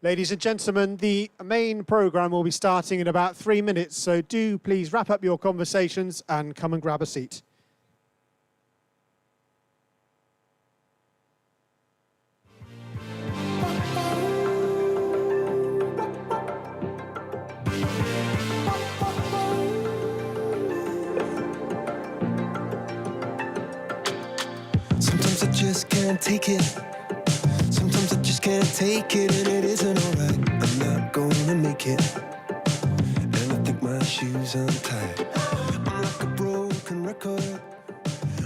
Ladies and gentlemen, the main programme will be starting in about 3 minutes, so do please wrap up your conversations and come and grab a seat. Sometimes I just can't take it. Sometimes I just can't take it, and it isn't alright. I'm not gonna make it, and I think my shoes untied. I'm like a broken record.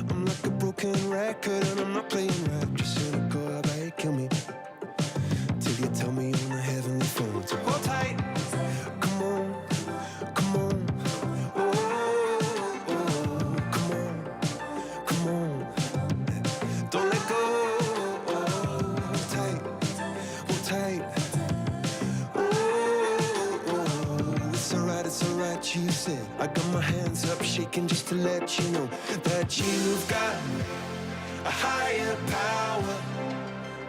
I'm like a broken record, and I'm not playing right. Just cynical, how about you kill me till you tell me on the heavenly phone. So hold tight, come on, come on. Oh, oh, come on, come on. Don't let go. Hold tight, hold tight. Oh, it's alright, you said. I got my hands up shaking just to let you know that you've got a higher power.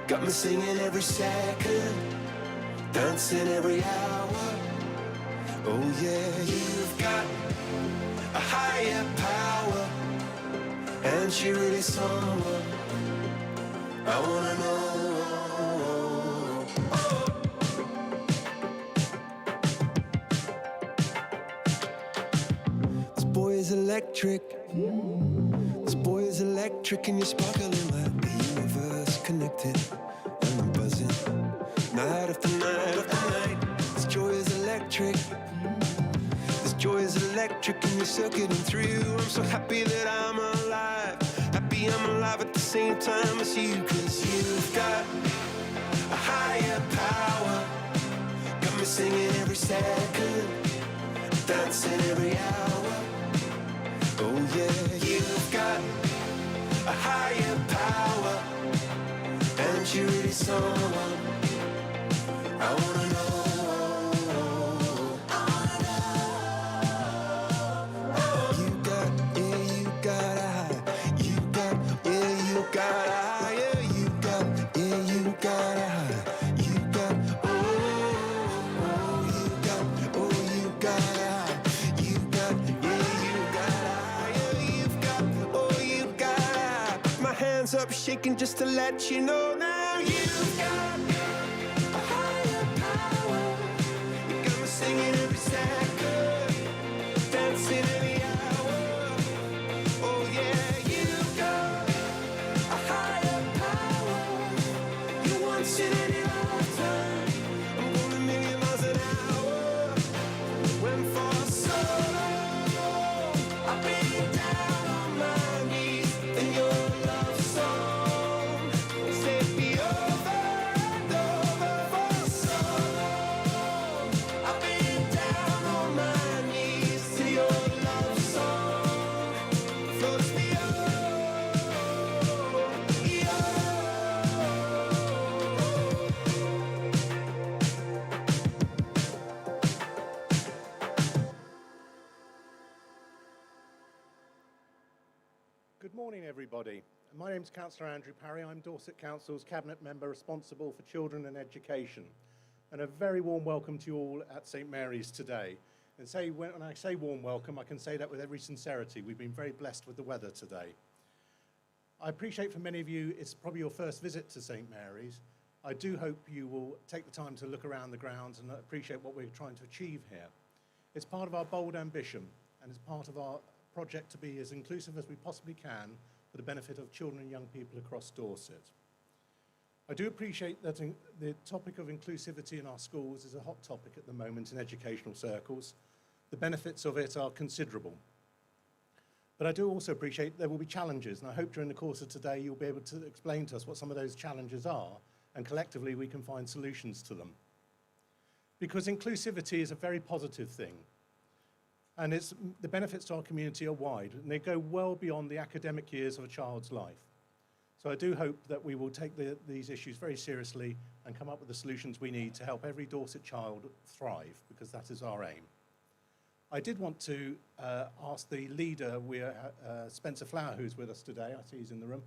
Got me singing every second, dancing every hour. Oh yeah, you've got a higher power, and she really someone I wanna know. This boy is electric. This boy is electric, and you're sparkling like the universe connected. And I'm buzzing night after night after night. This joy is electric. This joy is electric, and you're circuiting through. I'm so happy that I'm alive. Happy I'm alive at the same time as you. 'Cause you've got a higher power. Got me singing every second, dancing every hour. Oh yeah, you've got a higher power, and you're really someone I wanna know. You got, yeah, you got a high. You got, yeah, you got a higher. You got, yeah, you got a high. You got, oh, you got, oh, you got a high. You got, yeah, you got a higher. You've got, oh, you got a high. Put my hands up shaking just to let you know now. You've got a higher power. You got me singing every second, dancing every hour. Oh yeah, you've got a higher power. You once in any lifetime. I'm going a million miles an hour. Went for so long, I've been down on my knees in your love song. Said be over and over for so long. I've been down on my knees to your love song. Floats me Good morning, everybody. My name's Councillor Andrew Parry. I'm Dorset Council's Cabinet Member responsible for children and education. And a very warm welcome to you all at St Mary's today. And when I say warm welcome, I can say that with every sincerity. We've been very blessed with the weather today. I appreciate for many of you, it's probably your first visit to St Mary's. I do hope you will take the time to look around the grounds and appreciate what we're trying to achieve here. It's part of our bold ambition, and it's part of our project to be as inclusive as we possibly can for the benefit of children and young people across Dorset. I do appreciate that the topic of inclusivity in our schools is a hot topic at the moment in educational circles. The benefits of it are considerable. But I do also appreciate there will be challenges, and I hope during the course of today you'll be able to explain to us what some of those challenges are, and collectively we can find solutions to them. Because inclusivity is a very positive thing. And the benefits to our community are wide, and they go well beyond the academic years of a child's life. So I do hope that we will take these issues very seriously and come up with the solutions we need to help every Dorset child thrive, because that is our aim. I did want to ask the leader, Spencer Flower, who's with us today, I see he's in the room,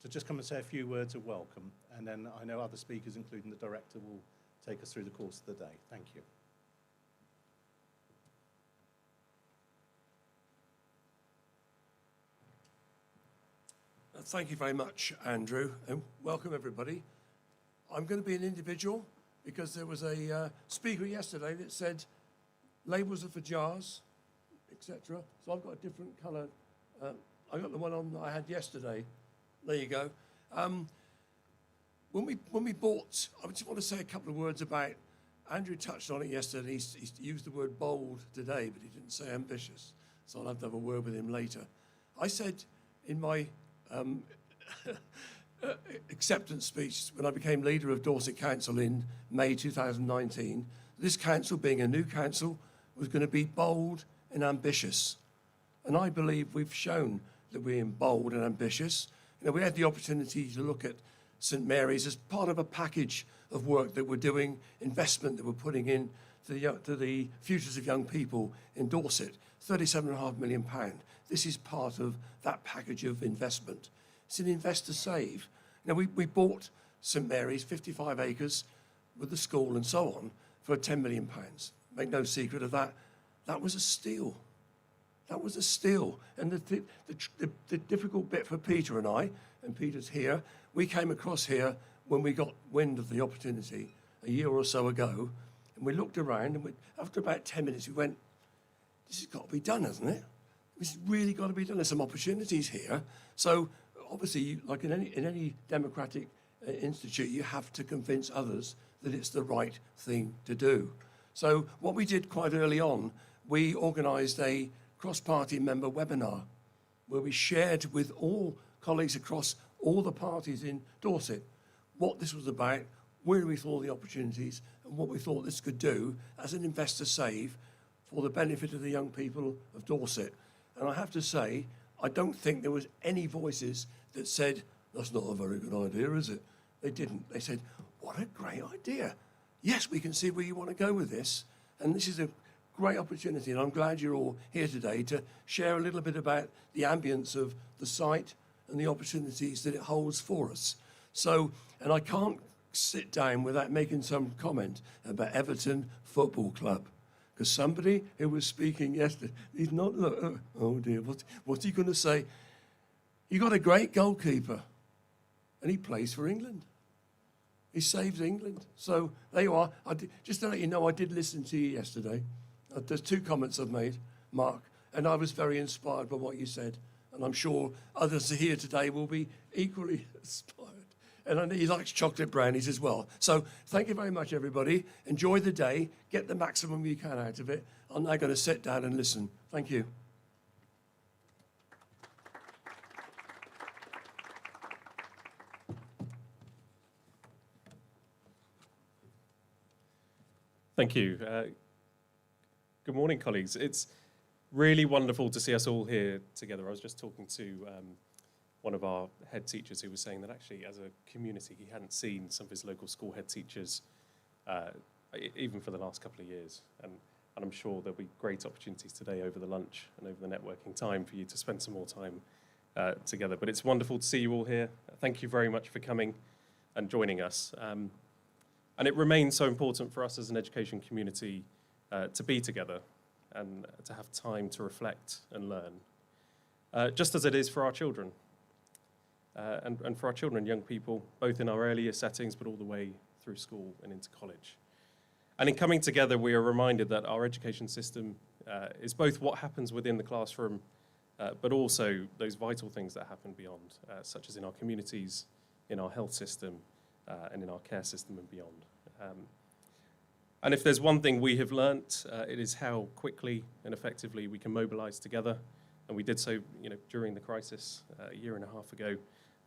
to just come and say a few words of welcome. And then I know other speakers, including the director, will take us through the course of the day. Thank you. Thank you very much, Andrew, and welcome everybody. I'm going to be an individual because there was a speaker yesterday that said labels are for jars, etc. So I've got a different colour. I got the one on that I had yesterday. There you go. When we bought, I just want to say a couple of words about. Andrew touched on it yesterday. He used the word bold today, but he didn't say ambitious. So I'll have to have a word with him later. I said in my acceptance speech when I became leader of Dorset Council in May 2019, this council, being a new council, was going to be bold and ambitious. And I believe we've shown that we're bold and ambitious. You know, we had the opportunity to look at St Mary's as part of a package of work that we're doing, investment that we're putting in to the futures of young people in Dorset, £37.5 million. This is part of that package of investment. It's an invest to save. You know, we bought St Mary's, 55 acres, with the school and so on, for £10 million. Make no secret of that. That was a steal. That was a steal. And the difficult bit for Peter and I, and Peter's here, we came across here when we got wind of the opportunity a year or so ago, and we looked around, and after about 10 minutes, we went, this has got to be done, hasn't it? It's really got to be done. There's some opportunities here. So obviously, like in any democratic institute, you have to convince others that it's the right thing to do. So what we did quite early on, we organised a cross-party member webinar where we shared with all colleagues across all the parties in Dorset what this was about, where we saw the opportunities, and what we thought this could do as an investor save for the benefit of the young people of Dorset. And I have to say, I don't think there was any voices that said, that's not a very good idea, is it? They didn't. They said, what a great idea. Yes, we can see where you want to go with this. And this is a great opportunity. And I'm glad you're all here today to share a little bit about the ambience of the site and the opportunities that it holds for us. So, and I can't sit down without making some comment about Everton Football Club. Because somebody who was speaking yesterday, he's not, look, oh dear, what's he going to say? You got a great goalkeeper, and he plays for England. He saves England. So there you are. Just to let you know, I did listen to you yesterday. There's 2 comments I've made, Mark, and I was very inspired by what you said. And I'm sure others here today will be equally inspired. And I know he likes chocolate brownies as well. So thank you very much, everybody. Enjoy the day. Get the maximum you can out of it. I'm now going to sit down and listen. Thank you. Thank you. Good morning, colleagues. It's really wonderful to see us all here together. I was just talking to one of our head teachers who was saying that actually as a community he hadn't seen some of his local school head teachers even for the last couple of years. And I'm sure there'll be great opportunities today over the lunch and over the networking time for you to spend some more time together. But it's wonderful to see you all here. Thank you very much for coming and joining us. And it remains so important for us as an education community to be together and to have time to reflect and learn, just as it is for our children. And for our children and young people, both in our earlier settings, but all the way through school and into college. And in coming together, we are reminded that our education system is both what happens within the classroom, but also those vital things that happen beyond, such as in our communities, in our health system, and in our care system and beyond. And if there's one thing we have learnt, it is how quickly and effectively we can mobilise together. And we did so, during the crisis a year and a half ago,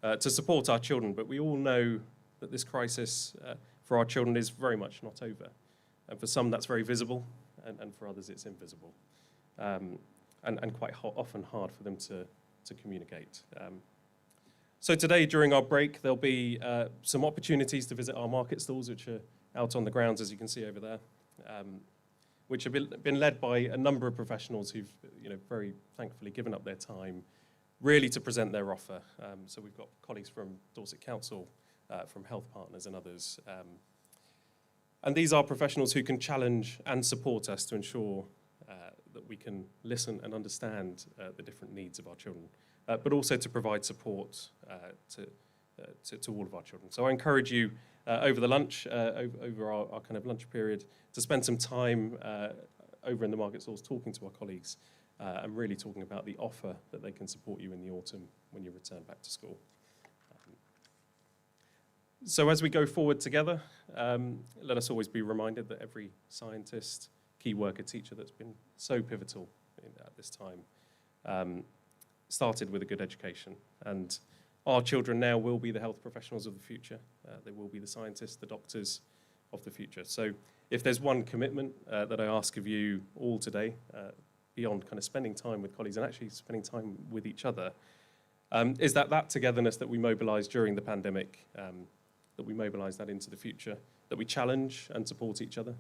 to support our children. But we all know that this crisis for our children is very much not over. And for some, that's very visible, and for others, it's invisible. And quite often hard for them to communicate. So today, during our break, there'll be some opportunities to visit our market stalls, which are out on the grounds, as you can see over there, which have been led by a number of professionals who've, very thankfully given up their time really to present their offer. So we've got colleagues from Dorset Council, from Health Partners and others. And these are professionals who can challenge and support us to ensure that we can listen and understand the different needs of our children, but also to provide support to all of our children. So I encourage you over the lunch, over our kind of lunch period, to spend some time over in the market stalls talking to our colleagues and really talking about the offer that they can support you in the autumn when you return back to school. So as we go forward together, let us always be reminded that every scientist, key worker, teacher that's been so pivotal at this time started with a good education. And our children now will be the health professionals of the future. They will be the scientists, the doctors of the future. So if there's one commitment that I ask of you all today, beyond kind of spending time with colleagues and actually spending time with each other, is that togetherness that we mobilised during the pandemic, that we mobilise that into the future, that we challenge and support each other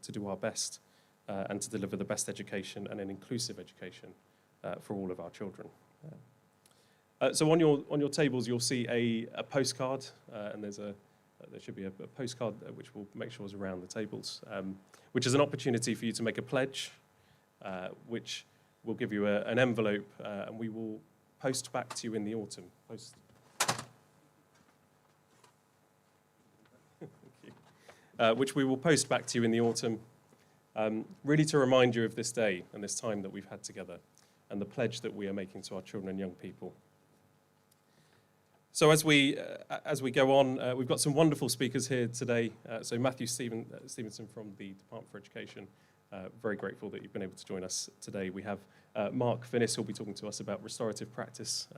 to do our best and to deliver the best education and an inclusive education for all of our children. So on your tables, you'll see a postcard, and there should be a postcard which we'll make sure is around the tables, which is an opportunity for you to make a pledge, which will give you an envelope, and we will post back to you in the autumn. Which we will post back to you in the autumn, really to remind you of this day and this time that we've had together and the pledge that we are making to our children and young people. So as we go on, we've got some wonderful speakers here today. So Matthew Stevenson from the Department for Education, very grateful that you've been able to join us today. We have Mark Finnis, who'll be talking to us about restorative practice,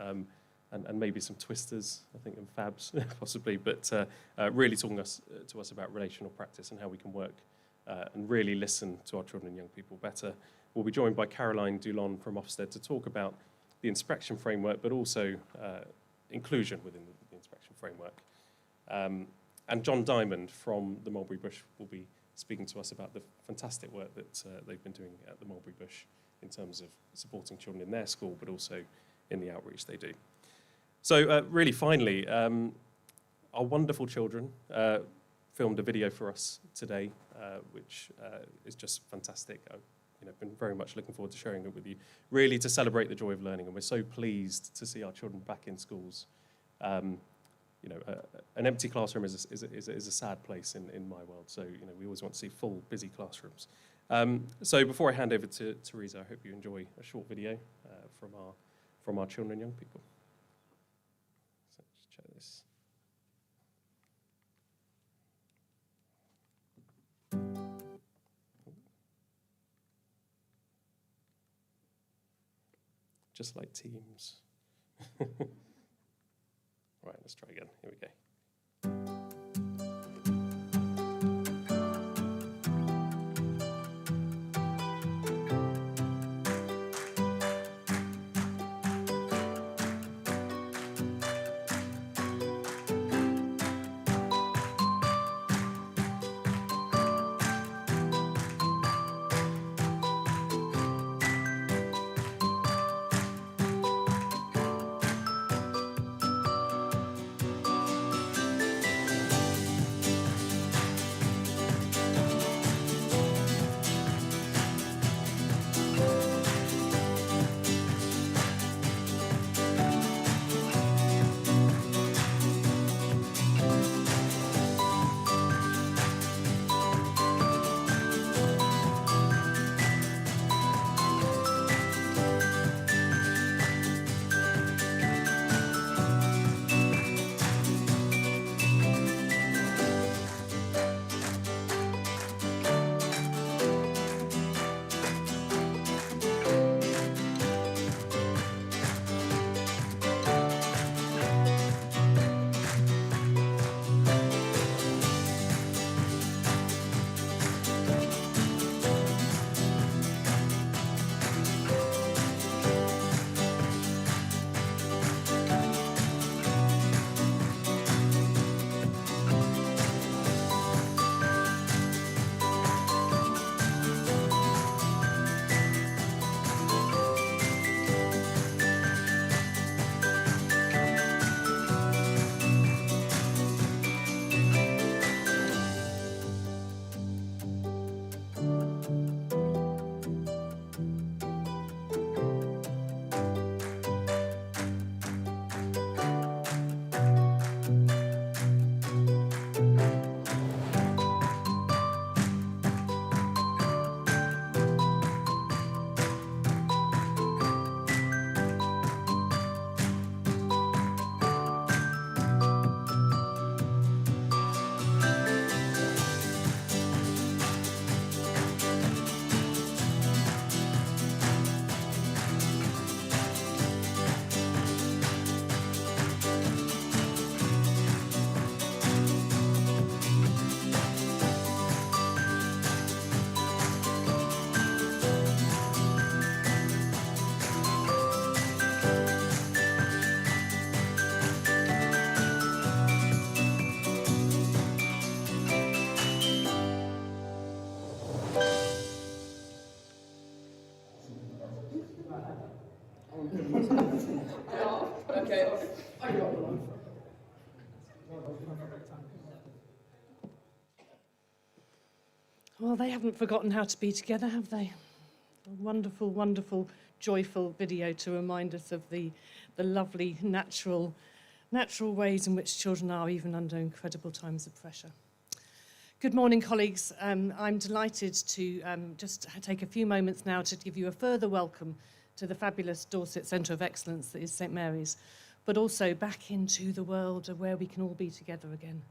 and maybe some twisters, I think, and fabs, possibly, but really talking to us about relational practice and how we can work and really listen to our children and young people better. We'll be joined by Caroline Dulon from Ofsted to talk about the inspection framework, but also inclusion within the inspection framework. And John Diamond from the Mulberry Bush will be speaking to us about the fantastic work that they've been doing at the Mulberry Bush in terms of supporting children in their school, but also in the outreach they do. So really finally, our wonderful children filmed a video for us today, which is just fantastic. I've been very much looking forward to sharing it with you, really to celebrate the joy of learning, and we're so pleased to see our children back in schools. An empty classroom is a sad place in my world, so we always want to see full, busy classrooms. So before I hand over to Teresa, I hope you enjoy a short video from our children and young people. So let's check this. Just like Teams. Right, let's try again. Here we go. Okay. Well, they haven't forgotten how to be together, have they? A wonderful, wonderful, joyful video to remind us of the lovely, natural ways in which children are, even under incredible times of pressure. Good morning, colleagues. I'm delighted to just take a few moments now to give you a further welcome to the fabulous Dorset Centre of Excellence that is St Mary's, but also back into the world of where we can all be together again.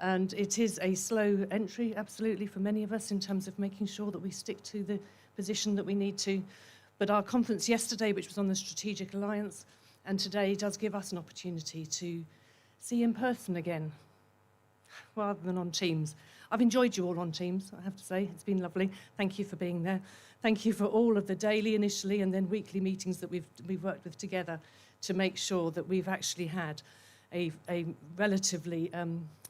And it is a slow entry, absolutely, for many of us in terms of making sure that we stick to the position that we need to. But our conference yesterday, which was on the Strategic Alliance, and today does give us an opportunity to see in person again, rather than on Teams. I've enjoyed you all on Teams, I have to say. It's been lovely. Thank you for being there. Thank you for all of the daily initially and then weekly meetings that we've worked with together to make sure that we've actually had a relatively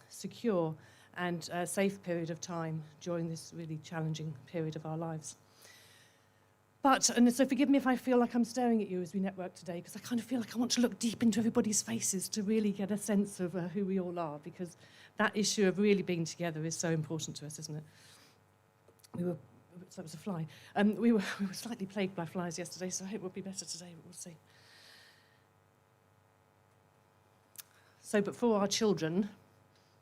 secure and safe period of time during this really challenging period of our lives. And so forgive me if I feel like I'm staring at you as we network today, because I kind of feel like I want to look deep into everybody's faces to really get a sense of who we all are, because that issue of really being together is so important to us, isn't it? That was a fly. We were slightly plagued by flies yesterday, so I hope we'll be better today, but we'll see. So, but for our children,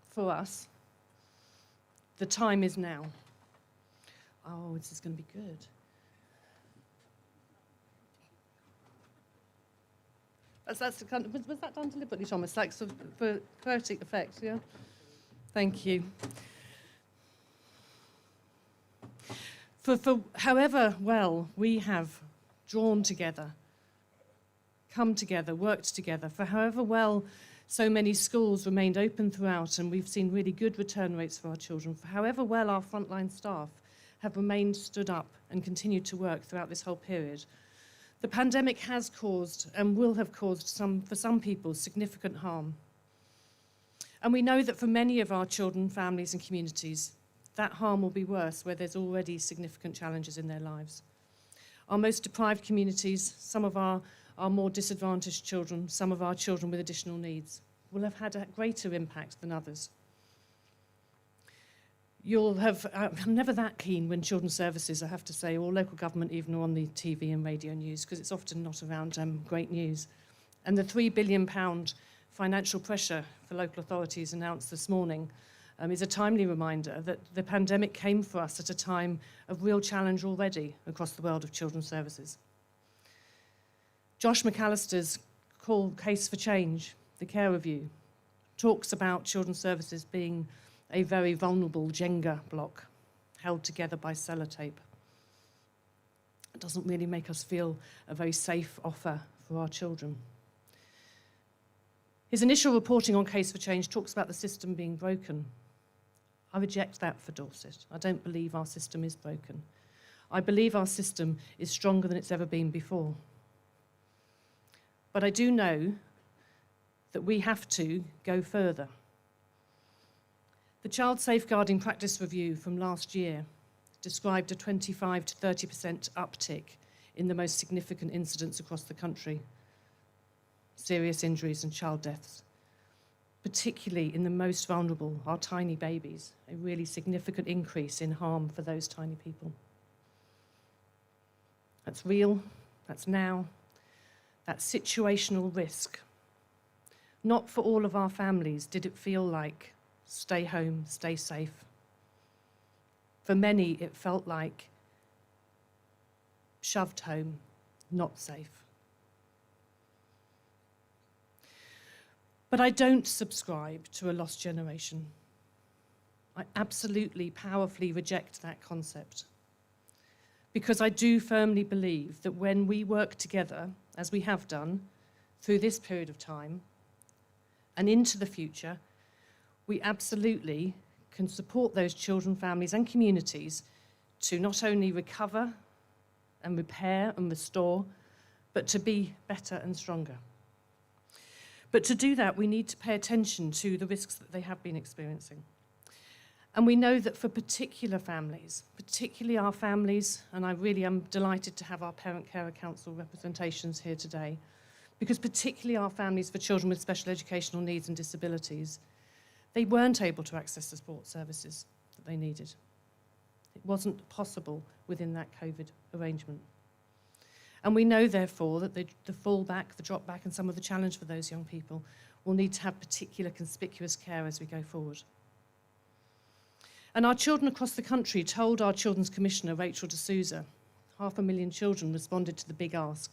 for us, the time is now. Oh, this is going to be good. That's the kind of, was that done deliberately, Thomas? Like sort of for poetic effect, yeah? Thank you. For however well we have drawn together, come together, worked together, for however well so many schools remained open throughout and we've seen really good return rates for our children, for however well our frontline staff have remained stood up and continued to work throughout this whole period, the pandemic has caused and will have caused for some people, significant harm. And we know that for many of our children, families and communities, that harm will be worse where there's already significant challenges in their lives. Our most deprived communities, some of our more disadvantaged children, some of our children with additional needs, will have had a greater impact than others. I'm never that keen when children's services, I have to say, or local government even, are on the TV and radio news, because it's often not around great news. And the £3 billion financial pressure for local authorities announced this morning is a timely reminder that the pandemic came for us at a time of real challenge already across the world of children's services. Josh McAllister's Case for Change, the Care Review, talks about children's services being a very vulnerable Jenga block held together by sellotape. It doesn't really make us feel a very safe offer for our children. His initial reporting on Case for Change talks about the system being broken. I reject that for Dorset. I don't believe our system is broken. I believe our system is stronger than it's ever been before. But I do know that we have to go further. The Child Safeguarding Practice Review from last year described a 25 to 30% uptick in the most significant incidents across the country, serious injuries and child deaths, particularly in the most vulnerable, our tiny babies, a really significant increase in harm for those tiny people. That's real, that's now, that's situational risk. Not for all of our families did it feel like stay home, stay safe. For many, it felt like shoved home, not safe. But I don't subscribe to a lost generation. I absolutely, powerfully reject that concept. Because I do firmly believe that when we work together, as we have done, through this period of time and into the future, we absolutely can support those children, families and communities to not only recover and repair and restore, but to be better and stronger. But to do that, we need to pay attention to the risks that they have been experiencing. And we know that for particular families, particularly our families, and I really am delighted to have our Parent Carer Council representations here today, because particularly our families for children with special educational needs and disabilities, they weren't able to access the support services that they needed. It wasn't possible within that COVID arrangement. And we know, therefore, that the fallback, the drop back, and some of the challenge for those young people will need to have particular conspicuous care as we go forward. And our children across the country told our Children's Commissioner, Rachel D'Souza, 500,000 children responded to the big ask.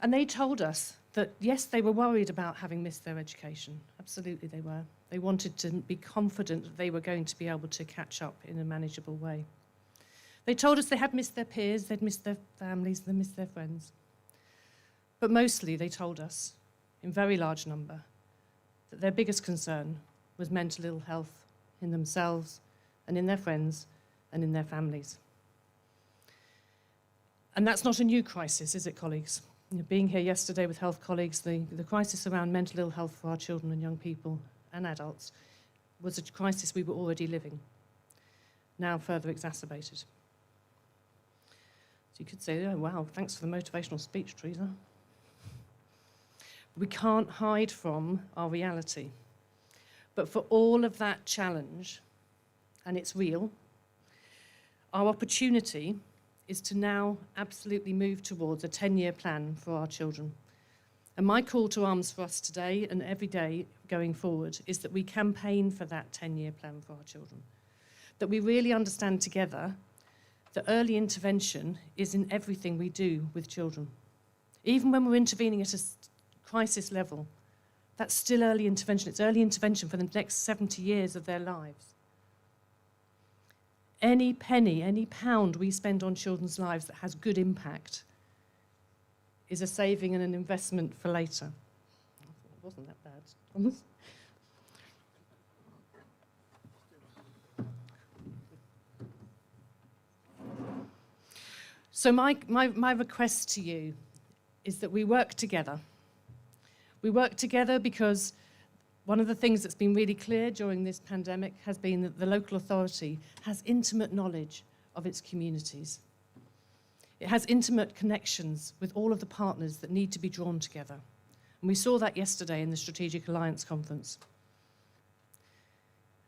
And they told us that, yes, they were worried about having missed their education. Absolutely they were. They wanted to be confident that they were going to be able to catch up in a manageable way. They told us they had missed their peers, they'd missed their families, they'd missed their friends. But mostly they told us, in very large number, that their biggest concern was mental ill health in themselves and in their friends and in their families. And that's not a new crisis, is it, colleagues? You know, being here yesterday with health colleagues, the crisis around mental ill health for our children and young people and adults was a crisis we were already living, now further exacerbated. So you could say, oh, wow, thanks for the motivational speech, Teresa. We can't hide from our reality. But for all of that challenge, and it's real, our opportunity is to now absolutely move towards a 10-year plan for our children. And my call to arms for us today and every day going forward is that we campaign for that 10-year plan for our children. That we really understand together that early intervention is in everything we do with children. Even when we're intervening at a crisis level, that's still early intervention. It's early intervention for the next 70 years of their lives. Any penny, any pound we spend on children's lives that has good impact is a saving and an investment for later. It wasn't that bad, Thomas. So my request to you is that we work together. We work together because one of the things that's been really clear during this pandemic has been that the local authority has intimate knowledge of its communities. It has intimate connections with all of the partners that need to be drawn together. And we saw that yesterday in the Strategic Alliance Conference.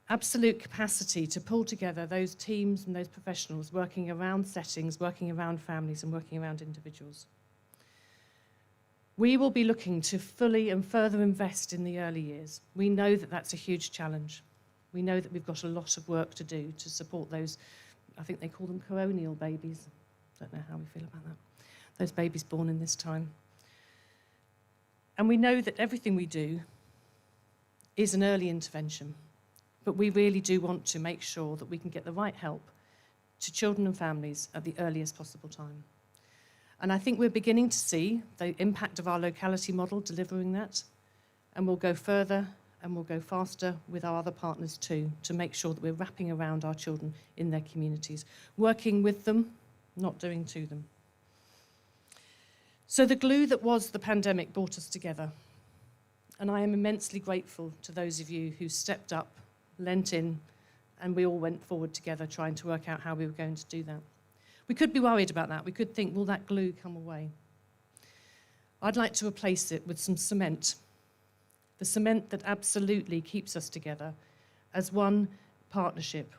Absolute capacity to pull together those teams and those professionals working around settings, working around families, and working around individuals. We will be looking to fully and further invest in the early years. We know that that's a huge challenge. We know that we've got a lot of work to do to support those, I think they call them coronial babies. Don't know how we feel about that. Those babies born in this time. And we know that everything we do is an early intervention, but we really do want to make sure that we can get the right help to children and families at the earliest possible time. And I think we're beginning to see the impact of our locality model delivering that, and we'll go further and we'll go faster with our other partners too, to make sure that we're wrapping around our children in their communities, working with them, not doing to them. So the glue that was the pandemic brought us together, and I am immensely grateful to those of you who stepped up, lent in, and we all went forward together trying to work out how we were going to do that. We could be worried about that. We could think, will that glue come away? I'd like to replace it with some cement. The cement that absolutely keeps us together as one partnership,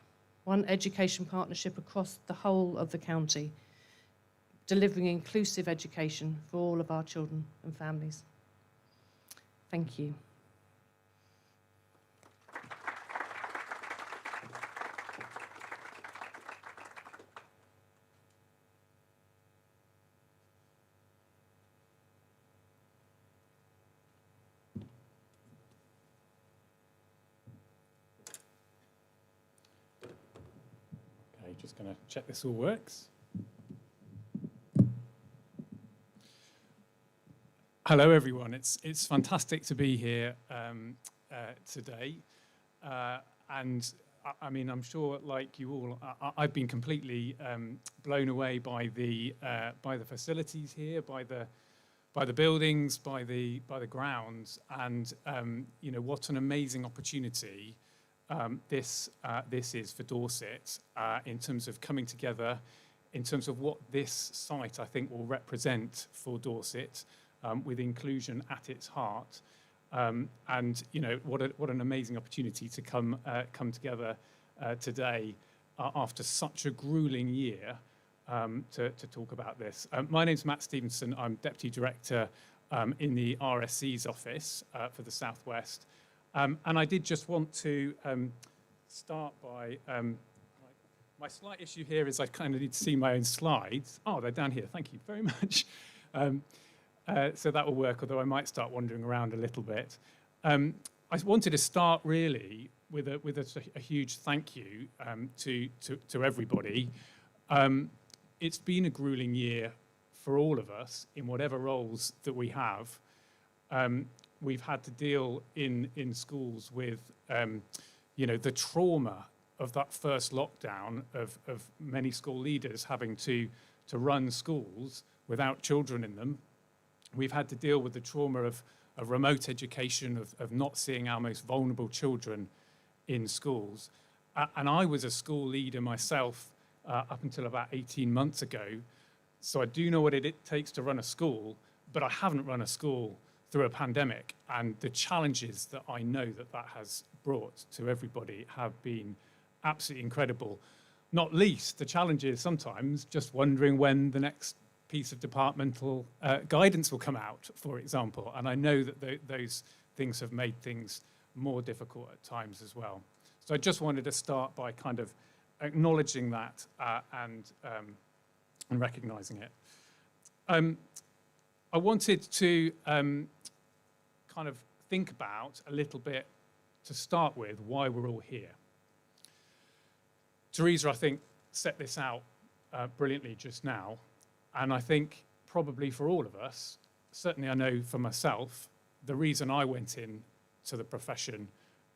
one education partnership across the whole of the county, delivering inclusive education for all of our children and families. Thank you. Just going to check this all works. Hello, everyone. It's fantastic to be here today, and I mean, I'm sure, like you all, I've been completely blown away by the facilities here, by the buildings, by the grounds, and you know, what an amazing opportunity this is for Dorset in terms of coming together, in terms of what this site I think will represent for Dorset, with inclusion at its heart. And you know, what an amazing opportunity to come together today after such a grueling year to talk about this. My name's Matt Stevenson. I'm Deputy Director in the RSC's office for the Southwest. And I did just want to start by, my slight issue here is I kind of need to see my own slides. Oh, they're down here. Thank you very much. So that will work, although I might start wandering around a little bit. I wanted to start really with a huge thank you to everybody. It's been a grueling year for all of us in whatever roles that we have. We've had to deal in schools with, you know, the trauma of that first lockdown of many school leaders having to run schools without children in them. We've had to deal with the trauma of remote education, of not seeing our most vulnerable children in schools. And I was a school leader myself up until about 18 months ago. So I do know what it takes to run a school, but I haven't run a school through a pandemic. And the challenges that I know that has brought to everybody have been absolutely incredible. Not least the challenges sometimes just wondering when the next piece of departmental guidance will come out, for example. And I know that those things have made things more difficult at times as well. So I just wanted to start by kind of acknowledging that and recognizing it. I wanted to kind of think about a little bit, to start with, why we're all here. Teresa, I think, set this out brilliantly just now. And I think probably for all of us, certainly I know for myself, the reason I went in to the profession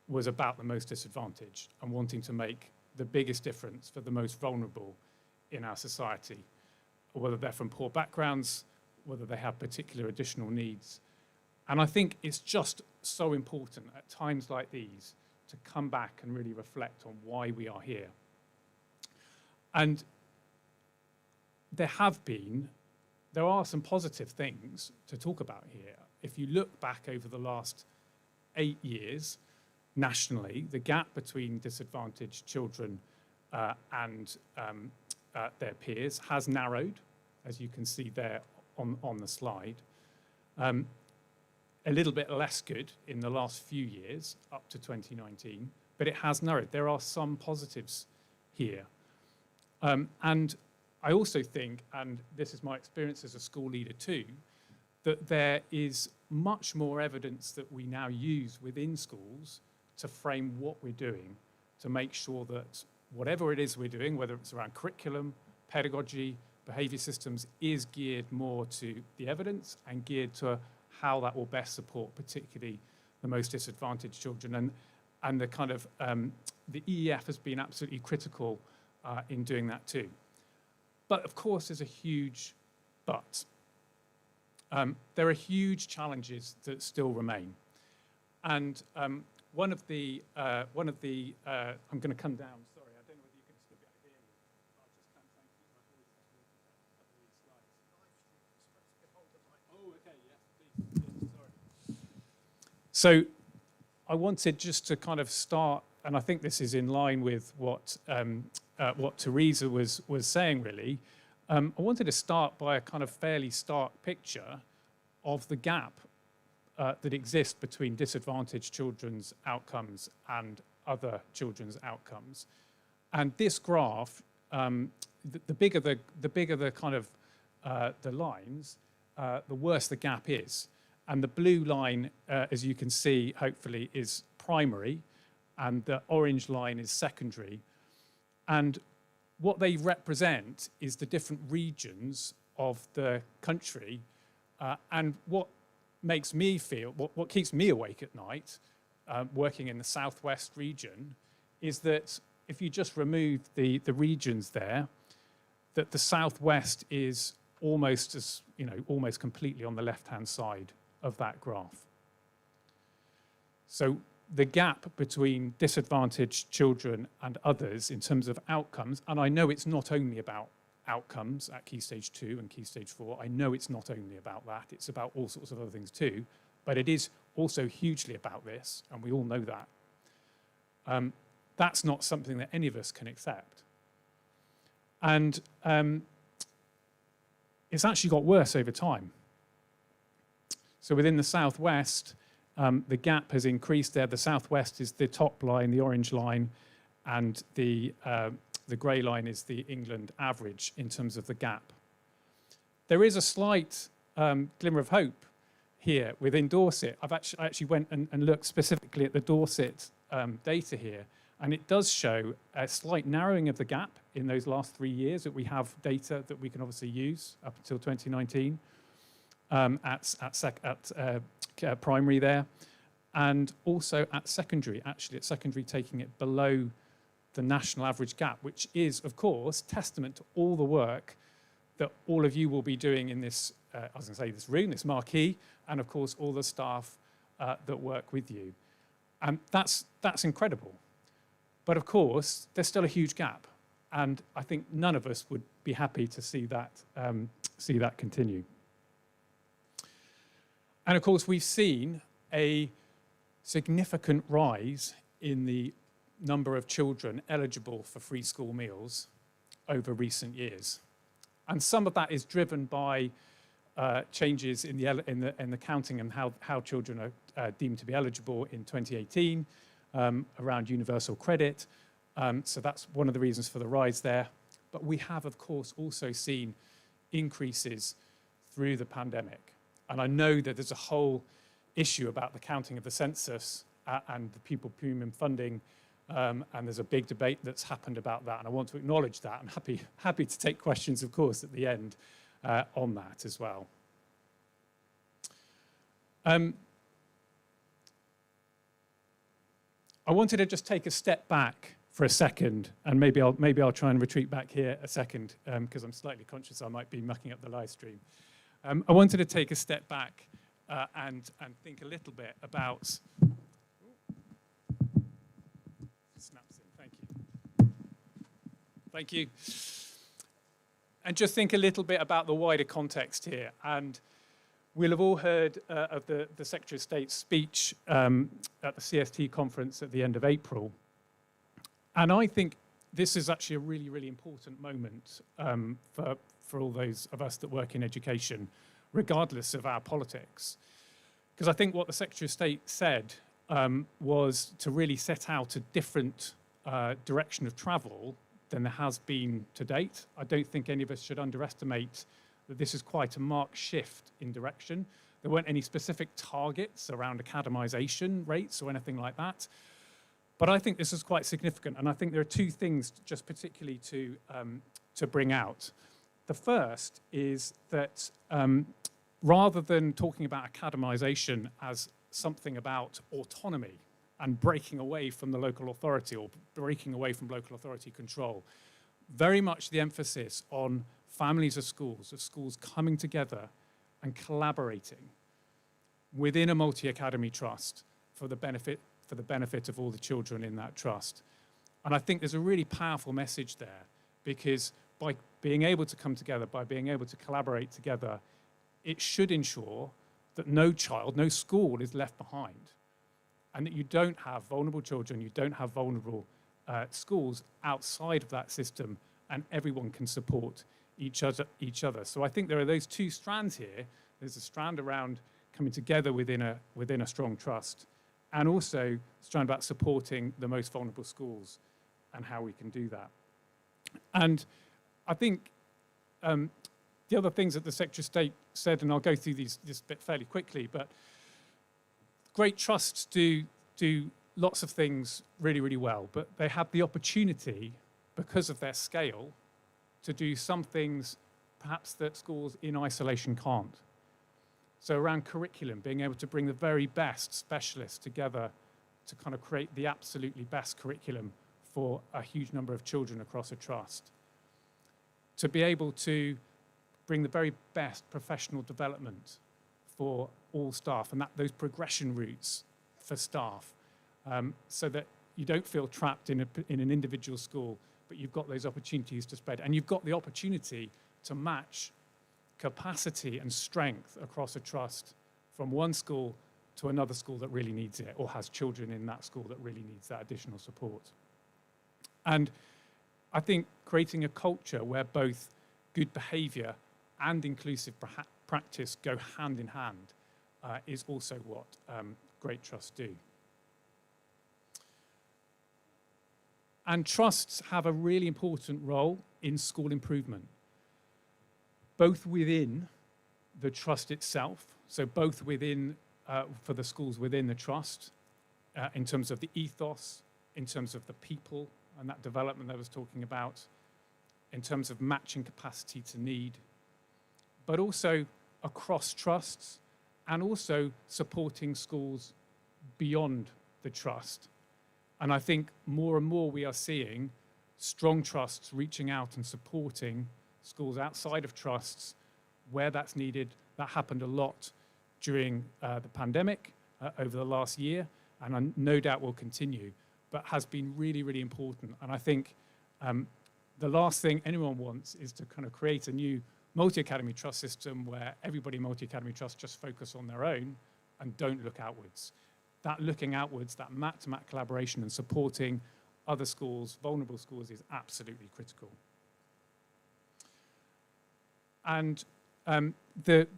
was about the most disadvantaged and wanting to make the biggest difference for the most vulnerable in our society, whether they're from poor backgrounds, whether they have particular additional needs. And I think it's just so important at times like these to come back and really reflect on why we are here. And there are some positive things to talk about here. If you look back over the last 8 years, nationally, the gap between disadvantaged children and their peers has narrowed, as you can see there on the slide. A little bit less good in the last few years, up to 2019, but it has narrowed. There are some positives here. And I also think, and this is my experience as a school leader too, that there is much more evidence that we now use within schools to frame what we're doing, to make sure that whatever it is we're doing, whether it's around curriculum, pedagogy, behaviour systems, is geared more to the evidence and geared to how that will best support particularly the most disadvantaged children. And the kind of, the EEF has been absolutely critical in doing that too. But of course, there's a huge but. There are huge challenges that still remain. And one of the, I'm going to come down, sorry, I don't know whether you can still hear me. I just can't try and keep my voice up with these slides. Oh, okay, yes, please, sorry. So I wanted just to kind of start, and I think this is in line with what Teresa was saying, really. I wanted to start by a kind of fairly stark picture of the gap that exists between disadvantaged children's outcomes and other children's outcomes. And this graph, the bigger the kind of the lines, the worse the gap is. And the blue line, as you can see, hopefully, is primary, and the orange line is secondary. And what they represent is the different regions of the country. And what makes me feel, what keeps me awake at night, working in the southwest region, is that if you just remove the regions there, that the southwest is almost as, almost completely on the left-hand side of that graph. So the gap between disadvantaged children and others in terms of outcomes, and I know it's not only about outcomes at Key Stage 2 and Key Stage 4, I know it's not only about that, it's about all sorts of other things too, but it is also hugely about this, and we all know that. That's not something that any of us can accept. And it's actually got worse over time. So within the Southwest, the gap has increased there. The Southwest is the top line, the orange line, and the grey line is the England average in terms of the gap. There is a slight glimmer of hope here within Dorset. I actually went and looked specifically at the Dorset data here, and it does show a slight narrowing of the gap in those last 3 years that we have data that we can obviously use up until 2019 at primary there, and also at secondary, taking it below the national average gap, which is, of course, testament to all the work that all of you will be doing in this, this room, this marquee, and of course, all the staff that work with you. And that's incredible. But of course, there's still a huge gap. And I think none of us would be happy to see that continue. And of course, we've seen a significant rise in the number of children eligible for free school meals over recent years. And some of that is driven by changes in the counting and how children are deemed to be eligible in 2018 around universal credit. So that's one of the reasons for the rise there. But we have, of course, also seen increases through the pandemic. And I know that there's a whole issue about the counting of the census and the pupil premium funding, and there's a big debate that's happened about that, and I want to acknowledge that. I'm happy to take questions, of course, at the end on that as well. I wanted to just take a step back for a second, and maybe I'll try and retreat back here a second because I'm slightly conscious I might be mucking up the live stream. I wanted to take a step back and think a little bit about. Snaps in. Thank you. Thank you. And just think a little bit about the wider context here. And we'll have all heard of the Secretary of State's speech at the CST conference at the end of April. And I think this is actually a really, really important moment for all those of us that work in education, regardless of our politics. Because I think what the Secretary of State said was to really set out a different direction of travel than there has been to date. I don't think any of us should underestimate that this is quite a marked shift in direction. There weren't any specific targets around academisation rates or anything like that. But I think this is quite significant, and I think there are two things just particularly to bring out. The first is that rather than talking about academisation as something about autonomy and breaking away from the local authority or breaking away from local authority control, very much the emphasis on families of schools coming together and collaborating within a multi-academy trust for the benefit of all the children in that trust. And I think there's a really powerful message there, because by being able to come together, by being able to collaborate together, it should ensure that no child, no school is left behind, and that you don't have vulnerable children, you don't have vulnerable schools outside of that system, and everyone can support each other. So I think there are those two strands here. There's a strand around coming together within a strong trust, and also a strand about supporting the most vulnerable schools and how we can do that. And I think the other things that the Secretary of State said, and I'll go through this bit fairly quickly, but great trusts do lots of things really, really well, but they have the opportunity, because of their scale, to do some things perhaps that schools in isolation can't. So around curriculum, being able to bring the very best specialists together to kind of create the absolutely best curriculum for a huge number of children across a trust. To be able to bring the very best professional development for all staff, and those progression routes for staff, so that you don't feel trapped in an individual school, but you've got those opportunities to spread. And you've got the opportunity to match capacity and strength across a trust from one school to another school that really needs it, or has children in that school that really needs that additional support. And I think creating a culture where both good behaviour and inclusive practice go hand in hand is also what great trusts do. And trusts have a really important role in school improvement, both within the trust itself, so both within, for the schools within the trust, in terms of the ethos, in terms of the people and that development that I was talking about, in terms of matching capacity to need, but also across trusts, and also supporting schools beyond the trust. And I think more and more we are seeing strong trusts reaching out and supporting schools outside of trusts where that's needed. That happened a lot during the pandemic over the last year, and I no doubt will continue, but has been really, really important. And I think the last thing anyone wants is to kind of create a new multi-academy trust system where everybody in multi-academy trust just focus on their own and don't look outwards. That looking outwards, that mat-to-mat collaboration and supporting other schools, vulnerable schools, is absolutely critical. And the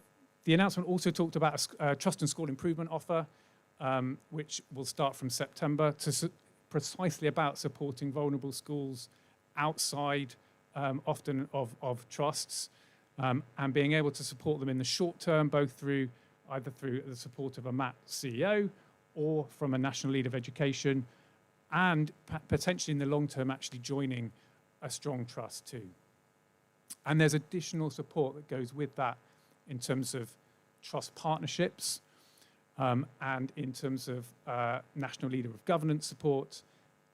announcement also talked about a trust and school improvement offer, which will start from September, precisely about supporting vulnerable schools outside often of trusts, and being able to support them in the short term, both either through the support of a MAT CEO or from a national lead of education, and potentially in the long term actually joining a strong trust too. And there's additional support that goes with that in terms of trust partnerships, and in terms of national leader of governance support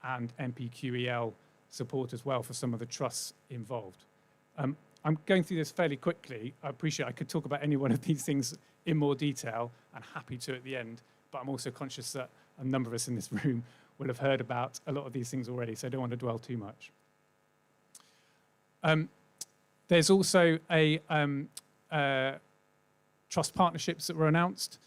and NPQEL support as well for some of the trusts involved. I'm going through this fairly quickly. I appreciate I could talk about any one of these things in more detail, and happy to at the end, but I'm also conscious that a number of us in this room will have heard about a lot of these things already, so I don't want to dwell too much. There's also trust partnerships that were announced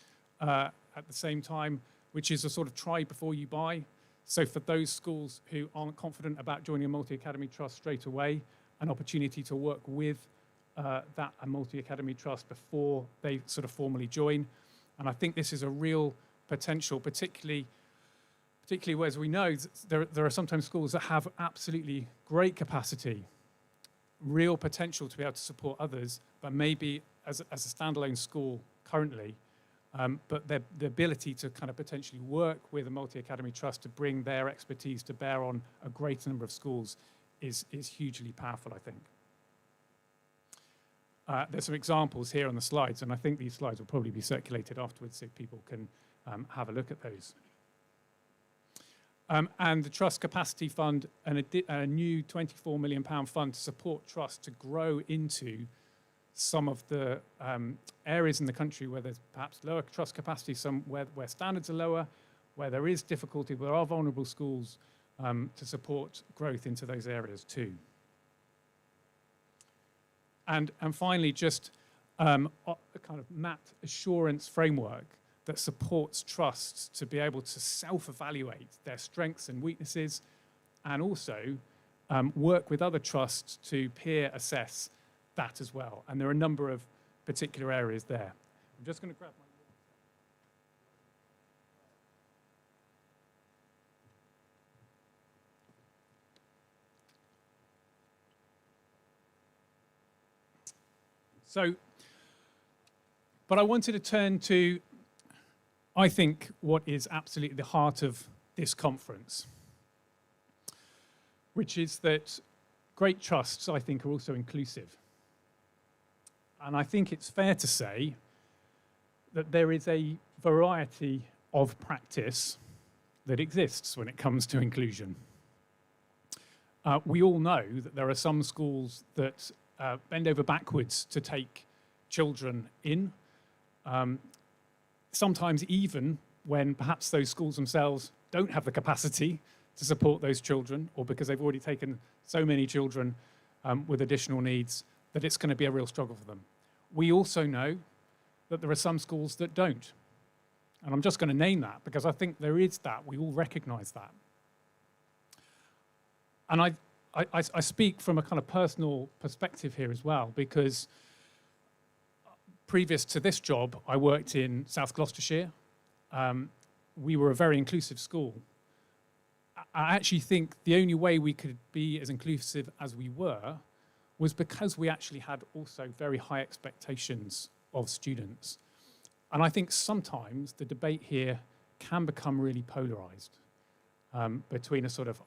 at the same time, which is a sort of try before you buy. So for those schools who aren't confident about joining a multi-academy trust straight away, an opportunity to work with a multi-academy trust before they sort of formally join. And I think this is a real potential, particularly as we know, there are sometimes schools that have absolutely great capacity, real potential to be able to support others, but maybe as a standalone school currently, but the ability to kind of potentially work with a multi-academy trust to bring their expertise to bear on a greater number of schools is hugely powerful, I think. There's some examples here on the slides, and I think these slides will probably be circulated afterwards so people can have a look at those. And the Trust Capacity Fund, a new £24 million fund to support trust to grow into some of the areas in the country where there's perhaps lower trust capacity, some where standards are lower, where there is difficulty, where there are vulnerable schools, to support growth into those areas too. And finally, just a kind of MAT assurance framework that supports trusts to be able to self-evaluate their strengths and weaknesses, and also work with other trusts to peer assess that as well. And there are a number of particular areas there. I'm just going to grab my... So, but I wanted to turn to, I think, what is absolutely the heart of this conference, which is that great trusts, I think, are also inclusive. And I think it's fair to say that there is a variety of practice that exists when it comes to inclusion. We all know that there are some schools that bend over backwards to take children in, sometimes even when perhaps those schools themselves don't have the capacity to support those children, or because they've already taken so many children with additional needs that it's going to be a real struggle for them. We also know that there are some schools that don't. And I'm just going to name that because I think there is that. We all recognise that. And I speak from a kind of personal perspective here as well, because previous to this job, I worked in South Gloucestershire. We were a very inclusive school. I actually think the only way we could be as inclusive as we were was because we actually had also very high expectations of students. And I think sometimes the debate here can become really polarized between a sort of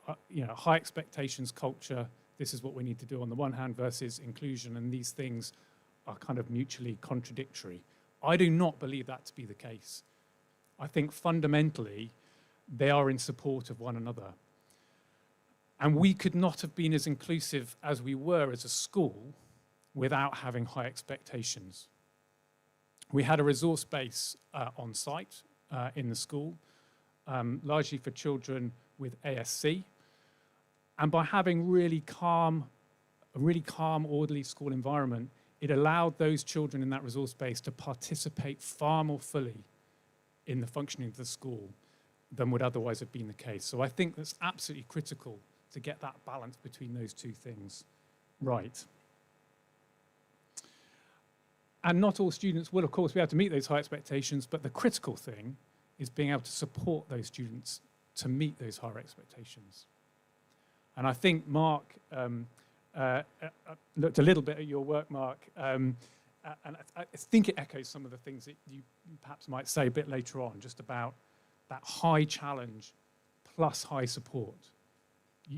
high expectations culture, this is what we need to do on the one hand, versus inclusion, and these things are kind of mutually contradictory. I do not believe that to be the case. I think fundamentally they are in support of one another. And we could not have been as inclusive as we were as a school without having high expectations. We had a resource base on site in the school, largely for children with ASC. And by having a really calm, orderly school environment, it allowed those children in that resource base to participate far more fully in the functioning of the school than would otherwise have been the case. So I think that's absolutely critical to get that balance between those two things right. And not all students will, of course, be able to meet those high expectations, but the critical thing is being able to support those students to meet those higher expectations. And I think Mark looked a little bit at your work, Mark, and I think it echoes some of the things that you perhaps might say a bit later on, just about that high challenge plus high support.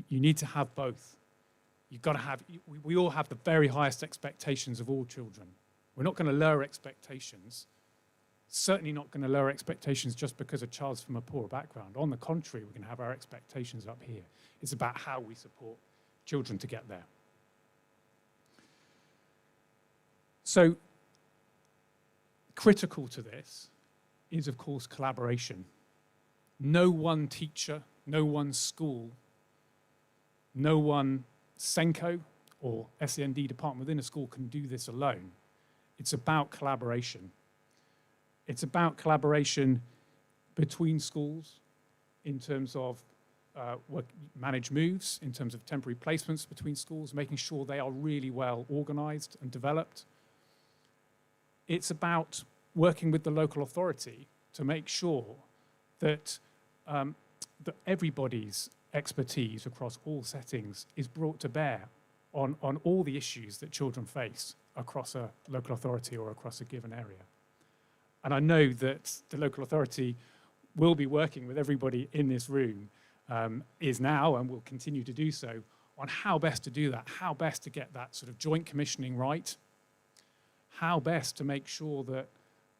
You need to have both. You've got to have, we all have the very highest expectations of all children. We're not going to lower expectations, certainly not going to lower expectations just because a child's from a poor background. On the contrary, we're going to have our expectations up here. It's about how we support children to get there. So, critical to this is, of course, collaboration. No one teacher, no one school, no one SENCO or SEND department within a school can do this alone. It's about collaboration. It's about collaboration between schools in terms of managed moves, in terms of temporary placements between schools, making sure they are really well organised and developed. It's about working with the local authority to make sure that, that everybody's expertise across all settings is brought to bear on all the issues that children face across a local authority or across a given area. And I know that the local authority will be working with everybody in this room, is now and will continue to do so, on how best to do that, how best to get that sort of joint commissioning right, how best to make sure that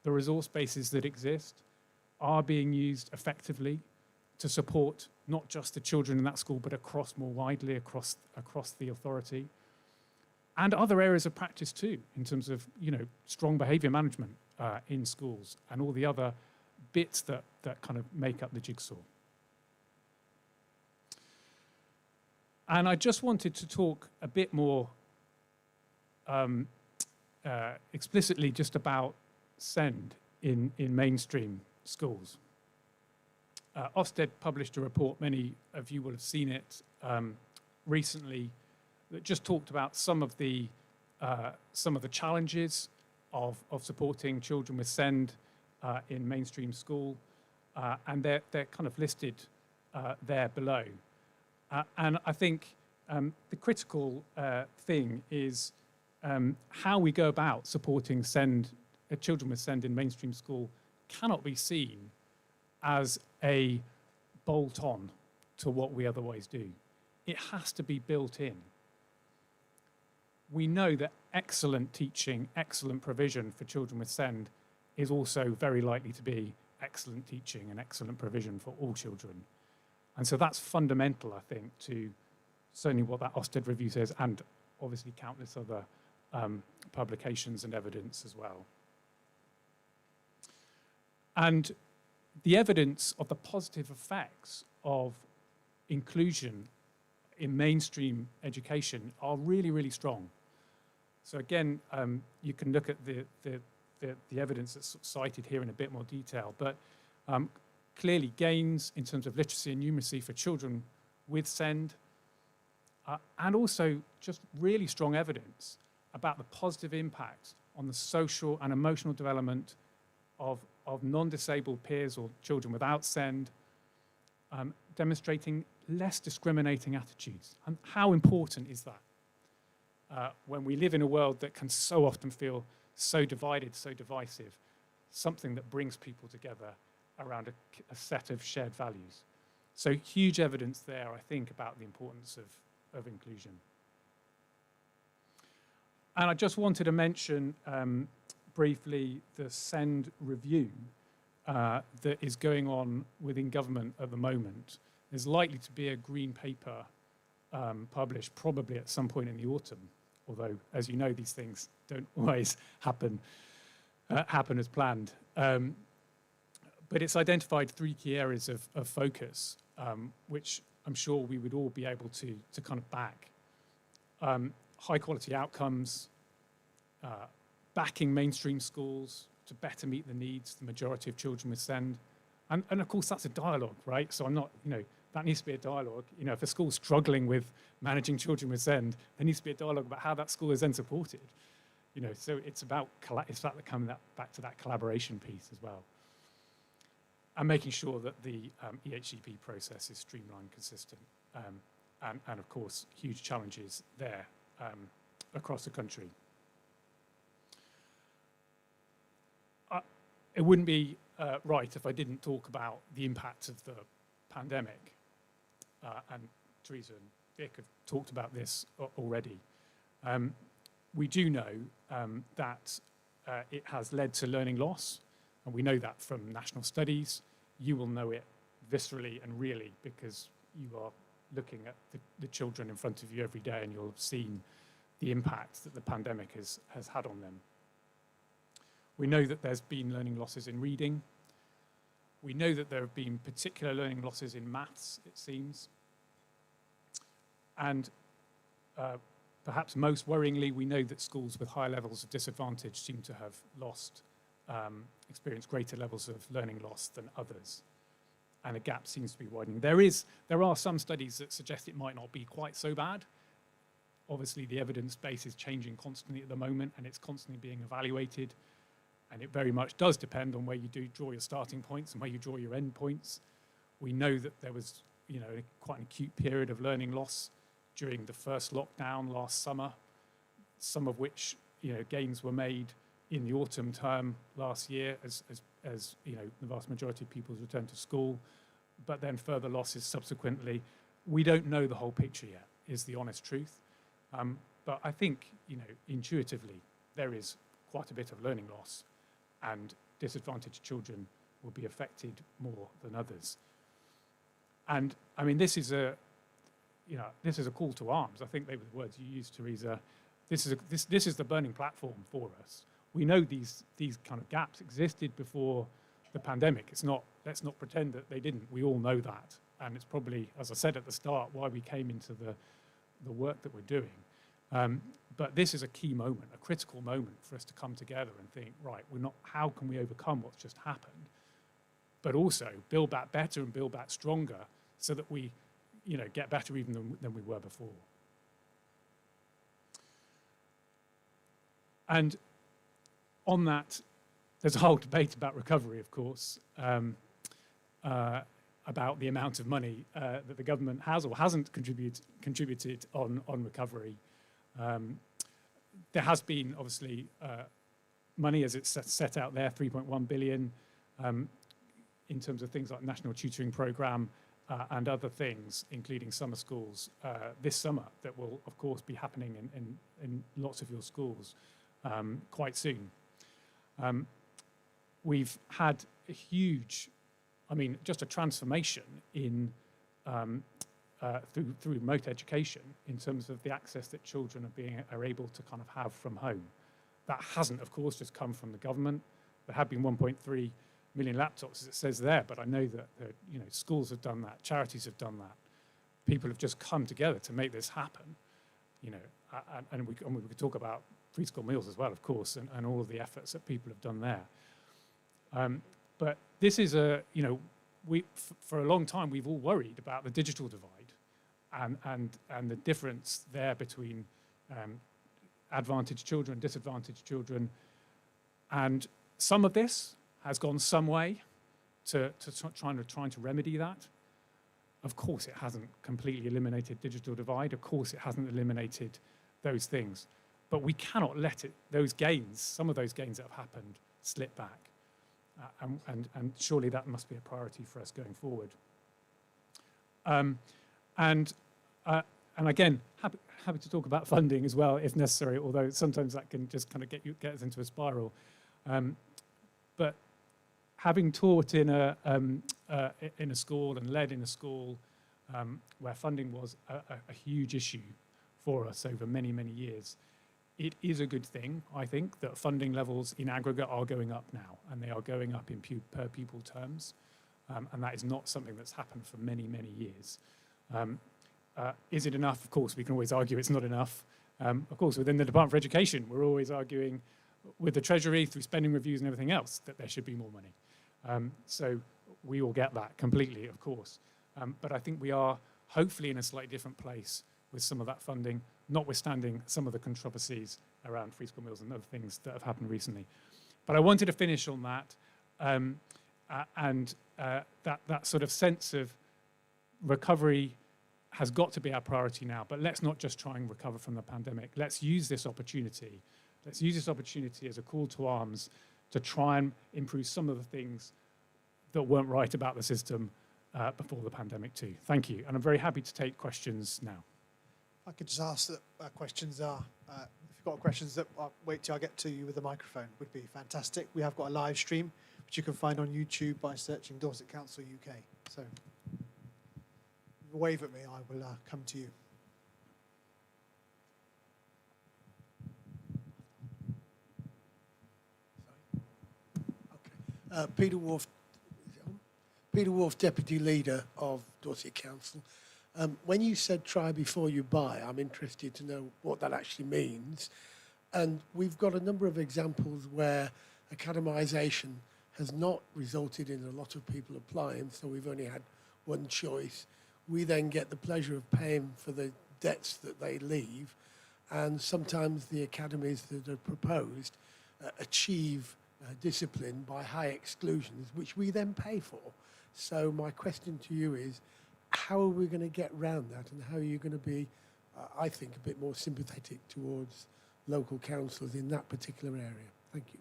the resource bases that exist are being used effectively to support not just the children in that school, but across more widely across the authority. And other areas of practice too, in terms of strong behaviour management in schools and all the other bits that kind of make up the jigsaw. And I just wanted to talk a bit more explicitly just about SEND in mainstream schools. Ofsted published a report, many of you will have seen it recently, that just talked about some of the challenges of supporting children with SEND in mainstream school, and they're kind of listed there below. And I think the critical thing is how we go about supporting SEND, children with SEND in mainstream school cannot be seen as a bolt-on to what we otherwise do. It has to be built in. We know that excellent teaching, excellent provision for children with SEND is also very likely to be excellent teaching and excellent provision for all children. And so that's fundamental, I think, to certainly what that Ofsted review says, and obviously countless other publications and evidence as well. And the evidence of the positive effects of inclusion in mainstream education are really, really strong. So again, you can look at the evidence that's cited here in a bit more detail, but clearly gains in terms of literacy and numeracy for children with SEND, and also just really strong evidence about the positive impact on the social and emotional development of non-disabled peers or children without SEND, demonstrating less discriminating attitudes. And how important is that? When we live in a world that can so often feel so divided, so divisive, something that brings people together around a set of shared values. So huge evidence there, I think, about the importance of inclusion. And I just wanted to mention briefly the SEND review that is going on within government at the moment. There's likely to be a green paper published probably at some point in the autumn, although, as you know, these things don't always happen as planned. But it's identified 3 key areas of focus, which I'm sure we would all be able to kind of back. High quality outcomes, backing mainstream schools to better meet the needs of the majority of children with SEND. And of course, that's a dialogue, right? So I'm not, that needs to be a dialogue. If a school's struggling with managing children with SEND, there needs to be a dialogue about how that school is then supported. So it's about coming back to that collaboration piece as well. And making sure that the EHCP process is streamlined, consistent, and of course, huge challenges there across the country. It wouldn't be right if I didn't talk about the impact of the pandemic. And Teresa and Vic have talked about this already. We do know that it has led to learning loss, and we know that from national studies. You will know it viscerally and really because you are looking at the children in front of you every day, and you'll have seen the impact that the pandemic has had on them. We know that there's been learning losses in reading. We know that there have been particular learning losses in maths, it seems. And perhaps most worryingly, we know that schools with high levels of disadvantage seem to have experienced greater levels of learning loss than others. And a gap seems to be widening. There are some studies that suggest it might not be quite so bad. Obviously, the evidence base is changing constantly at the moment, and it's constantly being evaluated. And it very much does depend on where you do draw your starting points and where you draw your end points. We know that there was, quite an acute period of learning loss during the first lockdown last summer, some of which, gains were made in the autumn term last year as the vast majority of pupils returned to school, but then further losses subsequently. We don't know the whole picture yet, is the honest truth. But I think, intuitively, there is quite a bit of learning loss, and disadvantaged children will be affected more than others. And I mean, this is a call to arms. I think they were the words you used, Teresa. This is the burning platform for us. We know these kind of gaps existed before the pandemic. Let's not pretend that they didn't. We all know that, and it's probably, as I said at the start, why we came into the work that we're doing. But this is a key moment, a critical moment for us to come together and think, right, how can we overcome what's just happened, but also build back better and build back stronger so that we, get better even than we were before. And on that, there's a whole debate about recovery, of course, about the amount of money that the government has or hasn't contributed on recovery. There has been, obviously, money as it's set out there, 3.1 billion, in terms of things like national tutoring programme and other things, including summer schools this summer, that will, of course, be happening in lots of your schools quite soon. We've had a huge, just a transformation in through remote education in terms of the access that children are able to kind of have from home. That hasn't, of course, just come from the government. There have been 1.3 million laptops, as it says there, but I know that schools have done that, charities have done that. People have just come together to make this happen, and we could talk about preschool meals as well, of course, and all of the efforts that people have done there. But this is for a long time, we've all worried about the digital divide and the difference there between advantaged children, disadvantaged children. And some of this has gone some way to trying to remedy that. Of course, it hasn't completely eliminated digital divide. Of course, it hasn't eliminated those things. But we cannot let some of those gains that have happened, slip back. And surely that must be a priority for us going forward. And again, happy to talk about funding as well, if necessary, although sometimes that can just kind of get us into a spiral. But having taught in a school and led in a school where funding was a huge issue for us over many, many years, it is a good thing, I think, that funding levels in aggregate are going up now, and they are going up in per pupil terms, and that is not something that's happened for many, many years. Is it enough? Of course, we can always argue it's not enough. Of course, within the Department for Education, we're always arguing with the Treasury through spending reviews and everything else that there should be more money. So we all get that completely, of course. But I think we are hopefully in a slightly different place with some of that funding, notwithstanding some of the controversies around free school meals and other things that have happened recently. But I wanted to finish on that, that sort of sense of recovery has got to be our priority now. But let's not just try and recover from the pandemic. Let's use this opportunity. Let's use this opportunity as a call to arms to try and improve some of the things that weren't right about the system before the pandemic too. Thank you. And I'm very happy to take questions now. I could just ask that questions are, if you've got questions, that I'll wait till I get to you with the microphone, would be fantastic. We have got a live stream, which you can find on YouTube by searching Dorset Council UK. So if you wave at me, I will come to you. Peter Wolf, Deputy Leader of Dorset Council. When you said try before you buy, I'm interested to know what that actually means. And we've got a number of examples where academisation has not resulted in a lot of people applying, so we've only had one choice. We then get the pleasure of paying for the debts that they leave, and sometimes the academies that are proposed achieve discipline by high exclusions, which we then pay for. So my question to you is, how are we going to get around that, and how are you going to be, I think, a bit more sympathetic towards local councils in that particular area? Thank you.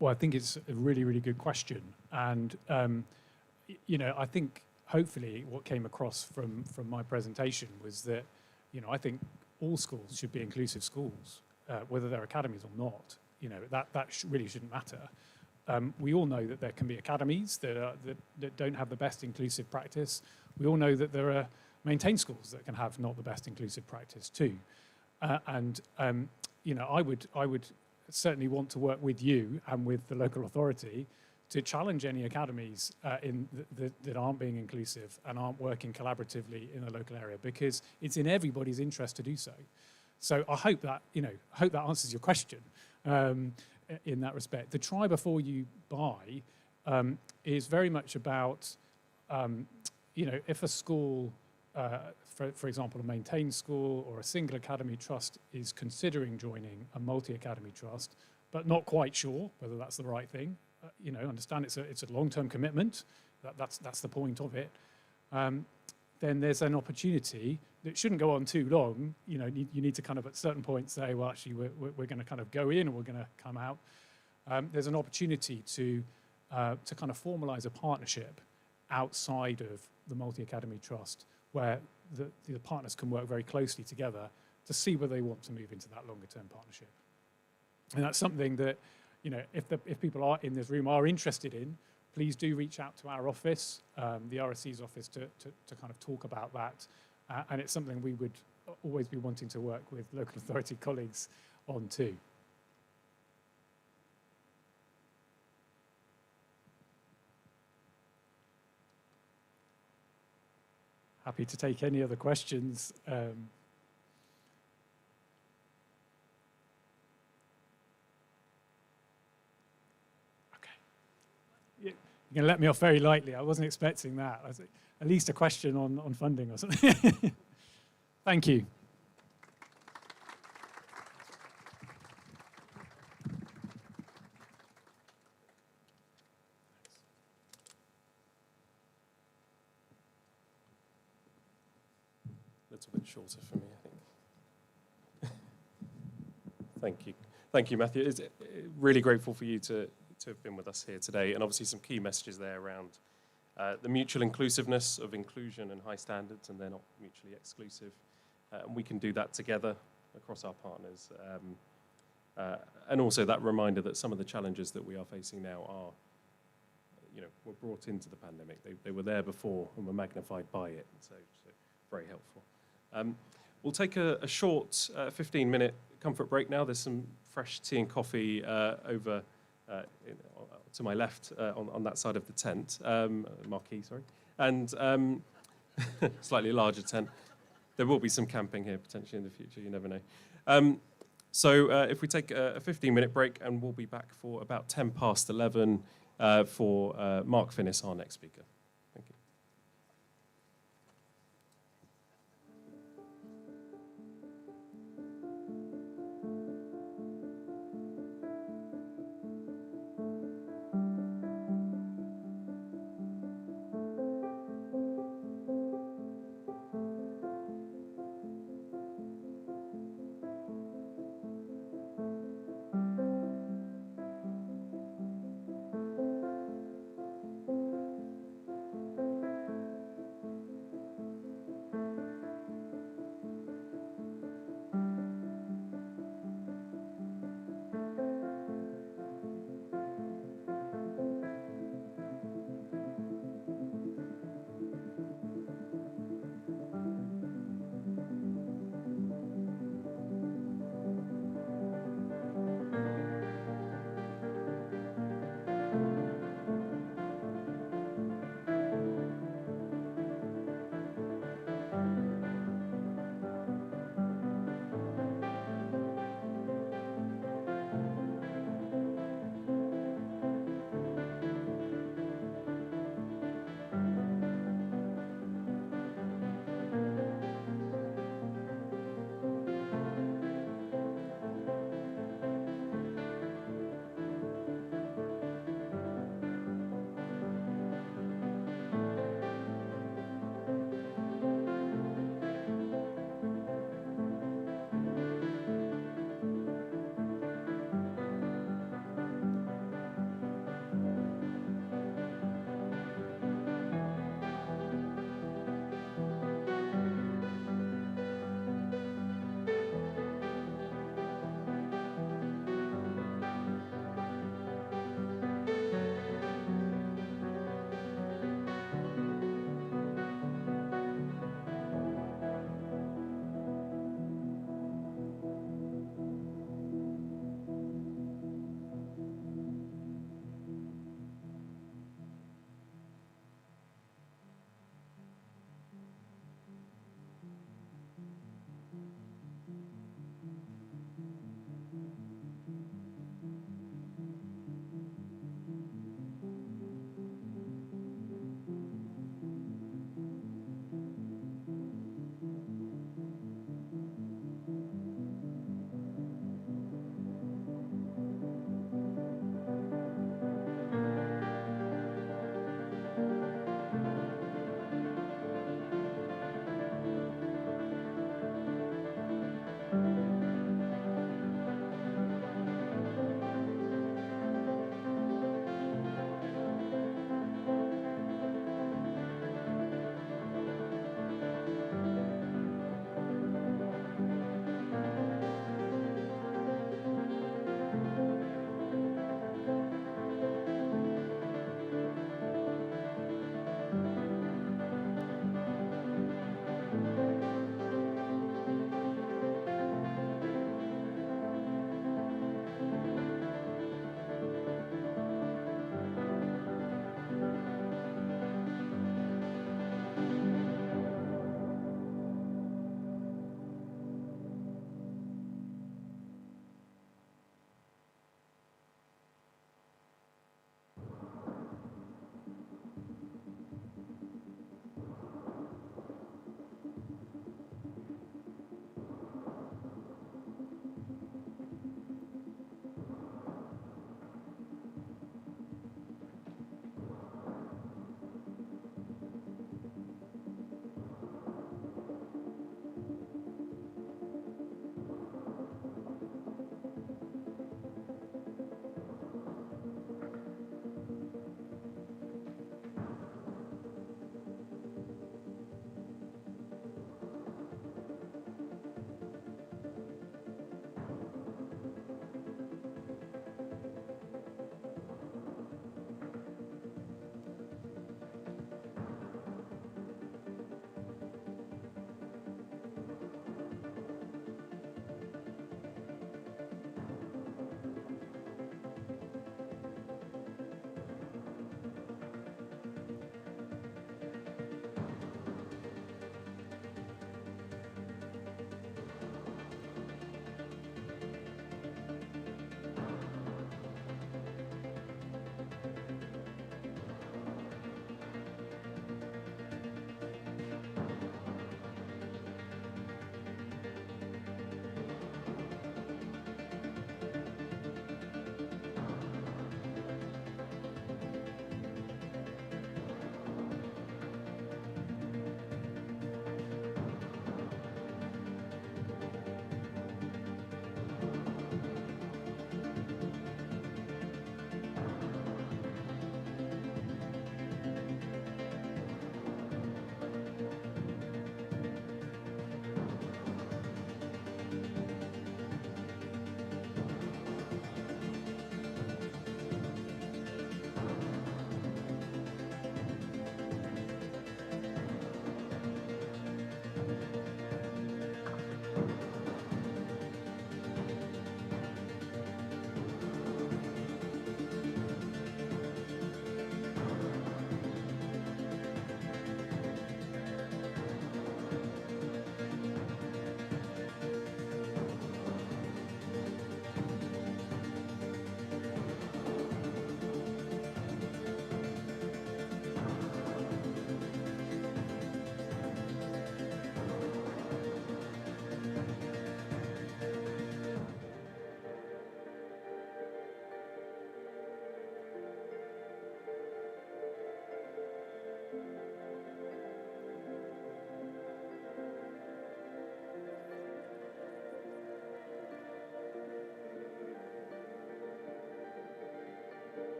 Well, I think it's a really, really good question. And, I think hopefully what came across from my presentation was that, I think all schools should be inclusive schools, whether they're academies or not. That really shouldn't matter. We all know that there can be academies that don't have the best inclusive practice. We all know that there are maintained schools that can have not the best inclusive practice too. I would certainly want to work with you and with the local authority to challenge any academies that aren't being inclusive and aren't working collaboratively in the local area, because it's in everybody's interest to do so. So I hope that answers your question. In that respect, the try before you buy is very much about, if a school, for example, a maintained school or a single academy trust is considering joining a multi-academy trust, but not quite sure whether that's the right thing, understand it's a long-term commitment, that's the point of it, then there's an opportunity that shouldn't go on too long. You need to kind of at certain points say, well, actually, we're going to kind of go in and we're going to come out. There's an opportunity to kind of formalise a partnership outside of the multi-academy trust, where the partners can work very closely together to see whether they want to move into that longer-term partnership. And that's something that, if people are in this room are interested in, please do reach out to our office, the RSC's office, to kind of talk about that. And it's something we would always be wanting to work with local authority colleagues on too. happy to take any other questions. You're going to let me off very lightly. I wasn't expecting that. I was, at least a question on funding or something. Thank you. A little bit shorter for me, I think. Thank you. Thank you, Matthew. It's really grateful for you to have been with us here today, and obviously some key messages there around the mutual inclusiveness of inclusion and high standards, and they're not mutually exclusive. And we can do that together across our partners. And also that reminder that some of the challenges that we are facing now are, were brought into the pandemic. They were there before and were magnified by it, so very helpful. We'll take a short 15-minute comfort break now. There's some fresh tea and coffee over to my left on that side of the tent, marquee, sorry, and slightly larger tent. There will be some camping here potentially in the future, you never know. So if we take a 15-minute break, and we'll be back for about 11:10 for Mark Finnis, our next speaker. Thank you.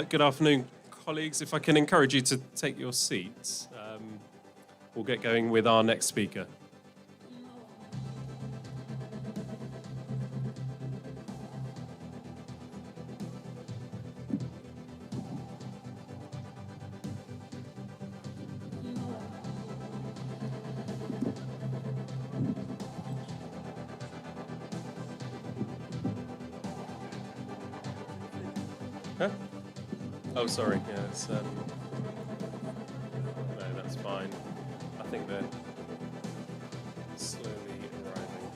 Good afternoon, colleagues. If I can encourage you to take your seats, we'll get going with our next speaker. Huh? Oh, sorry. Yeah, it's, no, that's fine. I think they're slowly arriving.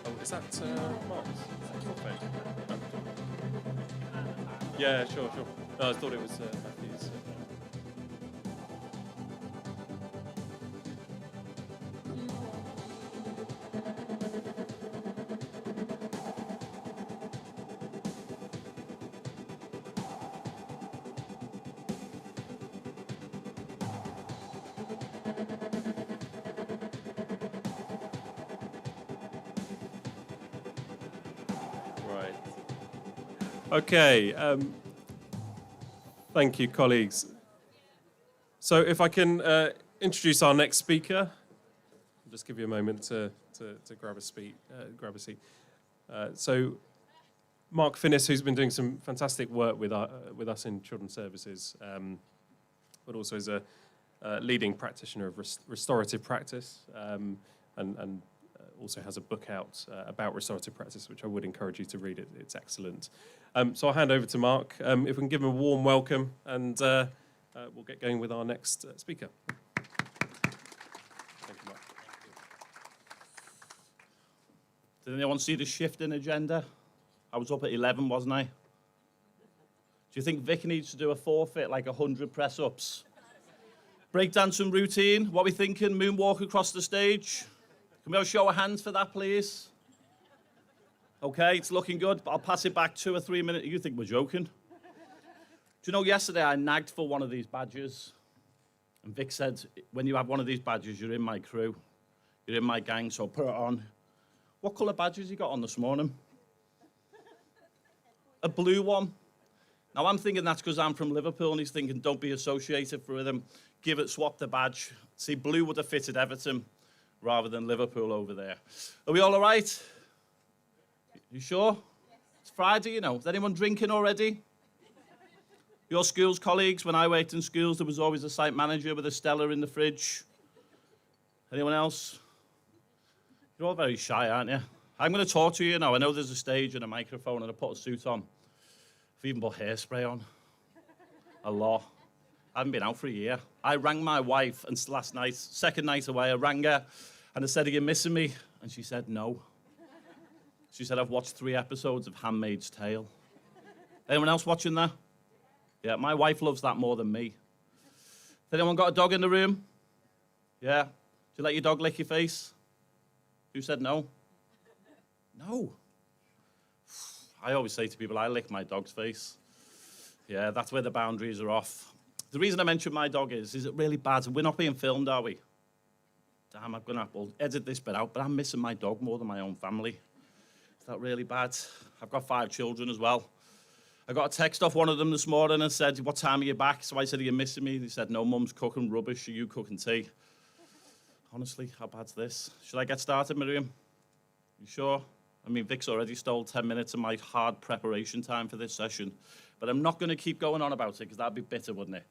Oh, is that Mark's? Is that your phone? Oh. Yeah, sure. No, I thought it was Matthew's. Right. Okay. Thank you, colleagues. So if I can introduce our next speaker, I'll just give you a moment to grab a seat. So Mark Finnis, who's been doing some fantastic work with us in Children's Services, but also is a leading practitioner of restorative practice, and also has a book out about restorative practice, which I would encourage you to read. It's excellent. So I'll hand over to Mark. If we can give him a warm welcome, and we'll get going with our next speaker. Thank you, Mark. Did anyone see the shift in agenda? I was up at 11, wasn't I? Do you think Vic needs to do a forfeit, like 100 press-ups? Breakdancing routine, what are we thinking? Moonwalk across the stage? Can we have a show of hands for that, please? Okay, it's looking good, but I'll pass it back 2 or 3 minutes. You think we're joking? Do you know, yesterday I nagged for one of these badges. And Vic said, when you have one of these badges, you're in my crew. You're in my gang, so put it on. What colour badges you got on this morning? A blue one. Now, I'm thinking that's because I'm from Liverpool, and he's thinking, don't be associated with him. Swap the badge. See, blue would have fitted Everton rather than Liverpool over there. Are we all right? You sure? It's Friday, you know. Is anyone drinking already? Your schools colleagues, when I worked in schools, there was always a site manager with a Stella in the fridge. Anyone else? You're all very shy, aren't you? I'm going to talk to you now. I know there's a stage and a microphone, and I put a suit on. I've even put hairspray on. A lot. I haven't been out for a year. I rang my wife, and last night, second night away, I rang her, and I said, are you missing me? And she said, no. She said, I've watched 3 episodes of Handmaid's Tale. Anyone else watching that? Yeah, my wife loves that more than me. Has anyone got a dog in the room? Yeah? Do you let your dog lick your face? Who said no? No. I always say to people, I lick my dog's face. Yeah, that's where the boundaries are off. The reason I mention my dog is it really bad? We're not being filmed, are we? Damn, I'm going to have to edit this bit out, but I'm missing my dog more than my own family. Is that really bad? I've got 5 children as well. I got a text off one of them this morning and said, what time are you back? So I said, are you missing me? He said, no, Mum's cooking rubbish. Are you cooking tea? Honestly, how bad's this? Should I get started, Miriam? You sure? I mean, Vic's already stole 10 minutes of my hard preparation time for this session. But I'm not going to keep going on about it because that'd be bitter, wouldn't it?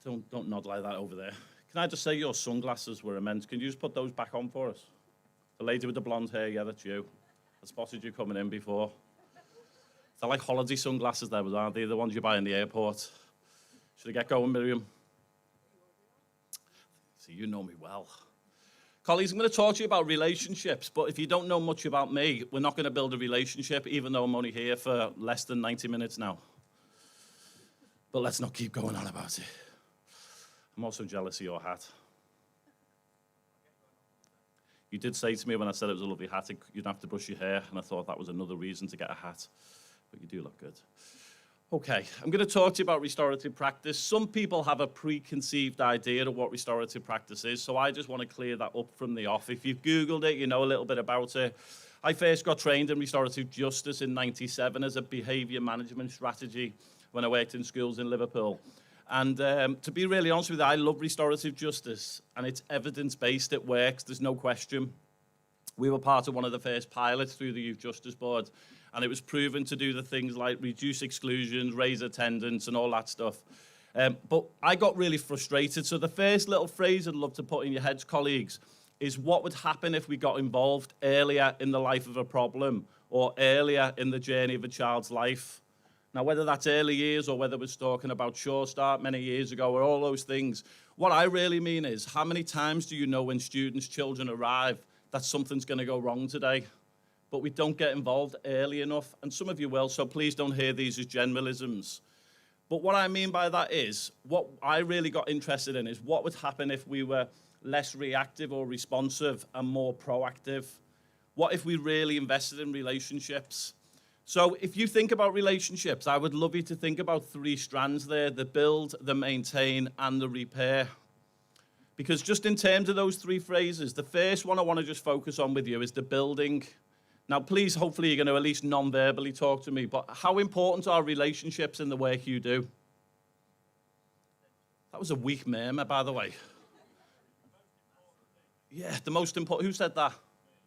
Don't nod like that over there. Can I just say your sunglasses were immense? Can you just put those back on for us? The lady with the blonde hair, yeah, that's you. I spotted you coming in before. They're like holiday sunglasses there, aren't they? The ones you buy in the airport. Should I get going, Miriam? See, you know me well. Colleagues, I'm going to talk to you about relationships, but if you don't know much about me, we're not going to build a relationship, even though I'm only here for less than 90 minutes now. But let's not keep going on about it. I'm also jealous of your hat. You did say to me when I said it was a lovely hat, you'd have to brush your hair, and I thought that was another reason to get a hat. But you do look good. Okay, I'm going to talk to you about restorative practice. Some people have a preconceived idea of what restorative practice is, so I just want to clear that up from the off. If you've Googled it, you know a little bit about it. I first got trained in restorative justice in '97 as a behaviour management strategy when I worked in schools in Liverpool. And to be really honest with you, I love restorative justice, and it's evidence-based, it works, there's no question. We were part of one of the first pilots through the Youth Justice Board, and it was proven to do the things like reduce exclusions, raise attendance, and all that stuff. But I got really frustrated. So the first little phrase I'd love to put in your heads, colleagues, is what would happen if we got involved earlier in the life of a problem or earlier in the journey of a child's life. Now, whether that's early years or whether we're talking about Sure Start many years ago or all those things, what I really mean is how many times do you know when students, children arrive that something's going to go wrong today? But we don't get involved early enough, and some of you will, so please don't hear these as generalisms. But what I mean by that is, what I really got interested in is what would happen if we were less reactive or responsive and more proactive? What if we really invested in relationships? So if you think about relationships, I would love you to think about 3 strands there: the build, the maintain, and the repair. Because just in terms of those 3 phrases, the first one I want to just focus on with you is the building. Now, please, hopefully you're going to at least non-verbally talk to me, but how important are relationships in the work you do? That was a weak murmur, by the way. Yeah, the most important. Who said that?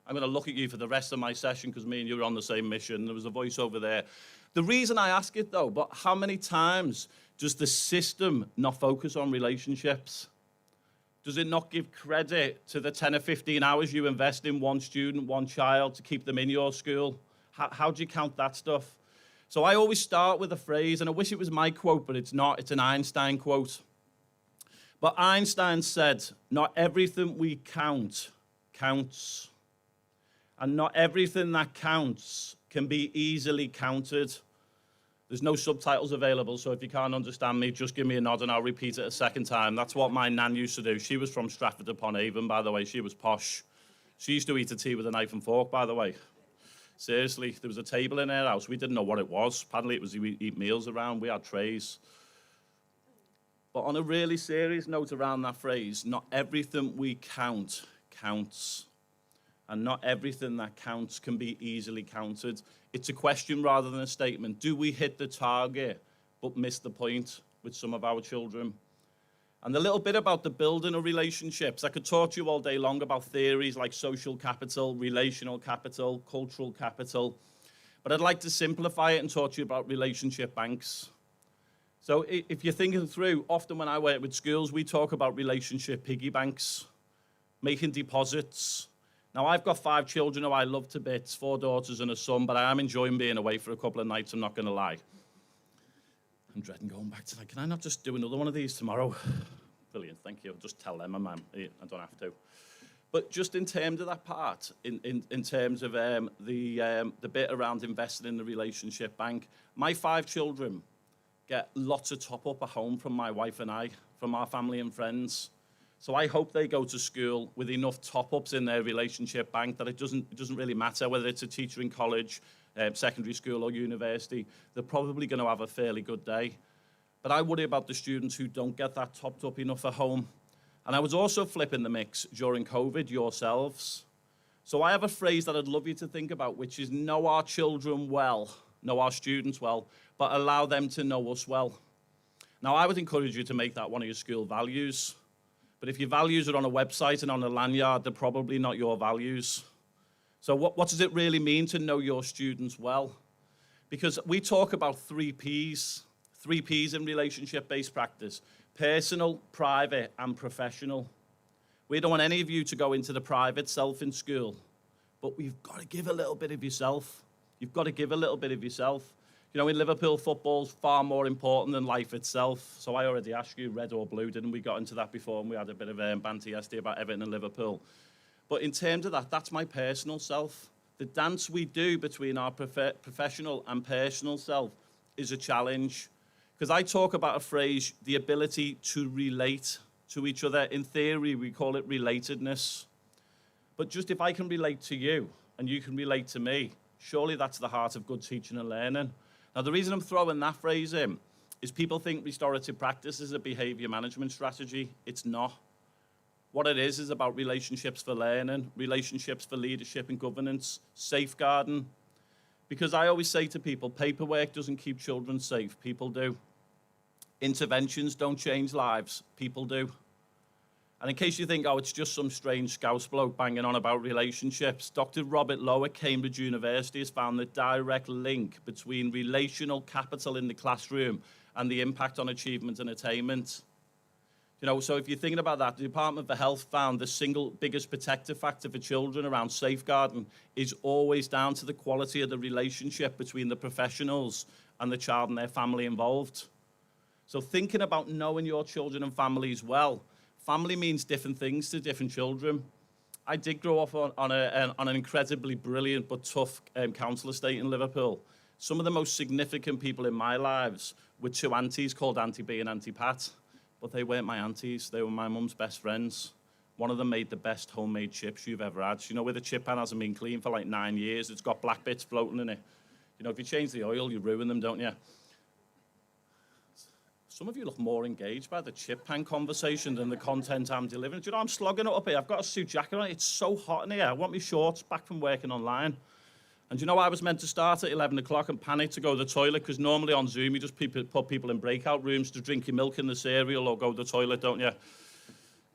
I'm going to look at you for the rest of my session because me and you are on the same mission. There was a voice over there. The reason I ask it, though, but how many times does the system not focus on relationships? Does it not give credit to the 10 or 15 hours you invest in one student, one child to keep them in your school? How do you count that stuff? So I always start with a phrase, and I wish it was my quote, but it's not. It's an Einstein quote. But Einstein said, not everything we count counts. And not everything that counts can be easily counted. There's no subtitles available, so if you can't understand me, just give me a nod and I'll repeat it a second time. That's what my nan used to do. She was from Stratford-upon-Avon, by the way. She was posh. She used to eat a tea with a knife and fork, by the way. Seriously, there was a table in her house. We didn't know what it was. Apparently, it was we eat meals around. We had trays. But on a really serious note around that phrase, not everything we count counts. And not everything that counts can be easily counted. It's a question rather than a statement. Do we hit the target but miss the point with some of our children? And a little bit about the building of relationships. I could talk to you all day long about theories like social capital, relational capital, cultural capital. But I'd like to simplify it and talk to you about relationship banks. So if you're thinking through, often when I work with schools, we talk about relationship piggy banks, making deposits. Now, I've got 5 children who I love to bits, 4 daughters and a son, but I am enjoying being away for a couple of nights, I'm not going to lie. I'm dreading going back tonight. Can I not just do another one of these tomorrow? Brilliant, thank you. I'll just tell them, I don't have to. But just in terms of that part, in terms of the bit around investing in the relationship bank, my 5 children get lots of top-up at home from my wife and I, from our family and friends. So I hope they go to school with enough top-ups in their relationship bank that it doesn't really matter whether it's a teacher in college, secondary school or university. They're probably going to have a fairly good day. But I worry about the students who don't get that topped up enough at home. And I was also flipping the mix during COVID yourselves. So I have a phrase that I'd love you to think about, which is know our children well, know our students well, but allow them to know us well. Now, I would encourage you to make that one of your school values. But if your values are on a website and on a lanyard, they're probably not your values. So what does it really mean to know your students well? Because we talk about 3 Ps in relationship-based practice: personal, private, and professional. We don't want any of you to go into the private self in school, but we've got to give a little bit of yourself. You've got to give a little bit of yourself. You know, in Liverpool, football's far more important than life itself. So I already asked you, red or blue, didn't we? Got into that before, and we had a bit of banter yesterday about Everton and Liverpool. But in terms of that, that's my personal self. The dance we do between our professional and personal self is a challenge. Because I talk about a phrase, the ability to relate to each other. In theory, we call it relatedness. But just if I can relate to you and you can relate to me, surely that's the heart of good teaching and learning. Now, the reason I'm throwing that phrase in is people think restorative practice is a behaviour management strategy. It's not. What it is about relationships for learning, relationships for leadership and governance, safeguarding. Because I always say to people, paperwork doesn't keep children safe, people do. Interventions don't change lives, people do. And in case you think, oh, it's just some strange Scouse bloke banging on about relationships, Dr. Robert Lowe at Cambridge University has found the direct link between relational capital in the classroom and the impact on achievement and attainment. You know, so if you're thinking about that, the Department for Health found the single biggest protective factor for children around safeguarding is always down to the quality of the relationship between the professionals and the child and their family involved. So thinking about knowing your children and families well, family means different things to different children. I did grow up on an incredibly brilliant but tough council estate in Liverpool. Some of the most significant people in my lives were 2 aunties called Auntie B and Auntie Pat, but they weren't my aunties, they were my mum's best friends. One of them made the best homemade chips you've ever had. You know, where the chip pan hasn't been cleaned for like 9 years, it's got black bits floating in it. You know, if you change the oil, you ruin them, don't you? Some of you look more engaged by the chip pan conversation than the content I'm delivering. Do you know, I'm slogging it up here. I've got a suit jacket on. It's so hot in here. I want my shorts back from working online. And you know, I was meant to start at 11 o'clock and panic to go to the toilet, because normally on Zoom you just put people in breakout rooms to drink your milk in the cereal or go to the toilet, don't you?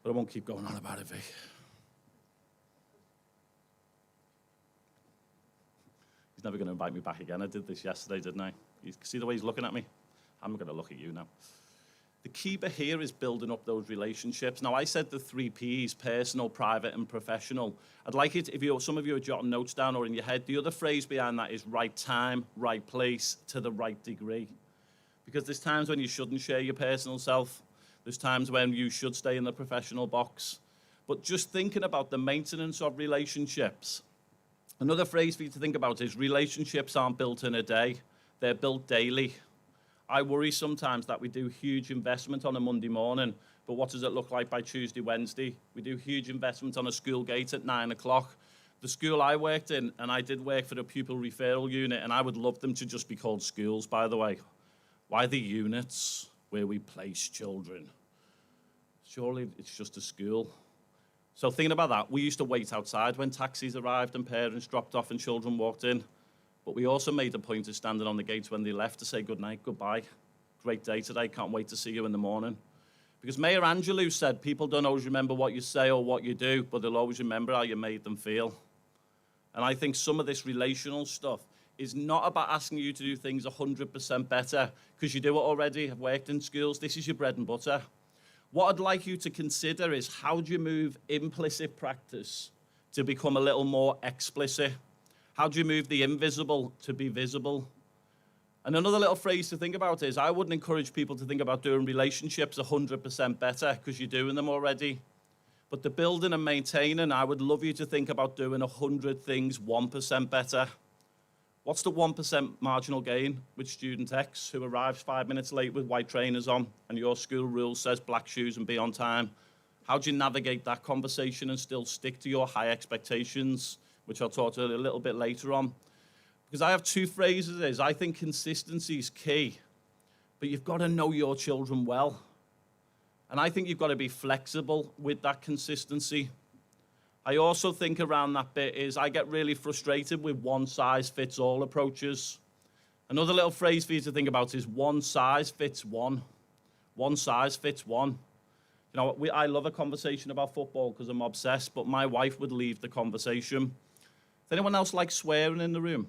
But I won't keep going on about it, Vic. He's never going to invite me back again. I did this yesterday, didn't I? You see the way he's looking at me? I'm going to look at you now. The key bit here is building up those relationships. Now, I said the 3 Ps, personal, private, and professional. I'd like it, if some of you are jotting notes down or in your head, the other phrase behind that is right time, right place, to the right degree. Because there's times when you shouldn't share your personal self. There's times when you should stay in the professional box. But just thinking about the maintenance of relationships, Another phrase for you to think about is relationships aren't built in a day, they're built daily. I worry sometimes that we do huge investment on a Monday morning, but what does it look like by Tuesday, Wednesday? We do huge investment on a school gate at 9 o'clock. The school I worked in, and I did work for the pupil referral unit, and I would love them to just be called schools, by the way. Why the units where we place children? Surely it's just a school. So thinking about that, we used to wait outside when taxis arrived and parents dropped off and children walked in. But we also made a point of standing on the gates when they left to say good night, goodbye. Great day today, can't wait to see you in the morning. Because Mayor Angelou said people don't always remember what you say or what you do, but they'll always remember how you made them feel. And I think some of this relational stuff is not about asking you to do things 100% better, because you do it already, have worked in schools, this is your bread and butter. What I'd like you to consider is how do you move implicit practice to become a little more explicit? How do you move the invisible to be visible? And another little phrase to think about is I wouldn't encourage people to think about doing relationships 100% better because you're doing them already. But the building and maintaining, I would love you to think about doing 100 things 1% better. What's the 1% marginal gain with student X who arrives 5 minutes late with white trainers on and your school rule says black shoes and be on time? How do you navigate that conversation and still stick to your high expectations, which I'll talk to a little bit later on? Because I have two phrases. I think consistency is key, but you've got to know your children well. And I think you've got to be flexible with that consistency. I also think around that bit is I get really frustrated with one-size-fits-all approaches. Another little phrase for you to think about is one size fits one. One size fits one. You know, I love a conversation about football because I'm obsessed, but my wife would leave the conversation. Does anyone else like swearing in the room?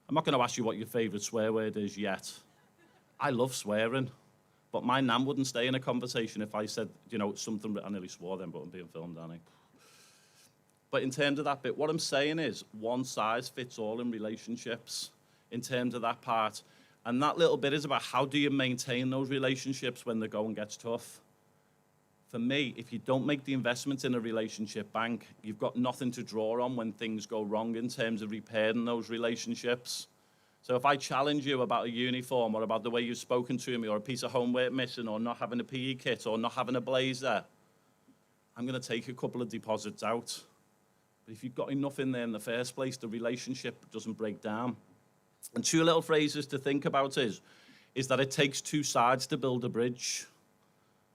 I'm not going to ask you what your favourite swear word is yet. I love swearing. But my nan wouldn't stay in a conversation if I said, you know, something. I nearly swore then, but I'm being filmed, aren't I? But in terms of that bit, what I'm saying is one size fits all in relationships in terms of that part. And that little bit is about how do you maintain those relationships when the going gets tough. For me, if you don't make the investment in a relationship bank, you've got nothing to draw on when things go wrong in terms of repairing those relationships. So if I challenge you about a uniform or about the way you've spoken to me or a piece of homework missing or not having a PE kit or not having a blazer, I'm going to take a couple of deposits out. But if you've got enough in there in the first place, the relationship doesn't break down. And two little phrases to think about is that it takes two sides to build a bridge.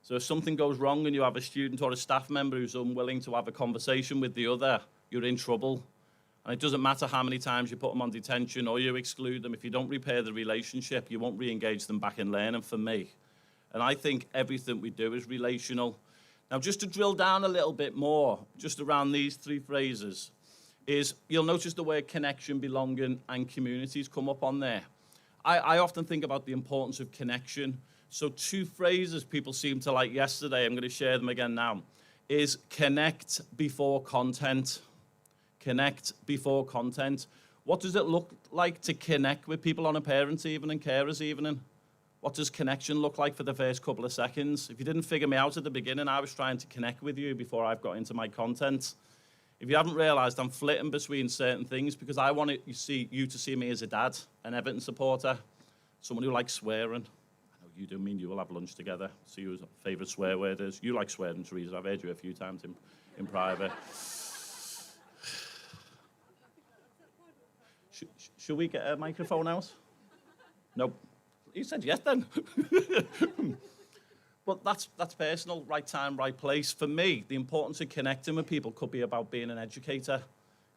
So if something goes wrong and you have a student or a staff member who's unwilling to have a conversation with the other, you're in trouble. And it doesn't matter how many times you put them on detention or you exclude them. If you don't repair the relationship, you won't re-engage them back in learning for me. And I think everything we do is relational. Now, just to drill down a little bit more, just around these three phrases, is you'll notice the word connection, belonging, and communities come up on there. I often think about the importance of connection. So two phrases people seem to like yesterday, I'm going to share them again now, is connect before content. Connect before content. What does it look like to connect with people on a parents' evening, carers' evening? What does connection look like for the first couple of seconds? If you didn't figure me out at the beginning, I was trying to connect with you before I've got into my content. If you haven't realised, I'm flitting between certain things because I want you to see me as a dad, an Everton supporter, someone who likes swearing. I know you do, mean you will have lunch together. See your favourite swear word is. You like swearing, Teresa. I've heard you a few times in private. Should we get a microphone out? Nope. You said yes then. But that's personal, right time, right place. For me, the importance of connecting with people could be about being an educator,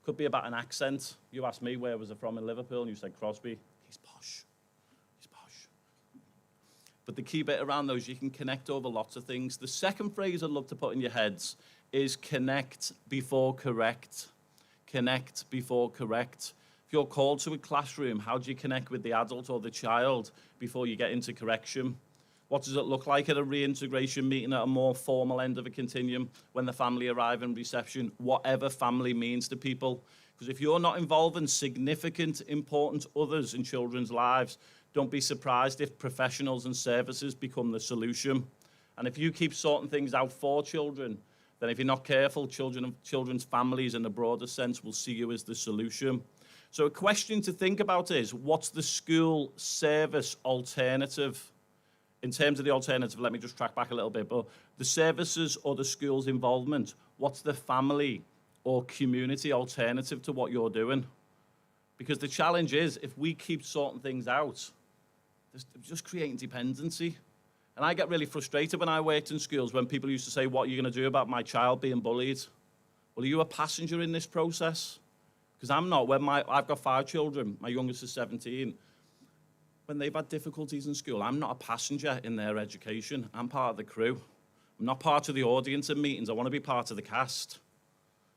could be about an accent. You asked me where was I from in Liverpool, and you said Crosby. He's posh. He's posh. But the key bit around those, you can connect over lots of things. The second phrase I'd love to put in your heads is connect before correct. Connect before correct. If you're called to a classroom, how do you connect with the adult or the child before you get into correction? What does it look like at a reintegration meeting at a more formal end of a continuum when the family arrive in reception, whatever family means to people? Because if you're not involving significant, important others in children's lives, don't be surprised if professionals and services become the solution. And if you keep sorting things out for children, then if you're not careful, children's families in a broader sense will see you as the solution. So a question to think about is, what's the school service alternative? In terms of the alternative, let me just track back a little bit, but the services or the school's involvement, what's the family or community alternative to what you're doing? Because the challenge is, if we keep sorting things out, it's just creating dependency. And I get really frustrated when I worked in schools when people used to say, what are you going to do about my child being bullied? Well, are you a passenger in this process? Because I'm not. I've got 5 children. My youngest is 17. When they've had difficulties in school, I'm not a passenger in their education. I'm part of the crew. I'm not part of the audience in meetings. I want to be part of the cast.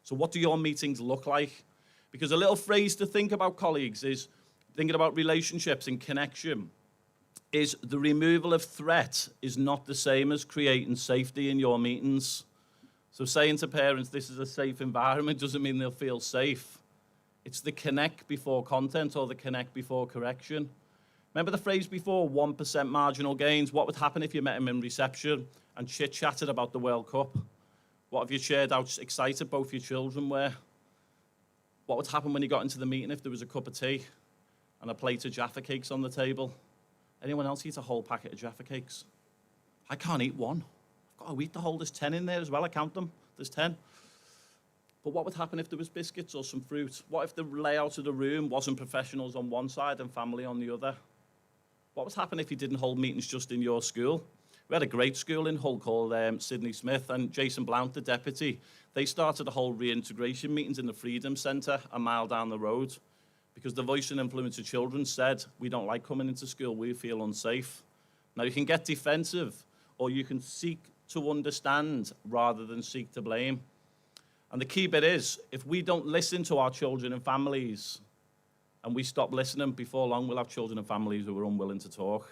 So what do your meetings look like? Because a little phrase to think about, colleagues, is thinking about relationships and connection, is the removal of threat is not the same as creating safety in your meetings. So saying to parents, this is a safe environment, doesn't mean they'll feel safe. It's the connect before content or the connect before correction. Remember the phrase before, 1% marginal gains? What would happen if you met them in reception and chit-chatted about the World Cup? What if you shared how excited both your children were? What would happen when you got into the meeting if there was a cup of tea and a plate of Jaffa cakes on the table? Anyone else eat a whole packet of Jaffa cakes? I can't eat one. I've got to eat the whole. There's 10 in there as well. I count them. There's 10. But what would happen if there was biscuits or some fruit? What if the layout of the room wasn't professionals on one side and family on the other? What would happen if you didn't hold meetings just in your school? We had a great school in Hull called Sydney Smith, and Jason Blount, the deputy, they started a whole reintegration meetings in the Freedom Centre a mile down the road, because the voice and influence of children said, we don't like coming into school, we feel unsafe. Now, you can get defensive, or you can seek to understand rather than seek to blame. And the key bit is, if we don't listen to our children and families, and we stop listening, before long we'll have children and families who are unwilling to talk.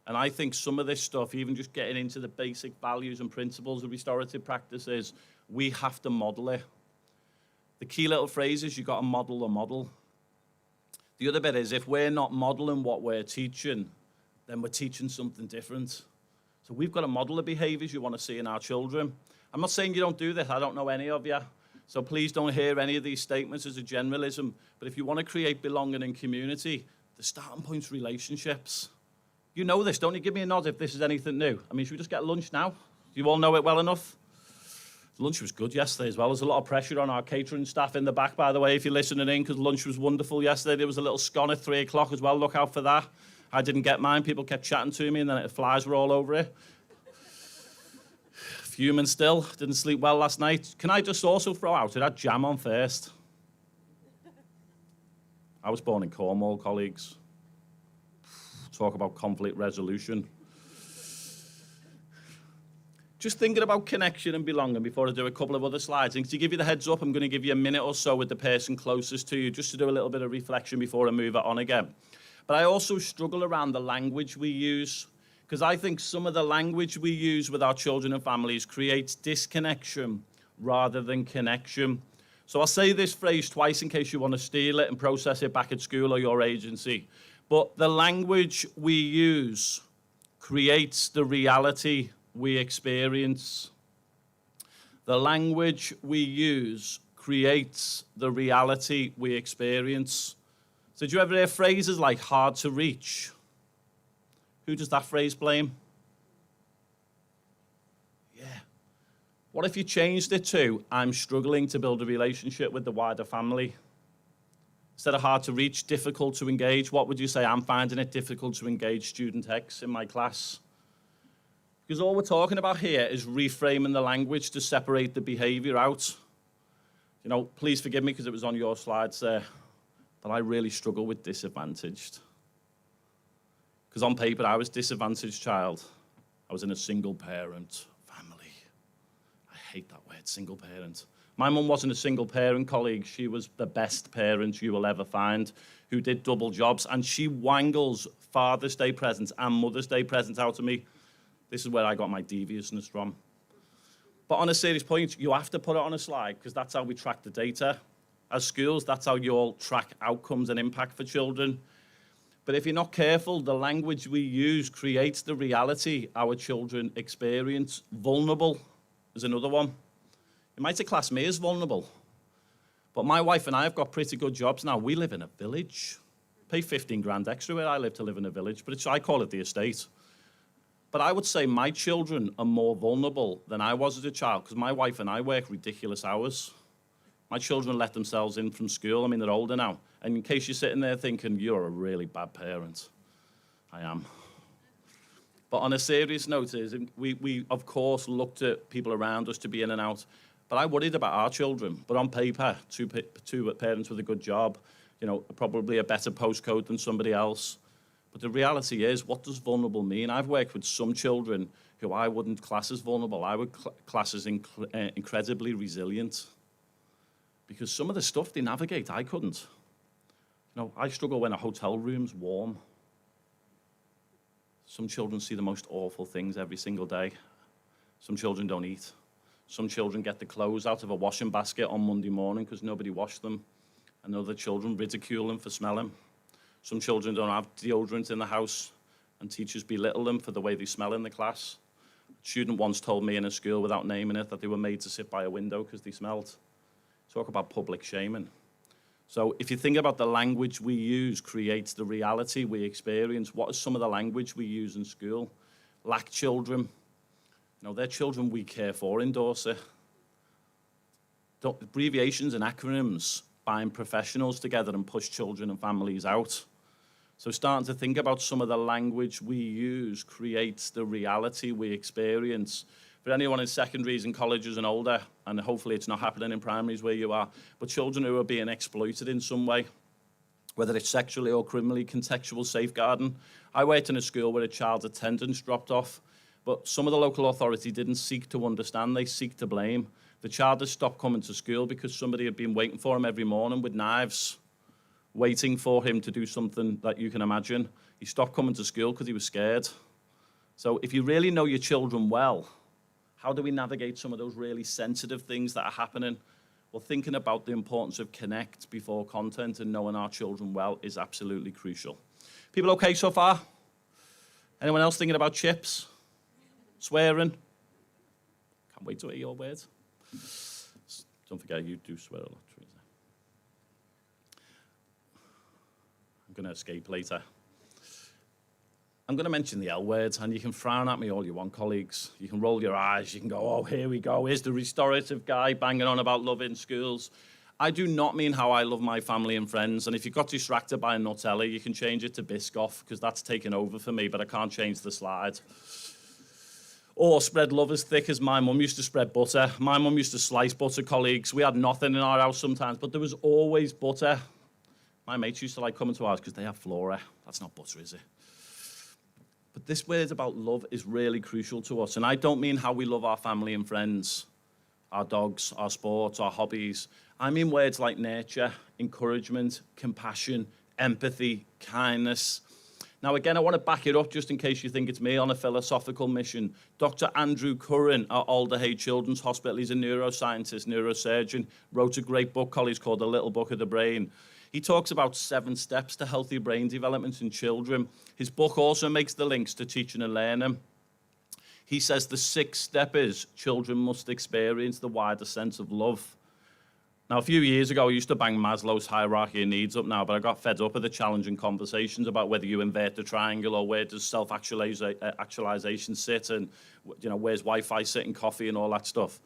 And I think some of this stuff, even just getting into the basic values and principles of restorative practices, we have to model it. The key little phrase is, you've got to model the model. The other bit is, if we're not modeling what we're teaching, then we're teaching something different. So we've got to model the behaviors you want to see in our children. I'm not saying you don't do this. I don't know any of you. So please don't hear any of these statements as a generalism. But if you want to create belonging and community, the starting point's relationships. You know this. Don't you give me a nod if this is anything new. I mean, should we just get lunch now? Do you all know it well enough? Lunch was good yesterday as well. There's a lot of pressure on our catering staff in the back, by the way, if you're listening in, because lunch was wonderful yesterday. There was a little scone at 3 o'clock as well. Look out for that. I didn't get mine. People kept chatting to me, and then the flies were all over it. Fuming still. Didn't sleep well last night. Can I just also throw out, it had jam on first. I was born in Cornwall, colleagues. Talk about conflict resolution. Just thinking about connection and belonging before I do a couple of other slides. And to give you the heads up, I'm going to give you a minute or so with the person closest to you, just to do a little bit of reflection before I move it on again. But I also struggle around the language we use, because I think some of the language we use with our children and families creates disconnection rather than connection. So I'll say this phrase twice in case you want to steal it and process it back at school or your agency. But the language we use creates the reality we experience. The language we use creates the reality we experience. So do you ever hear phrases like hard to reach? Who does that phrase blame? Yeah. What if you changed it to, I'm struggling to build a relationship with the wider family? Instead of hard to reach, difficult to engage, what would you say? I'm finding it difficult to engage student X in my class. Because all we're talking about here is reframing the language to separate the behavior out. You know, please forgive me because it was on your slides there, but I really struggle with disadvantaged. Because on paper, I was disadvantaged child. I was in a single parent family. I hate that word, single parent. My mum wasn't a single parent, colleague. She was the best parent you will ever find, who did double jobs, and she wangles Father's Day presents and Mother's Day presents out of me. This is where I got my deviousness from. But on a serious point, you have to put it on a slide, because that's how we track the data. As schools, that's how you all track outcomes and impact for children. But if you're not careful, the language we use creates the reality our children experience. Vulnerable is another one. You might have classed me as vulnerable. But my wife and I have got pretty good jobs now. We live in a village. Pay 15 grand extra where I live to live in a village, but I call it the estate. But I would say my children are more vulnerable than I was as a child because my wife and I work ridiculous hours. My children let themselves in from school. I mean, they're older now. And in case you're sitting there thinking, you're a really bad parent, I am. But on a serious note, we of course looked at people around us to be in and out. But I worried about our children. But on paper, two parents with a good job, probably a better postcode than somebody else. But the reality is, what does vulnerable mean? I've worked with some children who I wouldn't class as vulnerable. I would class as incredibly resilient. Because some of the stuff they navigate, I couldn't. I struggle when a hotel room's warm. Some children see the most awful things every single day. Some children don't eat. Some children get the clothes out of a washing basket on Monday morning because nobody washed them. And other children ridicule them for smelling. Some children don't have deodorant in the house, and teachers belittle them for the way they smell in the class. A student once told me in a school, without naming it, that they were made to sit by a window because they smelled. Talk about public shaming. So if you think about the language we use creates the reality we experience. What is some of the language we use in school? Lack children. They're children we care for in Dorset. Abbreviations and acronyms bind professionals together and push children and families out. So starting to think about some of the language we use creates the reality we experience. For anyone in secondaries and colleges and older, and hopefully it's not happening in primaries where you are, but children who are being exploited in some way, whether it's sexually or criminally, contextual safeguarding. I worked in a school where a child's attendance dropped off, but some of the local authority didn't seek to understand, they seek to blame. The child had stopped coming to school because somebody had been waiting for him every morning with knives, waiting for him to do something that you can imagine. He stopped coming to school because he was scared. So if you really know your children well, how do we navigate some of those really sensitive things that are happening? Well, thinking about the importance of connect before content and knowing our children well is absolutely crucial. People okay so far? Anyone else thinking about chips? Swearing? Can't wait to hear your words. Don't forget, you do swear a lot, Teresa. I'm going to escape later. I'm going to mention the L words, and you can frown at me all you want, colleagues. You can roll your eyes. You can go, oh, here we go. Here's the restorative guy banging on about love in schools. I do not mean how I love my family and friends, and if you got distracted by a Nutella, you can change it to Biscoff, because that's taken over for me, but I can't change the slide. Or spread love as thick as my mum used to spread butter. My mum used to slice butter, colleagues. We had nothing in our house sometimes, but there was always butter. My mates used to like coming to ours because they have flora. That's not butter, is it? But this word about love is really crucial to us. And I don't mean how we love our family and friends, our dogs, our sports, our hobbies. I mean words like nurture, encouragement, compassion, empathy, kindness. Now, again, I want to back it up just in case you think it's me on a philosophical mission. Dr. Andrew Curran at Alderhay Children's Hospital, he's a neuroscientist, neurosurgeon, wrote a great book, colleagues, called The Little Book of the Brain. He talks about 7 steps to healthy brain development in children. His book also makes the links to teaching and learning. He says the 6th step is children must experience the wider sense of love. Now, a few years ago, I used to bang Maslow's hierarchy of needs up now, but I got fed up with the challenging conversations about whether you invert the triangle or where does self-actualization sit and, where's Wi-Fi sit in coffee and all that stuff.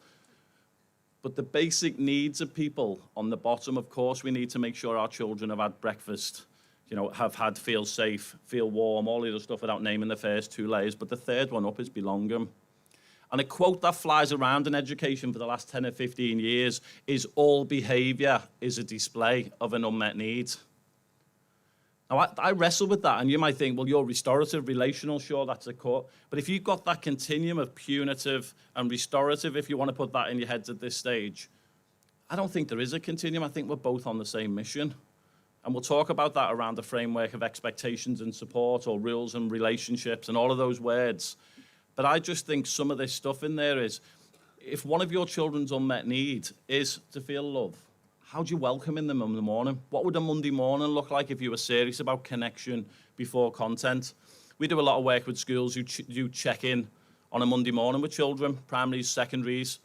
But the basic needs of people on the bottom, of course, we need to make sure our children have had breakfast, feel safe, feel warm, all the other stuff without naming the first 2 layers. But the third one up is belonging. And a quote that flies around in education for the last 10 or 15 years is all behaviour is a display of an unmet need. Now, I wrestle with that, and you might think, well, you're restorative, relational, sure, that's a cut. But if you've got that continuum of punitive and restorative, if you want to put that in your heads at this stage, I don't think there is a continuum. I think we're both on the same mission. And we'll talk about that around the framework of expectations and support or rules and relationships and all of those words. But I just think some of this stuff in there is, if one of your children's unmet need is to feel love, how do you welcome them in the morning? What would a Monday morning look like if you were serious about connection before content? We do a lot of work with schools who do check-in on a Monday morning with children, primaries, secondaries.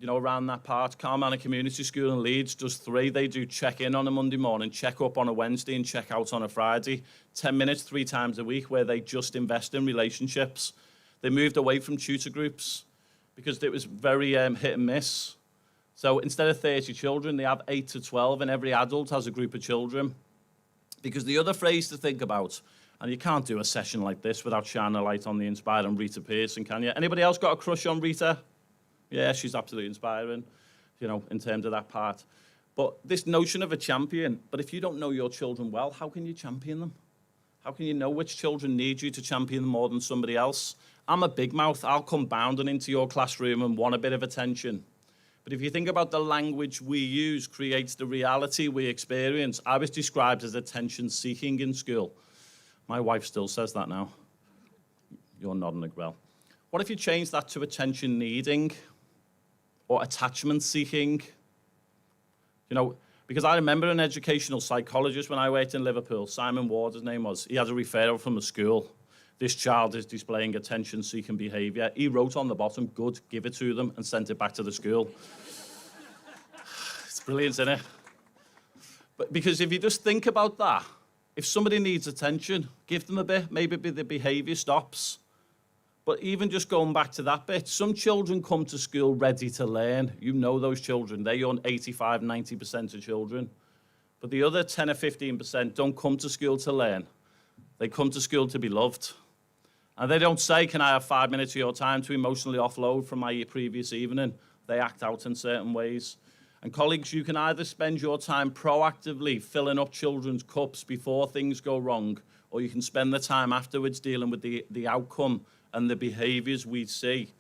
you know, around that part. Carmanor Community School in Leeds does 3. They do check-in on a Monday morning, check-up on a Wednesday, and check-out on a Friday. 10 minutes, 3 times a week, where they just invest in relationships. They moved away from tutor groups because it was very hit and miss. So instead of 30 children, they have 8 to 12, and every adult has a group of children. Because the other phrase to think about, and you can't do a session like this without shining a light on the inspiring Rita Pearson, can you? Anybody else got a crush on Rita? Yeah, she's absolutely inspiring, you know, in terms of that part. But this notion of a champion, but if you don't know your children well, how can you champion them? How can you know which children need you to champion them more than somebody else? I'm a big mouth. I'll come bounding into your classroom and want a bit of attention. But if you think about the language we use creates the reality we experience. I was described as attention-seeking in school. My wife still says that now. You're nodding as well. What if you change that to attention-needing or attachment-seeking? You know, because I remember an educational psychologist when I worked in Liverpool, Simon Ward, his name was. He had a referral from the school. This child is displaying attention-seeking behaviour. He wrote on the bottom, good, give it to them, and sent it back to the school. It's brilliant, isn't it? But because if you just think about that, if somebody needs attention, give them a bit, maybe the behaviour stops. But even just going back to that bit, some children come to school ready to learn. You know those children. They own 85, 90% of children. But the other 10 or 15% don't come to school to learn. They come to school to be loved. And they don't say, can I have 5 minutes of your time to emotionally offload from my previous evening? They act out in certain ways. And colleagues, you can either spend your time proactively filling up children's cups before things go wrong, or you can spend the time afterwards dealing with the outcome and the behaviours we see.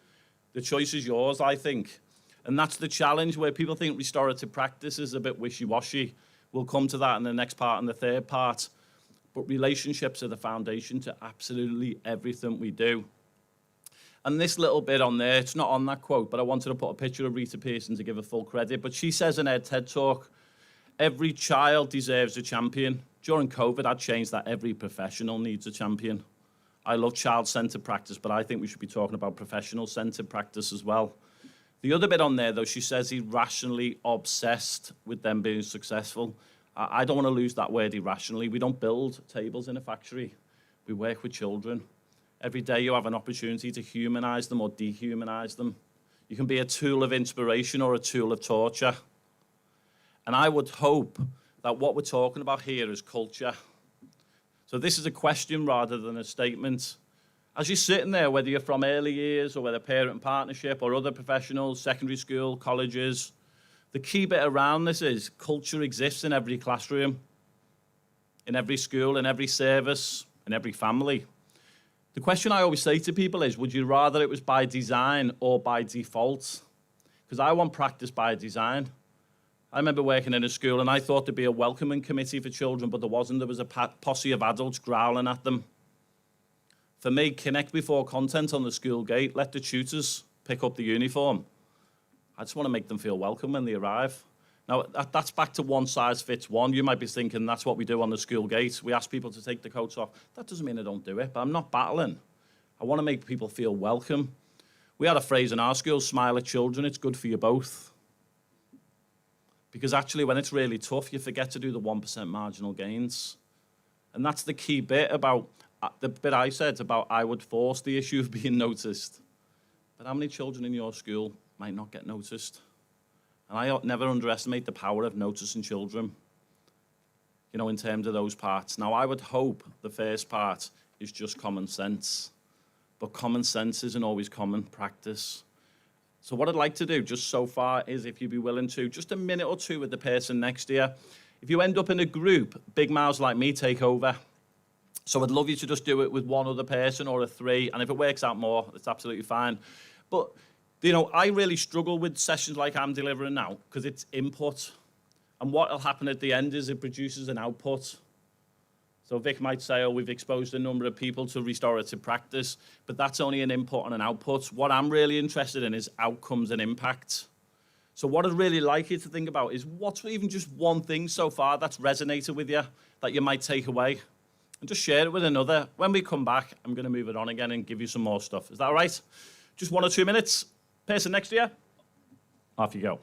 The choice is yours, I think. And that's the challenge where people think restorative practice is a bit wishy-washy. We'll come to that in the next part and the third part. But relationships are the foundation to absolutely everything we do. And this little bit on there, it's not on that quote, but I wanted to put a picture of Rita Pearson to give her full credit. But she says in her TED Talk, every child deserves a champion. During COVID, I'd changed that every professional needs a champion. I love child-centred practice, but I think we should be talking about professional-centred practice as well. The other bit on there, though, she says irrationally obsessed with them being successful. I don't want to lose that word irrationally. We don't build tables in a factory. We work with children. Every day you have an opportunity to humanise them or dehumanise them. You can be a tool of inspiration or a tool of torture. And I would hope that what we're talking about here is culture. So this is a question rather than a statement. As you're sitting there, whether you're from early years or whether parent partnership or other professionals, secondary school, colleges, the key bit around this is culture exists in every classroom, in every school, in every service, in every family. The question I always say to people is, would you rather it was by design or by default? Because I want practice by design. I remember working in a school and I thought there'd be a welcoming committee for children, but there wasn't. There was a posse of adults growling at them. For me, connect before content on the school gate. Let the tutors pick up the uniform. I just want to make them feel welcome when they arrive. Now, that's back to one size fits one. You might be thinking that's what we do on the school gate. We ask people to take the coats off. That doesn't mean I don't do it, but I'm not battling. I want to make people feel welcome. We had a phrase in our school, smile at children, it's good for you both. Because actually, when it's really tough, you forget to do the 1% marginal gains. And that's the key bit about, the bit I said about I would force the issue of being noticed. But how many children in your school might not get noticed? And I never underestimate the power of noticing children, you know, in terms of those parts. Now, I would hope the first part is just common sense. But common sense isn't always common practice. So what I'd like to do just so far is, if you'd be willing to, just a minute or two with the person next to you. If you end up in a group, big mouths like me take over. So I'd love you to just do it with one other person or a 3. And if it works out more, it's absolutely fine. But, you know, I really struggle with sessions like I'm delivering now because it's input. And what will happen at the end is it produces an output. So Vic might say, oh, we've exposed a number of people to restorative practice, but that's only an input and an output. What I'm really interested in is outcomes and impact. So what I'd really like you to think about is what's even just one thing so far that's resonated with you that you might take away, and just share it with another. When we come back, I'm going to move it on again and give you some more stuff. Is that all right? Just 1 or 2 minutes. Person next to you. Off you go.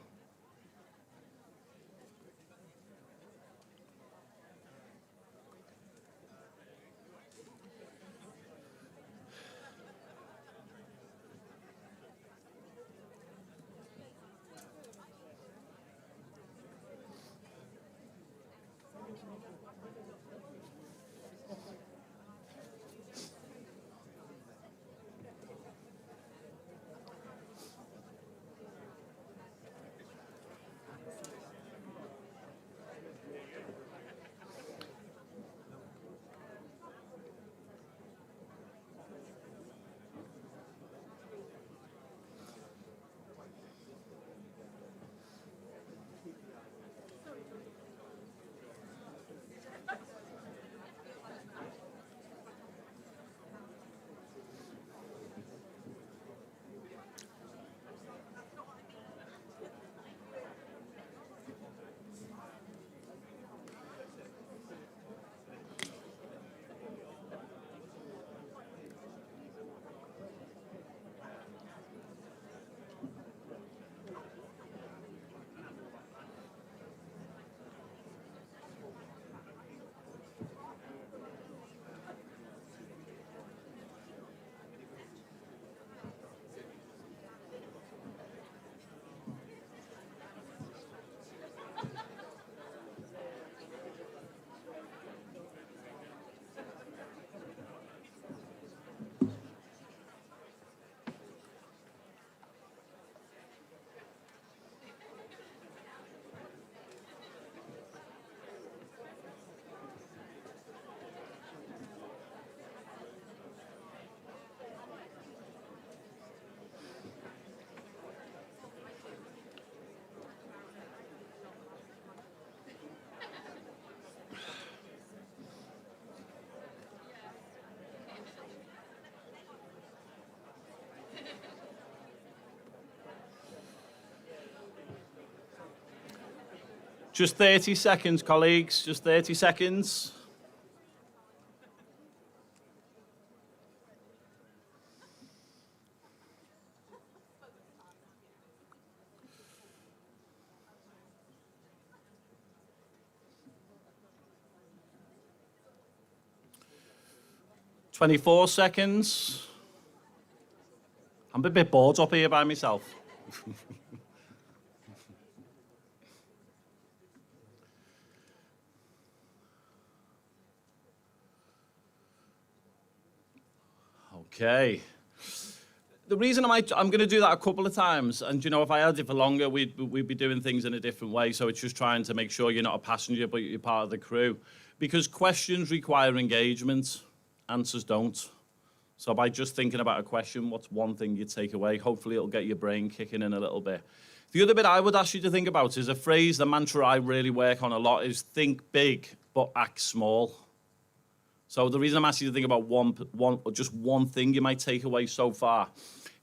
Just 30 seconds, colleagues. Just 30 seconds. "24 seconds. I'm a bit bored up here by myself. Okay. The reason I'm going to do that a couple of times, and you know, if I had it for longer, we'd be doing things in a different way. So it's just trying to make sure you're not a passenger, but you're part of the crew. Because questions require engagement, answers don't. So by just thinking about a question, what's one thing you take away? Hopefully it'll get your brain kicking in a little bit. The other bit I would ask you to think about is a phrase, the mantra I really work on a lot is think big, but act small. So the reason I'm asking you to think about just one thing you might take away so far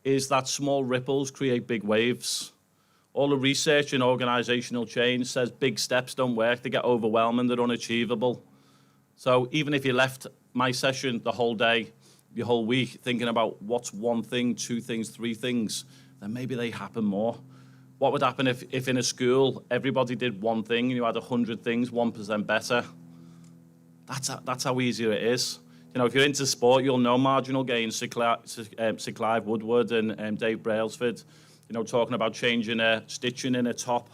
is that small ripples create big waves. All the research in organizational change says big steps don't work. They get overwhelming, they're unachievable. So even if you left my session the whole day, your whole week, thinking about what's one thing, two things, three things, then maybe they happen more. What would happen if in a school, everybody did one thing and you had 100 things, 1% better? That's how easy it is. You know, if you're into sport, you'll know marginal gains. Sir Clive Woodward and Dave Brailsford, you know, talking about changing stitching in a top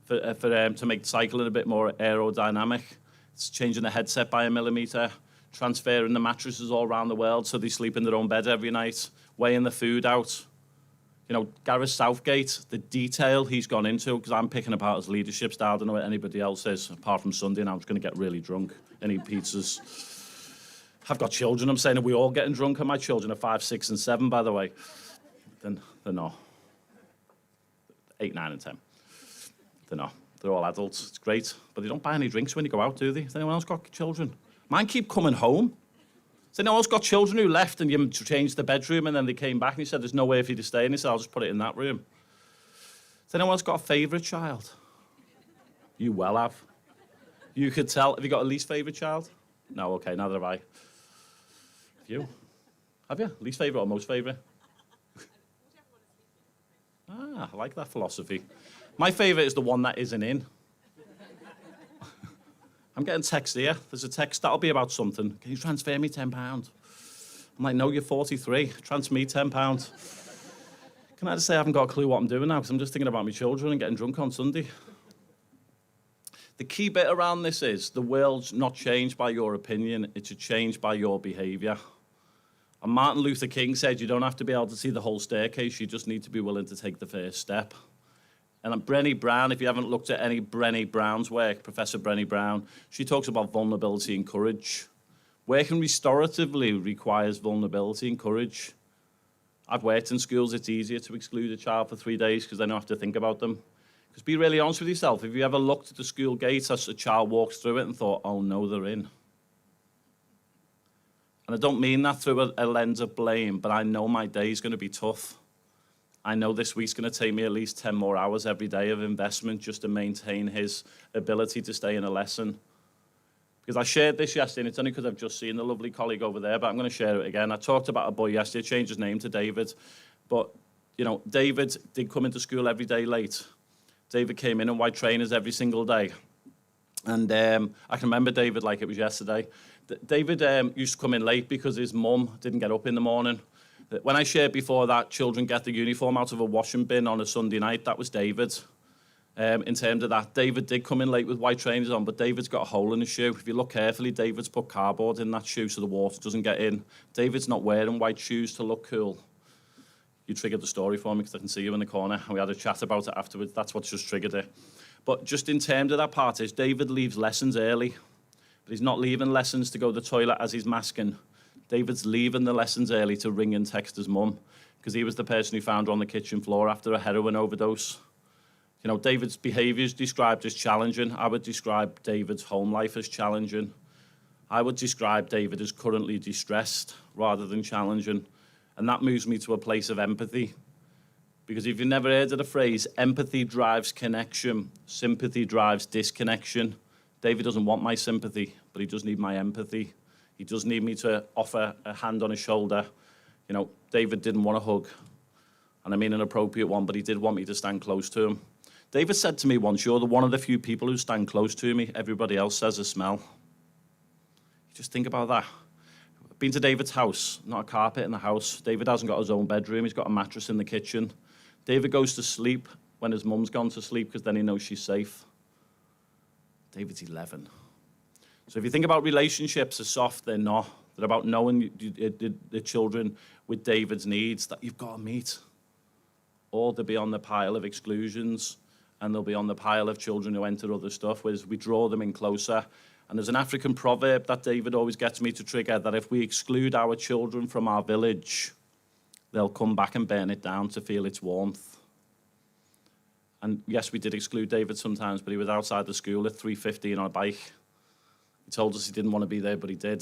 to make cycling a bit more aerodynamic. It's changing the headset by 1 millimetre, transferring the mattresses all around the world so they sleep in their own bed every night, weighing the food out. You know, Gareth Southgate, the detail he's gone into, because I'm picking apart his leadership style. I don't know what anybody else is, apart from Sunday, and I'm just going to get really drunk and eat pizzas. I've got children. I'm saying, are we all getting drunk? And my children are 5, 6, and 7, by the way. Then they're not. 8, 9, and 10. They're not. They're all adults. It's great. But they don't buy any drinks when you go out, do they? Has anyone else got children? Mine keep coming home. So no one's got children who left and you changed the bedroom and then they came back and he said, there's no way for you to stay. And he said, I'll just put it in that room. So no one's got a favourite child? You well have. You could tell. Have you got a least favourite child? No, okay, neither have I. You? Have you? Least favourite or most favourite? Ah, I like that philosophy. My favourite is the one that isn't in. I'm getting text here. There's a text, that'll be about something. Can you transfer me £10? I'm like, no, you're 43. Transfer me £10. Can I just say I haven't got a clue what I'm doing now because I'm just thinking about my children and getting drunk on Sunday. The key bit around this is the world's not changed by your opinion, it's changed by your behaviour. And Martin Luther King said you don't have to be able to see the whole staircase, you just need to be willing to take the first step. And Brené Brown, if you haven't looked at any Brené Brown's work, Professor Brené Brown, she talks about vulnerability and courage. Working restoratively requires vulnerability and courage. I've worked in schools, it's easier to exclude a child for 3 days because they don't have to think about them. Because be really honest with yourself, if you ever looked at the school gate as a child walks through it and thought, oh no, they're in. And I don't mean that through a lens of blame, but I know my day is going to be tough. I know this week's going to take me at least 10 more hours every day of investment just to maintain his ability to stay in a lesson. Because I shared this yesterday, and it's only because I've just seen the lovely colleague over there, but I'm going to share it again. I talked about a boy yesterday, changed his name to David. But, you know, David did come into school every day late. David came in white trainers every single day. And I can remember David like it was yesterday. David used to come in late because his mum didn't get up in the morning. When I shared before that children get the uniform out of a washing bin on a Sunday night, that was David. In terms of that, David did come in late with white trainers on, but David's got a hole in his shoe. If you look carefully, David's put cardboard in that shoe so the water doesn't get in. David's not wearing white shoes to look cool. You triggered the story for me because I can see you in the corner, and we had a chat about it afterwards. That's what's just triggered it. But just in terms of that part is David leaves lessons early, but he's not leaving lessons to go to the toilet as he's masking. David's leaving the lessons early to ring and text his mum because he was the person who found her on the kitchen floor after a heroin overdose. You know, David's behaviour is described as challenging. I would describe David's home life as challenging. I would describe David as currently distressed rather than challenging. And that moves me to a place of empathy. Because if you've never heard of the phrase, empathy drives connection, sympathy drives disconnection. David doesn't want my sympathy, but he does need my empathy. He does need me to offer a hand on his shoulder. You know, David didn't want a hug, and I mean an appropriate one, but he did want me to stand close to him. David said to me once, you're one of the few people who stand close to me. Everybody else says a smell. Just think about that. I've been to David's house, not a carpet in the house. David hasn't got his own bedroom. He's got a mattress in the kitchen. David goes to sleep when his mum's gone to sleep because then he knows she's safe. David's 11. So if you think about relationships as soft, they're not. They're about knowing the children with David's needs that you've got to meet. Or they'll be on the pile of exclusions, and they'll be on the pile of children who enter other stuff, whereas we draw them in closer. And there's an African proverb that David always gets me to trigger, that if we exclude our children from our village, they'll come back and burn it down to feel its warmth. And yes, we did exclude David sometimes, but he was outside the school at 3:50 on a bike. He told us he didn't want to be there, but he did.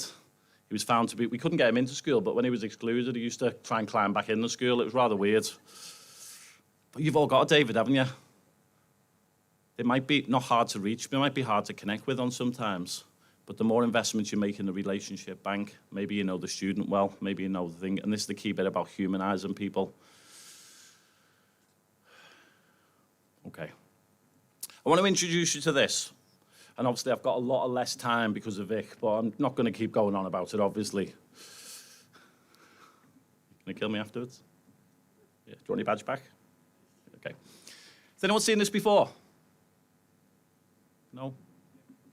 He was found to be, we couldn't get him into school, but when he was excluded, he used to try and climb back in the school. It was rather weird. But you've all got a David, haven't you? It might be not hard to reach, but it might be hard to connect with on sometimes. But the more investments you make in the relationship bank, maybe you know the student well, maybe you know the thing, and this is the key bit about humanizing people. Okay. I want to introduce you to this. And obviously I've got a lot of less time because of Vic, but I'm not going to keep going on about it, obviously. Can you kill me afterwards? Yeah. Do you want your badge back? Okay. Has anyone seen this before? No?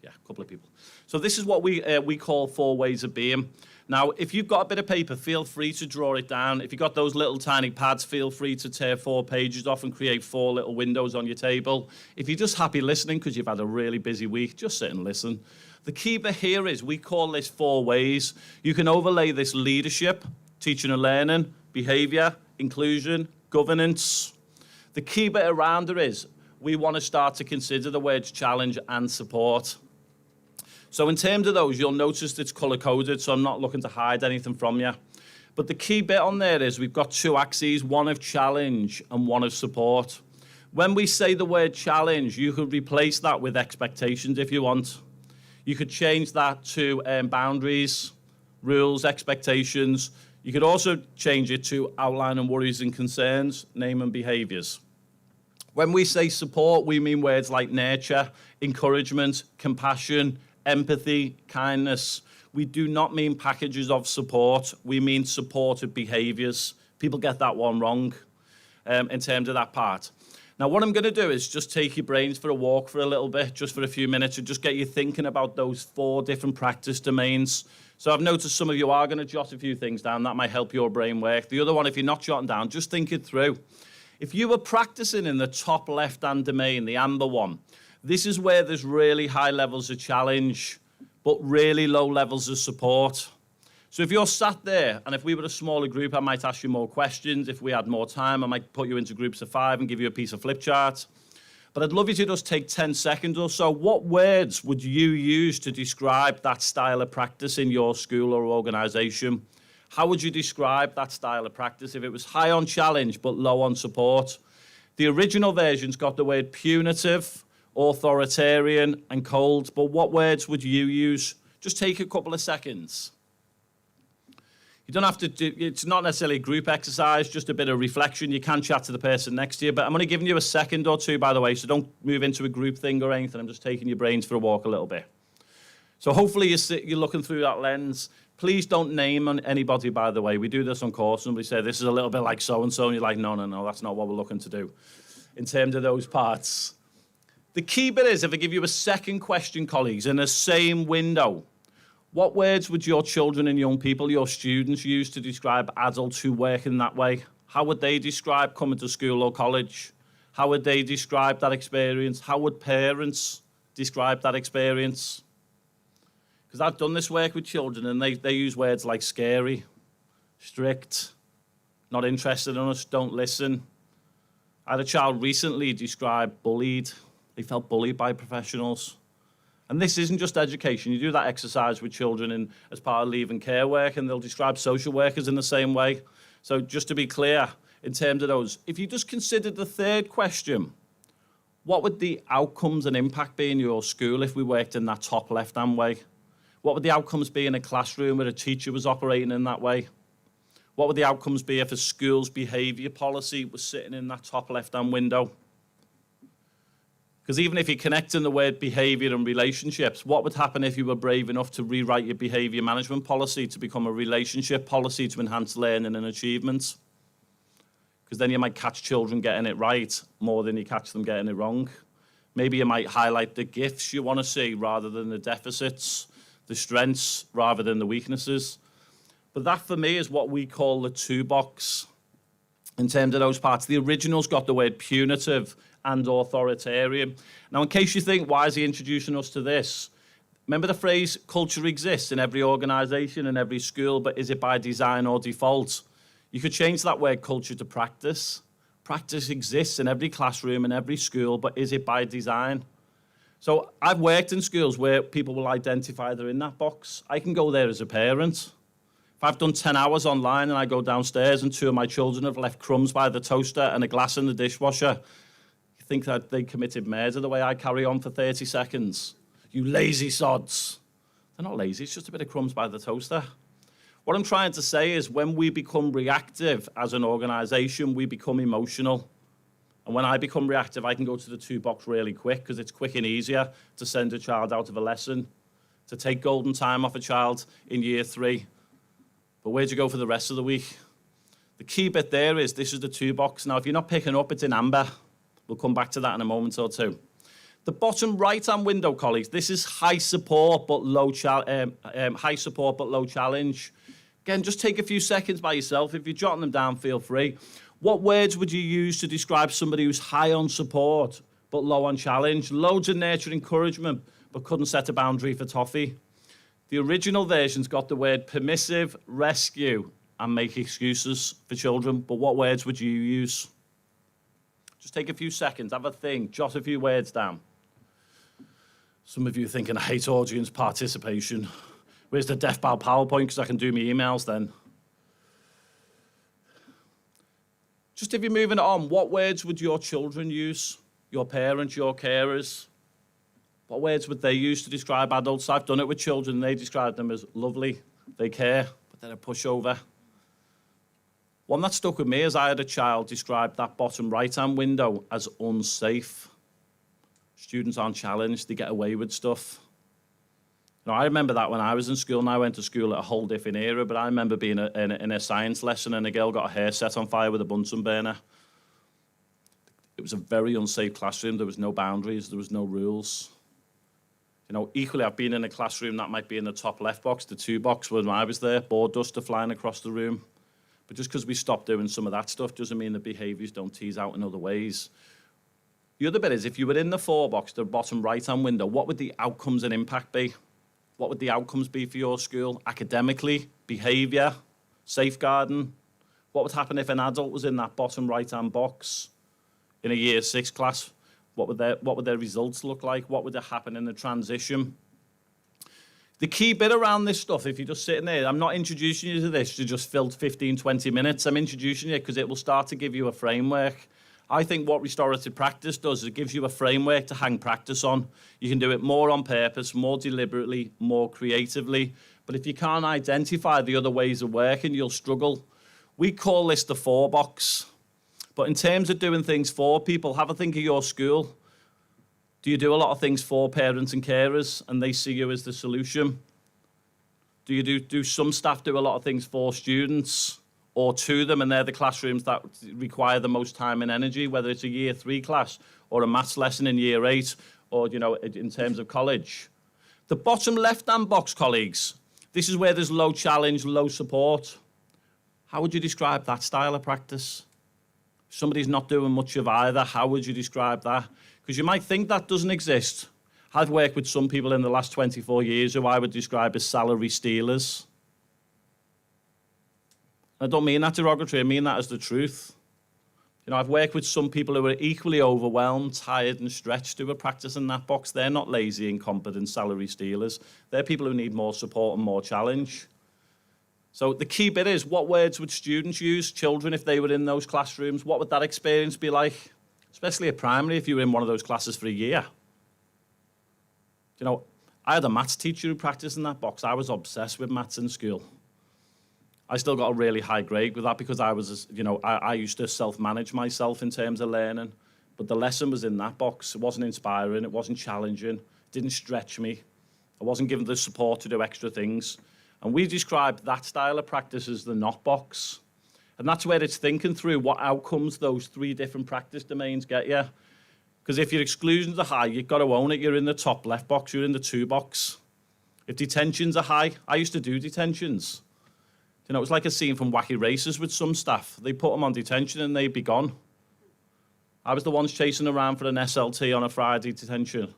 Yeah, a couple of people. So this is what we call 4 ways of being. Now, if you've got a bit of paper, feel free to draw it down. If you've got those little tiny pads, feel free to tear 4 pages off and create 4 little windows on your table. If you're just happy listening because you've had a really busy week, just sit and listen. The key bit here is we call this 4 ways. You can overlay this leadership, teaching and learning, behaviour, inclusion, governance. The key bit around it is we want to start to consider the words challenge and support. So in terms of those, you'll notice it's colour-coded, so I'm not looking to hide anything from you. But the key bit on there is we've got 2 axes, one of challenge and one of support. When we say the word challenge, you could replace that with expectations if you want. You could change that to boundaries, rules, expectations. You could also change it to outline and worries and concerns, name and behaviours. When we say support, we mean words like nurture, encouragement, compassion, empathy, kindness. We do not mean packages of support. We mean supportive behaviours. People get that one wrong in terms of that part. Now, what I'm going to do is just take your brains for a walk for a little bit, just for a few minutes, and just get you thinking about those 4 different practice domains. So I've noticed some of you are going to jot a few things down. That might help your brain work. The other one, if you're not jotting down, just think it through. If you were practicing in the top left-hand domain, the amber one, this is where there's really high levels of challenge, but really low levels of support. So if you're sat there, and if we were a smaller group, I might ask you more questions. If we had more time, I might put you into groups of 5 and give you a piece of flip chart. But I'd love you to just take 10 seconds or so. What words would you use to describe that style of practice in your school or organisation? How would you describe that style of practice if it was high on challenge but low on support? The original version's got the word punitive, authoritarian, and cold. But what words would you use? Just take a couple of seconds. You don't have to do, it's not necessarily a group exercise, just a bit of reflection. You can chat to the person next to you, but I'm only giving you a second or two, by the way, so don't move into a group thing or anything. I'm just taking your brains for a walk a little bit. So hopefully you're looking through that lens. Please don't name anybody, by the way. We do this on course. Somebody say, this is a little bit like so-and-so, and you're like, no, that's not what we're looking to do in terms of those parts. The key bit is, if I give you a second question, colleagues, in the same window, what words would your children and young people, your students, use to describe adults who work in that way? How would they describe coming to school or college? How would they describe that experience? How would parents describe that experience? Because I've done this work with children, and they use words like scary, strict, not interested in us, don't listen. I had a child recently describe bullied. They felt bullied by professionals. And this isn't just education. You do that exercise with children as part of leave and care work, and they'll describe social workers in the same way. So just to be clear, in terms of those, if you just considered the third question, what would the outcomes and impact be in your school if we worked in that top left-hand way? What would the outcomes be in a classroom where a teacher was operating in that way? What would the outcomes be if a school's behaviour policy was sitting in that top left-hand window? Because even if you're connecting the word behaviour and relationships, what would happen if you were brave enough to rewrite your behaviour management policy to become a relationship policy to enhance learning and achievement? Because then you might catch children getting it right more than you catch them getting it wrong. Maybe you might highlight the gifts you want to see rather than the deficits, the strengths rather than the weaknesses. But that, for me, is what we call the 2 box in terms of those parts. The original's got the word punitive and authoritarian. Now, in case you think, why is he introducing us to this? Remember the phrase, culture exists in every organisation and every school, but is it by design or default? You could change that word culture to practice. Practice exists in every classroom and every school, but is it by design? So I've worked in schools where people will identify they're in that box. I can go there as a parent. If I've done 10 hours online and I go downstairs and 2 of my children have left crumbs by the toaster and a glass in the dishwasher, you think that they committed murder the way I carry on for 30 seconds? You lazy sods. They're not lazy, it's just a bit of crumbs by the toaster. What I'm trying to say is when we become reactive as an organisation, we become emotional. And when I become reactive, I can go to the 2 box really quick because it's quick and easier to send a child out of a lesson, to take golden time off a child in year 3. But where'd you go for the rest of the week? The key bit there is this is the 2 box. Now, if you're not picking up, it's in amber. We'll come back to that in a moment or two. The bottom right-hand window, colleagues, this is high support but low challenge. Again, just take a few seconds by yourself. If you're jotting them down, feel free. What words would you use to describe somebody who's high on support but low on challenge? Loads of nurture encouragement but couldn't set a boundary for toffee. The original version's got the word permissive, rescue, and make excuses for children. But what words would you use? Just take a few seconds, have a think, jot a few words down. Some of you are thinking, I hate audience participation. Where's the death bow PowerPoint? Because I can do my emails then. Just if you're moving it on, what words would your children use? Your parents, your carers? What words would they use to describe adults? I've done it with children. They describe them as lovely. They care, but they're a pushover. One that stuck with me is I had a child describe that bottom right-hand window as unsafe. Students aren't challenged, they get away with stuff. Now, I remember that when I was in school, and I went to school at a whole different era, but I remember being in a science lesson and a girl got her hair set on fire with a Bunsen burner. It was a very unsafe classroom. There was no boundaries, there was no rules. You know, equally, I've been in a classroom that might be in the top left box, the 2 box when I was there, board duster flying across the room. But just because we stopped doing some of that stuff doesn't mean the behaviours don't tease out in other ways. The other bit is, if you were in the 4 box, the bottom right-hand window, what would the outcomes and impact be? What would the outcomes be for your school? Academically, behaviour, safeguarding? What would happen if an adult was in that bottom right-hand box in a year 6 class? What would their results look like? What would happen in the transition? The key bit around this stuff, if you're just sitting there, I'm not introducing you to this to just fill 15, 20 minutes. I'm introducing you because it will start to give you a framework. I think what restorative practice does is it gives you a framework to hang practice on. You can do it more on purpose, more deliberately, more creatively. But if you can't identify the other ways of working, you'll struggle. We call this the 4 box. But in terms of doing things for people, have a think of your school. Do you do a lot of things for parents and carers and they see you as the solution? Do some staff do a lot of things for students or to them, and they're the classrooms that require the most time and energy, whether it's a year 3 class or a maths lesson in year 8 or, you know, in terms of college? The bottom left-hand box, colleagues, this is where there's low challenge, low support. How would you describe that style of practice? If somebody's not doing much of either, how would you describe that? Because you might think that doesn't exist. I've worked with some people in the last 24 years who I would describe as salary stealers. I don't mean that derogatory, I mean that as the truth. You know, I've worked with some people who are equally overwhelmed, tired and stretched who are practicing that box. They're not lazy, incompetent salary stealers. They're people who need more support and more challenge. So the key bit is, what words would students use, children, if they were in those classrooms? What would that experience be like? Especially at primary, if you were in one of those classes for a year. You know, I had a maths teacher who practiced in that box. I was obsessed with maths in school. I still got a really high grade with that because I was, you know, I used to self-manage myself in terms of learning. But the lesson was in that box. It wasn't inspiring, it wasn't challenging, it didn't stretch me. I wasn't given the support to do extra things. And we describe that style of practice as the not box. And that's where it's thinking through what outcomes those 3 different practice domains get you. Because if your exclusions are high, you've got to own it. You're in the top left box, you're in the 2 box. If detentions are high, I used to do detentions. You know, it was like a scene from Wacky Races with some staff. They put them on detention and they'd be gone. I was the ones chasing around for an SLT on a Friday detention.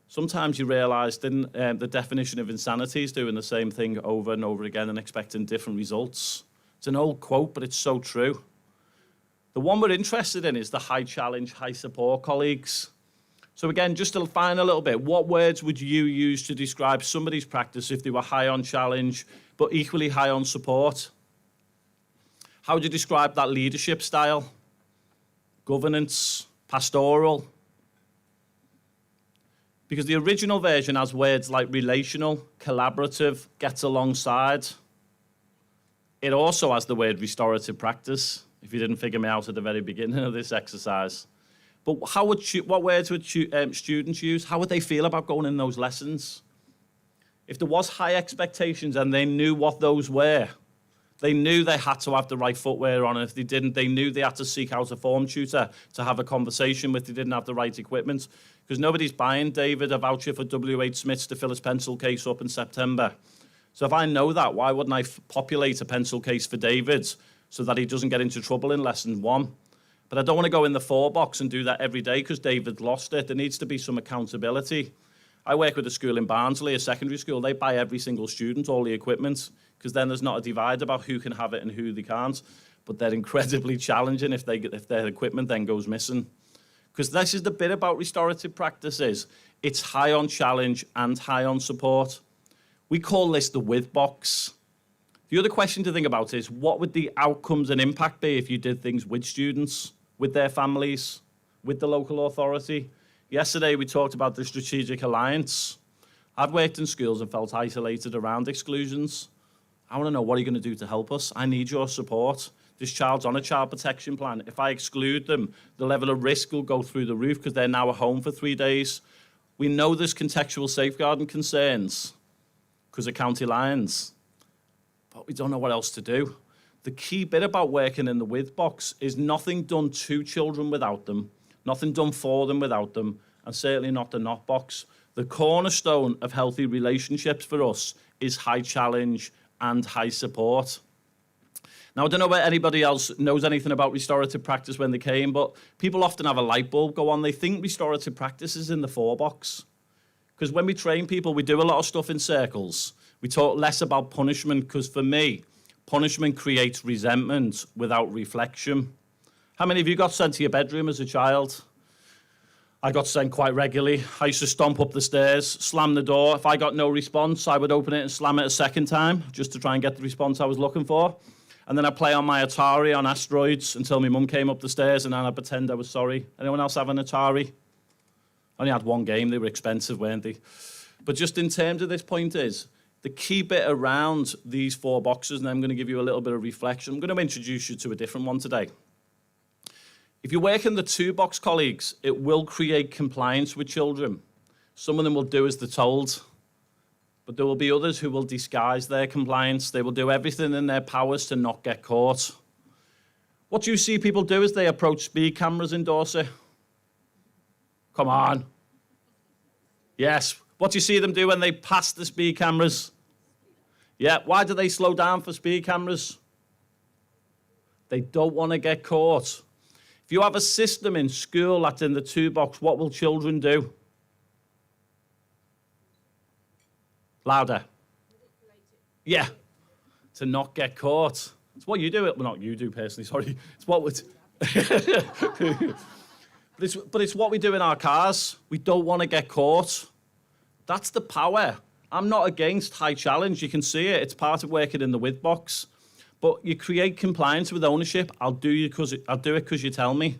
Sometimes you realise the definition of insanity is doing the same thing over and over again and expecting different results. It's an old quote, but it's so true. The one we're interested in is the high challenge, high support, colleagues. So again, just to find a little bit, what words would you use to describe somebody's practice if they were high on challenge, but equally high on support? How would you describe that leadership style? Governance, pastoral? Because the original version has words like relational, collaborative, gets alongside. It also has the word restorative practice, if you didn't figure me out at the very beginning of this exercise. But what words would students use? How would they feel about going in those lessons? If there was high expectations and they knew what those were, they knew they had to have the right footwear on, and if they didn't, they knew they had to seek out a form tutor to have a conversation with if they didn't have the right equipment. Because nobody's buying David a voucher for W.H. Smith's to fill his pencil case up in September. So if I know that, why wouldn't I populate a pencil case for David so that he doesn't get into trouble in lesson 1? But I don't want to go in the 4 box and do that every day because David lost it. There needs to be some accountability. I work with a school in Barnsley, a secondary school. They buy every single student all the equipment because then there's not a divide about who can have it and who they can't. But they're incredibly challenging if their equipment then goes missing. Because this is the bit about restorative practices. It's high on challenge and high on support. We call this the with box. The other question to think about is, what would the outcomes and impact be if you did things with students, with their families, with the local authority? Yesterday, we talked about the strategic alliance. I've worked in schools and felt isolated around exclusions. I want to know, what are you going to do to help us? I need your support. This child's on a child protection plan. If I exclude them, the level of risk will go through the roof because they're now at home for 3 days. We know there's contextual safeguarding concerns because of county lines, but we don't know what else to do. The key bit about working in the with box is nothing done to children without them, nothing done for them without them, and certainly not the not box. The cornerstone of healthy relationships for us is high challenge and high support. Now, I don't know whether anybody else knows anything about restorative practice when they came, but people often have a light bulb go on. They think restorative practice is in the 4 box. Because when we train people, we do a lot of stuff in circles. We talk less about punishment, because for me, punishment creates resentment without reflection. How many of you got sent to your bedroom as a child? I got sent quite regularly. I used to stomp up the stairs, slam the door. If I got no response, I would open it and slam it a second time, just to try and get the response I was looking for. And then I'd play on my Atari on asteroids until my mum came up the stairs, and then I'd pretend I was sorry. Anyone else have an Atari? I only had one game. They were expensive, weren't they? But just in terms of this point is, the key bit around these 4 boxes, and I'm going to give you a little bit of reflection. I'm going to introduce you to a different one today. If you work in the 2 box, colleagues, it will create compliance with children. Some of them will do as they're told, but there will be others who will disguise their compliance. They will do everything in their powers to not get caught. What do you see people do as they approach speed cameras in Dorset? Come on. Yes. What do you see them do when they pass the speed cameras? Yeah. Why do they slow down for speed cameras? They don't want to get caught. If you have a system in school that's in the 2 box, what will children do? Louder. Yeah. To not get caught. It's what you do. Well, not you do personally, sorry. It's what would. But it's what we do in our cars. We don't want to get caught. That's the power. I'm not against high challenge. You can see it. It's part of working in the with box. But you create compliance with ownership. I'll do it because you tell me.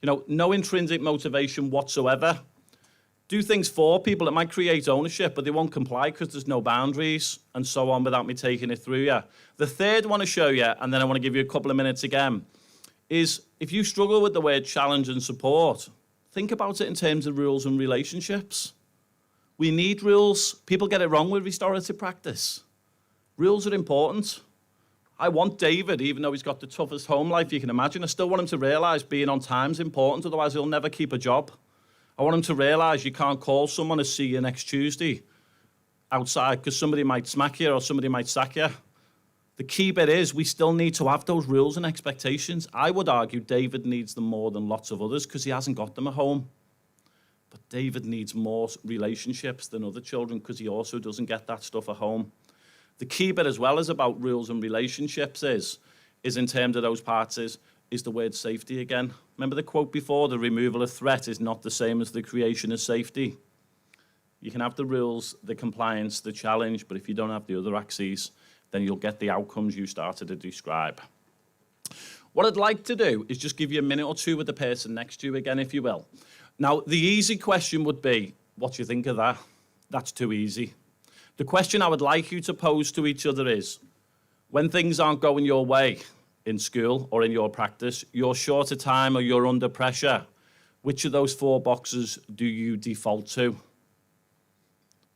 You know, no intrinsic motivation whatsoever. Do things for people. It might create ownership, but they won't comply because there's no boundaries and so on without me taking it through you. The third one to show you, and then I want to give you a couple of minutes again, is if you struggle with the word challenge and support, think about it in terms of rules and relationships. We need rules. People get it wrong with restorative practice. Rules are important. I want David, even though he's got the toughest home life you can imagine, I still want him to realise being on time is important, otherwise he'll never keep a job. I want him to realise you can't call someone to see you next Tuesday outside because somebody might smack you or somebody might sack you. The key bit is we still need to have those rules and expectations. I would argue David needs them more than lots of others because he hasn't got them at home. But David needs more relationships than other children because he also doesn't get that stuff at home. The key bit as well as about rules and relationships is in terms of those parts is the word safety again. Remember the quote before, the removal of threat is not the same as the creation of safety. You can have the rules, the compliance, the challenge, but if you don't have the other axes, then you'll get the outcomes you started to describe. What I'd like to do is just give you a minute or two with the person next to you again, if you will. Now, the easy question would be, what do you think of that? That's too easy. The question I would like you to pose to each other is, when things aren't going your way in school or in your practice, you're short of time or you're under pressure, which of those 4 boxes do you default to?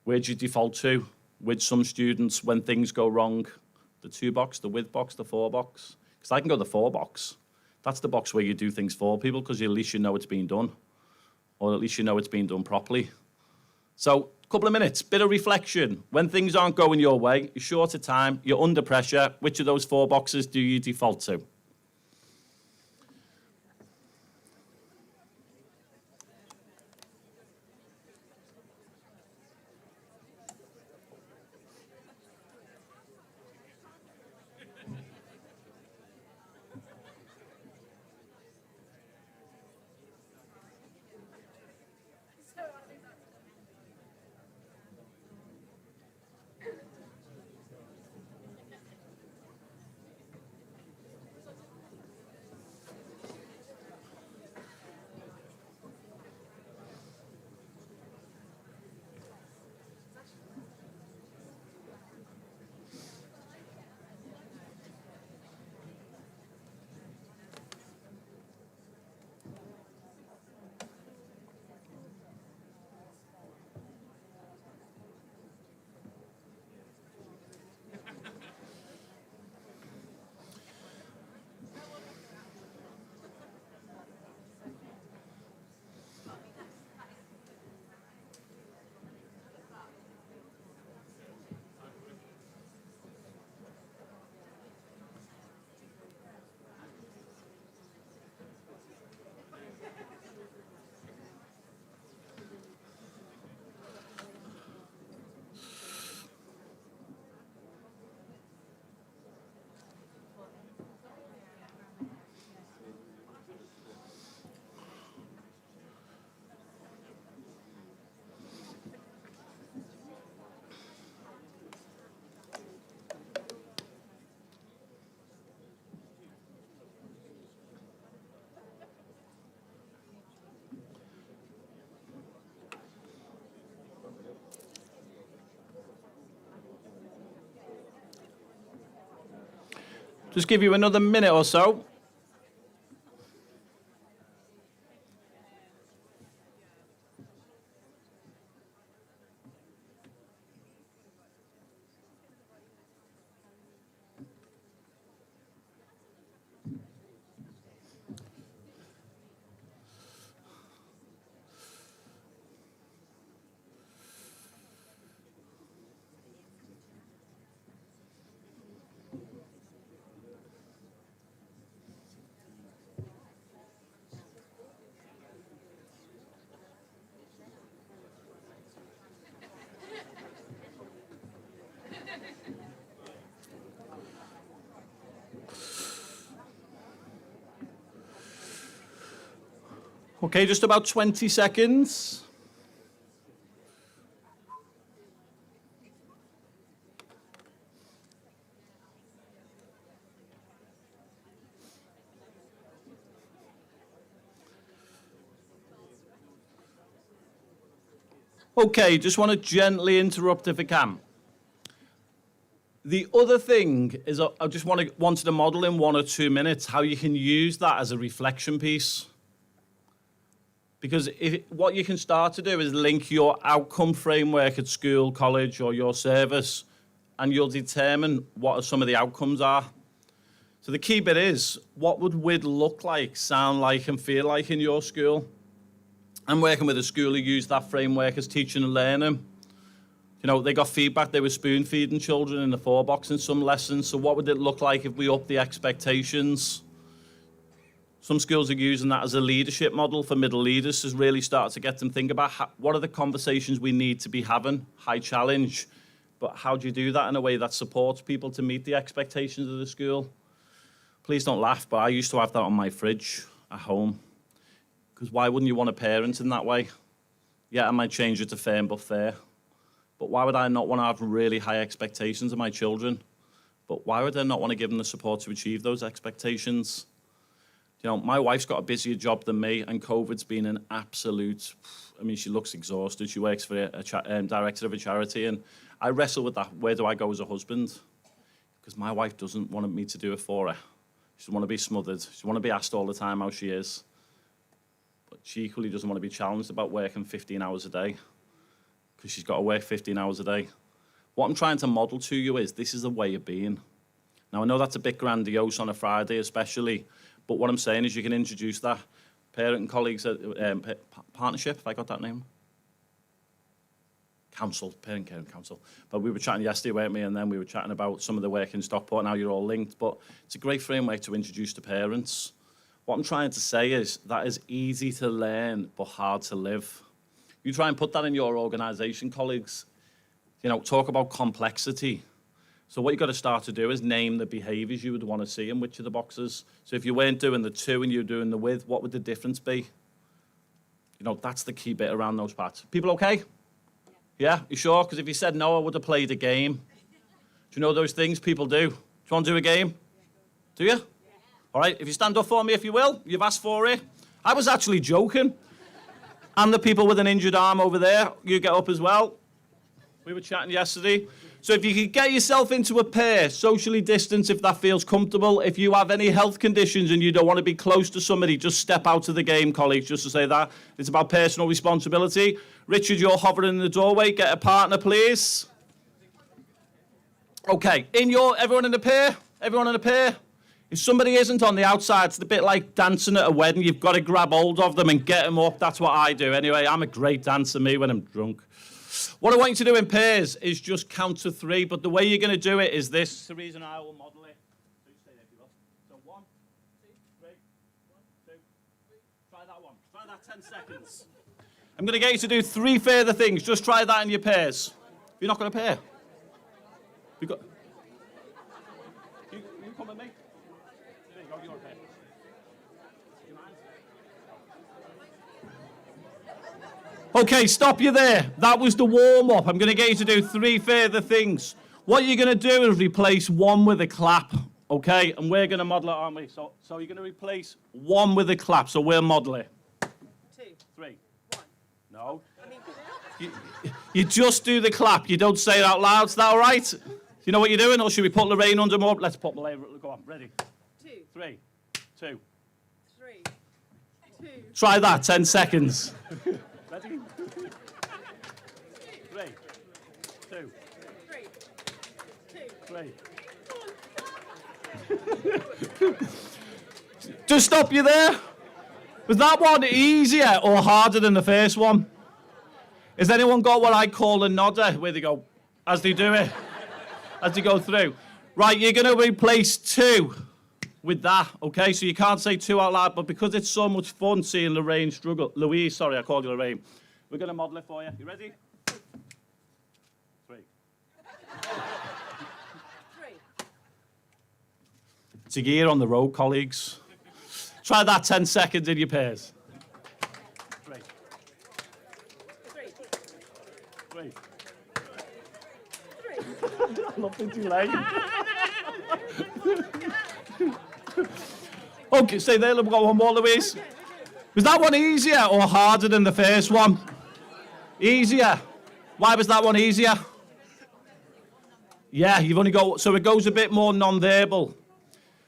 Where do you default to? With some students, when things go wrong, the 2 box, the with box, the 4 box? Because I can go the 4 box. That's the box where you do things for people because at least you know it's been done. Or at least you know it's been done properly. So, a couple of minutes, bit of reflection. When things aren't going your way, you're short of time, you're under pressure, which of those 4 boxes do you default to? Just give you another minute or so. Okay, just about 20 seconds. Okay, just want to gently interrupt if I can. The other thing is I just wanted to model in 1 or 2 minutes how you can use that as a reflection piece. Because what you can start to do is link your outcome framework at school, college, or your service, and you'll determine what some of the outcomes are. So the key bit is, what would WID look like, sound like, and feel like in your school? I'm working with a school who used that framework as teaching and learning. You know, they got feedback, they were spoon feeding children in the 4-box in some lessons. So what would it look like if we upped the expectations? Some schools are using that as a leadership model for middle leaders to really start to get them think about what are the conversations we need to be having, high challenge, but how do you do that in a way that supports people to meet the expectations of the school? Please don't laugh, but I used to have that on my fridge at home. Because why wouldn't you want a parent in that way? Yeah, I might change it to firm but fair. But why would I not want to have really high expectations of my children? But why would I not want to give them the support to achieve those expectations? You know, my wife's got a busier job than me, and COVID's been an absolute, I mean, she looks exhausted. She works for a director of a charity, and I wrestle with that. Where do I go as a husband? Because my wife doesn't want me to do it for her. She doesn't want to be smothered. She doesn't want to be asked all the time how she is. But she equally doesn't want to be challenged about working 15 hours a day, because she's got to work 15 hours a day. What I'm trying to model to you is this is a way of being. Now, I know that's a bit grandiose on a Friday especially, but what I'm saying is you can introduce that. Parent and colleagues partnership, have I got that name? Council, Parent Care and Council. But we were chatting yesterday, weren't we? And then we were chatting about some of the work in Stockport. Now you're all linked. But it's a great framework to introduce to parents. What I'm trying to say is that is easy to learn, but hard to live. You try and put that in your organisation, colleagues. You know, talk about complexity. So what you've got to start to do is name the behaviours you would want to see in which of the boxes. So if you weren't doing the to and you were doing the with, what would the difference be? You know, that's the key bit around those parts. People okay? Yeah, you sure? Because if you said no, I would have played a game. Do you know those things people do? Do you want to do a game? Do you? All right, if you stand up for me, if you will. You've asked for it. I was actually joking. And the people with an injured arm over there, you get up as well. We were chatting yesterday. So if you could get yourself into a pair, socially distanced if that feels comfortable. If you have any health conditions and you don't want to be close to somebody, just step out of the game, colleagues, just to say that. It's about personal responsibility. Richard, you're hovering in the doorway. Get a partner, please. Okay, everyone in a pair? Everyone in a pair? If somebody isn't on the outside, it's a bit like dancing at a wedding. You've got to grab hold of them and get them up. That's what I do. Anyway, I'm a great dancer, me, when I'm drunk. What I want you to do in pairs is just count to 3, but the way you're going to do it is this. The reason I will model it. Stay there, if you will. So 1, 2, 3, 1, 2, 3. Try that one. Try that 10 seconds. I'm going to get you to do 3 further things. Just try that in your pairs. You're not going to pair. You come with me. There you go, you're a pair. Okay, stop you there. That was the warm-up. I'm going to get you to do 3 further things. What you're going to do is replace 1 with a clap, okay? And we're going to model it, aren't we? So you're going to replace 1 with a clap, so we'll model it. 2, 3. 1. No. You just do the clap. You don't say it out loud. Is that all right? You know what you're doing, or should we put Lorraine under more? Let's put Lorraine. Go on, ready? 2, 3, 2. 3, 2. Try that, 10 seconds. Ready? 3, 2, 3, 3. Just stop you there. Was that one easier or harder than the first one? Has anyone got what I call a nodder, where they go, as they do it, as they go through? Right, you're going to replace 2 with that, okay? So you can't say 2 out loud, but because it's so much fun seeing Lorraine struggle, Louise, sorry, I called you Lorraine. We're going to model it for you. You ready? 3. 3. It's a year on the road, colleagues. Try that 10 seconds in your pairs. 3. 3. 3. I love the delay. Okay, stay there. We've got one more, Louise. Was that one easier or harder than the first one? Easier. Why was that one easier? Yeah, you've only got, so it goes a bit more non-verbal.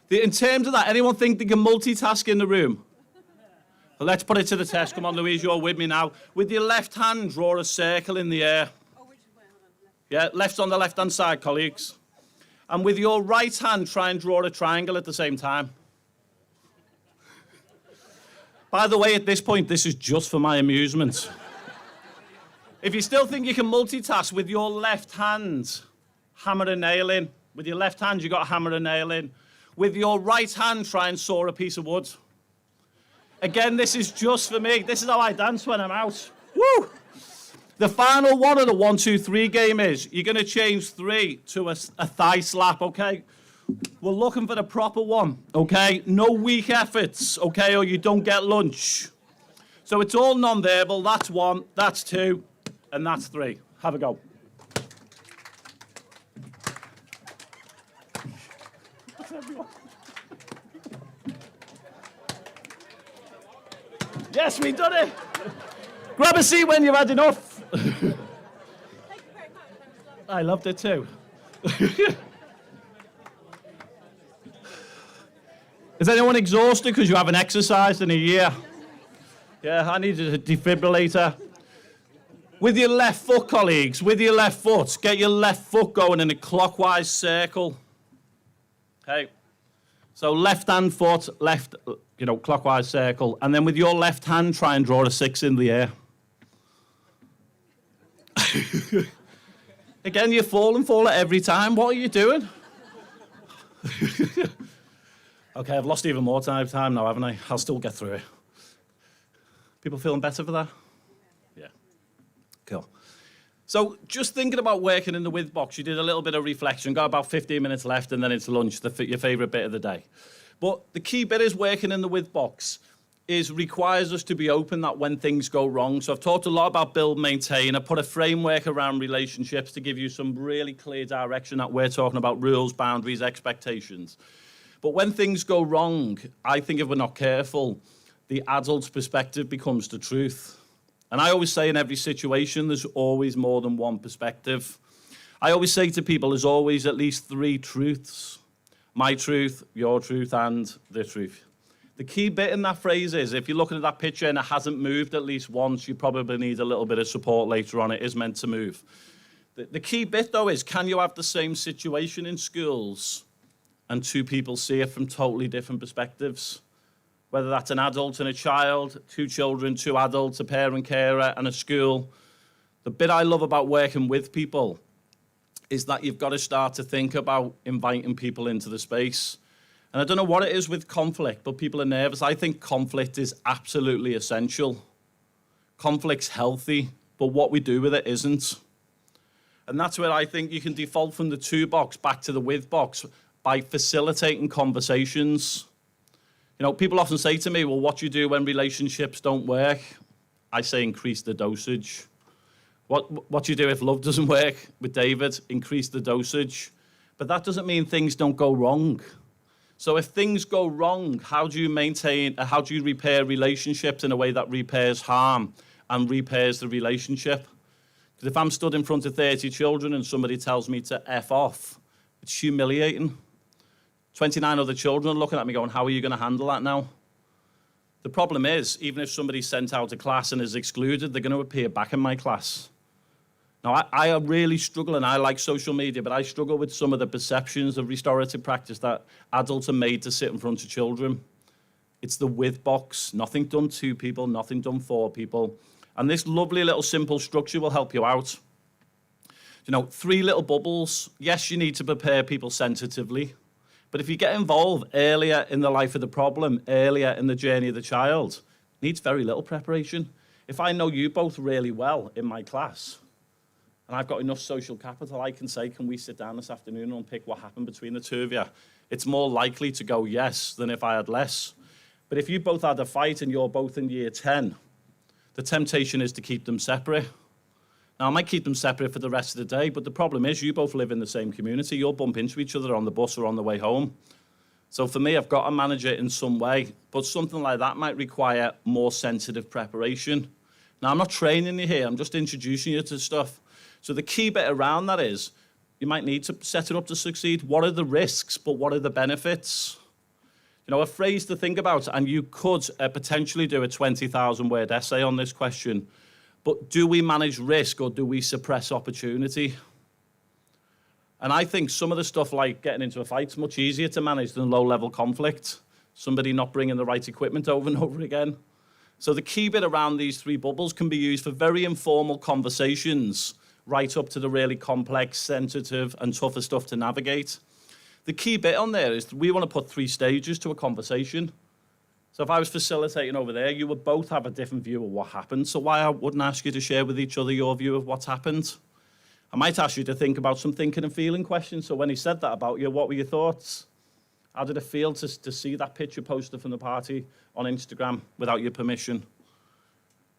In terms of that, anyone think they can multitask in the room? Well, let's put it to the test. Come on, Louise, you're with me now. With your left hand, draw a circle in the air. Yeah, left's on the left-hand side, colleagues. And with your right hand, try and draw a triangle at the same time. By the way, at this point, this is just for my amusement. If you still think you can multitask with your left hand, hammer a nail in. With your left hand, you've got to hammer a nail in. With your right hand, try and saw a piece of wood. Again, this is just for me. This is how I dance when I'm out. Woo! The final one of the 1, 2, 3 game is you're going to change 3 to a thigh slap, okay? We're looking for the proper one, okay? No weak efforts, okay, or you don't get lunch. So it's all non-verbal. That's 1, that's 2, and that's 3. Have a go. Yes, we've done it. Grab a seat when you've had enough. I loved it too. Is anyone exhausted because you haven't exercised in a year? Yeah, I need a defibrillator. With your left foot, colleagues, with your left foot, get your left foot going in a clockwise circle. Okay. So left hand foot, left, clockwise circle. And then with your left hand, try and draw a 6 in the air. Again, you fall every time. What are you doing? Okay, I've lost even more time now, haven't I? I'll still get through it. People feeling better for that? Yeah. Cool. So just thinking about working in the with box, you did a little bit of reflection, got about 15 minutes left, and then it's lunch, your favourite bit of the day. But the key bit is working in the with box requires us to be open that when things go wrong. So I've talked a lot about build, maintain. I put a framework around relationships to give you some really clear direction that we're talking about rules, boundaries, expectations. But when things go wrong, I think if we're not careful, the adult's perspective becomes the truth. And I always say in every situation, there's always more than one perspective. I always say to people, there's always at least 3 truths. My truth, your truth, and the truth. The key bit in that phrase is, if you're looking at that picture and it hasn't moved at least once, you probably need a little bit of support later on. It is meant to move. The key bit, though, is can you have the same situation in schools and 2 people see it from totally different perspectives? Whether that's an adult and a child, 2 children, 2 adults, a parent carer, and a school. The bit I love about working with people is that you've got to start to think about inviting people into the space. And I don't know what it is with conflict, but people are nervous. I think conflict is absolutely essential. Conflict's healthy, but what we do with it isn't. And that's where I think you can default from the to box back to the with box by facilitating conversations. People often say to me, well, what do you do when relationships don't work? I say increase the dosage. What do you do if love doesn't work with David? Increase the dosage. But that doesn't mean things don't go wrong. So if things go wrong, how do you repair relationships in a way that repairs harm and repairs the relationship? Because if I'm stood in front of 30 children and somebody tells me to F off, It's humiliating. 29 other children are looking at me going, how are you going to handle that now? The problem is, even if somebody's sent out of class and is excluded, they're going to appear back in my class. Now, I really struggle, and I like social media, but I struggle with some of the perceptions of restorative practice that adults are made to sit in front of children. It's the with box, nothing done to people, nothing done for people. And this lovely little simple structure will help you out. You know, 3 little bubbles. Yes, you need to prepare people sensitively. But if you get involved earlier in the life of the problem, earlier in the journey of the child, it needs very little preparation. If I know you both really well in my class, and I've got enough social capital, I can say, can we sit down this afternoon and unpick what happened between the two of you? It's more likely to go yes than if I had less. But if you both had a fight and you're both in year 10, the temptation is to keep them separate. Now, I might keep them separate for the rest of the day, but the problem is you both live in the same community. You'll bump into each other on the bus or on the way home. So for me, I've got to manage it in some way, but something like that might require more sensitive preparation. Now, I'm not training you here. I'm just introducing you to stuff. So the key bit around that is you might need to set it up to succeed. What are the risks, but what are the benefits? You know, a phrase to think about, and you could potentially do a 20,000-word essay on this question, but do we manage risk or do we suppress opportunity? And I think some of the stuff like getting into a fight is much easier to manage than low-level conflict, somebody not bringing the right equipment over and over again. So the key bit around these 3 bubbles can be used for very informal conversations, right up to the really complex, sensitive, and tougher stuff to navigate. The key bit on there is we want to put 3 stages to a conversation. So if I was facilitating over there, you would both have a different view of what happened. So why I wouldn't ask you to share with each other your view of what's happened? I might ask you to think about some thinking and feeling questions. So when he said that about you, what were your thoughts? How did it feel to see that picture posted from the party on Instagram without your permission?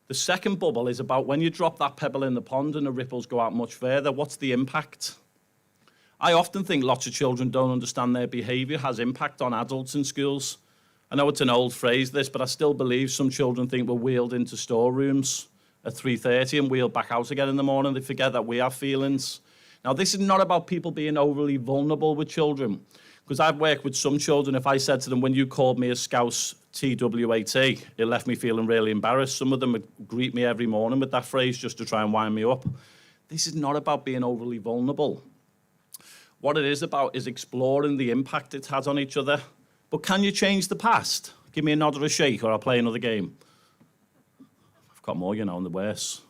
The second bubble is about when you drop that pebble in the pond and the ripples go out much further, what's the impact? I often think lots of children don't understand their behaviour has impact on adults in schools. I know it's an old phrase, this, but I still believe some children think we're wheeled into storerooms at 3:30 and wheeled back out again in the morning. They forget that we have feelings. Now, this is not about people being overly vulnerable with children, because I've worked with some children. If I said to them, when you called me a Scouse TWAT, it left me feeling really embarrassed. Some of them would greet me every morning with that phrase just to try and wind me up. This is not about being overly vulnerable. What it is about is exploring the impact it has on each other. But can you change the past? Give me a nod or a shake, or I'll play another game. I've got more, you know, and the worse.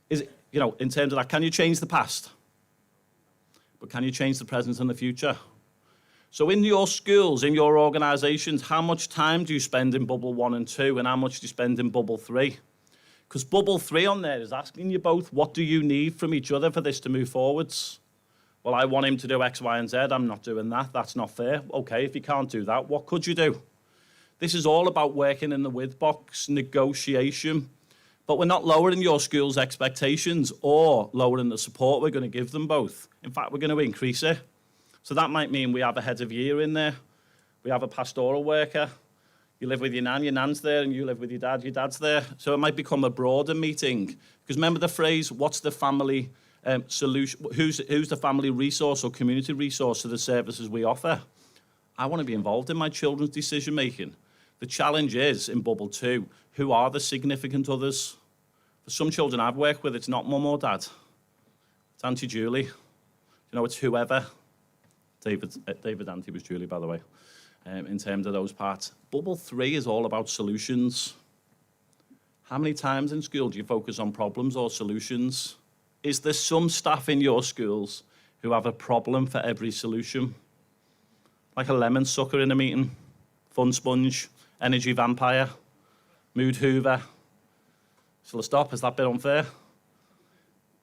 Is it, you know, in terms of that, can you change the past? But can you change the present and the future? So in your schools, in your organisations, how much time do you spend in bubble 1 and 2, and how much do you spend in bubble 3? Because bubble 3 on there is asking you both, what do you need from each other for this to move forwards? Well, I want him to do X, Y, and Z. I'm not doing that. That's not fair. Okay, if you can't do that, what could you do? This is all about working in the with box, negotiation. But we're not lowering your school's expectations or lowering the support we're going to give them both. In fact, we're going to increase it. So that might mean we have a head of year in there. We have a pastoral worker. You live with your nan's there, and you live with your dad's there. So it might become a broader meeting. Because remember the phrase, what's the family solution? Who's the family resource or community resource to the services we offer? I want to be involved in my children's decision making. The challenge is, in bubble 2, who are the significant others? For some children I've worked with, it's not mum or dad. It's Auntie Julie. You know, it's whoever. David Auntie was Julie, by the way, in terms of those parts. Bubble 3 is all about solutions. How many times in school do you focus on problems or solutions? Is there some staff in your schools who have a problem for every solution? Like a lemon sucker in a meeting, fun sponge, energy vampire, mood hoover. Shall I stop? Is that a bit unfair?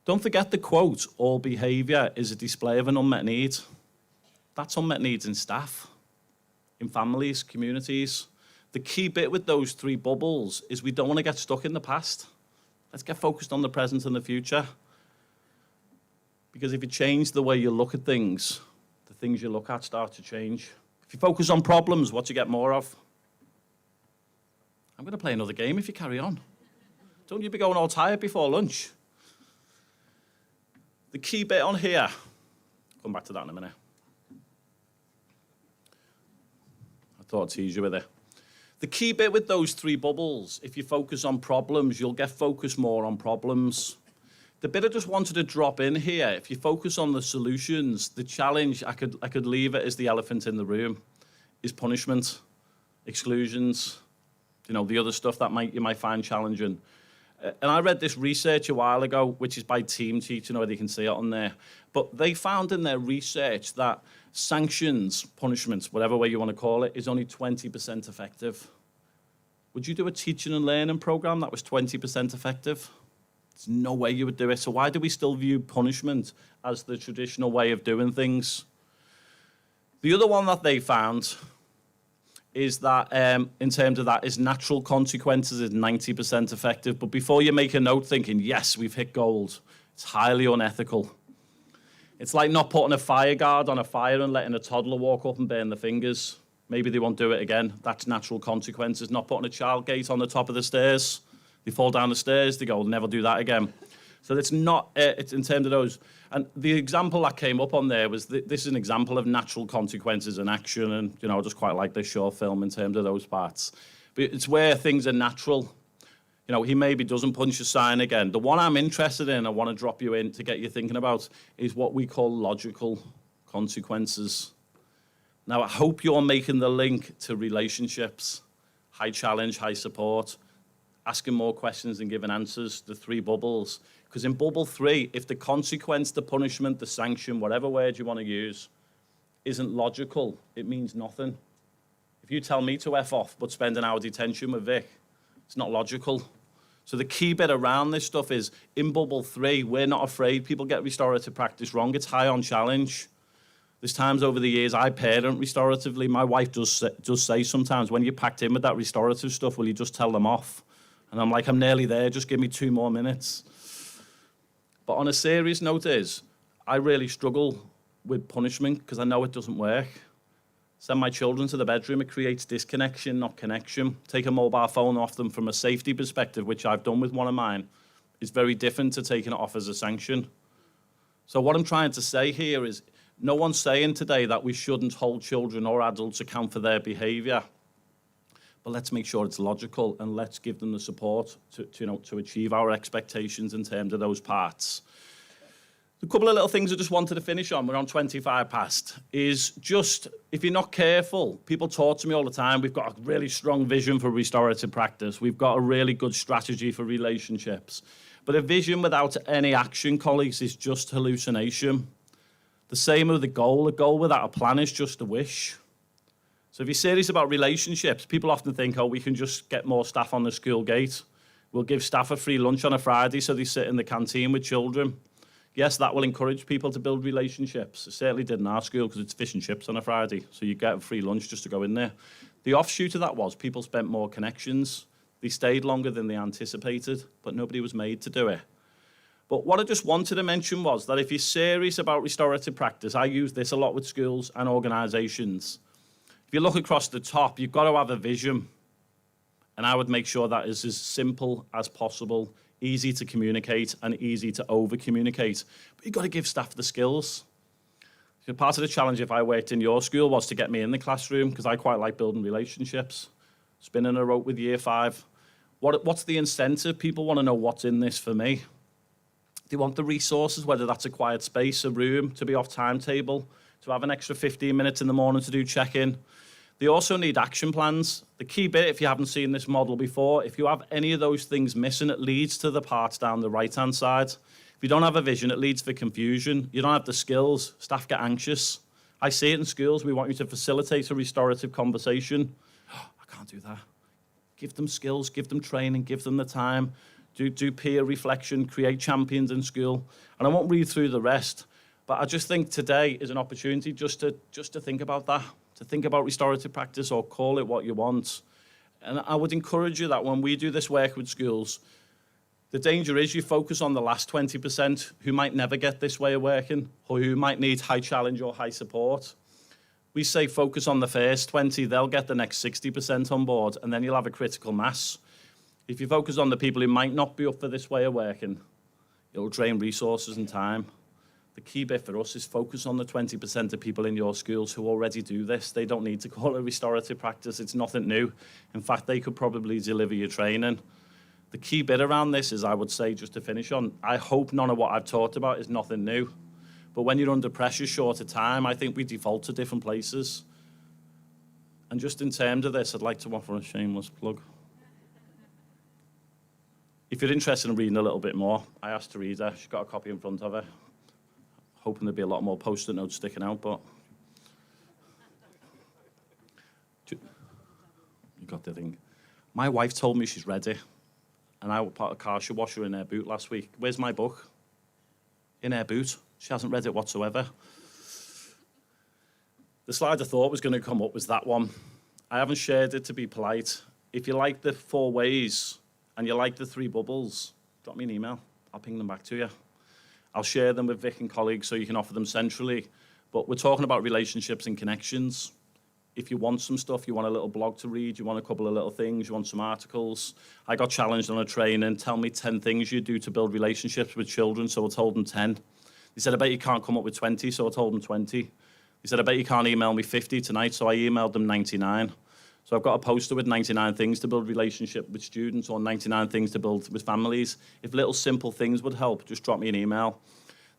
Don't forget the quote, all behaviour is a display of an unmet need. That's unmet needs in staff, in families, communities. The key bit with those 3 bubbles is we don't want to get stuck in the past. Let's get focused on the present and the future. Because if you change the way you look at things, the things you look at start to change. If you focus on problems, what do you get more of? I'm going to play another game if you carry on. Don't you be going all tired before lunch. The key bit on here, come back to that in a minute. thought I'd tease you with it. The key bit with those 3 bubbles, if you focus on problems, you'll get focused more on problems. The bit I just wanted to drop in here, if you focus on the solutions, the challenge, I could leave it as the elephant in the room, is punishment, exclusions, you know, the other stuff that you might find challenging. And I read this research a while ago, which is by Team Teach, you know, whether you can see it on there. But they found in their research that sanctions, punishments, whatever way you want to call it, is only 20% effective. Would you do a teaching and learning program that was 20% effective? There's no way you would do it. So why do we still view punishment as the traditional way of doing things? The other one that they found is that, in terms of that, is natural consequences is 90% effective. But before you make a note thinking, yes, we've hit gold, it's highly unethical. It's like not putting a fire guard on a fire and letting a toddler walk up and burn their fingers. Maybe they won't do it again. That's natural consequences. Not putting a child gate on the top of the stairs. They fall down the stairs, they go, I'll never do that again. So it's not, it's in terms of those. And the example that came up on there was, this is an example of natural consequences in action. And, you know, I just quite like this short film in terms of those parts. But it's where things are natural. You know, he maybe doesn't punch a sign again. The one I'm interested in, I want to drop you in to get you thinking about, is what we call logical consequences. Now, I hope you're making the link to relationships, high challenge, high support, asking more questions and giving answers, the 3 bubbles. Because in bubble 3, if the consequence, the punishment, the sanction, whatever word you want to use, isn't logical, it means nothing. If you tell me to F off but spend an hour detention with Vic, it's not logical. So the key bit around this stuff is, in bubble 3, we're not afraid people get restorative practice wrong. It's high on challenge. There's times over the years I parent restoratively. My wife does say sometimes, when you're packed in with that restorative stuff, will you just tell them off? And I'm like, I'm nearly there, just give me 2 more minutes. But on a serious note is, I really struggle with punishment because I know it doesn't work. Send my children to the bedroom, it creates disconnection, not connection. Take a mobile phone off them from a safety perspective, which I've done with one of mine, is very different to taking it off as a sanction. So what I'm trying to say here is, no one's saying today that we shouldn't hold children or adults account for their behaviour. But let's make sure it's logical and let's give them the support to achieve our expectations in terms of those parts. A couple of little things I just wanted to finish on, we're on 25 past, is just, if you're not careful, people talk to me all the time, we've got a really strong vision for restorative practice, we've got a really good strategy for relationships. But a vision without any action, colleagues, is just hallucination. The same with a goal without a plan is just a wish. So if you're serious about relationships, people often think, oh, we can just get more staff on the school gate. We'll give staff a free lunch on a Friday so they sit in the canteen with children. Yes, that will encourage people to build relationships. It certainly did in our school because it's fish and chips on a Friday. So you get a free lunch just to go in there. The offshoot of that was people spent more connections. They stayed longer than they anticipated, but nobody was made to do it. But what I just wanted to mention was that if you're serious about restorative practice, I use this a lot with schools and organisations. If you look across the top, you've got to have a vision. And I would make sure that is as simple as possible, easy to communicate and easy to over-communicate. But you've got to give staff the skills. So part of the challenge if I worked in your school was to get me in the classroom, because I quite like building relationships, spinning a rope with year 5. What's the incentive? People want to know what's in this for me. They want the resources, whether that's a quiet space, a room, to be off timetable, to have an extra 15 minutes in the morning to do check-in. They also need action plans. The key bit, if you haven't seen this model before, if you have any of those things missing, it leads to the parts down the right-hand side. If you don't have a vision, it leads to confusion. You don't have the skills, staff get anxious. I see it in schools. We want you to facilitate a restorative conversation. Oh, I can't do that. Give them skills, give them training, give them the time. Do peer reflection, create champions in school. And I won't read through the rest, but I just think today is an opportunity just to think about that, to think about restorative practice, or call it what you want. And I would encourage you that when we do this work with schools, the danger is you focus on the last 20% who might never get this way of working, or who might need high challenge or high support. We say focus on the first 20, they'll get the next 60% on board, and then you'll have a critical mass. If you focus on the people who might not be up for this way of working, it'll drain resources and time. The key bit for us is focus on the 20% of people in your schools who already do this. They don't need to call it restorative practice. It's nothing new. In fact, they could probably deliver your training. The key bit around this is, I would say, just to finish on, I hope none of what I've talked about is nothing new. But when you're under pressure, short of time, I think we default to different places. And just in terms of this, I'd like to offer a shameless plug. If you're interested in reading a little bit more, I asked Teresa, she's got a copy in front of her. Hoping there'd be a lot more post-it notes sticking out, but you got the thing. My wife told me she's ready, and I put a car washer in her boot last week. Where's my book? In her boot. She hasn't read it whatsoever. The slide I thought was going to come up was that one. I haven't shared it to be polite. If you like the 4 ways and you like the 3 bubbles, drop me an email. I'll ping them back to you. I'll share them with Vic and colleagues so you can offer them centrally. But we're talking about relationships and connections. If you want some stuff, you want a little blog to read, you want a couple of little things, you want some articles. I got challenged on a training, tell me 10 things you do to build relationships with children, so I told them 10. He said, I bet you can't come up with 20, so I told them 20. He said, I bet you can't email me 50 tonight, so I emailed them 99. So I've got a poster with 99 things to build relationship with students or 99 things to build with families. If little simple things would help, just drop me an email.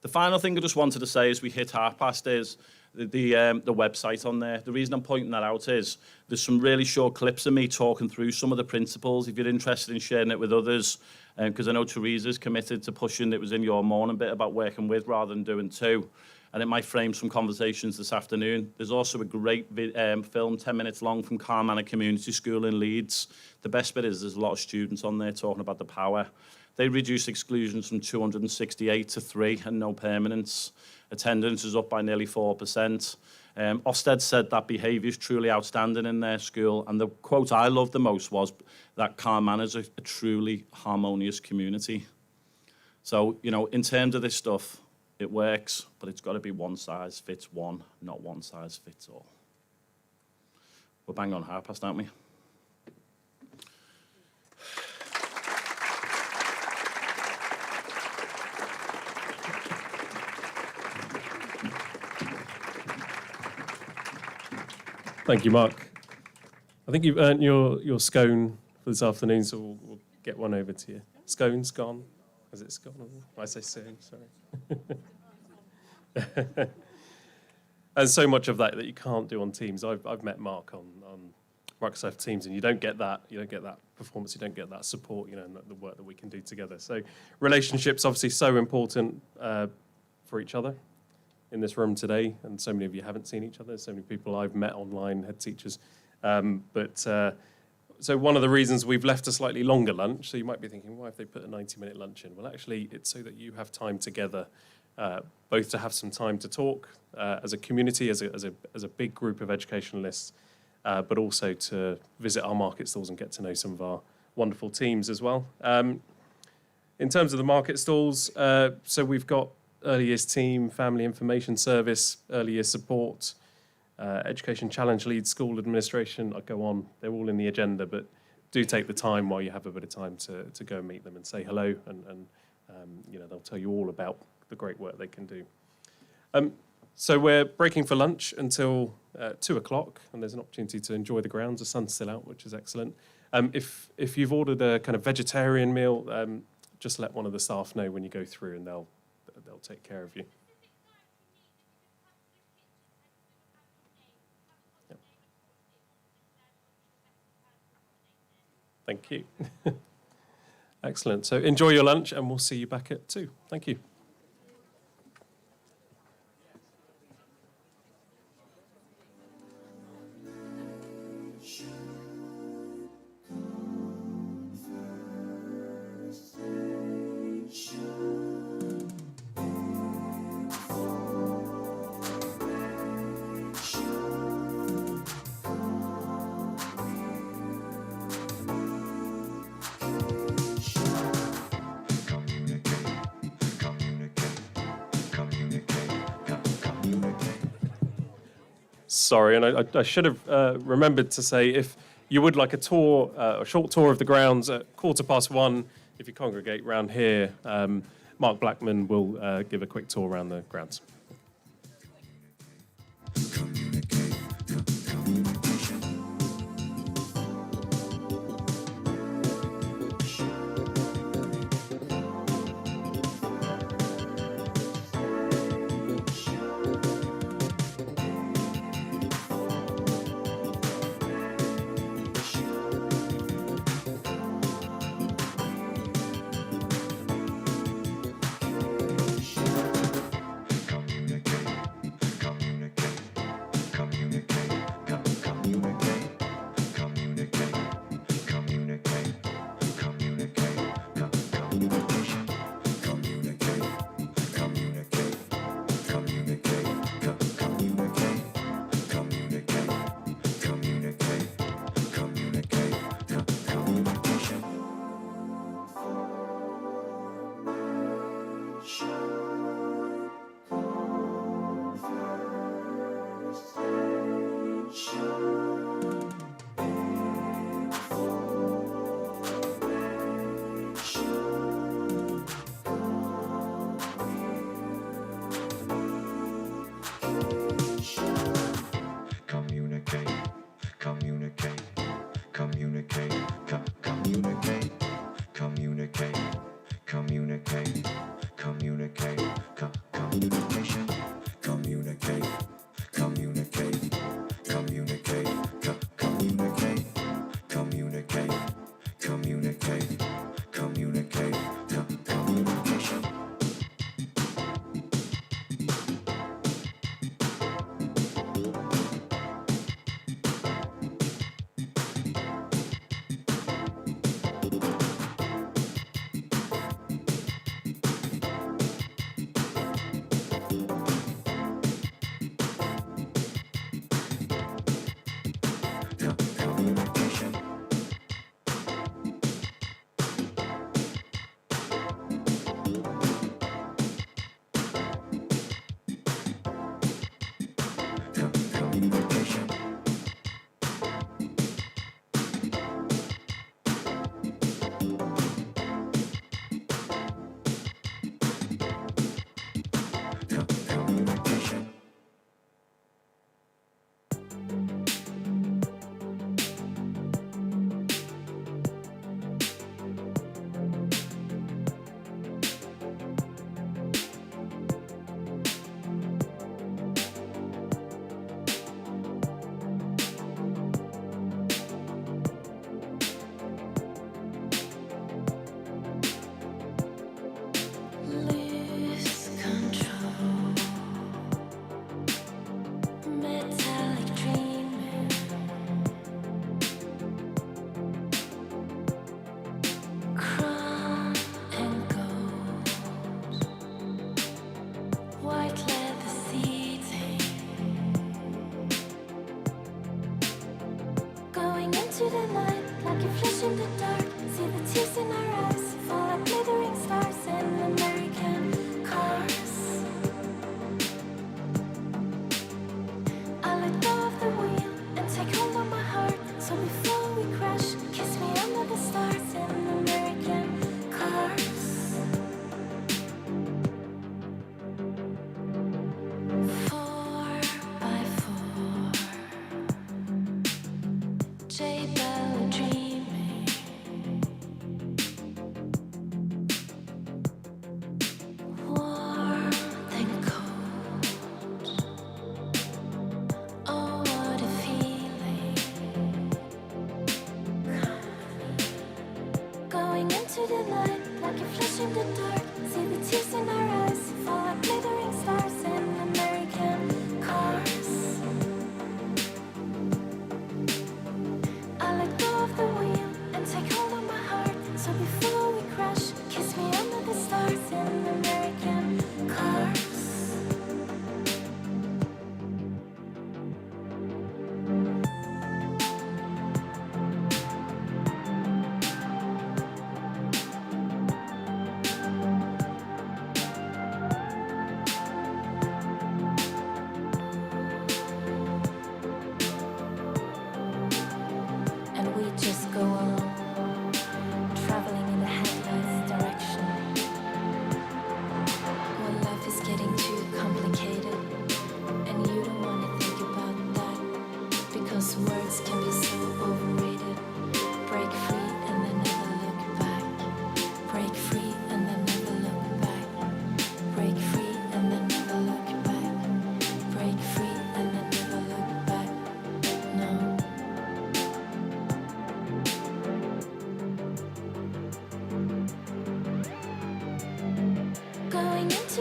The final thing I just wanted to say as we hit past is the website on there. The reason I'm pointing that out is there's some really short clips of me talking through some of the principles. If you're interested in sharing it with others, because I know Teresa's committed to pushing, it was in your morning bit about working with rather than doing 2. And it might frame some conversations this afternoon. There's also a great film, 10 minutes long, from Carmanor Community School in Leeds. The best bit is there's a lot of students on there talking about the power. They reduced exclusions from 268 to 3 and no permanence. Attendance is up by nearly 4%. Ofsted said that behaviour is truly outstanding in their school. And the quote I loved the most was that Carmanor is a truly harmonious community. So, you know, in terms of this stuff, it works, but it's got to be one size fits one, not one size fits all. We're bang on past, aren't we? Thank you, Mark. I think you've earned your scone for this afternoon, so we'll get one over to you. Scone's gone. Has it gone? I say soon, sorry. And so much of that you can't do on Teams. I've met Mark on Microsoft Teams, and you don't get that performance, you don't get that support, you know, and the work that we can do together. So relationships obviously so important for each other in this room today, and so many of you haven't seen each other. So many people I've met online, head teachers, So one of the reasons we've left a slightly longer lunch, so you might be thinking, why have they put a 90-minute lunch in? Well, actually, it's so that you have time together, both to have some time to talk as a community, as a big group of educationalists, but also to visit our market stalls and get to know some of our wonderful teams as well. In terms of the market stalls, so we've got early years team, family information service, early years support, education challenge lead, school administration. I go on, they're all in the agenda, but do take the time while you have a bit of time to go and meet them and say hello, and you know, they'll tell you all about the great work they can do. So we're breaking for lunch until 2 o'clock, and there's an opportunity to enjoy the grounds. The sun's still out, which is excellent. If you've ordered a kind of vegetarian meal, just let one of the staff know when you go through, and they'll take care of you. Yep. Thank you. Excellent. So enjoy your lunch, and we'll see you back at 2. Thank you. Sorry, and I should have remembered to say, if you would like a tour, a short tour of the grounds at 1:15, if you congregate round here, Mark Blackman will give a quick tour around the grounds.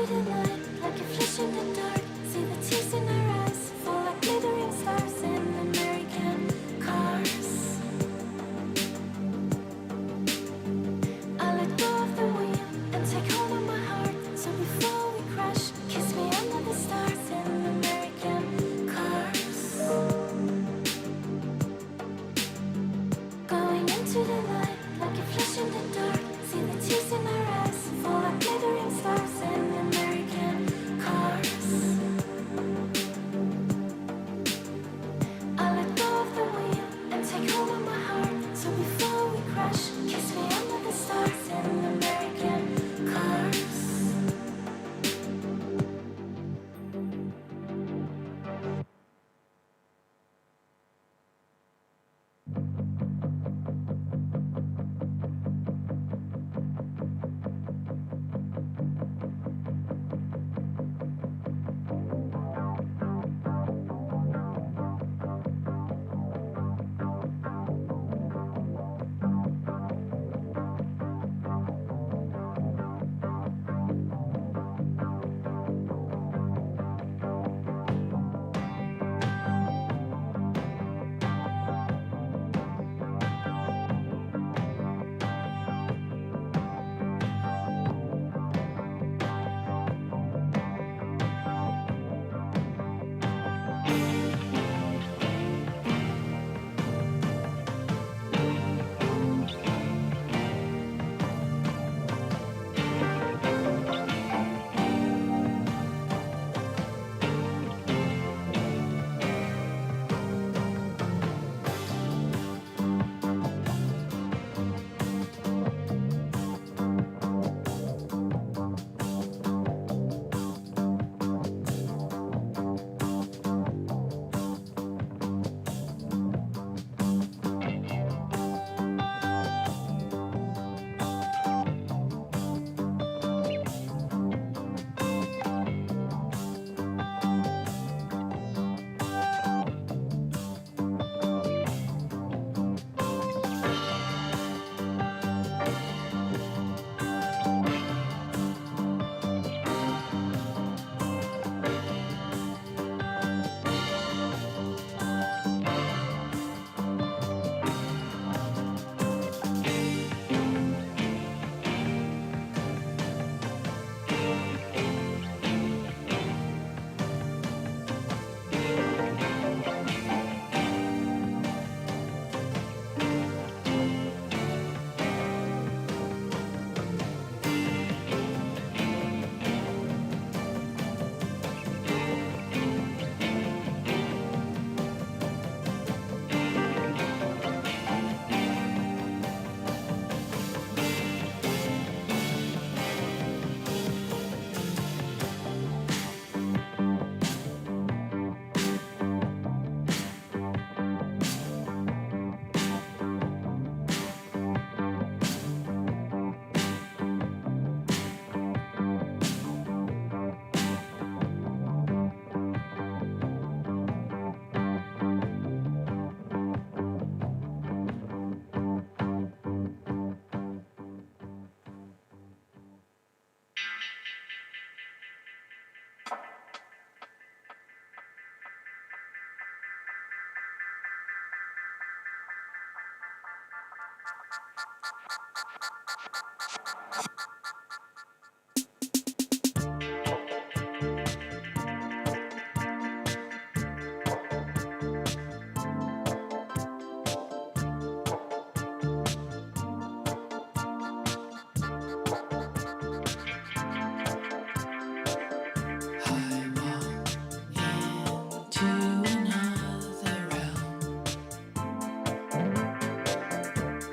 into the night like a flash in the dark. See the tears in our eyes fall like glittering stars in American cars. I let go of the wheel and take hold of my heart. So before we crash, kiss me under the stars in American cars. Going into the night like a flash in the dark. See the tears in our eyes fall like glittering stars in American cars. I let go of the wheel and take hold of my heart. So before we crash, kiss me under the stars in American cars.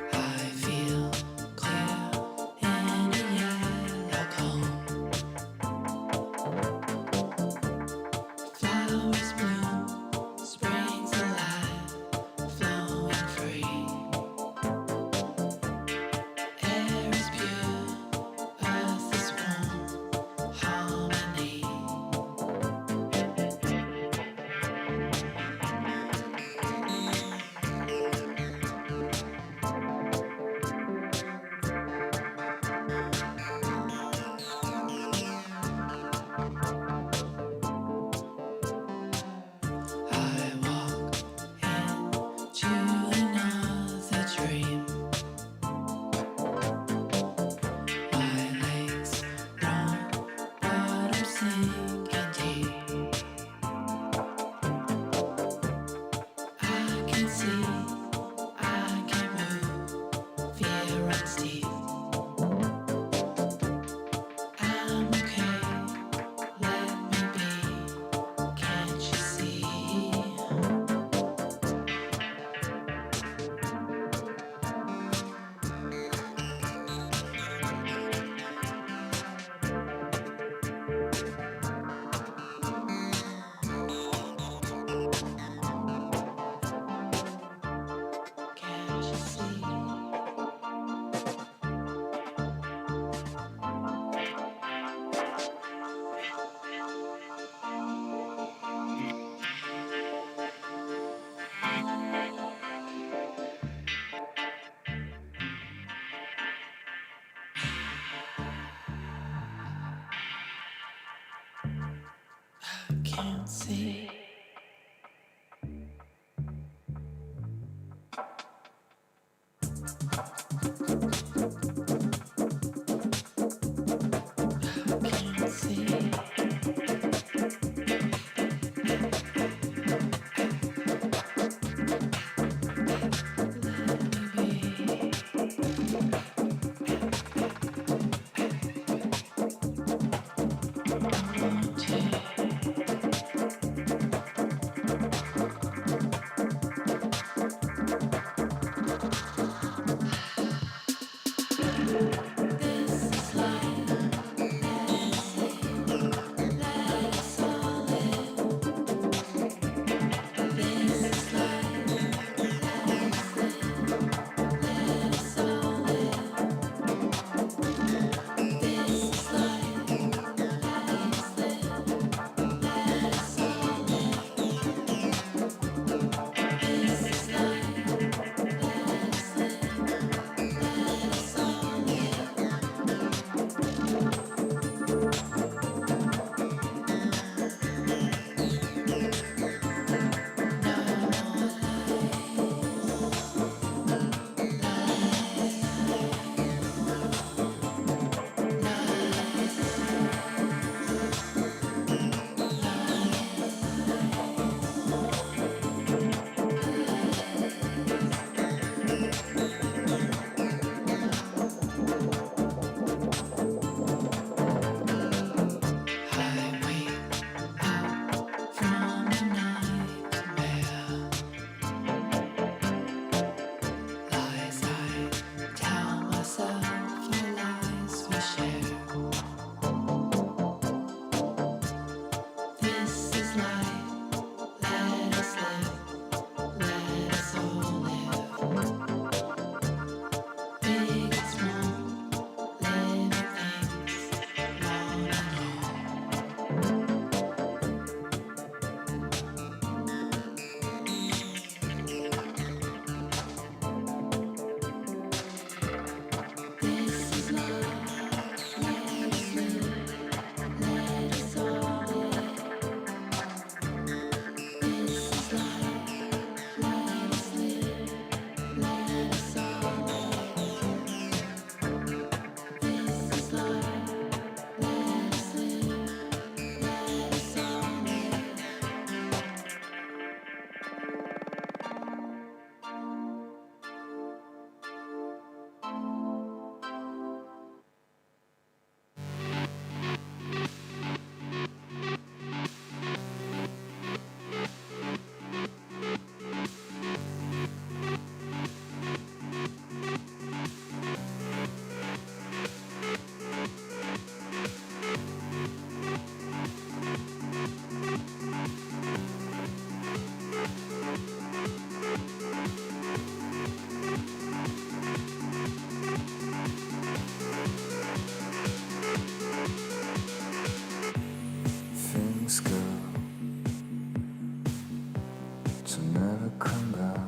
I feel can't see. Can't see. Things go to never come back,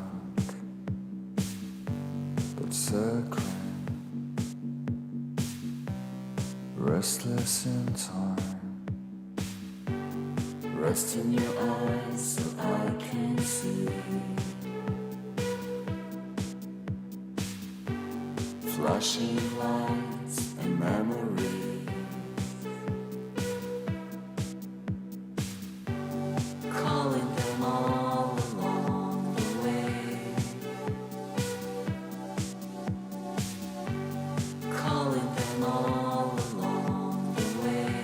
but circling, restless in time. Rest in your eyes so I can see. Flashing lights and memories. Calling them all along the way. Calling them all along the way.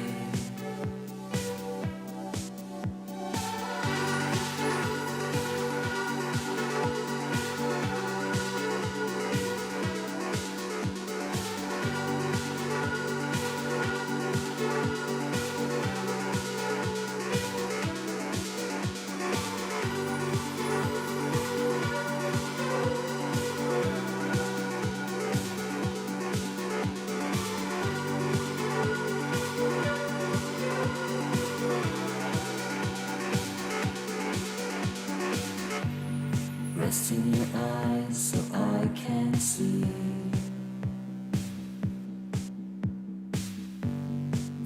Rest in your eyes so I can see.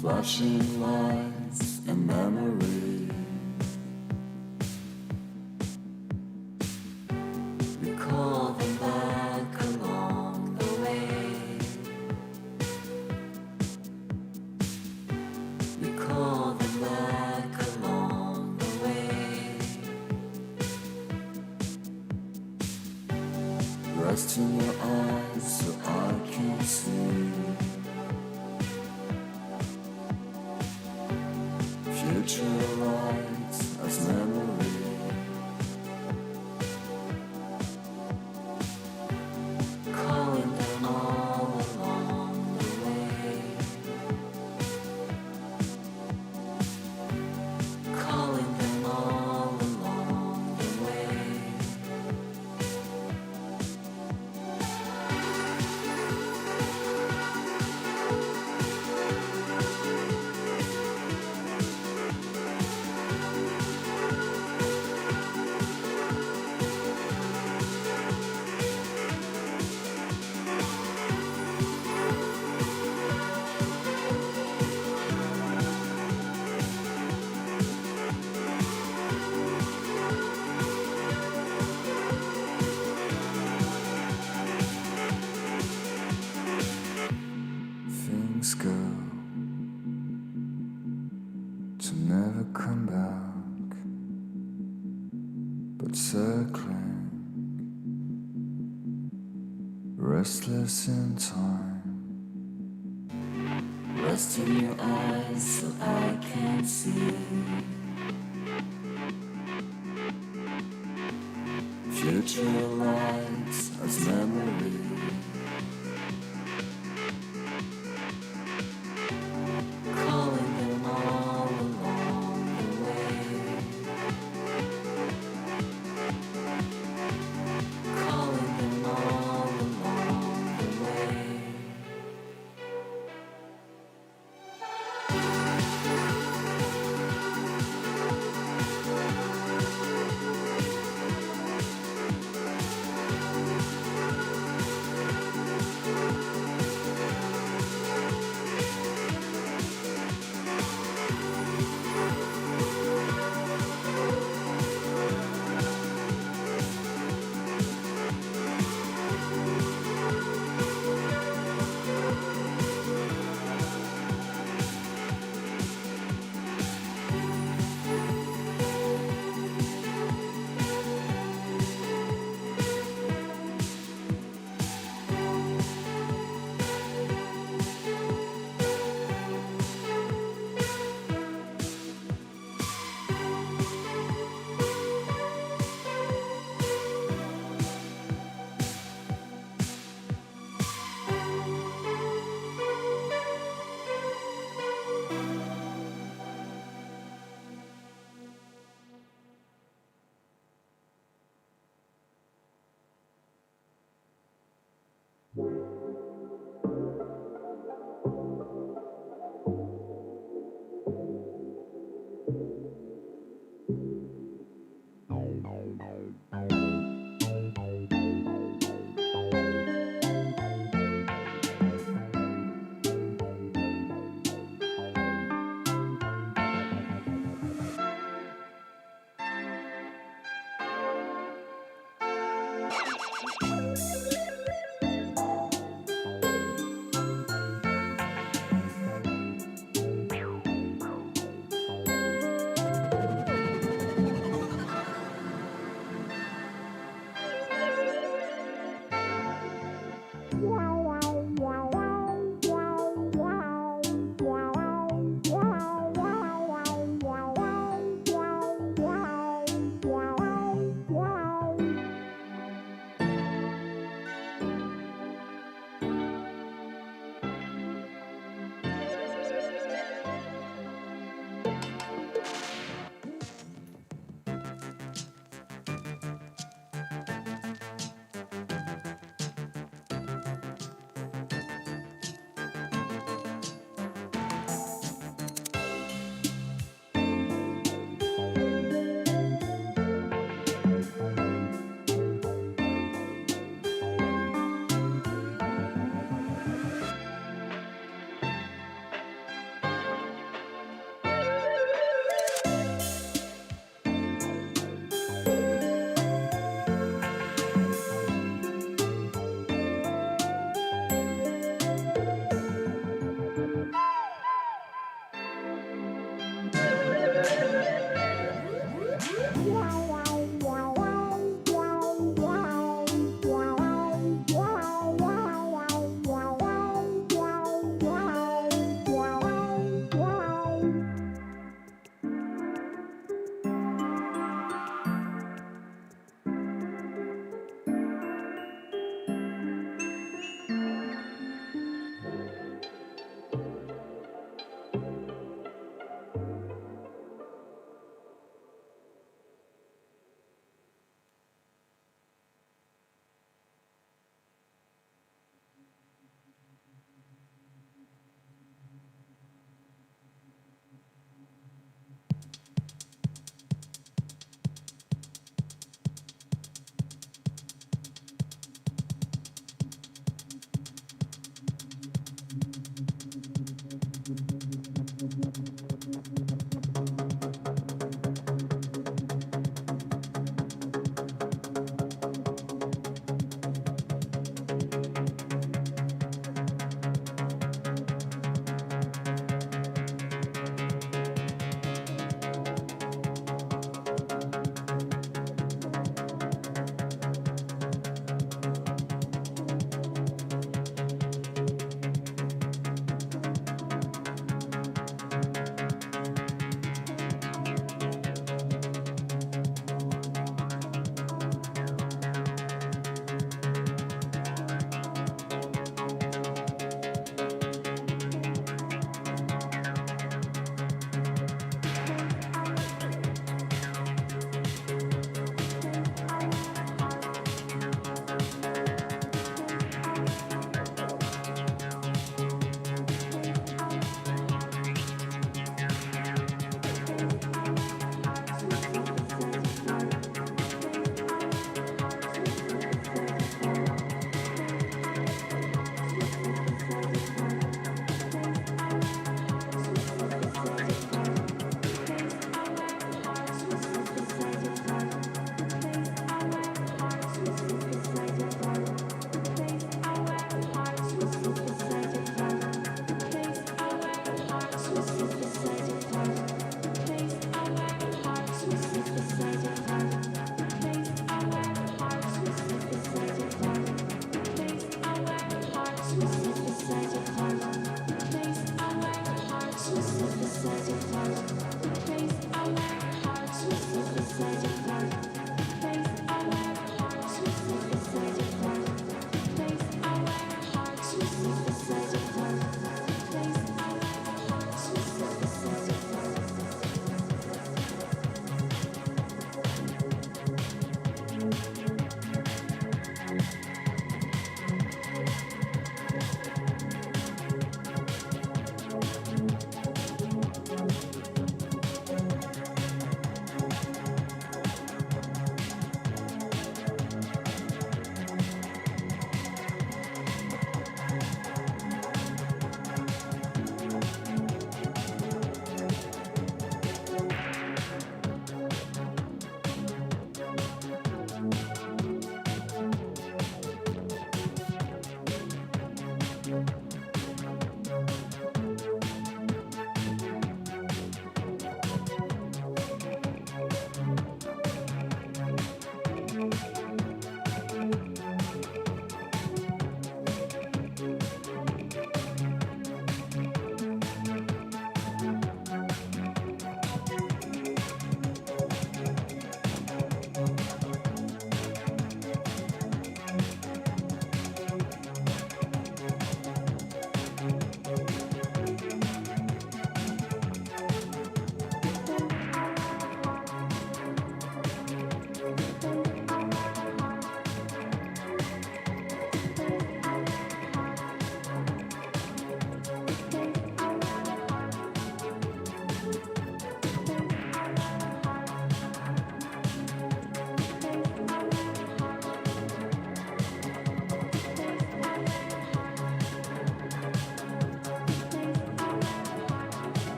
Flashing lights and memories. Rest in your eyes so I can see. Future lights as memory. Calling them all along the way. Calling them all along the way. Things go to never come back, but circling, restless in time. Rest in your eyes so I can see. Future lights as memory. Calling them all along the way. Calling them all along the way.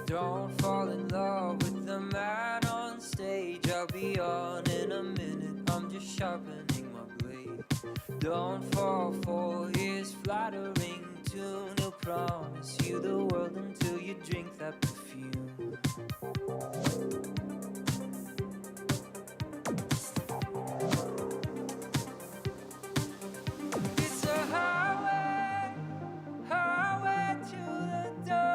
Don't fall in love with the man on stage. I'll be on in a minute, I'm just sharpening my blade. Don't fall for his flattering tune. He'll promise you the world until you drink that perfume. It's a highway, highway to the door,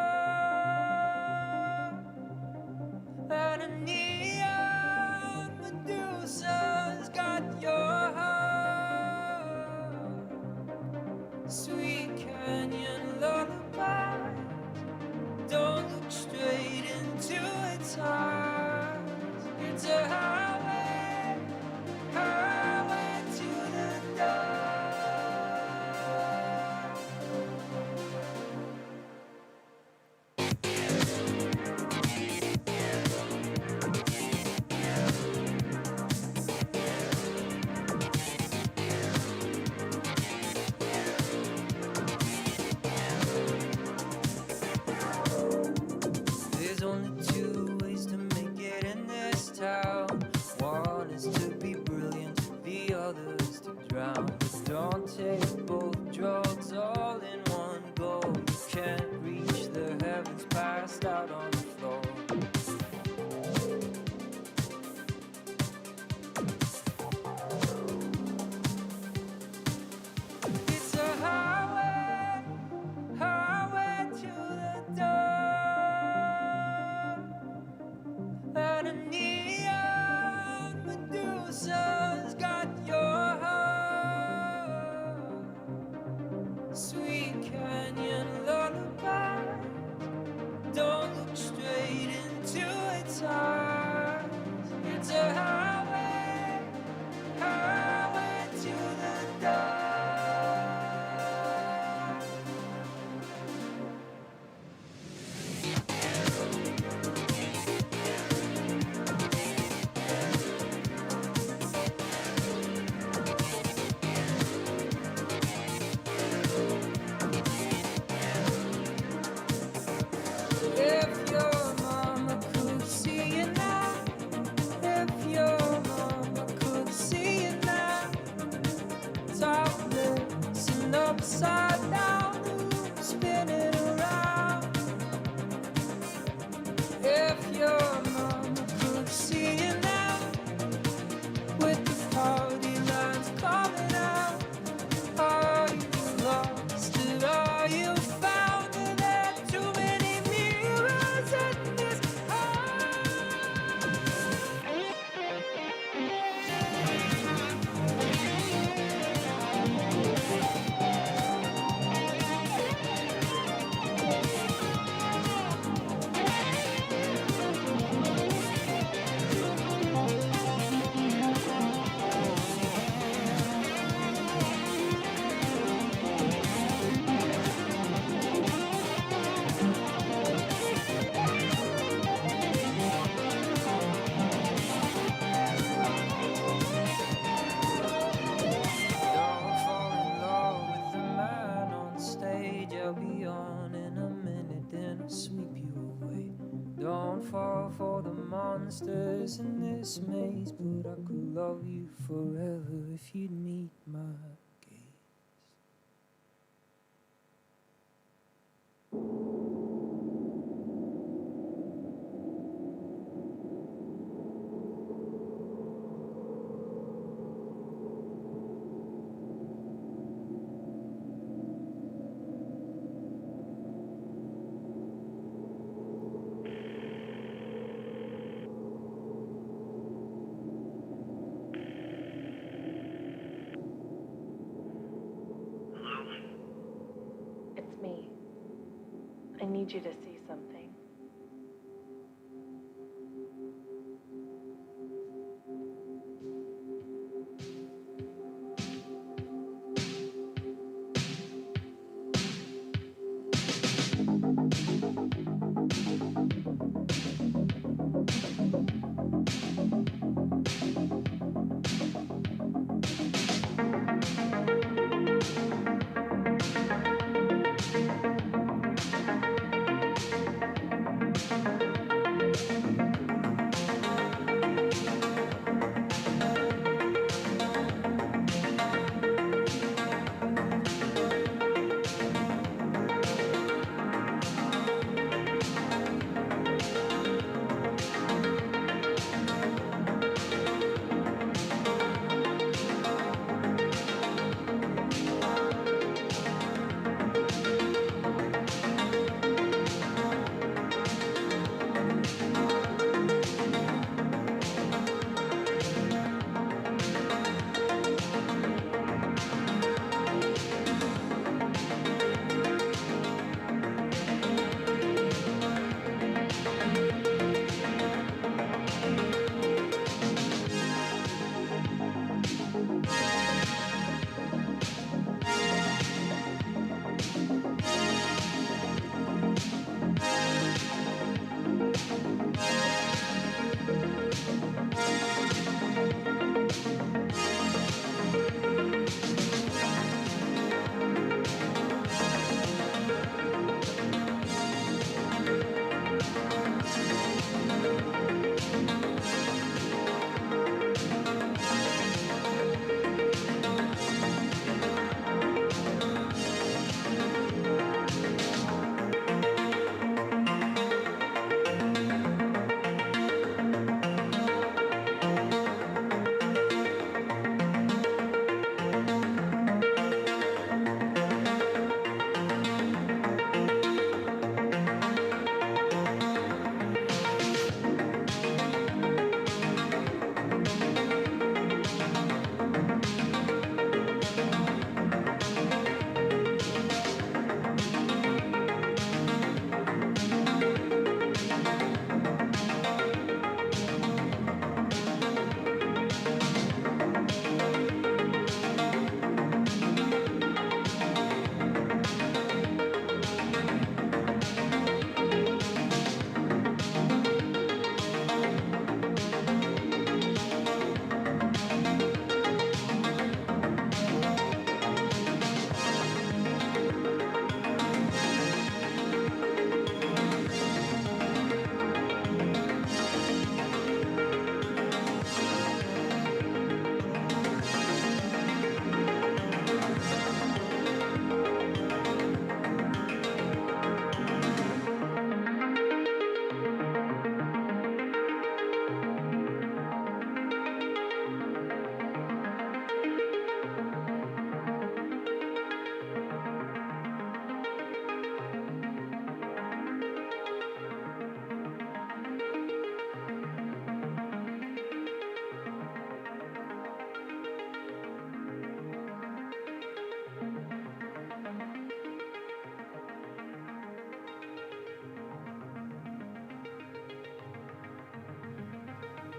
and a neon Medusa's got your heart. Sweet canyon lullaby, don't look straight into its eyes. It's a highway, highway to the door. There's only two ways to make it in this town. One is to be brilliant, the other is to drown. But don't take both drugs all in one go. You can't reach the heavens passed out on the floor. It's a highway, highway to the door, and a neon Medusa's got your heart. Sweet canyon lullaby, don't look straight into its eyes. It's a highway, highway to the door. If your mama could see you now, if your mama could see you now, topless and upside down, spinning around. If your mama could see you now, with the party lines coming out, are you lost or are you found? Are there too many mirrors in this heart? Don't fall in love with the man on stage. I'll be on in a minute, then I'll sweep you away. Don't fall for the monsters in this maze, but I could love you forever if you'd meet my gaze. It's me. I need you to see something.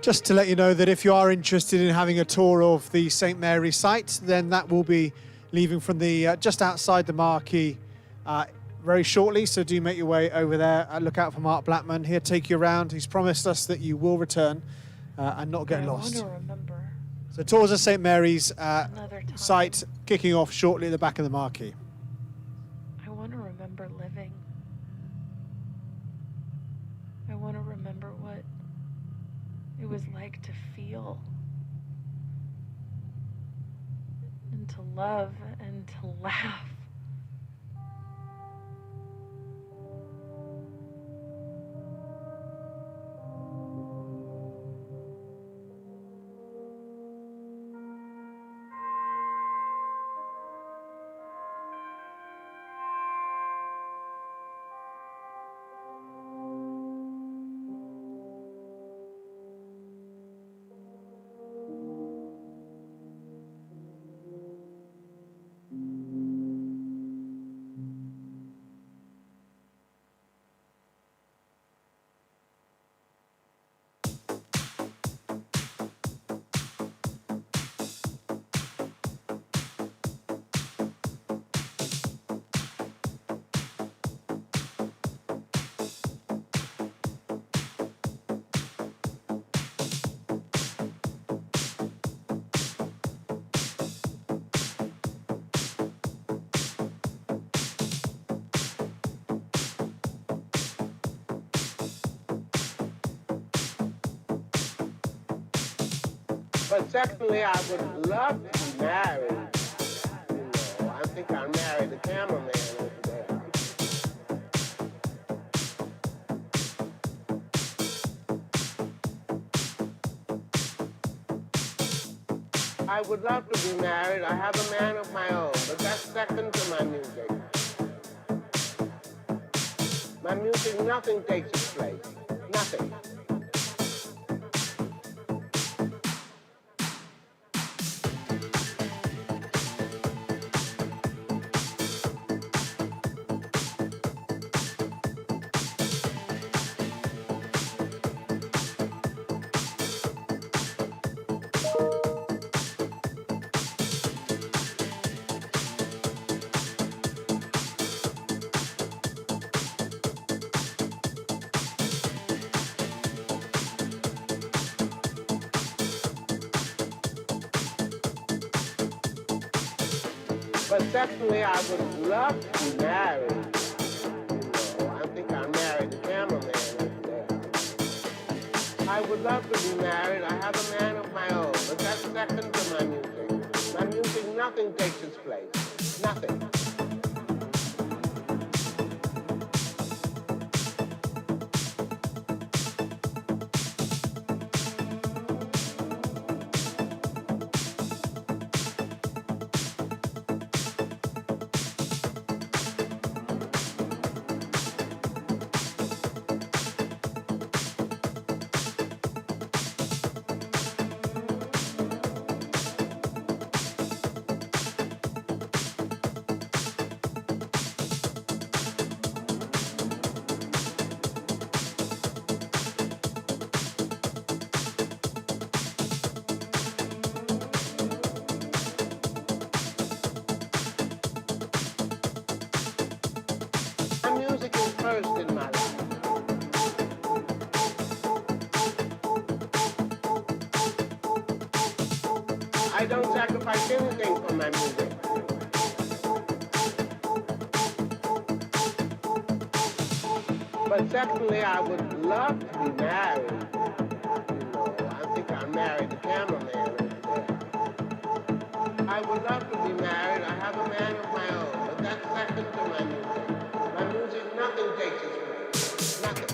Just to let you know that if you are interested in having a tour of the St Mary's site, then that will be leaving from the just outside the marquee very shortly. So do make your way over there. Look out for Mark Blackman. He'll take you around. He's promised us that you will return and not get lost. I want to remember So tours of St Mary's another time. site kicking off shortly at the back of the marquee. I want to remember living. I want to remember what it was like to feel and to love and to laugh. But secondly, I would love to be married. You know, I think I'll marry the cameraman over there. I would love to be married. I have a man of my own, but that's second to my music. My music, nothing takes its place. Nothing. But secondly, I would love to be married. You know, I think I'll marry the cameraman over there. I would love to be married. I have a man of my own, but that's second to my music. My music, nothing takes its place. Nothing. Music is first in my life. I don't sacrifice anything for my music. But secondly, I would love to be married. You know, I think I'll marry the cameraman over there. I would love to be married. I have a man of my own, but that's second to my music. My music, nothing takes its place. Nothing.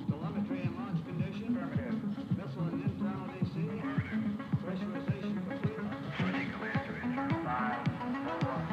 Telemetry and launch condition. Missile and internal DC. Pressurization complete. Ready, command to internal. 5, 4,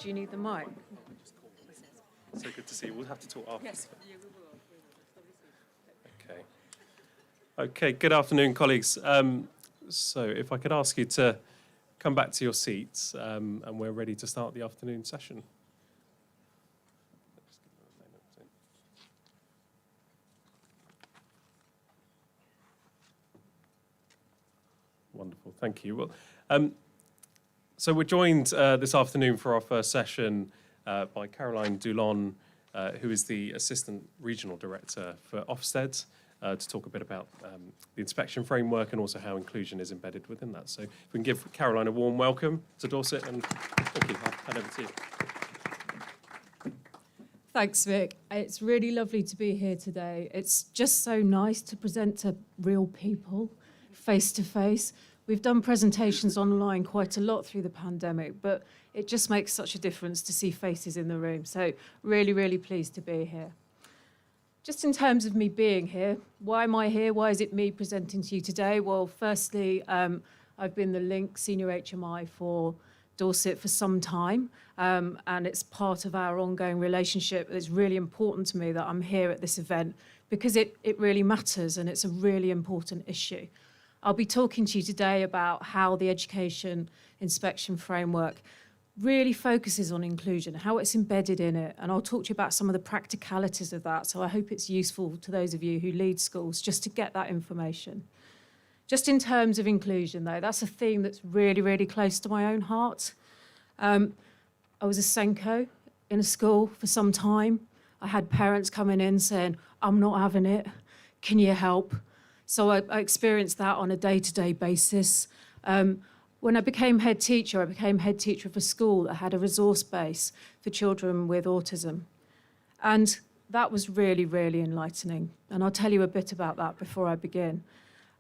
Do you need the mic? So good to see you. We'll have to talk after. Yes. Okay. Okay, good afternoon, colleagues. So if I could ask you to come back to your seats, and we're ready to start the afternoon session. Wonderful, thank you. Well, so we're joined this afternoon for our first session by Caroline Dulon, who is the Assistant Regional Director for Ofsted, to talk a bit about the inspection framework and also how inclusion is embedded within that. So if we can give Caroline a warm welcome to Dorset, and thank you. I'll hand over to you. Thanks, Vic. It's really lovely to be here today. It's just so nice to present to real people, face to face. We've done presentations online quite a lot through the pandemic, but it just makes such a difference to see faces in the room. So really, really pleased to be here. Just in terms of me being here, why am I here? Why is it me presenting to you today? Well, firstly, I've been the Link Senior HMI for Dorset for some time, and it's part of our ongoing relationship. It's really important to me that I'm here at this event because it really matters and it's a really important issue. I'll be talking to you today about how the education inspection framework really focuses on inclusion, how it's embedded in it, and I'll talk to you about some of the practicalities of that. So I hope it's useful to those of you who lead schools just to get that information. Just in terms of inclusion, though, that's a theme that's really, really close to my own heart. I was a Senko in a school for some time. I had parents coming in saying, "I'm not having it. Can you help?" So I experienced that on a day-to-day basis. When I became head teacher of a school that had a resource base for children with autism. And that was really, really enlightening. And I'll tell you a bit about that before I begin.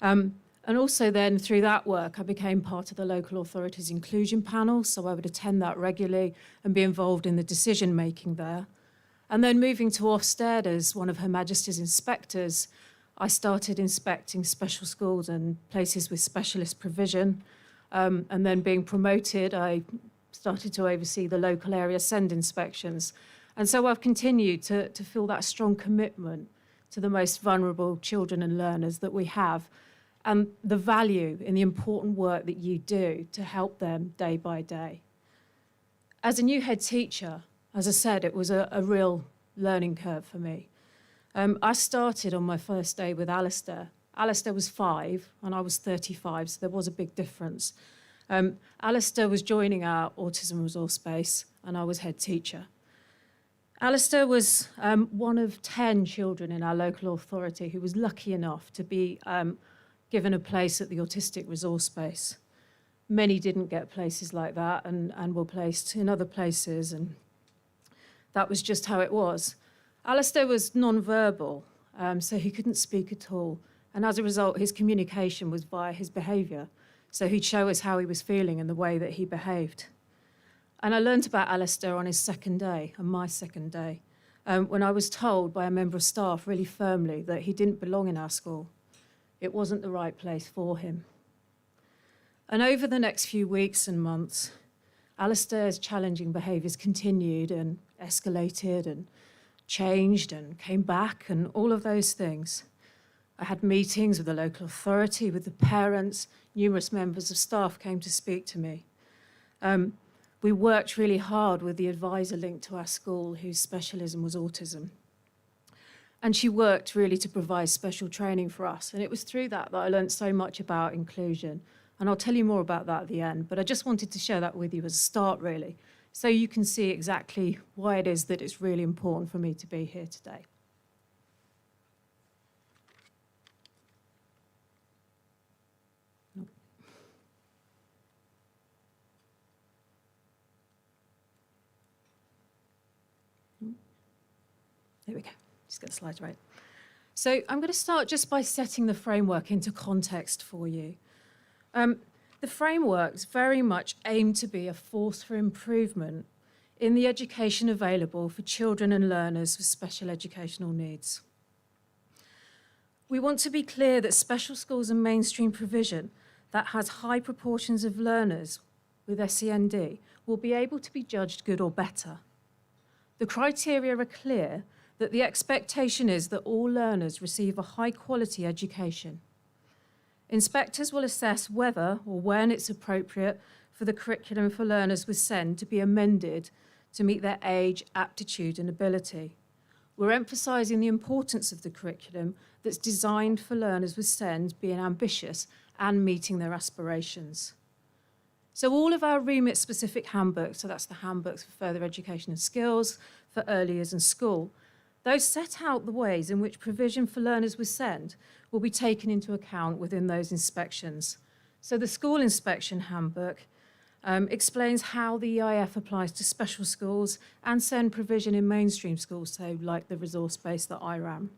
And also then through that work, I became part of the local authorities inclusion panel. So I would attend that regularly and be involved in the decision making there. And then moving to Ofsted as one of Her Majesty's inspectors, I started inspecting special schools and places with specialist provision. And then being promoted, I started to oversee the local area SEND inspections. And so I've continued to feel that strong commitment to the most vulnerable children and learners that we have, and the value in the important work that you do to help them day by day. As a new head teacher, as I said, it was a real learning curve for me. I started on my first day with Alistair. Alistair was 5 and I was 35, so there was a big difference. Alistair was joining our autism resource base and I was head teacher. Alistair was one of 10 children in our local authority who was lucky enough to be given a place at the autistic resource base. Many didn't get places like that and were placed in other places, and that was just how it was. Alistair was non-verbal, so he couldn't speak at all. And as a result, his communication was via his behaviour. So he'd show us how he was feeling and the way that he behaved. And I learnt about Alistair on his second day, on my second day, when I was told by a member of staff really firmly that he didn't belong in our school. It wasn't the right place for him. And over the next few weeks and months, Alistair's challenging behaviours continued and escalated and changed and came back and all of those things. I had meetings with the local authority, with the parents. Numerous members of staff came to speak to me. We worked really hard with the advisor linked to our school whose specialism was autism. And she worked really to provide special training for us. And it was through that I learned so much about inclusion. And I'll tell you more about that at the end. But I just wanted to share that with you as a start, really, so you can see exactly why it is that it's really important for me to be here today. There we go. Just get the slides right. So I'm going to start just by setting the framework into context for you. The frameworks very much aim to be a force for improvement in the education available for children and learners with special educational needs. We want to be clear that special schools and mainstream provision that has high proportions of learners with SEND will be able to be judged good or better. The criteria are clear that the expectation is that all learners receive a high-quality education. Inspectors will assess whether or when it's appropriate for the curriculum for learners with SEND to be amended to meet their age, aptitude and ability. We're emphasising the importance of the curriculum that's designed for learners with SEND being ambitious and meeting their aspirations. So all of our remit-specific handbooks, so that's the handbooks for further education and skills, for early years and school, those set out the ways in which provision for learners with SEND will be taken into account within those inspections. So the school inspection handbook explains how the EIF applies to special schools and SEND provision in mainstream schools, so like the resource base that I ran.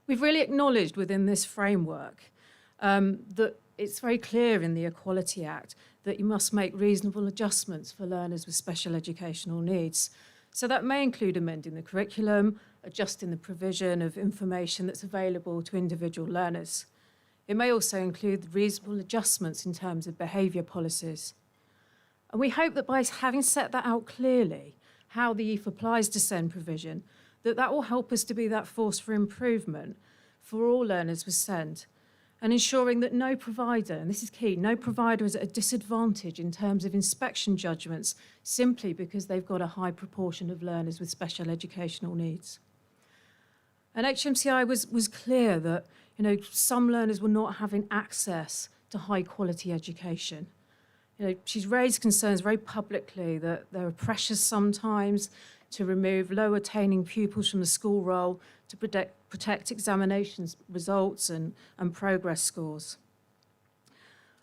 We've really acknowledged within this framework that it's very clear in the Equality Act that you must make reasonable adjustments for learners with special educational needs. So that may include amending the curriculum, adjusting the provision of information that's available to individual learners. It may also include reasonable adjustments in terms of behaviour policies. And we hope that by having set that out clearly, how the EIF applies to SEND provision, that will help us to be that force for improvement for all learners with SEND, and ensuring that no provider, and this is key, no provider is at a disadvantage in terms of inspection judgments simply because they've got a high proportion of learners with special educational needs. And HMCI was clear that some learners were not having access to high quality education. She's raised concerns very publicly that there are pressures sometimes to remove low attaining pupils from the school roll to protect examinations results and progress scores.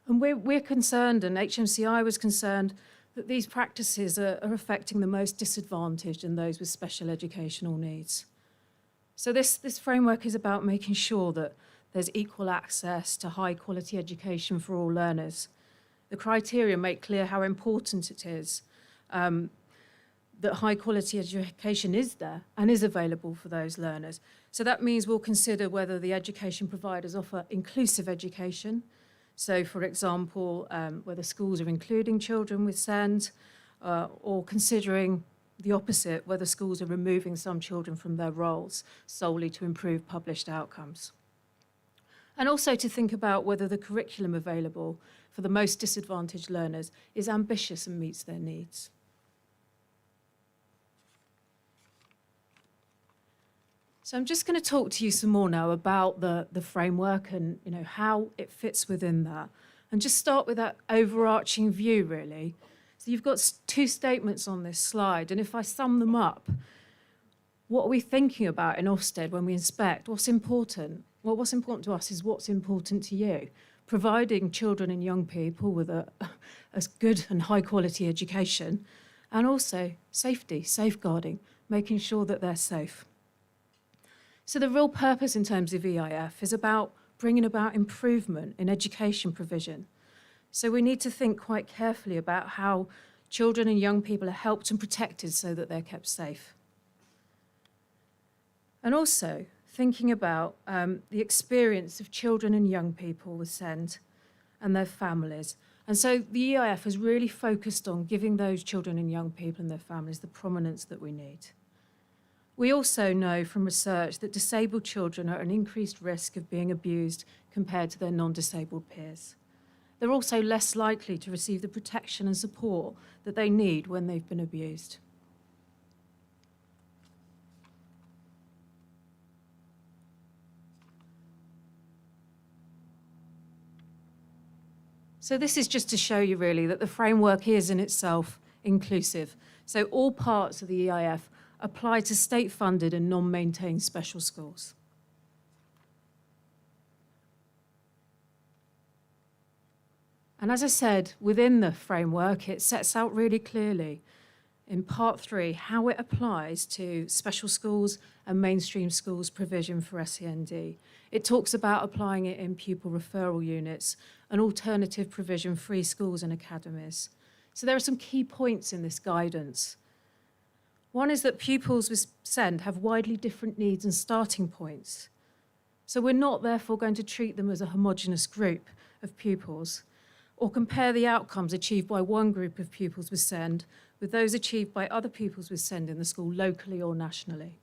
And we're concerned, and HMCI was concerned, that these practices are affecting the most disadvantaged and those with special educational needs. So this framework is about making sure that there's equal access to high quality education for all learners. The criteria make clear how important it is that high quality education is there and is available for those learners. So that means we'll consider whether the education providers offer inclusive education. So for example, whether schools are including children with SEND or considering the opposite, whether schools are removing some children from their roles solely to improve published outcomes. And also to think about whether the curriculum available for the most disadvantaged learners is ambitious and meets their needs. So I'm just going to talk to you some more now about the framework and how it fits within that. And just start with that overarching view, really. So you've got two statements on this slide, and if I sum them up, what are we thinking about in Ofsted when we inspect? What's important? Well, what's important to us is what's important to you. Providing children and young people with a good and high quality education, and also safety, safeguarding, making sure that they're safe. So the real purpose in terms of EIF is about bringing about improvement in education provision. So we need to think quite carefully about how children and young people are helped and protected so that they're kept safe. And also thinking about the experience of children and young people with SEND and their families. And so the EIF has really focused on giving those children and young people and their families the prominence that we need. We also know from research that disabled children are at an increased risk of being abused compared to their non-disabled peers. They're also less likely to receive the protection and support that they need when they've been abused. So this is just to show you really that the framework is in itself inclusive. So all parts of the EIF apply to state-funded and non-maintained special schools. And as I said, within the framework, it sets out really clearly in Part 3 how it applies to special schools and mainstream schools provision for SEND. It talks about applying it in pupil referral units and alternative provision-free schools and academies. So there are some key points in this guidance. One is that pupils with SEND have widely different needs and starting points. So we're not therefore going to treat them as a homogenous group of pupils. or compare the outcomes achieved by one group of pupils with SEND with those achieved by other pupils with SEND in the school locally or nationally.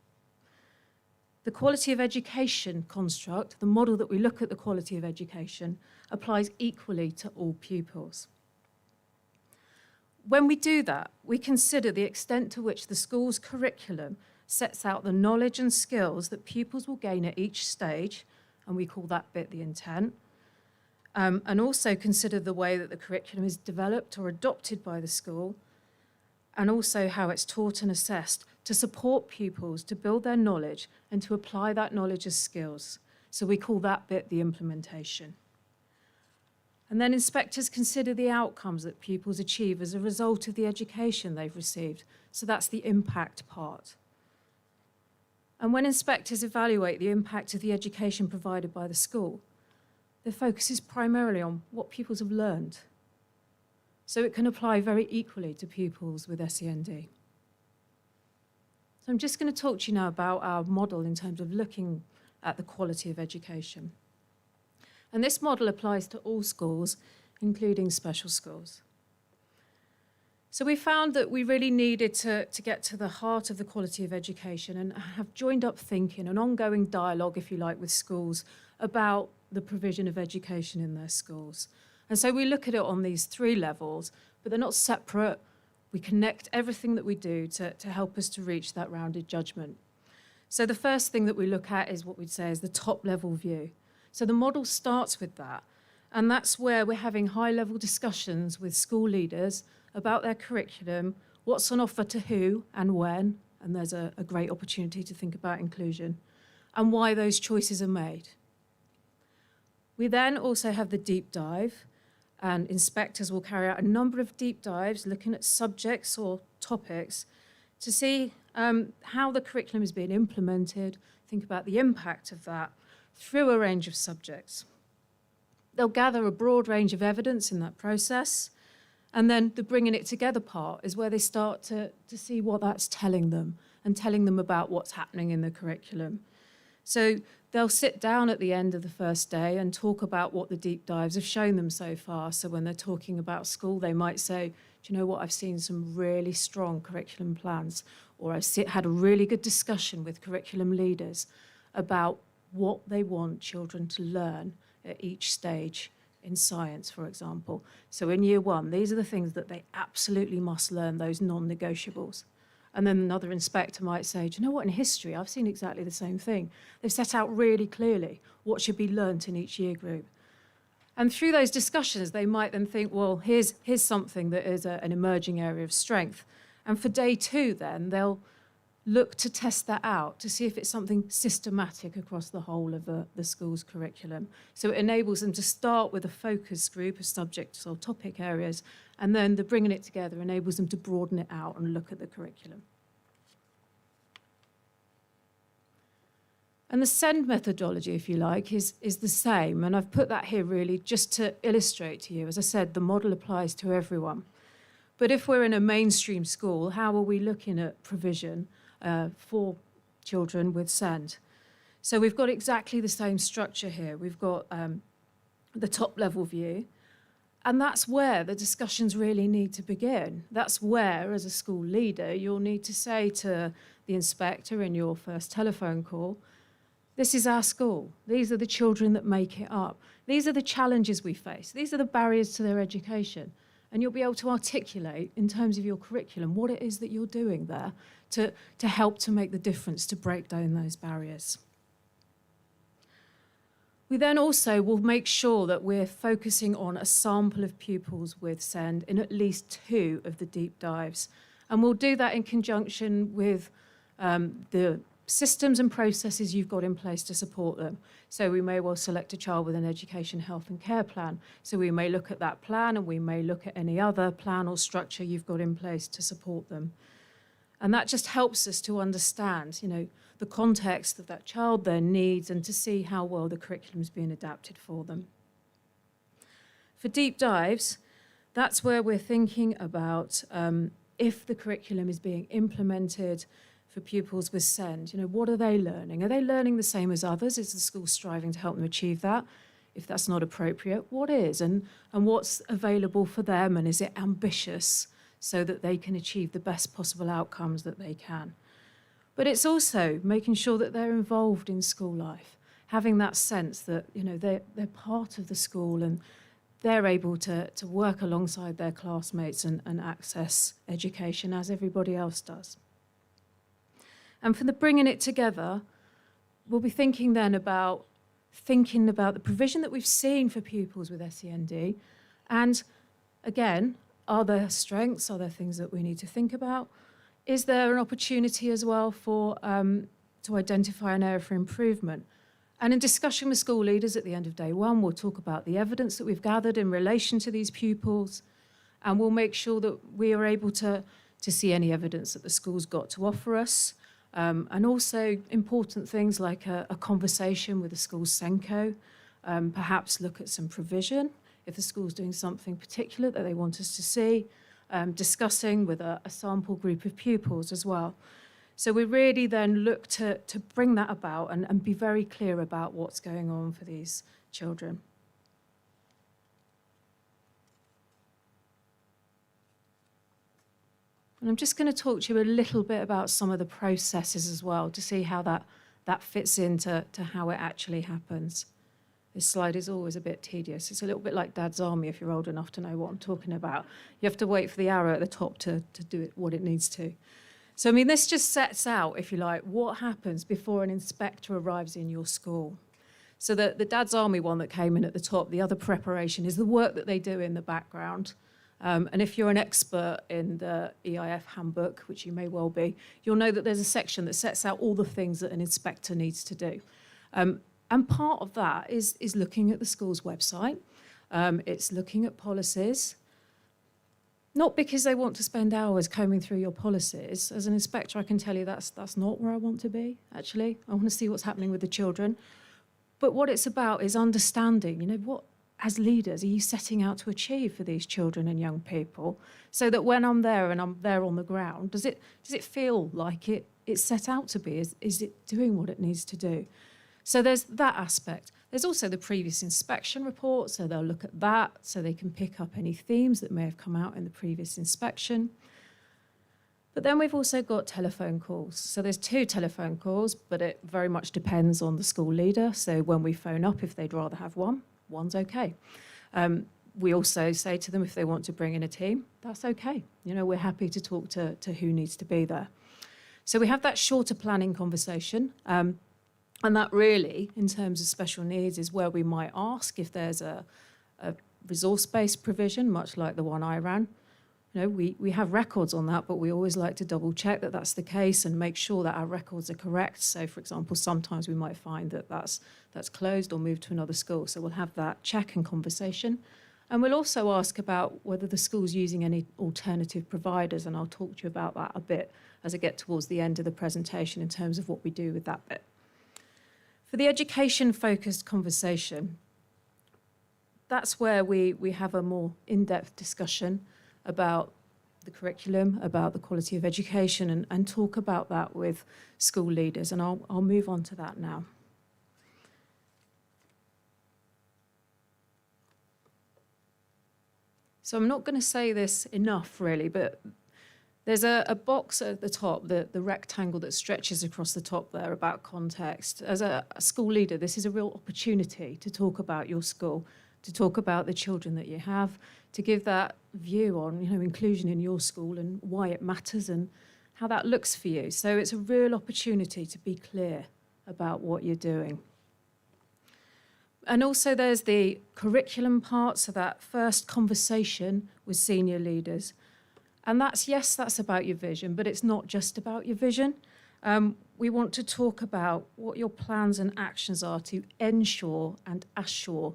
The quality of education construct, the model that we look at the quality of education, applies equally to all pupils. When we do that, we consider the extent to which the school's curriculum sets out the knowledge and skills that pupils will gain at each stage, and we call that bit the intent, and also consider the way that the curriculum is developed or adopted by the school, and also how it's taught and assessed to support pupils to build their knowledge and to apply that knowledge as skills. So we call that bit the implementation. And then inspectors consider the outcomes that pupils achieve as a result of the education they've received. So that's the impact part. And when inspectors evaluate the impact of the education provided by the school, their focus is primarily on what pupils have learned. So it can apply very equally to pupils with SEND. So I'm just going to talk to you now about our model in terms of looking at the quality of education. And this model applies to all schools, including special schools. So we found that we really needed to get to the heart of the quality of education and have joined up thinking, an ongoing dialogue, if you like, with schools about the provision of education in their schools. And so we look at it on these three levels, but they're not separate. We connect everything that we do to help us to reach that rounded judgment. So the first thing that we look at is what we'd say is the top level view. So the model starts with that, and that's where we're having high-level discussions with school leaders about their curriculum, what's on offer to who and when, and there's a great opportunity to think about inclusion, and why those choices are made. We then also have the deep dive, and inspectors will carry out a number of deep dives looking at subjects or topics to see how the curriculum is being implemented, think about the impact of that, through a range of subjects. They'll gather a broad range of evidence in that process, and then the bringing it together part is where they start to see what that's telling them and telling them about what's happening in the curriculum. So they'll sit down at the end of the first day and talk about what the deep dives have shown them so far. So when they're talking about school, they might say, do you know what, I've seen some really strong curriculum plans, or I've had a really good discussion with curriculum leaders about what they want children to learn at each stage in science, for example. So in year one, these are the things that they absolutely must learn, those non-negotiables. And then another inspector might say, do you know what, in history, I've seen exactly the same thing. They've set out really clearly what should be learnt in each year group. And through those discussions, they might then think, well, here's something that is an emerging area of strength. And for day two, then, they'll look to test that out to see if it's something systematic across the whole of the school's curriculum. So it enables them to start with a focus group of subjects or topic areas, and then the bringing it together enables them to broaden it out and look at the curriculum. And the SEND methodology, if you like, is the same. And I've put that here really just to illustrate to you. As I said, the model applies to everyone. But if we're in a mainstream school, how are we looking at provision for children with SEND? So we've got exactly the same structure here. We've got the top level view, and that's where the discussions really need to begin. That's where, as a school leader, you'll need to say to the inspector in your first telephone call, this is our school. These are the children that make it up. These are the challenges we face. These are the barriers to their education. And you'll be able to articulate, in terms of your curriculum, what it is that you're doing there to help to make the difference, to break down those barriers. We then also will make sure that we're focusing on a sample of pupils with SEND in at least 2 of the deep dives. And we'll do that in conjunction with the systems and processes you've got in place to support them. So we may well select a child with an education, health and care plan. So we may look at that plan, and we may look at any other plan or structure you've got in place to support them. And that just helps us to understand, the context of that child, their needs, and to see how well the curriculum is being adapted for them. For deep dives, that's where we're thinking about if the curriculum is being implemented for pupils with SEND. What are they learning? Are they learning the same as others? Is the school striving to help them achieve that? If that's not appropriate, what is? And what's available for them, and is it ambitious so that they can achieve the best possible outcomes that they can? But it's also making sure that they're involved in school life, having that sense that, you know, they're part of the school and they're able to work alongside their classmates and access education as everybody else does. And for the bringing it together, we'll be thinking then about the provision that we've seen for pupils with SEND. And again, are there strengths? Are there things that we need to think about? Is there an opportunity as well for to identify an area for improvement? And in discussion with school leaders at the end of day one, we'll talk about the evidence that we've gathered in relation to these pupils, and we'll make sure that we are able to see any evidence that the school's got to offer us. And also important things like a conversation with the school's SENCO, perhaps look at some provision if the school's doing something particular that they want us to see, discussing with a sample group of pupils as well. So we really then look to bring that about and be very clear about what's going on for these children. And I'm just going to talk to you a little bit about some of the processes as well to see how that fits into how it actually happens. This slide is always a bit tedious. It's a little bit like Dad's Army if you're old enough to know what I'm talking about. You have to wait for the arrow at the top to do it what it needs to. So, I mean, this just sets out, if you like, what happens before an inspector arrives in your school. So the Dad's Army one that came in at the top, the other preparation, is the work that they do in the background. And if you're an expert in the EIF handbook, which you may well be, you'll know that there's a section that sets out all the things that an inspector needs to do. And part of that is looking at the school's website. It's looking at policies. Not because they want to spend hours combing through your policies. As an inspector, I can tell you that's not where I want to be, actually. I want to see what's happening with the children. But what it's about is understanding, you know, what, as leaders, are you setting out to achieve for these children and young people, so that when I'm there and I'm there on the ground, does it feel like it's set out to be? Is it doing what it needs to do? So there's that aspect. There's also the previous inspection report, so they'll look at that so they can pick up any themes that may have come out in the previous inspection. But then we've also got telephone calls. So there's 2 telephone calls, but it very much depends on the school leader. So when we phone up, if they'd rather have one's okay. We also say to them if they want to bring in a team, that's okay. You know, we're happy to talk to who needs to be there. So we have that shorter planning conversation. And that really, in terms of special needs, is where we might ask if there's a resource-based provision, much like the one I ran. You know, we have records on that, but we always like to double-check that that's the case and make sure that our records are correct. So, for example, sometimes we might find that that's closed or moved to another school. So we'll have that check and conversation. And we'll also ask about whether the school's using any alternative providers, and I'll talk to you about that a bit as I get towards the end of the presentation in terms of what we do with that bit. For the education-focused conversation, that's where we have a more in-depth discussion about the curriculum, about the quality of education, and talk about that with school leaders. And I'll move on to that now. So I'm not going to say this enough, really, but there's a box at the top, the rectangle that stretches across the top there about context. As a school leader, this is a real opportunity to talk about your school, to talk about the children that you have, to give that view on, you know, inclusion in your school and why it matters and how that looks for you. So it's a real opportunity to be clear about what you're doing. And also there's the curriculum part, so that first conversation with senior leaders. And that's about your vision, but it's not just about your vision. We want to talk about what your plans and actions are to ensure and assure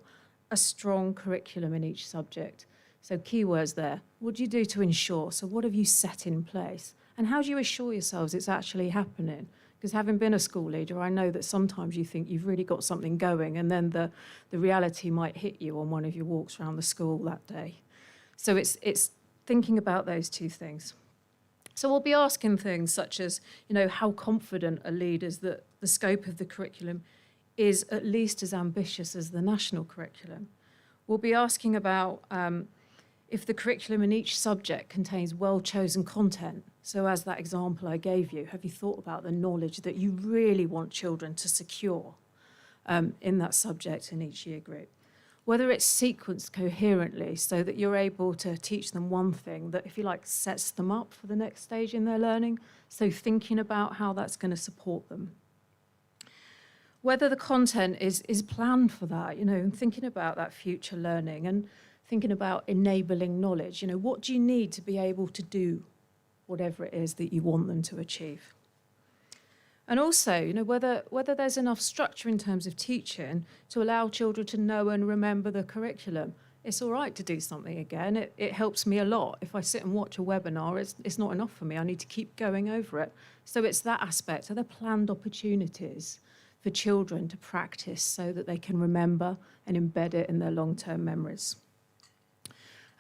a strong curriculum in each subject. So keywords there. What do you do to ensure? So what have you set in place? And how do you assure yourselves it's actually happening? Because having been a school leader, I know that sometimes you think you've really got something going, and then the reality might hit you on one of your walks around the school that day. So it's thinking about those 2 things. So we'll be asking things such as, you know, how confident are leaders that the scope of the curriculum is at least as ambitious as the national curriculum. We'll be asking about if the curriculum in each subject contains well-chosen content. So as that example I gave you, have you thought about the knowledge that you really want children to secure in that subject in each year group? Whether it's sequenced coherently so that you're able to teach them one thing that, if you like, sets them up for the next stage in their learning. So thinking about how that's going to support them. Whether the content is planned for that, and thinking about that future learning and thinking about enabling knowledge. What do you need to be able to do whatever it is that you want them to achieve? And also, whether there's enough structure in terms of teaching to allow children to know and remember the curriculum. It's all right to do something again. It helps me a lot. If I sit and watch a webinar, it's not enough for me. I need to keep going over it. So it's that aspect. Are there planned opportunities for children to practice so that they can remember and embed it in their long-term memories?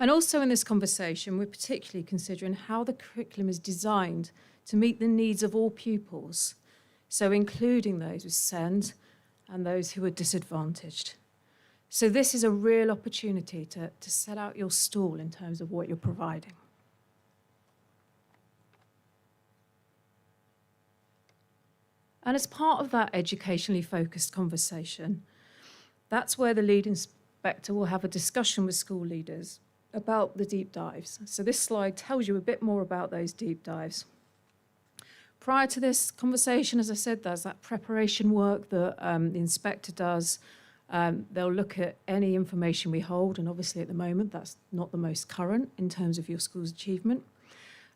And also in this conversation, we're particularly considering how the curriculum is designed to meet the needs of all pupils, so including those with SEND and those who are disadvantaged. So this is a real opportunity to set out your stall in terms of what you're providing. And as part of that educationally focused conversation, that's where the lead inspector will have a discussion with school leaders about the deep dives. So this slide tells you a bit more about those deep dives. Prior to this conversation, as I said, there's that preparation work that the inspector does. They'll look at any information we hold, and obviously at the moment that's not the most current in terms of your school's achievement.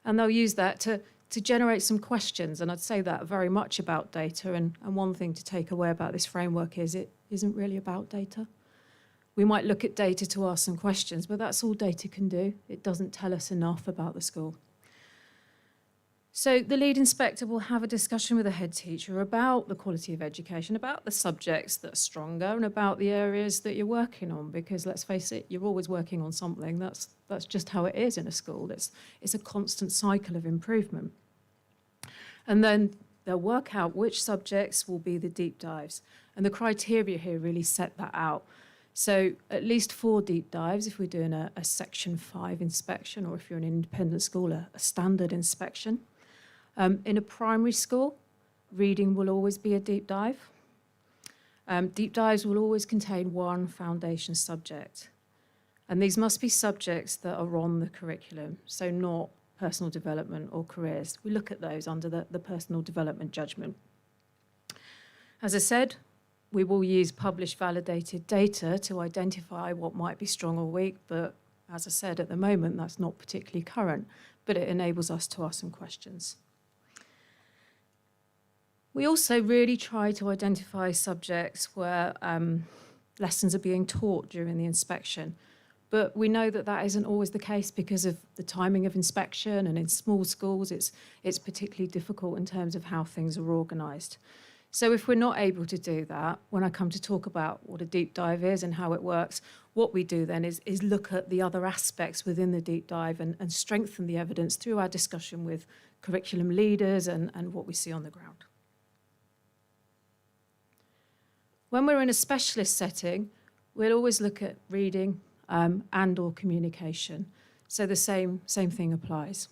And they'll use that to generate some questions, and I'd say that very much about data. And one thing to take away about this framework is it isn't really about data. We might look at data to ask some questions, but that's all data can do. It doesn't tell us enough about the school. So the lead inspector will have a discussion with the head teacher about the quality of education, about the subjects that are stronger, and about the areas that you're working on, because let's face it, you're always working on something. That's just how it is in a school. It's a constant cycle of improvement. And then they'll work out which subjects will be the deep dives. And the criteria here really set that out. So at least 4 deep dives if we're doing a Section 5 inspection, or if you're an independent school, a standard inspection. In a primary school, reading will always be a deep dive. Deep dives will always contain one foundation subject. And these must be subjects that are on the curriculum, so not personal development or careers. We look at those under the personal development judgment. As I said, we will use published validated data to identify what might be strong or weak, but as I said, at the moment, that's not particularly current, but it enables us to ask some questions. We also really try to identify subjects where lessons are being taught during the inspection, but we know that that isn't always the case because of the timing of inspection, and in small schools it's particularly difficult in terms of how things are organised. So if we're not able to do that, when I come to talk about what a deep dive is and how it works, what we do then is look at the other aspects within the deep dive and strengthen the evidence through our discussion with curriculum leaders and what we see on the ground. When we're in a specialist setting, we'll always look at reading and or communication. So the same thing applies.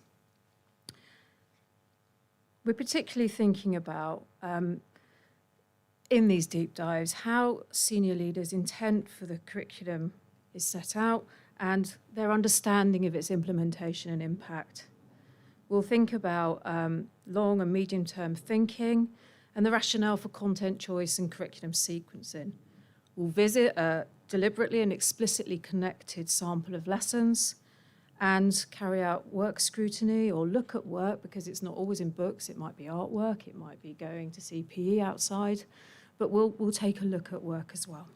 We're particularly thinking about, in these deep dives, how senior leaders' intent for the curriculum is set out and their understanding of its implementation and impact. We'll think about long and medium-term thinking and the rationale for content choice and curriculum sequencing. We'll visit a deliberately and explicitly connected sample of lessons and carry out work scrutiny or look at work, because it's not always in books. It might be artwork, it might be going to see PE outside, but we'll take a look at work as well.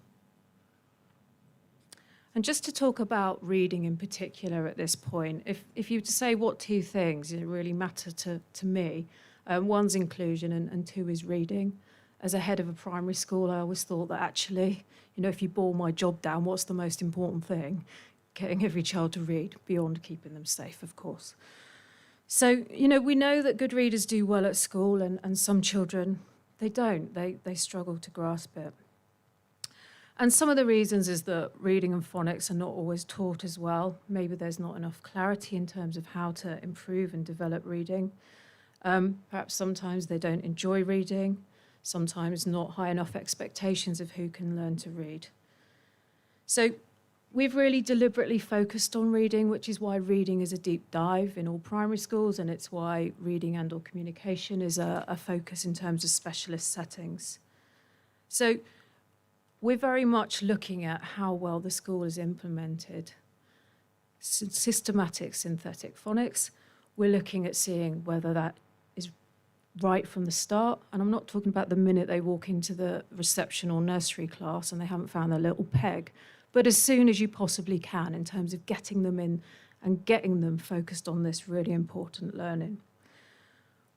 And just to talk about reading in particular at this point, if you were to say what 2 things really matter to me, one's inclusion and 2 is reading. As a head of a primary school, I always thought that actually, if you boil my job down, what's the most important thing? Getting every child to read, beyond keeping them safe, of course. So, we know that good readers do well at school, and some children they don't. They struggle to grasp it. And some of the reasons is that reading and phonics are not always taught as well. Maybe there's not enough clarity in terms of how to improve and develop reading. Perhaps sometimes they don't enjoy reading, sometimes not high enough expectations of who can learn to read. So we've really deliberately focused on reading, which is why reading is a deep dive in all primary schools, and it's why reading and/or communication is a focus in terms of specialist settings. So we're very much looking at how well the school has implemented systematic synthetic phonics. We're looking at seeing whether that is right from the start. And I'm not talking about the minute they walk into the reception or nursery class and they haven't found their little peg, but as soon as you possibly can in terms of getting them in and getting them focused on this really important learning.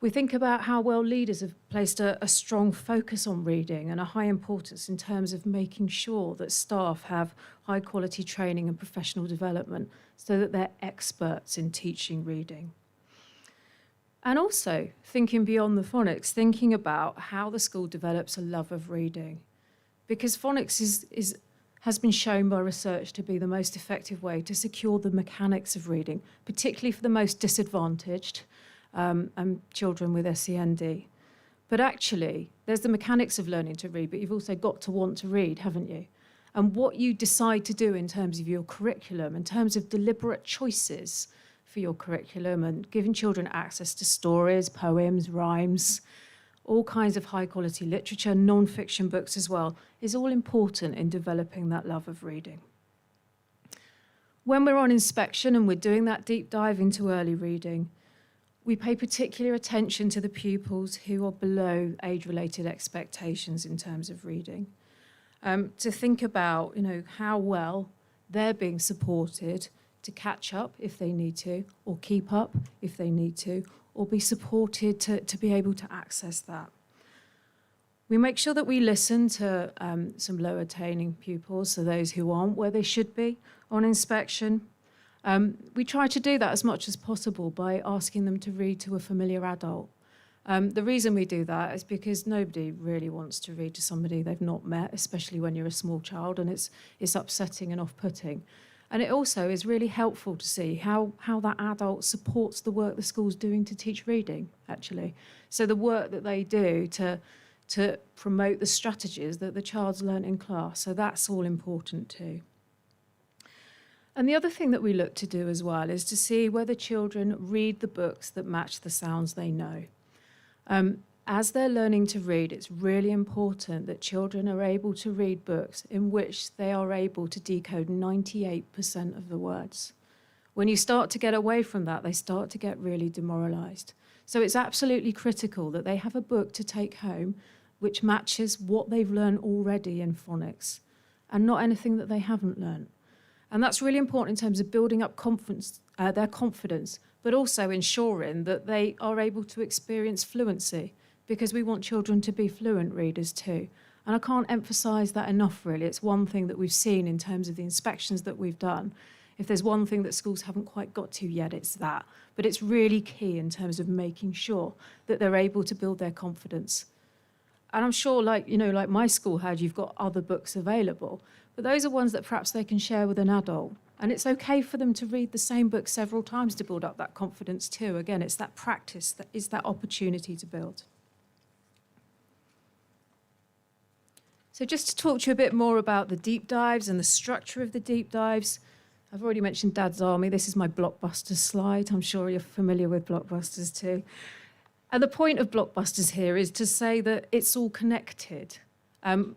We think about how well leaders have placed a strong focus on reading and a high importance in terms of making sure that staff have high quality training and professional development so that they're experts in teaching reading. And also thinking beyond the phonics, thinking about how the school develops a love of reading. Because phonics has been shown by research to be the most effective way to secure the mechanics of reading, particularly for the most disadvantaged, and children with SEND. But actually, there's the mechanics of learning to read, but you've also got to want to read, haven't you? And what you decide to do in terms of your curriculum, in terms of deliberate choices for your curriculum and giving children access to stories, poems, rhymes, all kinds of high quality literature, non-fiction books as well, is all important in developing that love of reading. When we're on inspection and we're doing that deep dive into early reading, we pay particular attention to the pupils who are below age-related expectations in terms of reading. To think about, how well they're being supported to catch up if they need to, or keep up if they need to, or be supported to be able to access that. We make sure that we listen to some low-attaining pupils, so those who aren't where they should be on inspection. We try to do that as much as possible by asking them to read to a familiar adult. The reason we do that is because nobody really wants to read to somebody they've not met, especially when you're a small child, and it's upsetting and off-putting. And it also is really helpful to see how that adult supports the work the school's doing to teach reading, actually. So the work that they do to promote the strategies that the child's learnt in class. So that's all important too. And the other thing that we look to do as well is to see whether children read the books that match the sounds they know. As they're learning to read, it's really important that children are able to read books in which they are able to decode 98% of the words. When you start to get away from that, they start to get really demoralised. So it's absolutely critical that they have a book to take home which matches what they've learned already in phonics and not anything that they haven't learned. And that's really important in terms of building up their confidence, but also ensuring that they are able to experience fluency, because we want children to be fluent readers too. And I can't emphasise that enough, really. It's one thing that we've seen in terms of the inspections that we've done. If there's one thing that schools haven't quite got to yet, it's that. But it's really key in terms of making sure that they're able to build their confidence. And I'm sure, like my school had, you've got other books available, but those are ones that perhaps they can share with an adult. And it's okay for them to read the same book several times to build up that confidence too. Again, it's that practice, that is that opportunity to build. So just to talk to you a bit more about the deep dives and the structure of the deep dives, I've already mentioned Dad's Army. This is my blockbusters slide. I'm sure you're familiar with blockbusters too. And the point of blockbusters here is to say that it's all connected,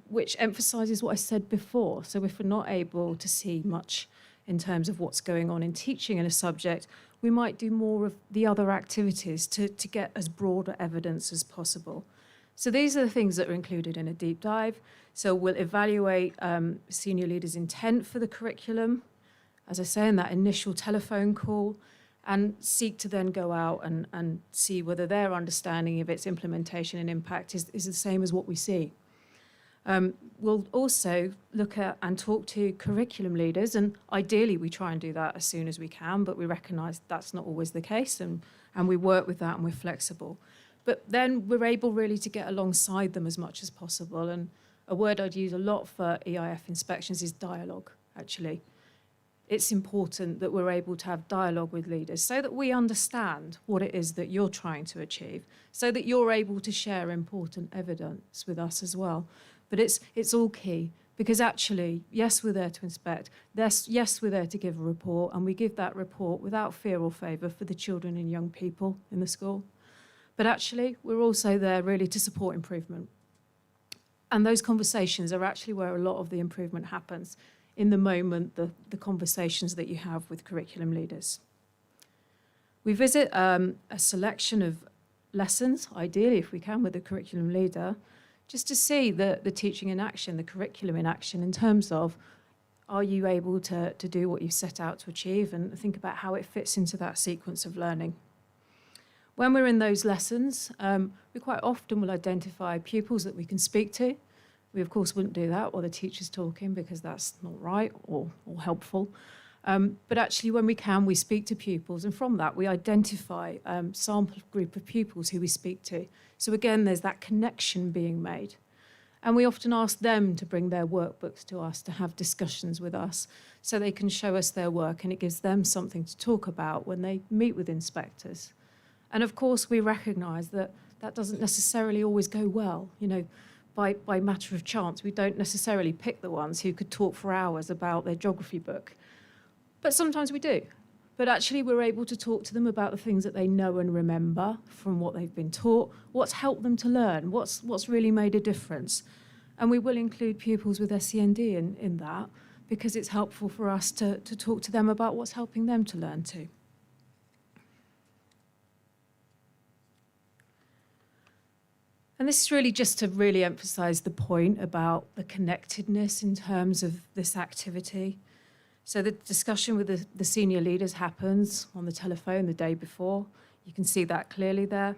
which emphasises what I said before. So if we're not able to see much in terms of what's going on in teaching in a subject, we might do more of the other activities to get as broad evidence as possible. So these are the things that are included in a deep dive. So we'll evaluate senior leaders' intent for the curriculum, as I say, in that initial telephone call, and seek to then go out and see whether their understanding of its implementation and impact is the same as what we see. We'll also look at and talk to curriculum leaders, and ideally we try and do that as soon as we can, but we recognise that's not always the case, and we work with that and we're flexible. But then we're able really to get alongside them as much as possible. And a word I'd use a lot for EIF inspections is dialogue, actually. It's important that we're able to have dialogue with leaders so that we understand what it is that you're trying to achieve, so that you're able to share important evidence with us as well. But it's all key, because actually, yes, we're there to inspect, yes, we're there to give a report, and we give that report without fear or favour for the children and young people in the school. But actually, we're also there really to support improvement. And those conversations are actually where a lot of the improvement happens, in the moment, the conversations that you have with curriculum leaders. We visit a selection of lessons, ideally if we can, with the curriculum leader, just to see the teaching in action, the curriculum in action, in terms of, are you able to do what you've set out to achieve, and think about how it fits into that sequence of learning. When we're in those lessons, we quite often will identify pupils that we can speak to. We, of course, wouldn't do that while the teacher's talking, because that's not right or helpful. But actually, when we can, we speak to pupils, and from that, we identify a sample group of pupils who we speak to. So again, there's that connection being made. And we often ask them to bring their workbooks to us, to have discussions with us, so they can show us their work, and it gives them something to talk about when they meet with inspectors. And of course, we recognise that that doesn't necessarily always go well. You know, by matter of chance, we don't necessarily pick the ones who could talk for hours about their geography book. But sometimes we do. But actually, we're able to talk to them about the things that they know and remember from what they've been taught, what's helped them to learn, what's really made a difference. And we will include pupils with SEND in that, because it's helpful for us to talk to them about what's helping them to learn too. And this is really just to really emphasise the point about the connectedness in terms of this activity. So the discussion with the senior leaders happens on the telephone the day before. You can see that clearly there.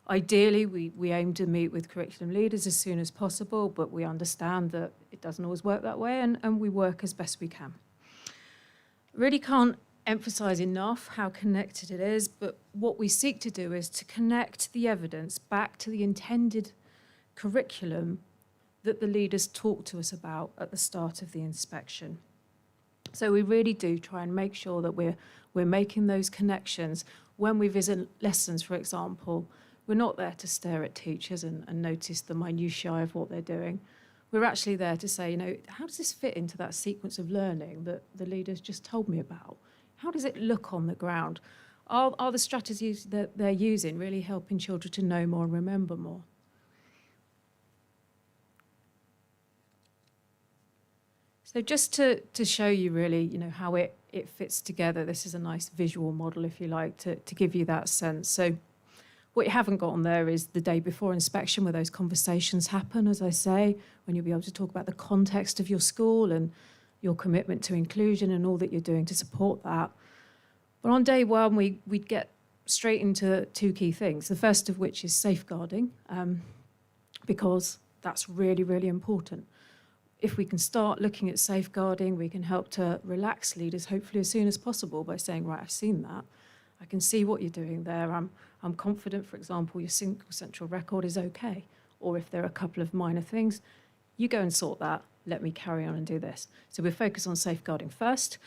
Ideally, we aim to meet with curriculum leaders as soon as possible, but we understand that it doesn't always work that way, and we work as best we can. Really can't emphasise enough how connected it is, but what we seek to do is to connect the evidence back to the intended curriculum that the leaders talk to us about at the start of the inspection. So we really do try and make sure that we're making those connections. When we visit lessons, for example, we're not there to stare at teachers and notice the minutiae of what they're doing. We're actually there to say, you know, how does this fit into that sequence of learning that the leaders just told me about? How does it look on the ground? Are the strategies that they're using really helping children to know more and remember more? So just to show you really, you know, how it fits together, this is a nice visual model, if you like, to give you that sense. So what you haven't got on there is the day before inspection, where those conversations happen, as I say, when you'll be able to talk about the context of your school and your commitment to inclusion and all that you're doing to support that. But on day one, we'd get straight into two key things, the first of which is safeguarding, because that's really, really important. If we can start looking at safeguarding, we can help to relax leaders, hopefully as soon as possible, by saying, right, I've seen that. I can see what you're doing there. I'm confident, for example, your single central record is okay. Or if there are a couple of minor things, you go and sort that. Let me carry on and do this. So we focus on safeguarding first.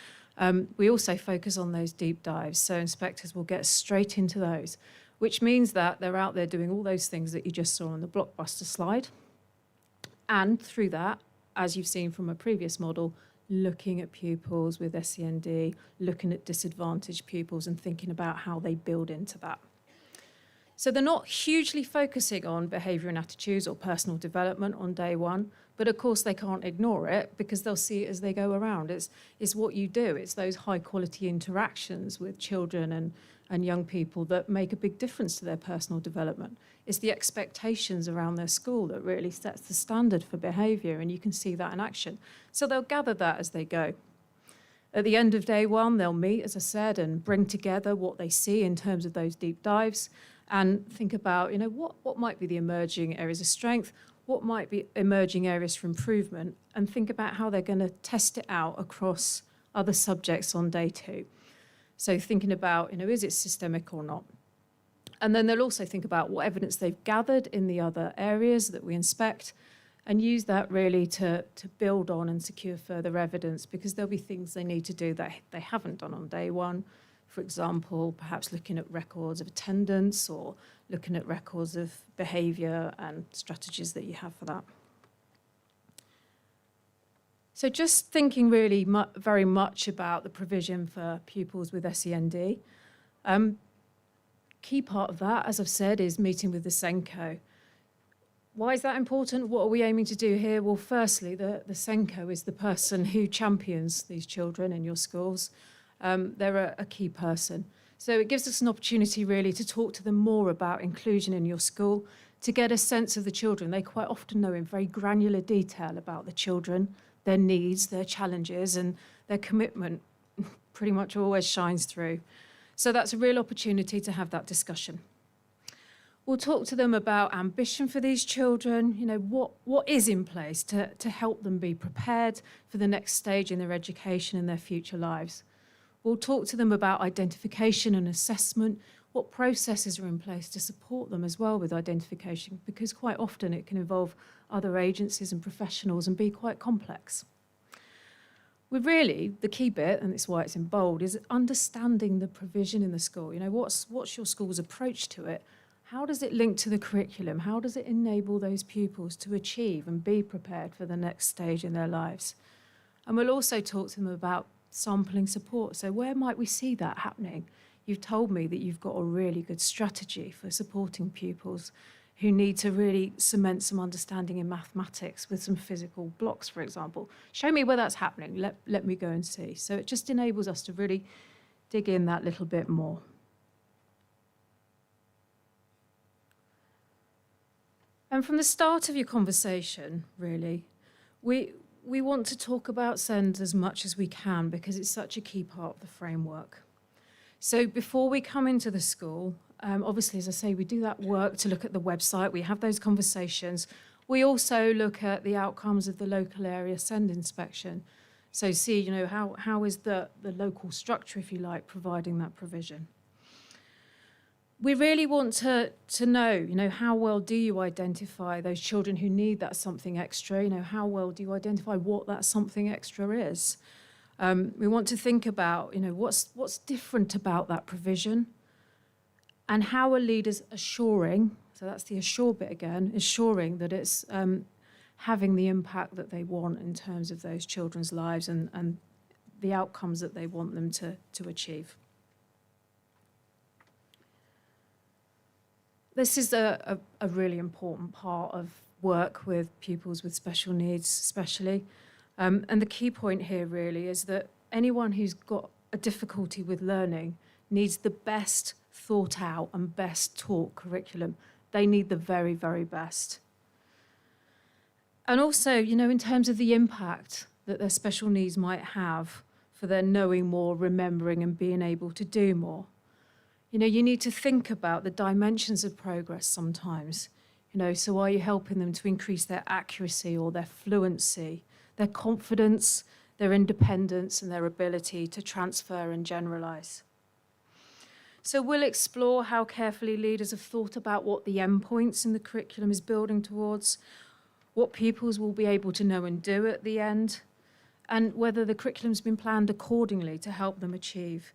We also focus on those deep dives. So inspectors will get straight into those, which means that they're out there doing all those things that you just saw on the blockbuster slide. And through that, as you've seen from a previous model, looking at pupils with SEND, looking at disadvantaged pupils and thinking about how they build into that. So they're not hugely focusing on behaviour and attitudes or personal development on day one, but of course they can't ignore it because they'll see it as they go around. It's what you do. It's those high quality interactions with children and young people that make a big difference to their personal development. It's the expectations around their school that really sets the standard for behaviour, and you can see that in action. So they'll gather that as they go. At the end of day one, they'll meet, as I said, and bring together what they see in terms of those deep dives and think about, you know, what might be the emerging areas of strength, what might be emerging areas for improvement, and think about how they're going to test it out across other subjects on day two. So thinking about, you know, is it systemic or not? And then they'll also think about what evidence they've gathered in the other areas that we inspect and use that really to build on and secure further evidence, because there'll be things they need to do that they haven't done on day one. For example, perhaps looking at records of attendance or looking at records of behaviour and strategies that you have for that. So just thinking really very much about the provision for pupils with SEND. Key part of that, as I've said, is meeting with the SENCO. Why is that important? What are we aiming to do here? Well, firstly, the SENCO is the person who champions these children in your schools. They're a key person. So it gives us an opportunity really to talk to them more about inclusion in your school, to get a sense of the children. They quite often know in very granular detail about the children, their needs, their challenges, and their commitment pretty much always shines through. So that's a real opportunity to have that discussion. We'll talk to them about ambition for these children, you know, what is in place to help them be prepared for the next stage in their education and their future lives. We'll talk to them about identification and assessment, what processes are in place to support them as well with identification, because quite often it can involve other agencies and professionals and be quite complex. The key bit, and it's why it's in bold, is understanding the provision in the school. You know, what's your school's approach to it? How does it link to the curriculum? How does it enable those pupils to achieve and be prepared for the next stage in their lives? And we'll also talk to them about sampling support. So where might we see that happening? You've told me that you've got a really good strategy for supporting pupils who need to really cement some understanding in mathematics with some physical blocks, for example. Show me where that's happening. Let me go and see. So it just enables us to really dig in that little bit more. And from the start of your conversation, really, we want to talk about SEND as much as we can because it's such a key part of the framework. So before we come into the school, obviously, as I say, we do that work to look at the website, we have those conversations. We also look at the outcomes of the local area SEND inspection. So see, you know, how is the local structure, if you like, providing that provision. We really want to know, you know, how well do you identify those children who need that something extra? You know, how well do you identify what that something extra is? We want to think about, you know, what's different about that provision, and how are leaders assuring, so that's the assure bit again, assuring that it's having the impact that they want in terms of those children's lives and the outcomes that they want them to achieve. This is a really important part of work with pupils with special needs, especially. And the key point here really is that anyone who's got a difficulty with learning needs the best thought out and best taught curriculum. They need the very, very best. And also, you know, in terms of the impact that their special needs might have for their knowing more, remembering and being able to do more. You know, you need to think about the dimensions of progress sometimes. You know, so are you helping them to increase their accuracy or their fluency, their confidence, their independence and their ability to transfer and generalise? So we'll explore how carefully leaders have thought about what the endpoints in the curriculum is building towards, what pupils will be able to know and do at the end, and whether the curriculum's been planned accordingly to help them achieve.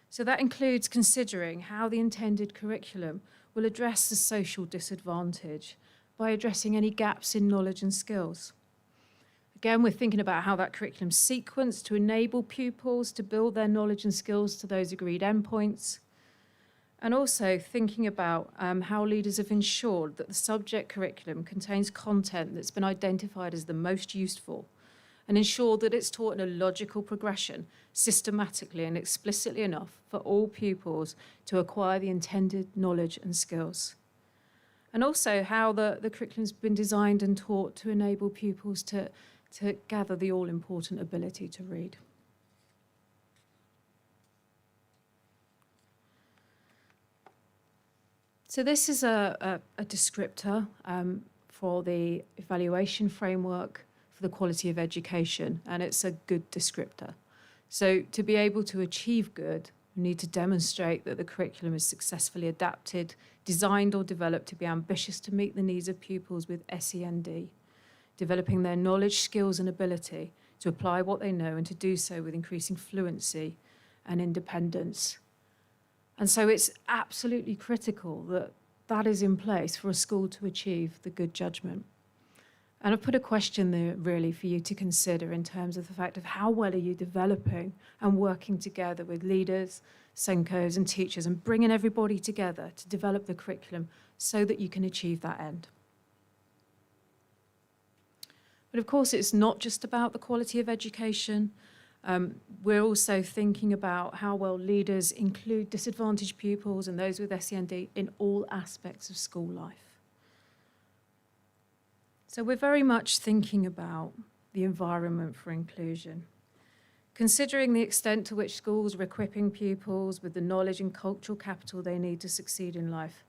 So that includes considering how the intended curriculum will address the social disadvantage by addressing any gaps in knowledge and skills. Again, we're thinking about how that curriculum's sequenced to enable pupils to build their knowledge and skills to those agreed endpoints. And also thinking about how leaders have ensured that the subject curriculum contains content that's been identified as the most useful and ensured that it's taught in a logical progression, systematically and explicitly enough for all pupils to acquire the intended knowledge and skills. And also how the curriculum's been designed and taught to enable pupils to gather the all-important ability to read. So this is a descriptor for the evaluation framework for the quality of education, and it's a good descriptor. So to be able to achieve good, We need to demonstrate that the curriculum is successfully adapted, designed or developed to be ambitious to meet the needs of pupils with SEND, developing their knowledge, skills and ability to apply what they know and to do so with increasing fluency and independence. And so it's absolutely critical that that is in place for a school to achieve the good judgment. And I've put a question there really for you to consider in terms of the fact of how well are you developing and working together with leaders, SENCOs and teachers and bringing everybody together to develop the curriculum so that you can achieve that end. But of course, it's not just about the quality of education. We're also thinking about how well leaders include disadvantaged pupils and those with SEND in all aspects of school life. So we're very much thinking about the environment for inclusion. Considering the extent to which schools are equipping pupils with the knowledge and cultural capital they need to succeed in life.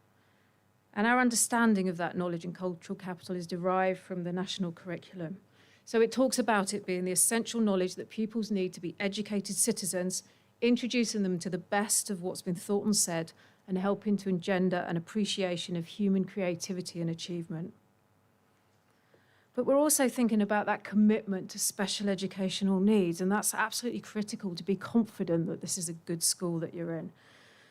And our understanding of that knowledge and cultural capital is derived from the national curriculum. So it talks about it being the essential knowledge that pupils need to be educated citizens, introducing them to the best of what's been thought and said, and helping to engender an appreciation of human creativity and achievement. But we're also thinking about that commitment to special educational needs, and that's absolutely critical to be confident that this is a good school that you're in.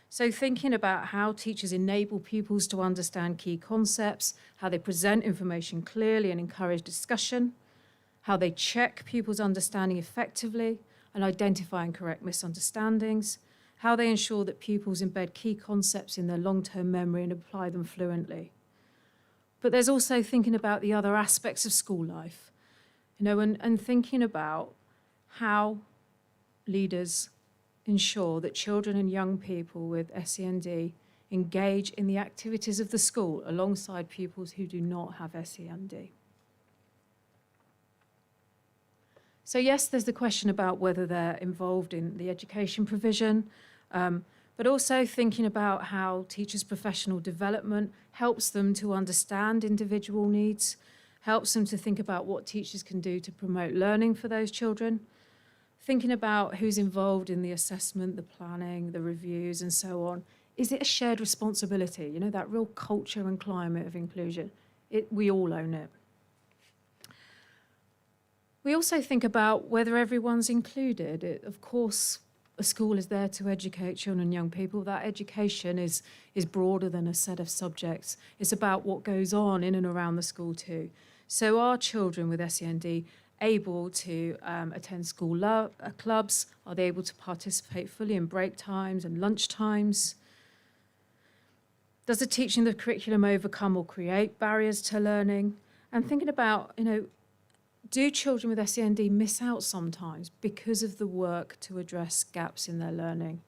So thinking about how teachers enable pupils to understand key concepts, how they present information clearly and encourage discussion, how they check pupils' understanding effectively and identify and correct misunderstandings, how they ensure that pupils embed key concepts in their long-term memory and apply them fluently. But there's also thinking about the other aspects of school life, and thinking about how leaders ensure that children and young people with SEND engage in the activities of the school alongside pupils who do not have SEND. So yes, there's the question about whether they're involved in the education provision, but also thinking about how teachers' professional development helps them to understand individual needs, helps them to think about what teachers can do to promote learning for those children, thinking about who's involved in the assessment, the planning, the reviews, and so on. Is it a shared responsibility? That real culture and climate of inclusion. We all own it. We also think about whether everyone's included. Of course, a school is there to educate children and young people. That education is broader than a set of subjects. It's about what goes on in and around the school too. So are children with SEND able to attend school clubs? Are they able to participate fully in break times and lunch times? Does the teaching of the curriculum overcome or create barriers to learning? And thinking about, do children with SEND miss out sometimes because of the work to address gaps in their learning?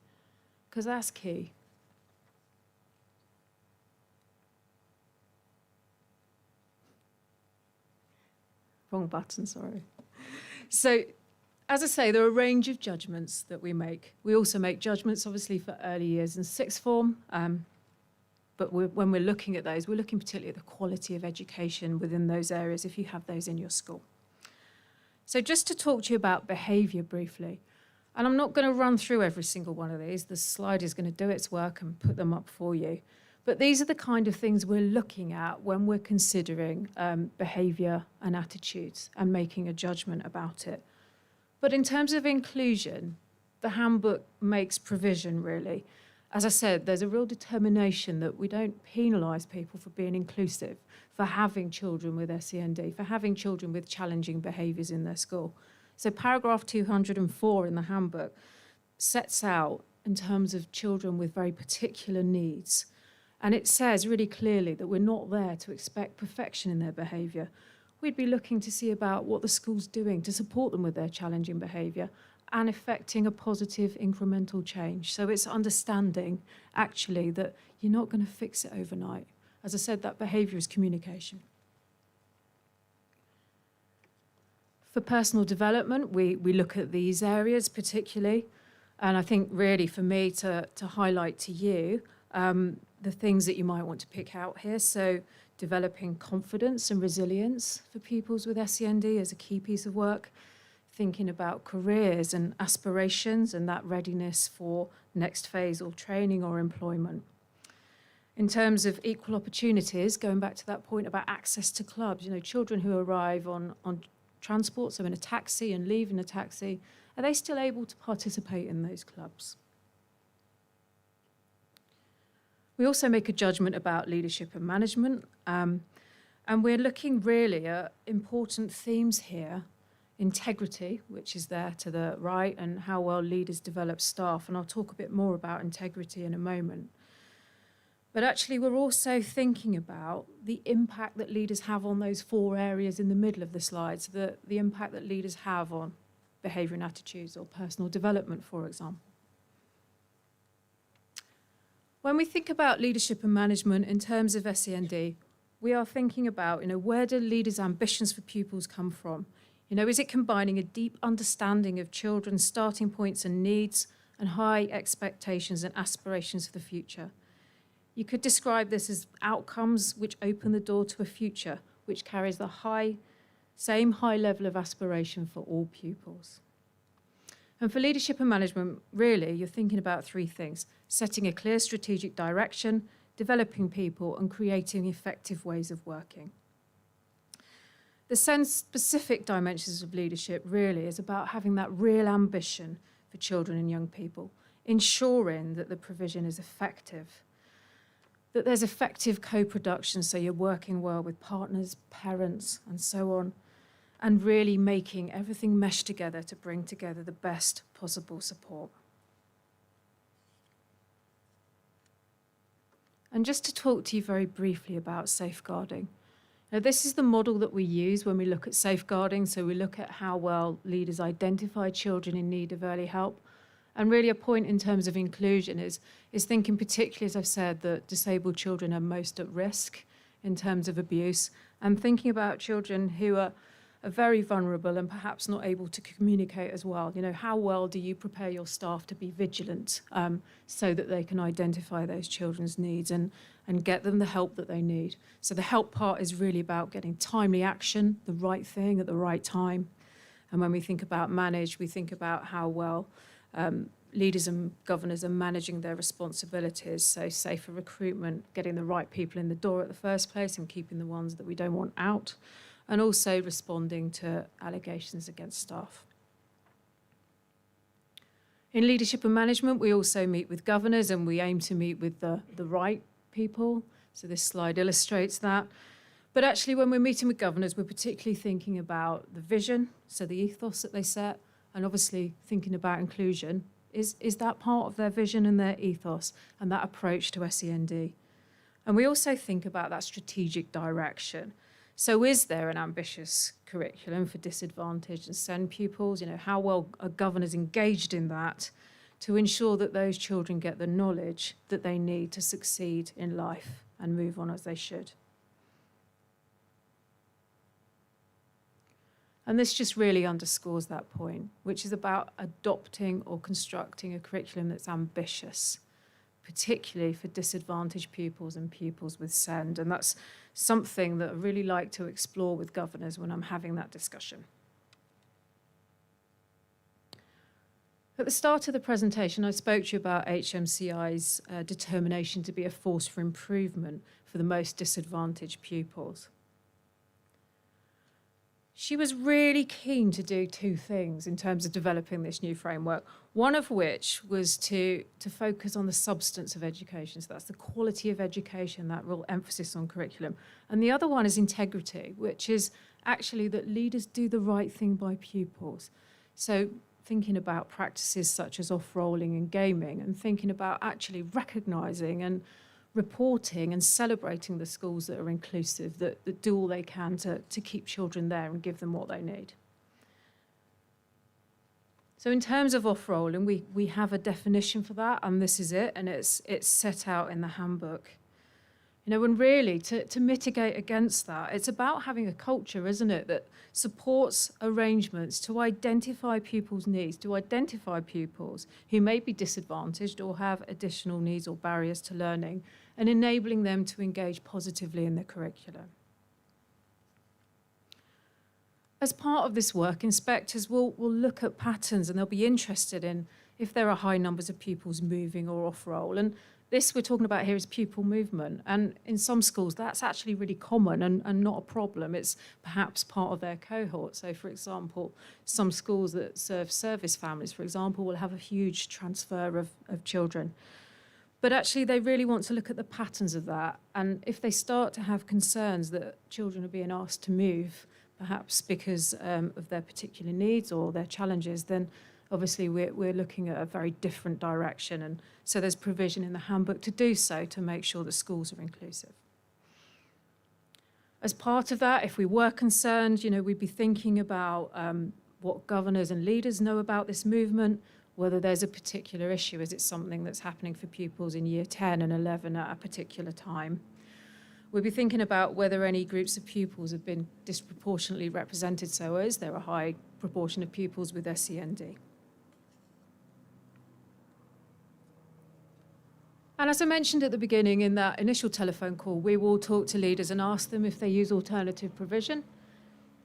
Because that's key. Wrong button, sorry. So, as I say, there are a range of judgments that we make. We also make judgments, obviously, for early years and sixth form. But when we're looking at those, we're looking particularly at the quality of education within those areas, if you have those in your school. So just to talk to you about behaviour briefly, and I'm not going to run through every single one of these. The slide is going to do its work and put them up for you. But these are the kind of things we're looking at when we're considering behaviour and attitudes and making a judgment about it. But in terms of inclusion, the handbook makes provision, really. As I said, there's a real determination that we don't penalise people for being inclusive, for having children with SEND, for having children with challenging behaviours in their school. So paragraph 204 in the handbook sets out in terms of children with very particular needs. And it says really clearly that we're not there to expect perfection in their behaviour. We'd be looking to see about what the school's doing to support them with their challenging behaviour and effecting a positive incremental change. So it's understanding, actually, that you're not going to fix it overnight. As I said, that behaviour is communication. For personal development, we look at these areas particularly. And I think really for me to highlight to you the things that you might want to pick out here. So developing confidence and resilience for pupils with SEND is a key piece of work. thinking about careers and aspirations and that readiness for next phase or training or employment. In terms of equal opportunities, going back to that point about access to clubs, children who arrive on transport, so in a taxi and leave in a taxi, are they still able to participate in those clubs? We also make a judgment about leadership and management, and we're looking really at important themes here. Integrity, which is there to the right, and how well leaders develop staff, and I'll talk a bit more about integrity in a moment. But actually, we're also thinking about the impact that leaders have on those 4 areas in the middle of the slides, the impact that leaders have on behaviour and attitudes or personal development, for example. When we think about leadership and management in terms of SEND, we are thinking about, where do leaders' ambitions for pupils come from? Is it combining a deep understanding of children's starting points and needs and high expectations and aspirations for the future? You could describe this as outcomes which open the door to a future which carries the same high level of aspiration for all pupils. And for leadership and management, really, you're thinking about 3 things: setting a clear strategic direction, developing people, and creating effective ways of working. The SEND-specific dimensions of leadership really is about having that real ambition for children and young people, ensuring that the provision is effective, that there's effective co-production, so you're working well with partners, parents, and so on, and really making everything mesh together to bring together the best possible support. And just to talk to you very briefly about safeguarding. Now, this is the model that we use when we look at safeguarding, so we look at how well leaders identify children in need of early help. And really a point in terms of inclusion is thinking particularly, as I've said, that disabled children are most at risk in terms of abuse, and thinking about children who are very vulnerable and perhaps not able to communicate as well. How well do you prepare your staff to be vigilant so that they can identify those children's needs and get them the help that they need? So the help part is really about getting timely action, the right thing at the right time. And when we think about manage, we think about how well leaders and governors are managing their responsibilities, so safer recruitment, getting the right people in the door at the first place and keeping the ones that we don't want out, and also responding to allegations against staff. In leadership and management, we also meet with governors, and we aim to meet with the right people, so this slide illustrates that. But actually, when we're meeting with governors, we're particularly thinking about the vision, so the ethos that they set, and obviously thinking about inclusion. Is that part of their vision and their ethos and that approach to SEND? And we also think about that strategic direction. So is there an ambitious curriculum for disadvantaged and SEND pupils? How well are governors engaged in that to ensure that those children get the knowledge that they need to succeed in life and move on as they should? And this just really underscores that point, which is about adopting or constructing a curriculum that's ambitious, particularly for disadvantaged pupils and pupils with SEND. And that's something that I really like to explore with governors when I'm having that discussion. At the start of the presentation, I spoke to you about HMCI's determination to be a force for improvement for the most disadvantaged pupils. She was really keen to do 2 things in terms of developing this new framework, one of which was to focus on the substance of education, so that's the quality of education, that real emphasis on curriculum. And the other one is integrity, which is actually that leaders do the right thing by pupils. So thinking about practices such as off-rolling and gaming, and thinking about actually recognising and reporting and celebrating the schools that are inclusive, that do all they can to keep children there and give them what they need. So in terms of off-rolling, we have a definition for that, and this is it, and it's set out in the handbook. And really, to mitigate against that, it's about having a culture, isn't it, that supports arrangements to identify pupils' needs, to identify pupils who may be disadvantaged or have additional needs or barriers to learning, and enabling them to engage positively in the curriculum. As part of this work, inspectors will look at patterns and they'll be interested in if there are high numbers of pupils moving or off role. And this we're talking about here is pupil movement. And in some schools, that's actually really common and not a problem. It's perhaps part of their cohort. So, for example, some schools that serve service families, for example, will have a huge transfer of children. But actually, they really want to look at the patterns of that. And if they start to have concerns that children are being asked to move, perhaps because of their particular needs or their challenges, then obviously we're looking at a very different direction. And so there's provision in the handbook to do so, to make sure that schools are inclusive. As part of that, if we were concerned, we'd be thinking about what governors and leaders know about this movement, whether there's a particular issue. Is it something that's happening for pupils in year 10 and 11 at a particular time? We'll be thinking about whether any groups of pupils have been disproportionately represented, so is there a high proportion of pupils with SEND? And as I mentioned at the beginning, in that initial telephone call, we will talk to leaders and ask them if they use alternative provision.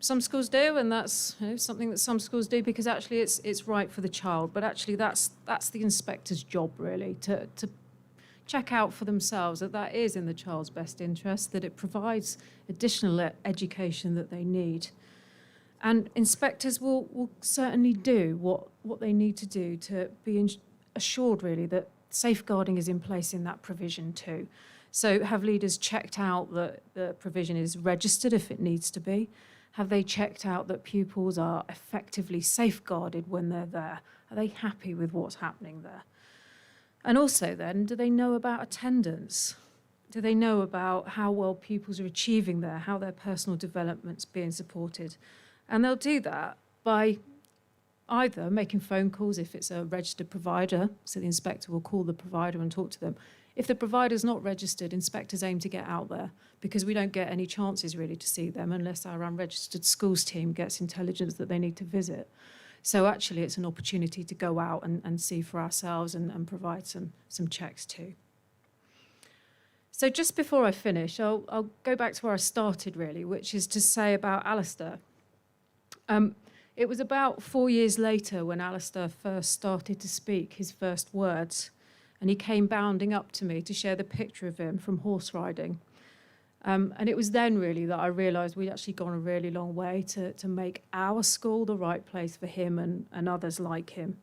Some schools do, and that's something that some schools do because actually it's right for the child. But actually that's the inspector's job, really, to check out for themselves that that is in the child's best interest, that it provides additional education that they need. And inspectors will certainly do what they need to do to be assured, really, that safeguarding is in place in that provision too. So have leaders checked out that the provision is registered if it needs to be? Have they checked out that pupils are effectively safeguarded when they're there? Are they happy with what's happening there? And also then, do they know about attendance? Do they know about how well pupils are achieving there, how their personal development's being supported? And they'll do that by either making phone calls if it's a registered provider, so the inspector will call the provider and talk to them. If the provider's not registered, inspectors aim to get out there because we don't get any chances really to see them unless our unregistered schools team gets intelligence that they need to visit. So actually it's an opportunity to go out and see for ourselves and provide some checks too. So just before I finish, I'll go back to where I started really, which is to say about Alistair. It was about 4 years later when Alistair first started to speak his first words, and he came bounding up to me to share the picture of him from horse riding. And it was then really that I realised we'd actually gone a really long way to make our school the right place for him and others like him.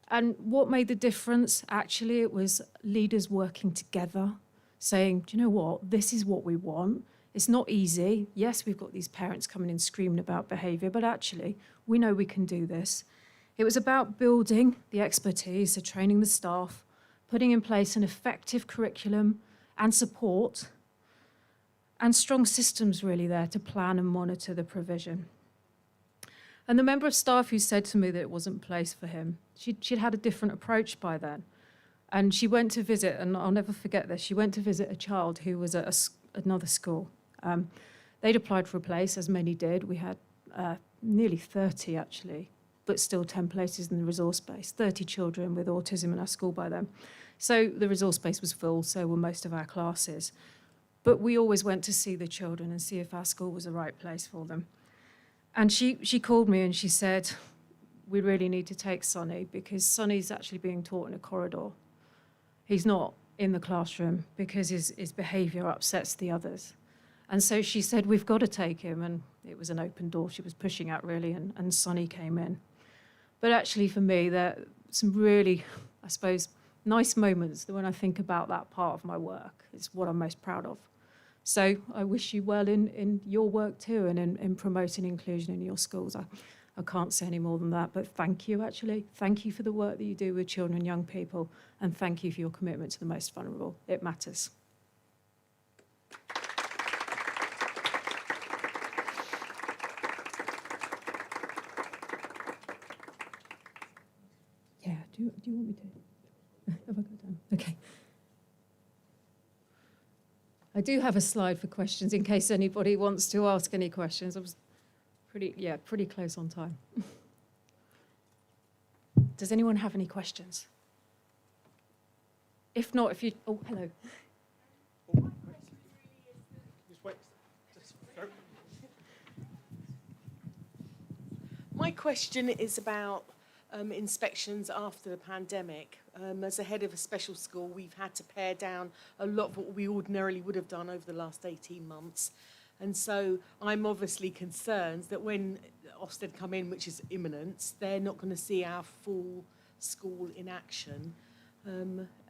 And what made the difference? Actually, it was leaders working together, saying, do you know what, this is what we want. It's not easy. Yes, we've got these parents coming in screaming about behaviour, but actually, we know we can do this. It was about building the expertise, so training the staff, putting in place an effective curriculum and support, and strong systems really there to plan and monitor the provision. And the member of staff who said to me that it wasn't placed for him, she'd had a different approach by then. And she went to visit, and I'll never forget this, she went to visit a child who was at another school. They'd applied for a place, as many did. We had nearly 30 actually, but still 10 places in the resource base, 30 children with autism in our school by then. So the resource base was full, so were most of our classes. But we always went to see the children and see if our school was the right place for them. And she called me and she said, we really need to take Sonny because Sonny's actually being taught in a corridor. He's not in the classroom because his behaviour upsets the others. And so she said, we've got to take him. And it was an open door she was pushing at really, and Sonny came in. But actually for me, there are some really, I suppose, nice moments that when I think about that part of my work, it's what I'm most proud of. So I wish you well in your work too and in promoting inclusion in your schools. I can't say any more than that, but thank you actually. Thank you for the work that you do with children and young people, and thank you for your commitment to the most vulnerable. It matters. Yeah, do you want me to? Have I got time? Okay. I do have a slide for questions in case anybody wants to ask any questions. I was pretty close on time. Does anyone have any questions? If not, if you... Oh, hello. Just wait. My question is about inspections after the pandemic. As a head of a special school, we've had to pare down a lot of what we ordinarily would have done over the last 18 months. And so I'm obviously concerned that when Ofsted come in, which is imminent, they're not going to see our full school in action.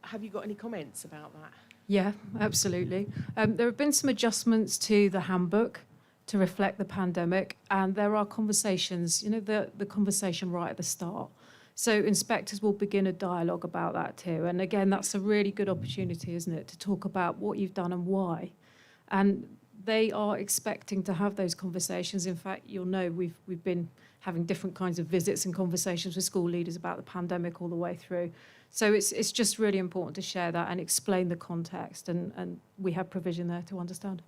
Have you got any comments about that? Yeah, absolutely. There have been some adjustments to the handbook to reflect the pandemic, and there are conversations, the conversation right at the start. So inspectors will begin a dialogue about that too. And again, that's a really good opportunity, isn't it, to talk about what you've done and why. And they are expecting to have those conversations. In fact, you'll know we've been having different kinds of visits and conversations with school leaders about the pandemic all the way through. So it's just really important to share that and explain the context, and we have provision there to understand.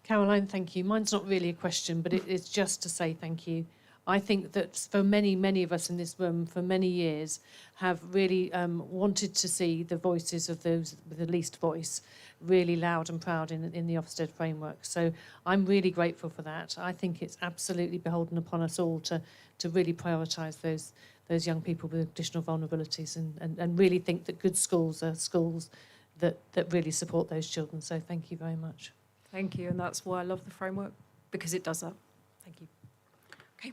Caroline, thank you. Mine's not really a question, but it's just to say thank you. I think that for many, many of us in this room for many years have really wanted to see the voices of those with the least voice really loud and proud in the Ofsted framework. So I'm really grateful for that. I think it's absolutely beholden upon us all to really prioritise those young people with additional vulnerabilities and really think that good schools are schools that really support those children. So thank you very much. Thank you, and that's why I love the framework, because it does that. Thank you. Okay.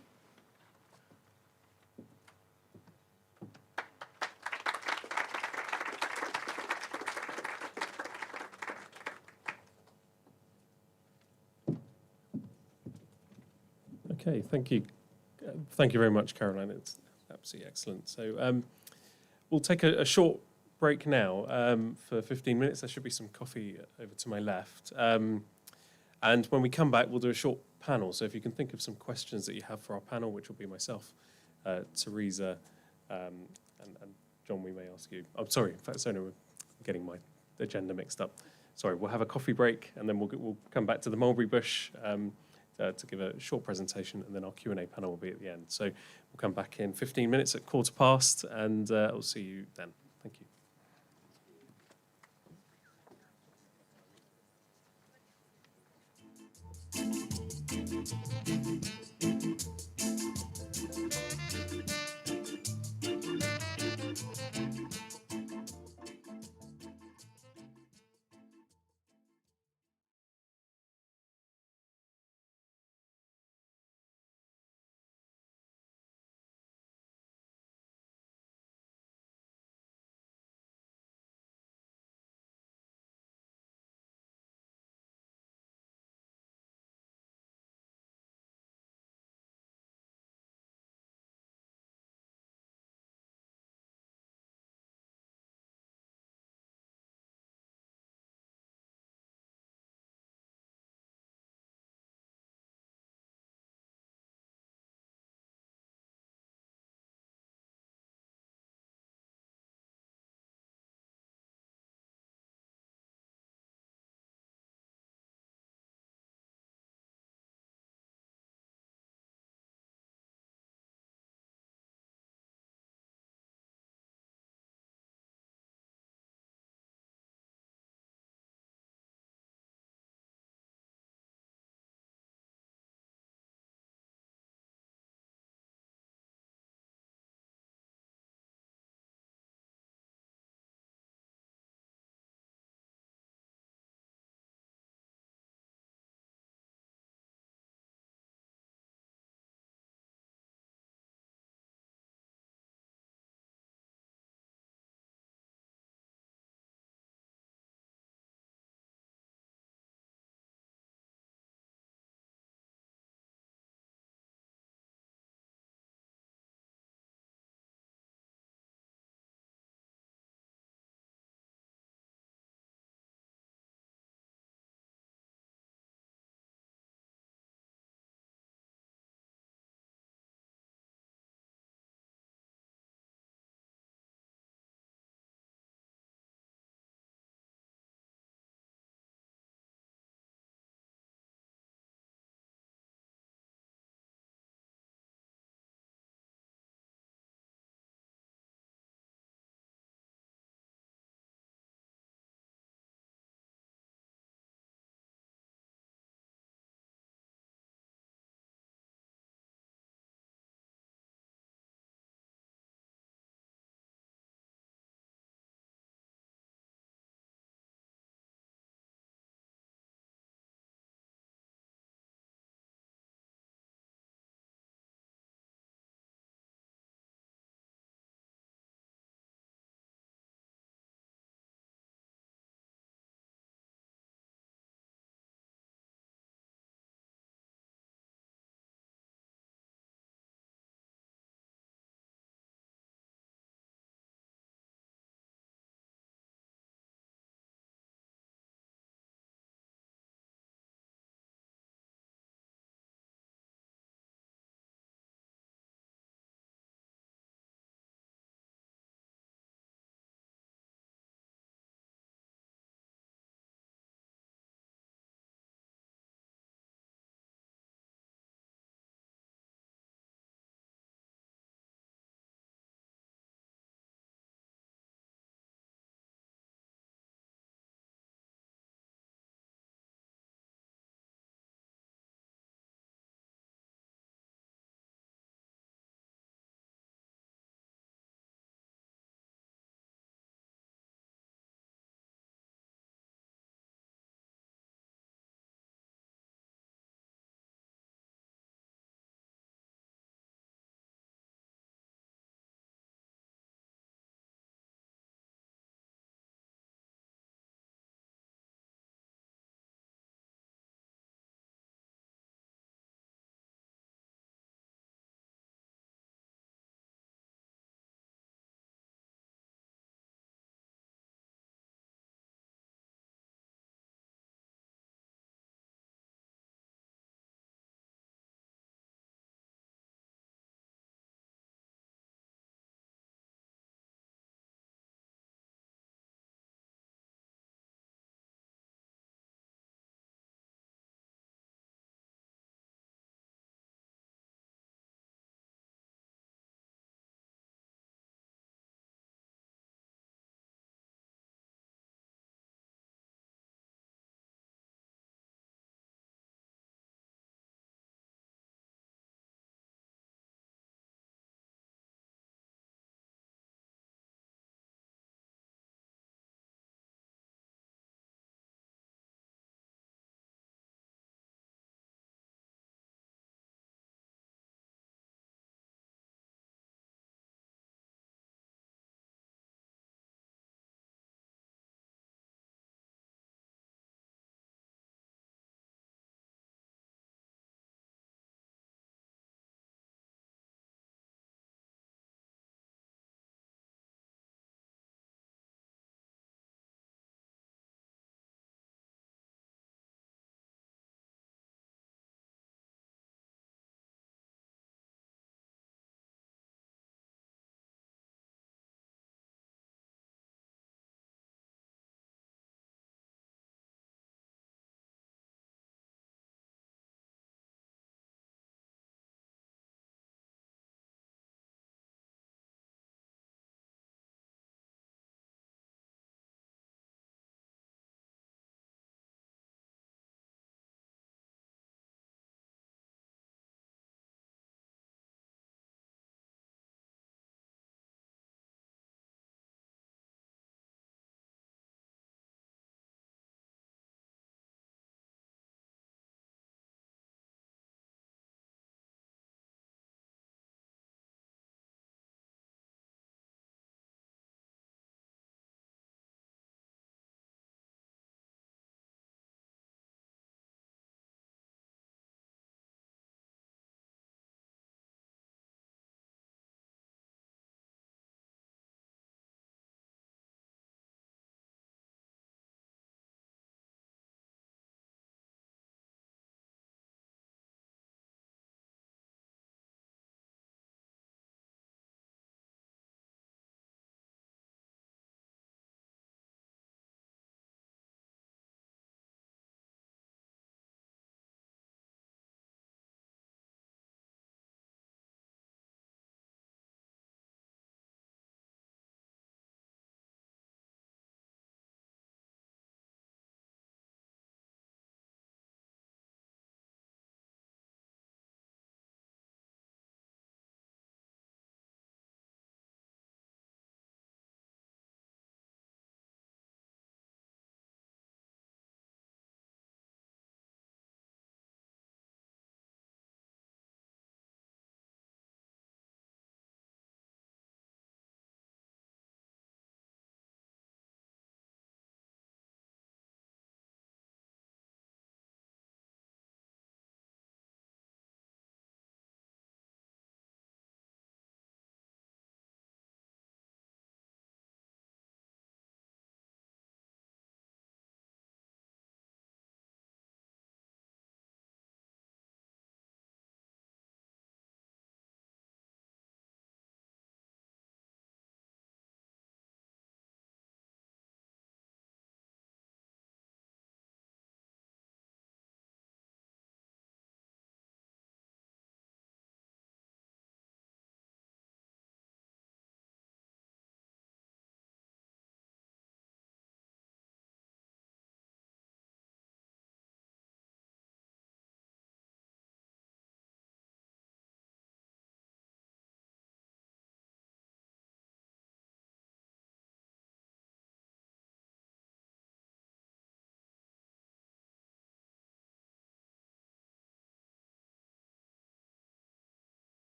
Okay, thank you. Thank you very much, Caroline. It's absolutely excellent. So we'll take a short break now for 15 minutes. There should be some coffee over to my left. And when we come back, we'll do a short panel. So if you can think of some questions that you have for our panel, which will be myself, Teresa, and John, we may ask you. I'm sorry, in fact, Sona, we're getting my agenda mixed up. Sorry, we'll have a coffee break, and then we'll come back to the Mulberry Bush to give a short presentation, and then our Q&A panel will be at the end. So we'll come back in 15 minutes at 1:15, and I'll see you then. Thank you.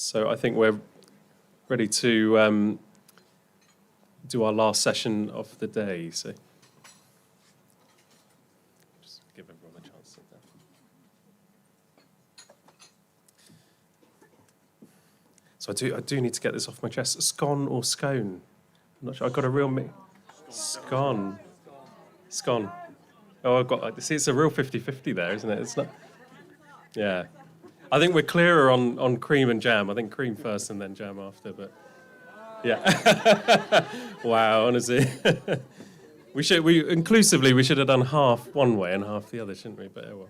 So I think we're ready to do our last session of the day. So just give everyone a chance to sit down. So I do need to get this off my chest. Scone or scone? I'm not sure. I've got a real scone. Scone. Oh, I've got. See, it's a real 50-50 there, isn't it? It's not. Yeah. I think we're clearer on cream and jam. I think cream first and then jam after, but yeah. Wow, honestly. we should have done half one way and half the other, shouldn't we? But oh well.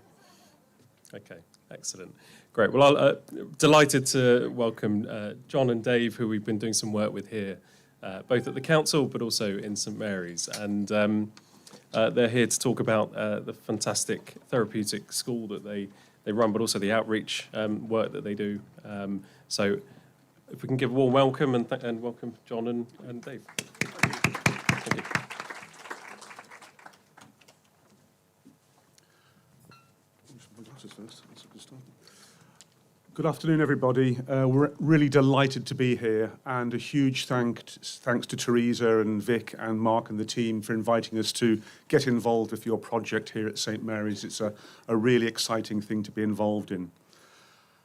Okay, excellent. Great. Well, I'm delighted to welcome John and Dave, who we've been doing some work with here, both at the council but also in St Mary's. And they're here to talk about the fantastic therapeutic school that they run, but also the outreach work that they do. So if we can give a warm welcome and welcome John and Dave. Thank you. Good afternoon, everybody. We're really delighted to be here, and a huge thanks to Teresa and Vic and Mark and the team for inviting us to get involved with your project here at St Mary's. It's a really exciting thing to be involved in.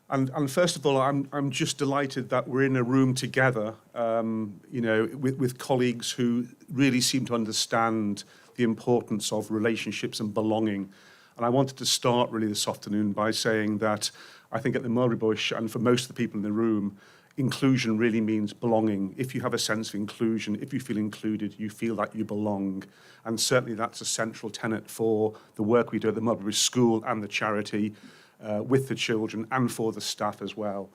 And first of all, I'm just delighted that we're in a room together, with colleagues who really seem to understand the importance of relationships and belonging. And I wanted to start really this afternoon by saying that I think at the Mulberry Bush, and for most of the people in the room, inclusion really means belonging. If you have a sense of inclusion, if you feel included, you feel that you belong. And certainly that's a central tenet for the work we do at the Mulberry Bush School and the charity with the children and for the staff as well.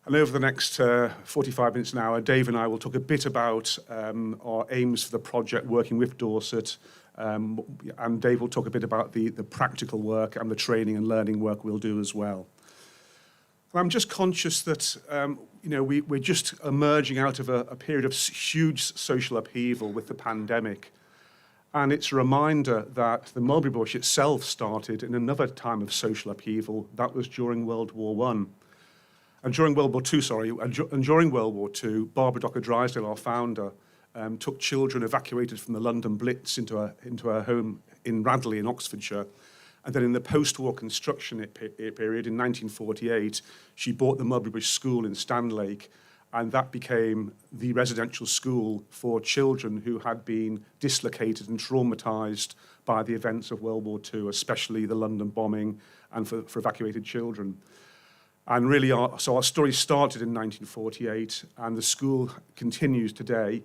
And over the next 45 minutes an hour, Dave and I will talk a bit about our aims for the project working with Dorset. And Dave will talk a bit about the practical work and the training and learning work we'll do as well. And I'm just conscious that we're just emerging out of a period of huge social upheaval with the pandemic. And it's a reminder that the Mulberry Bush itself started in another time of social upheaval. That was during World War I. And during World War II, Barbara Docker Drysdale, our founder, took children evacuated from the London Blitz into her home in Radley in Oxfordshire. And then in the post-war construction period in 1948, she bought the Mulberry Bush School in Stanlake, and that became the residential school for children who had been dislocated and traumatised by the events of World War II, especially the London bombing, and for evacuated children. And really, our story started in 1948, and the school continues today.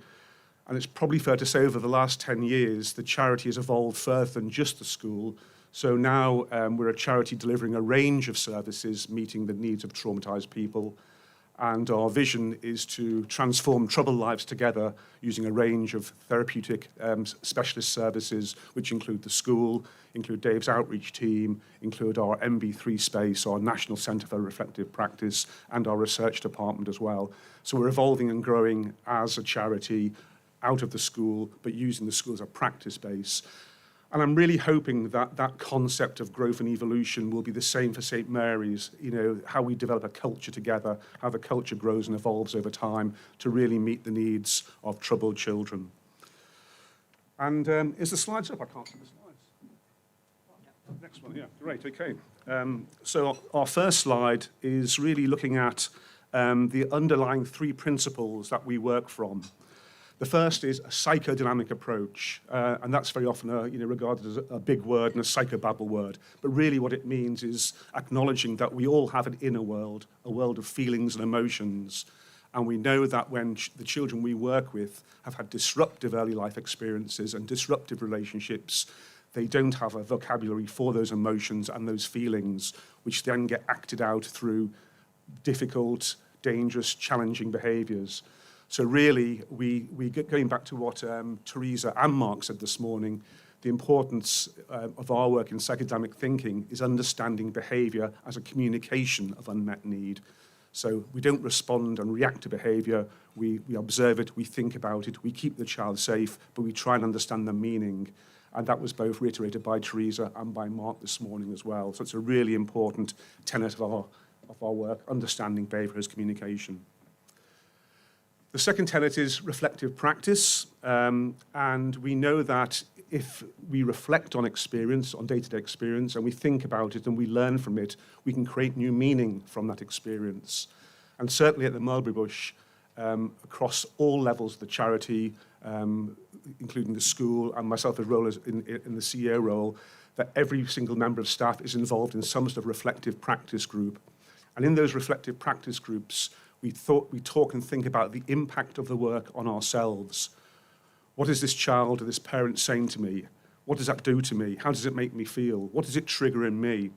And it's probably fair to say over the last 10 years, the charity has evolved further than just the school. So now we're a charity delivering a range of services, meeting the needs of traumatised people. And our vision is to transform troubled lives together using a range of therapeutic specialist services, which include the school, include Dave's outreach team, include our MB3 space, our National Centre for Reflective Practice, and our research department as well. So we're evolving and growing as a charity out of the school, but using the school as a practice base. And I'm really hoping that that concept of growth and evolution will be the same for St Mary's, how we develop a culture together, how the culture grows and evolves over time to really meet the needs of troubled children. And is the slides up? I can't see the slides. Next one, yeah, great, okay. So our first slide is really looking at the underlying three principles that we work from. The first is a psychodynamic approach, and that's very often regarded as a big word and a psychobabble word. But really what it means is acknowledging that we all have an inner world, a world of feelings and emotions. And we know that when the children we work with have had disruptive early life experiences and disruptive relationships, they don't have a vocabulary for those emotions and those feelings, which then get acted out through difficult, dangerous, challenging behaviours. So really, going back to what Teresa and Mark said this morning, the importance of our work in psychodynamic thinking is understanding behaviour as a communication of unmet need. So we don't respond and react to behaviour, we observe it, we think about it, we keep the child safe, but we try and understand the meaning. And that was both reiterated by Teresa and by Mark this morning as well. So it's a really important tenet of our of our work, understanding behaviour as communication. The second tenet is reflective practice, and we know that if we reflect on experience, on day-to-day experience, and we think about it and we learn from it, we can create new meaning from that experience. And certainly at the Mulberry Bush, across all levels of the charity, including the school and myself as role as in the CEO role, that every single member of staff is involved in some sort of reflective practice group. And in those reflective practice groups, we talk and think about the impact of the work on ourselves. What is this child or this parent saying to me? What does that do to me? How does it make me feel? What does it trigger in me?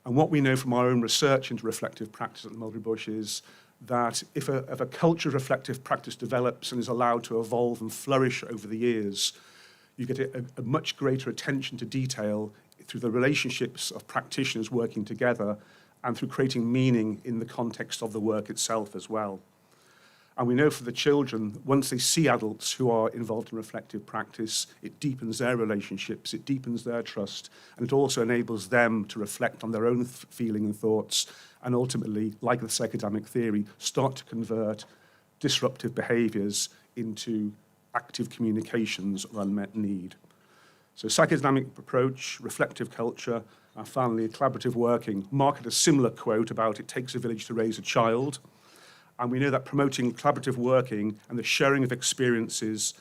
And what we know from our own research into reflective practice at the Mulberry Bush is that if a culture of reflective practice develops and is allowed to evolve and flourish over the years, you get a much greater attention to detail through the relationships of practitioners working together and through creating meaning in the context of the work itself as well. And we know for the children, once they see adults who are involved in reflective practice, it deepens their relationships, it deepens their trust, and it also enables them to reflect on their own feeling and thoughts, and ultimately, like the psychodynamic theory, start to convert disruptive behaviours into active communications of unmet need. So psychodynamic approach, reflective culture, and finally collaborative working. Mark had a similar quote about it takes a village to raise a child. And we know that promoting collaborative working and the sharing of experiences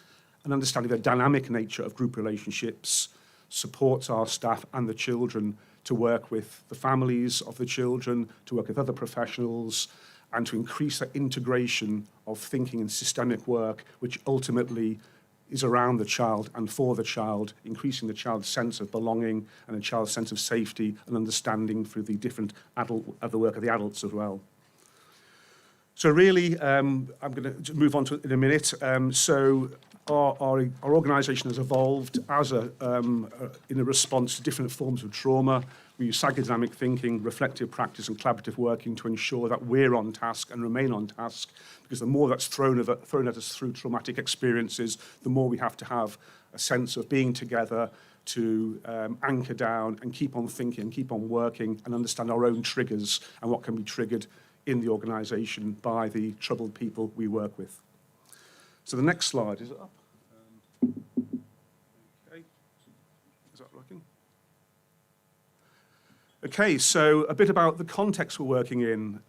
and understanding the dynamic nature of group relationships supports our staff and the children to work with the families of the children, to work with other professionals, and to increase that integration of thinking and systemic work, which ultimately is around the child and for the child, increasing the child's sense of belonging and the child's sense of safety and understanding through the different the work of the adults as well. So really, I'm going to move on to it in a minute. So our organisation has evolved as in a response to different forms of trauma. We use psychodynamic thinking, reflective practice and collaborative working to ensure that we're on task and remain on task, because the more that's thrown at us through traumatic experiences, the more we have to have a sense of being together to anchor down and keep on thinking and keep on working and understand our own triggers and what can be triggered in the organisation by the troubled people we work with. So the next slide, is it up? Okay, is that working? Okay, so a bit about the context we're working in.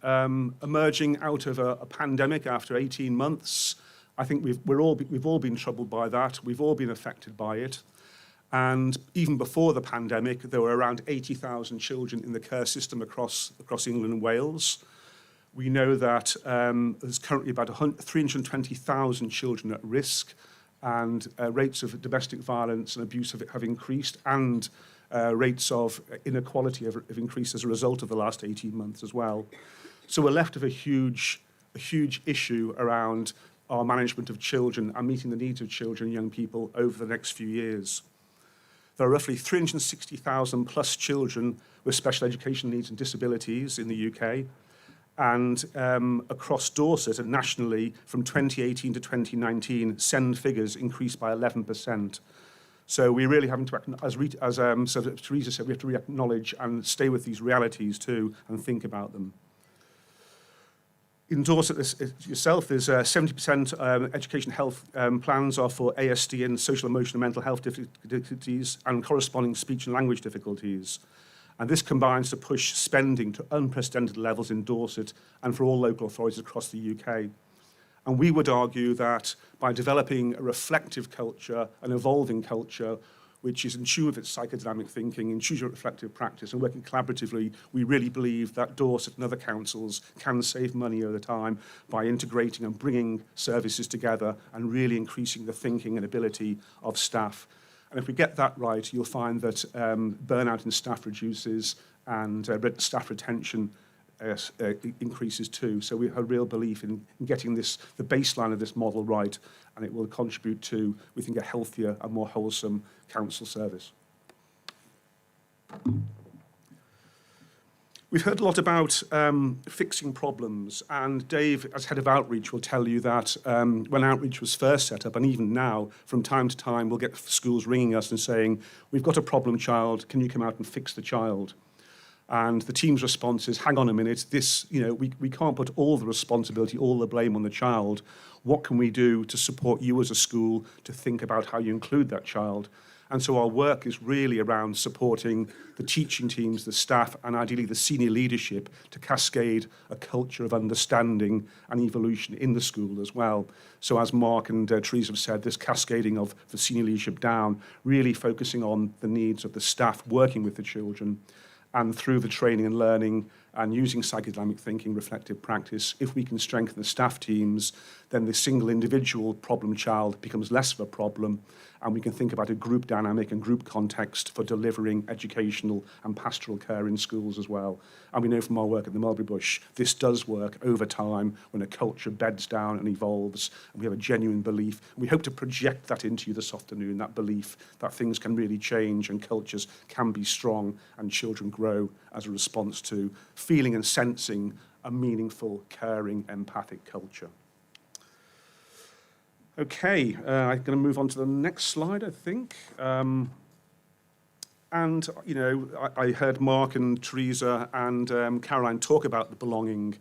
Emerging out of a pandemic after 18 months, I think we've all been troubled by that. We've all been affected by it. And even before the pandemic, there were around 80,000 children in the care system across England and Wales. We know that there's currently about 320,000 children at risk, and rates of domestic violence and abuse have increased, and rates of inequality have increased as a result of the last 18 months as well. So we're left with a huge issue around our management of children and meeting the needs of children and young people over the next few years. There are roughly 360,000 plus children with special education needs and disabilities in the UK. And across Dorset and nationally, from 2018 to 2019, SEND figures increased by 11%. So we really having to, as Teresa said, we have to acknowledge and stay with these realities too and think about them. In Dorset yourself, there's 70% education health plans are for ASD and social, emotional, and mental health difficulties and corresponding speech and language difficulties. And this combines to push spending to unprecedented levels in Dorset and for all local authorities across the UK. And we would argue that by developing a reflective culture, an evolving culture, which is in tune with its psychodynamic thinking, in tune with reflective practice, and working collaboratively, we really believe that Dorset and other councils can save money over time by integrating and bringing services together and really increasing the thinking and ability of staff. And if we get that right, you'll find that burnout in staff reduces and staff retention increases too. So we have a real belief in getting the baseline of this model right, and it will contribute to, we think, a healthier and more wholesome council service. We've heard a lot about fixing problems, and Dave, as head of outreach, will tell you that when outreach was first set up, and even now, from time to time, we'll get schools ringing us and saying, we've got a problem child, can you come out and fix the child? And the team's response is, hang on a minute, this, we can't put all the responsibility, all the blame on the child. What can we do to support you as a school to think about how you include that child? And so our work is really around supporting the teaching teams, the staff, and ideally the senior leadership to cascade a culture of understanding and evolution in the school as well. So as Mark and Teresa have said, this cascading of the senior leadership down, really focusing on the needs of the staff working with the children, and through the training and learning and using psychodynamic thinking, reflective practice, if we can strengthen the staff teams, then the single individual problem child becomes less of a problem, and we can think about a group dynamic and group context for delivering educational and pastoral care in schools as well. And we know from our work at the Mulberry Bush, this does work over time when a culture beds down and evolves, and we have a genuine belief. And we hope to project that into you this afternoon, that belief that things can really change and cultures can be strong and children grow as a response to feeling and sensing a meaningful, caring, empathic culture. Okay, I'm going to move on to the next slide, I think. I heard Mark and Teresa and Caroline talk about the belonging.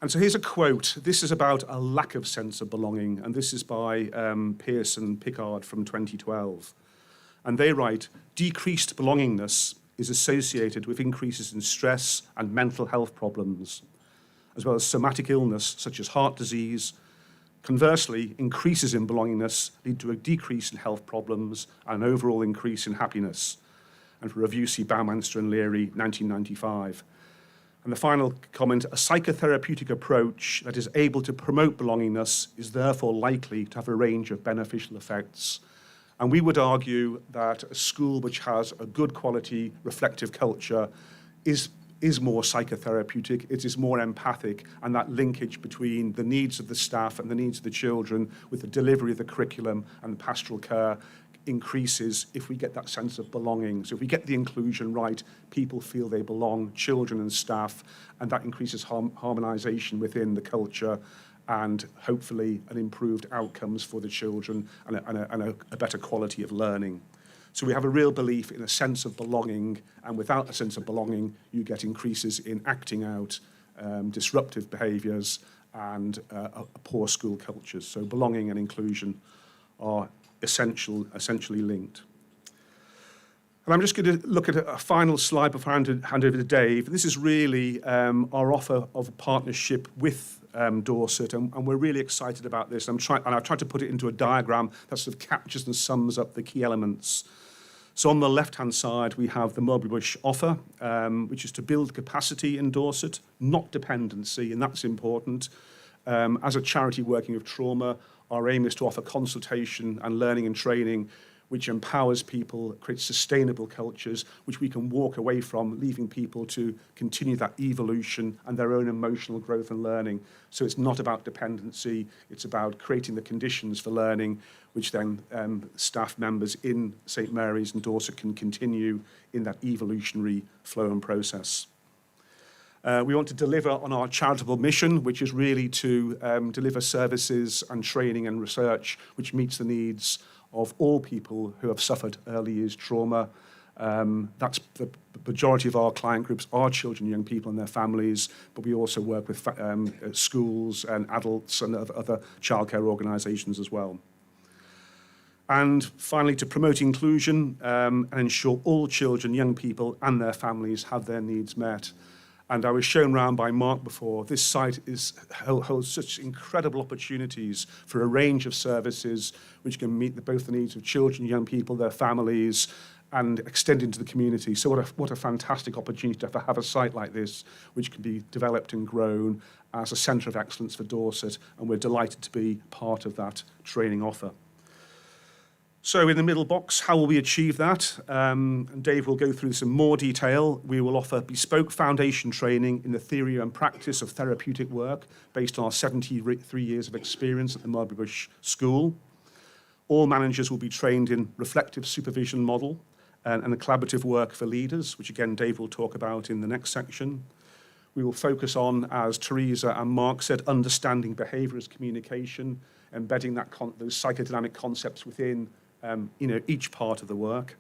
And so here's a quote. This is about a lack of sense of belonging, and this is by Pearce and Pickard from 2012. And they write, decreased belongingness is associated with increases in stress and mental health problems, as well as somatic illness such as heart disease. Conversely, increases in belongingness lead to a decrease in health problems and an overall increase in happiness. And for review, see Baumanster and Leary, 1995. And the final comment, a psychotherapeutic approach that is able to promote belongingness is therefore likely to have a range of beneficial effects. And we would argue that a school which has a good quality reflective culture is more psychotherapeutic, it is more empathic, and that linkage between the needs of the staff and the needs of the children with the delivery of the curriculum and the pastoral care increases if we get that sense of belonging. So if we get the inclusion right, people feel they belong, children and staff, and that increases harmonisation within the culture and hopefully an improved outcomes for the children and a better quality of learning. So we have a real belief in a sense of belonging, and without a sense of belonging, you get increases in acting out, disruptive behaviours, and poor school cultures. So belonging and inclusion are essentially linked. And I'm just going to look at a final slide before I hand over to Dave. This is really our offer of a partnership with Dorset, and we're really excited about this. I've tried to put it into a diagram that sort of captures and sums up the key elements. So on the left-hand side, we have the Mulberry Bush offer, which is to build capacity in Dorset, not dependency, and that's important. As a charity working with trauma, our aim is to offer consultation and learning and training which empowers people, creates sustainable cultures, which we can walk away from, leaving people to continue that evolution and their own emotional growth and learning. So it's not about dependency, it's about creating the conditions for learning, which then staff members in St Mary's and Dorset can continue in that evolutionary flow and process. We want to deliver on our charitable mission, which is really to deliver services and training and research which meets the needs of all people who have suffered early years trauma. That's the majority of our client groups are children, young people and their families, but we also work with schools and adults and other childcare organisations as well. And finally, to promote inclusion and ensure all children, young people and their families have their needs met. And I was shown around by Mark before, this site holds such incredible opportunities for a range of services which can meet both the needs of children, young people, their families, and extend into the community. So what a fantastic opportunity to have a site like this, which can be developed and grown as a centre of excellence for Dorset, and we're delighted to be part of that training offer. So in the middle box, how will we achieve that? And Dave will go through this in more detail. We will offer bespoke foundation training in the theory and practice of therapeutic work based on our 73 years of experience at the Mulberry Bush School. All managers will be trained in reflective supervision model and the collaborative work for leaders, which again Dave will talk about in the next section. We will focus on, as Teresa and Mark said, understanding behaviour as communication, embedding those psychodynamic concepts within each part of the work.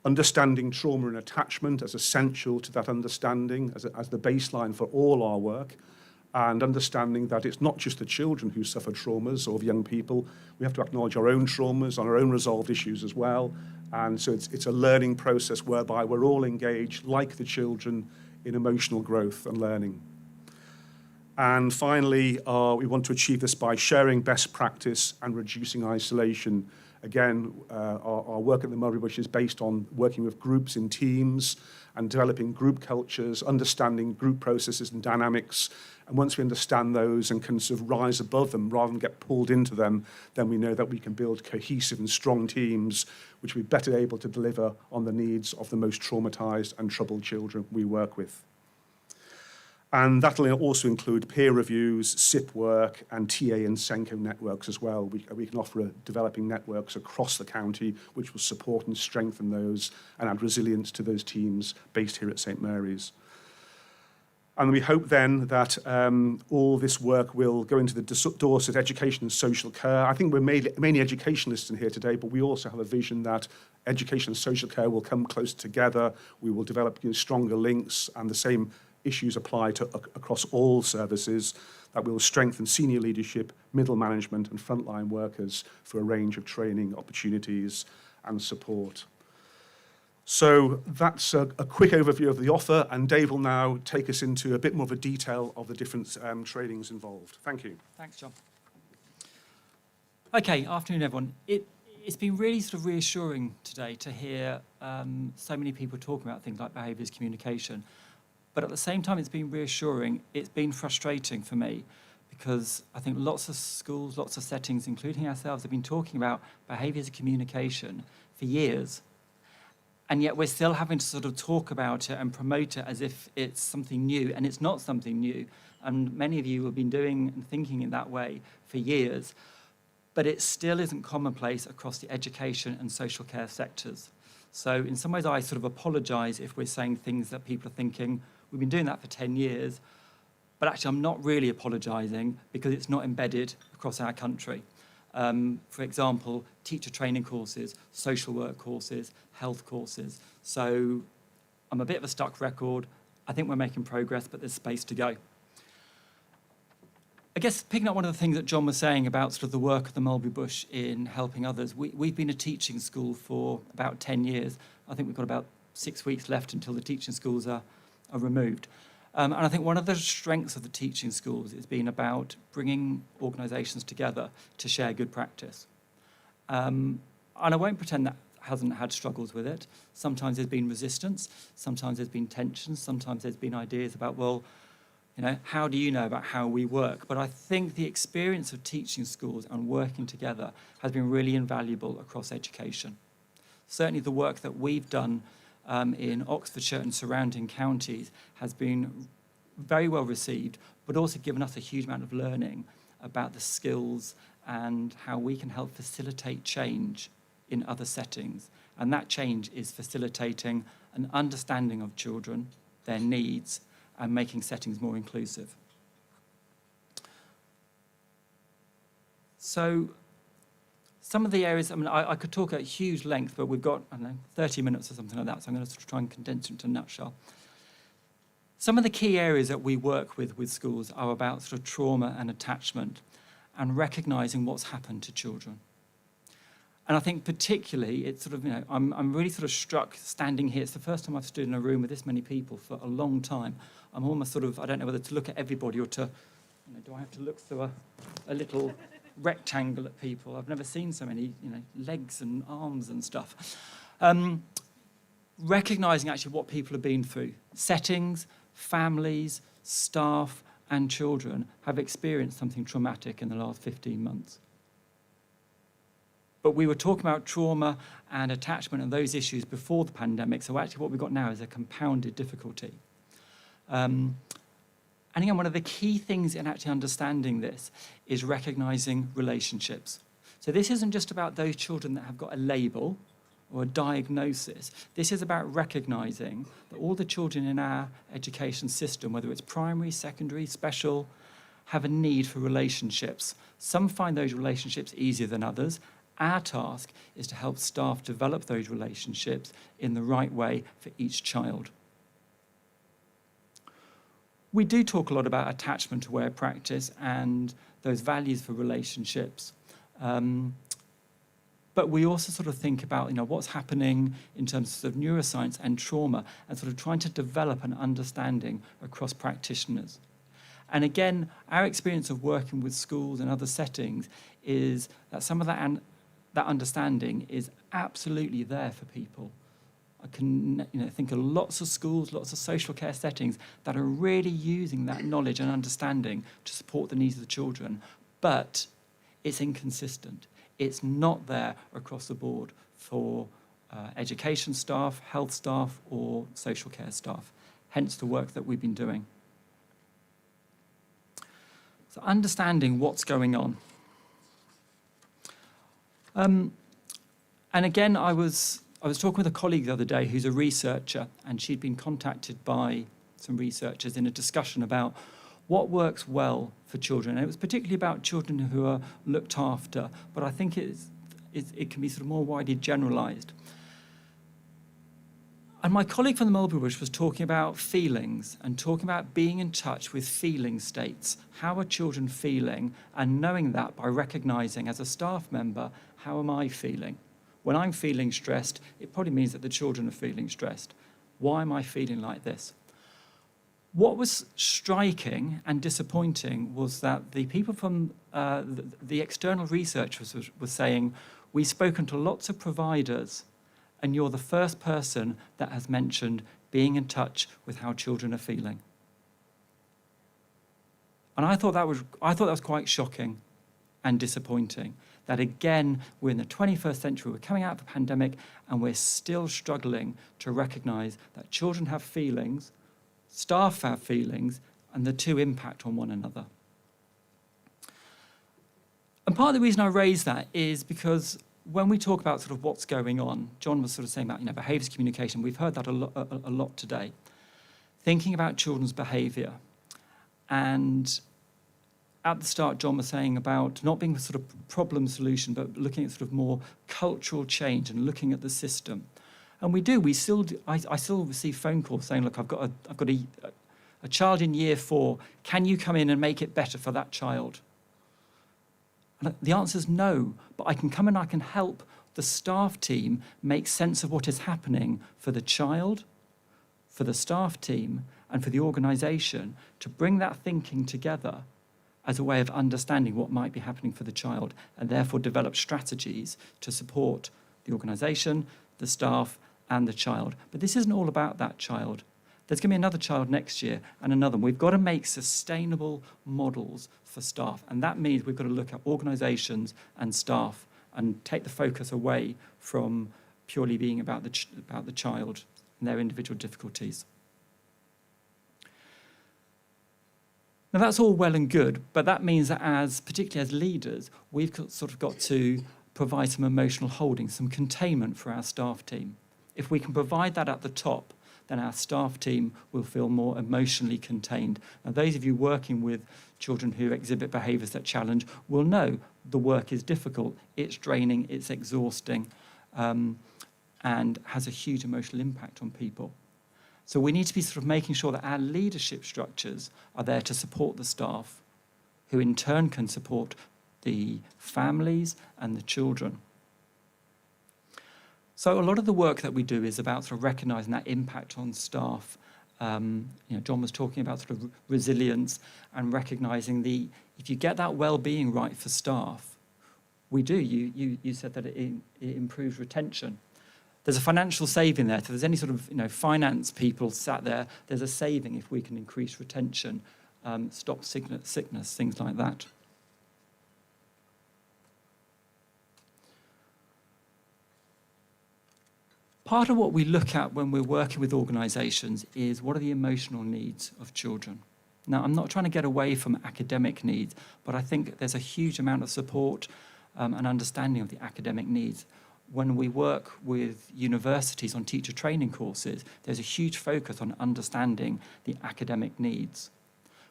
understanding trauma and attachment as essential to that understanding, as the baseline for all our work, and understanding that it's not just the children who suffer traumas or young people. We have to acknowledge our own traumas, our own resolved issues as well. And so it's a learning process whereby we're all engaged, like the children, in emotional growth and learning. And finally, we want to achieve this by sharing best practice and reducing isolation. Again, our work at the Mulberry Bush is based on working with groups in teams and developing group cultures, understanding group processes and dynamics. And once we understand those and can sort of rise above them rather than get pulled into them, then we know that we can build cohesive and strong teams which will be better able to deliver on the needs of the most traumatized and troubled children we work with. And that'll also include peer reviews, SIP work, and TA and SENCO networks as well. We can offer developing networks across the county which will support and strengthen those and add resilience to those teams based here at St Mary's. And we hope then that all this work will go into the Dorset education and social care. I think we're mainly educationalists in here today, but we also have a vision that education and social care will come closer together. We will develop stronger links, and the same issues apply to across all services, that will strengthen senior leadership, middle management and frontline workers for a range of training opportunities and support. So that's a quick overview of the offer, and Dave will now take us into a bit more of a detail of the different trainings involved. Thank you. Thanks, John. Okay, afternoon, everyone. It's been really sort of reassuring today to hear so many people talking about things like behaviours communication. But at the same time, it's been reassuring. It's been frustrating for me because I think lots of schools, lots of settings, including ourselves, have been talking about behaviours of communication for years. And yet we're still having to sort of talk about it and promote it as if it's something new, and it's not something new. And many of you have been doing and thinking in that way for years. But it still isn't commonplace across the education and social care sectors. So in some ways, I sort of apologise if we're saying things that people are thinking. We've been doing that for 10 years, but actually I'm not really apologising because it's not embedded across our country. For example, teacher training courses, social work courses, health courses. So I'm a bit of a stuck record. I think we're making progress, but there's space to go. I guess picking up one of the things that John was saying about sort of the work of the Mulberry Bush in helping others, we've been a teaching school for about 10 years. I think we've got about 6 weeks left until the teaching schools are removed. And I think one of the strengths of the teaching schools has been about bringing organisations together to share good practice. And I won't pretend that hasn't had struggles with it. Sometimes there's been resistance, sometimes there's been tensions, sometimes there's been ideas about, well, you know, how do you know about how we work? But I think the experience of teaching schools and working together has been really invaluable across education. Certainly the work that we've done in Oxfordshire and surrounding counties has been very well received, but also given us a huge amount of learning about the skills and how we can help facilitate change in other settings. And that change is facilitating an understanding of children, their needs, and making settings more inclusive. So some of the areas, I mean, I could talk at huge length, but we've got, I don't know, 30 minutes or something like that, so I'm going to sort of try and condense it into a nutshell. Some of the key areas that we work with schools are about sort of trauma and attachment and recognising what's happened to children. And I think particularly, it's sort of, you know, I'm really sort of struck standing here. It's the first time I've stood in a room with this many people for a long time. I'm almost sort of, I don't know whether to look at everybody or to, you know, do I have to look through a little rectangle at people? I've never seen so many, you know, legs and arms and stuff. Recognising actually what people have been through. Settings, families, staff and children have experienced something traumatic in the last 15 months. But we were talking about trauma and attachment and those issues before the pandemic, so actually what we've got now is a compounded difficulty. And again, one of the key things in actually understanding this is recognising relationships. So this isn't just about those children that have got a label or a diagnosis. This is about recognising that all the children in our education system, whether it's primary, secondary, special, have a need for relationships. Some find those relationships easier than others, Our task is to help staff develop those relationships in the right way for each child. We do talk a lot about attachment-aware practice and those values for relationships. But we also sort of think about, what's happening in terms of neuroscience and trauma, and sort of trying to develop an understanding across practitioners. And again, our experience of working with schools and other settings is that some of that understanding is absolutely there for people. I can think of lots of schools, lots of social care settings that are really using that knowledge and understanding to support the needs of the children, but it's inconsistent. It's not there across the board for education staff, health staff, or social care staff, hence the work that we've been doing. So understanding what's going on. And again, I was talking with a colleague the other day who's a researcher, and she'd been contacted by some researchers in a discussion about what works well for children. And it was particularly about children who are looked after, but I think it can be sort of more widely generalised. And my colleague from the Mulberry Bush was talking about feelings and talking about being in touch with feeling states. How are children feeling? And knowing that by recognising as a staff member, how am I feeling? When I'm feeling stressed, it probably means that the children are feeling stressed. Why am I feeling like this? What was striking and disappointing was that the people from the external researchers were saying, we've spoken to lots of providers, and you're the first person that has mentioned being in touch with how children are feeling. And I thought that was quite shocking and disappointing. That again, we're in the 21st century, we're coming out of the pandemic, and we're still struggling to recognise that children have feelings, staff have feelings, and the two impact on one another. And part of the reason I raise that is because when we talk about sort of what's going on, John was sort of saying about behaviours communication. We've heard that a lot today. Thinking about children's behaviour, and at the start, John was saying about not being a sort of problem solution, but looking at sort of more cultural change and looking at the system. And we do. I still receive phone calls saying, "Look, I've got a child in year 4. Can you come in and make it better for that child?" And the answer is no, but I can come and I can help the staff team make sense of what is happening for the child, for the staff team, and for the organisation to bring that thinking together as a way of understanding what might be happening for the child, and therefore develop strategies to support the organisation, the staff, and the child. But this isn't all about that child. There's going to be another child next year and another. We've got to make sustainable models for staff, and that means we've got to look at organisations and staff and take the focus away from purely being about the child and their individual difficulties. Now that's all well and good, but that means that particularly as leaders, we've sort of got to provide some emotional holding, some containment for our staff team. If we can provide that at the top, then our staff team will feel more emotionally contained. Now, those of you working with children who exhibit behaviours that challenge will know the work is difficult, it's draining, it's exhausting, and has a huge emotional impact on people. So we need to be sort of making sure that our leadership structures are there to support the staff, who in turn can support the families and the children. So a lot of the work that we do is about sort of recognising that impact on staff. John was talking about sort of resilience and recognising if you get that well-being right for staff, we do. You said that it improves retention. There's a financial saving there. So if there's any sort of finance people sat there, there's a saving if we can increase retention, stop sickness, things like that. Part of what we look at when we're working with organisations is what are the emotional needs of children. Now, I'm not trying to get away from academic needs, but I think there's a huge amount of support and understanding of the academic needs. When we work with universities on teacher training courses, there's a huge focus on understanding the academic needs.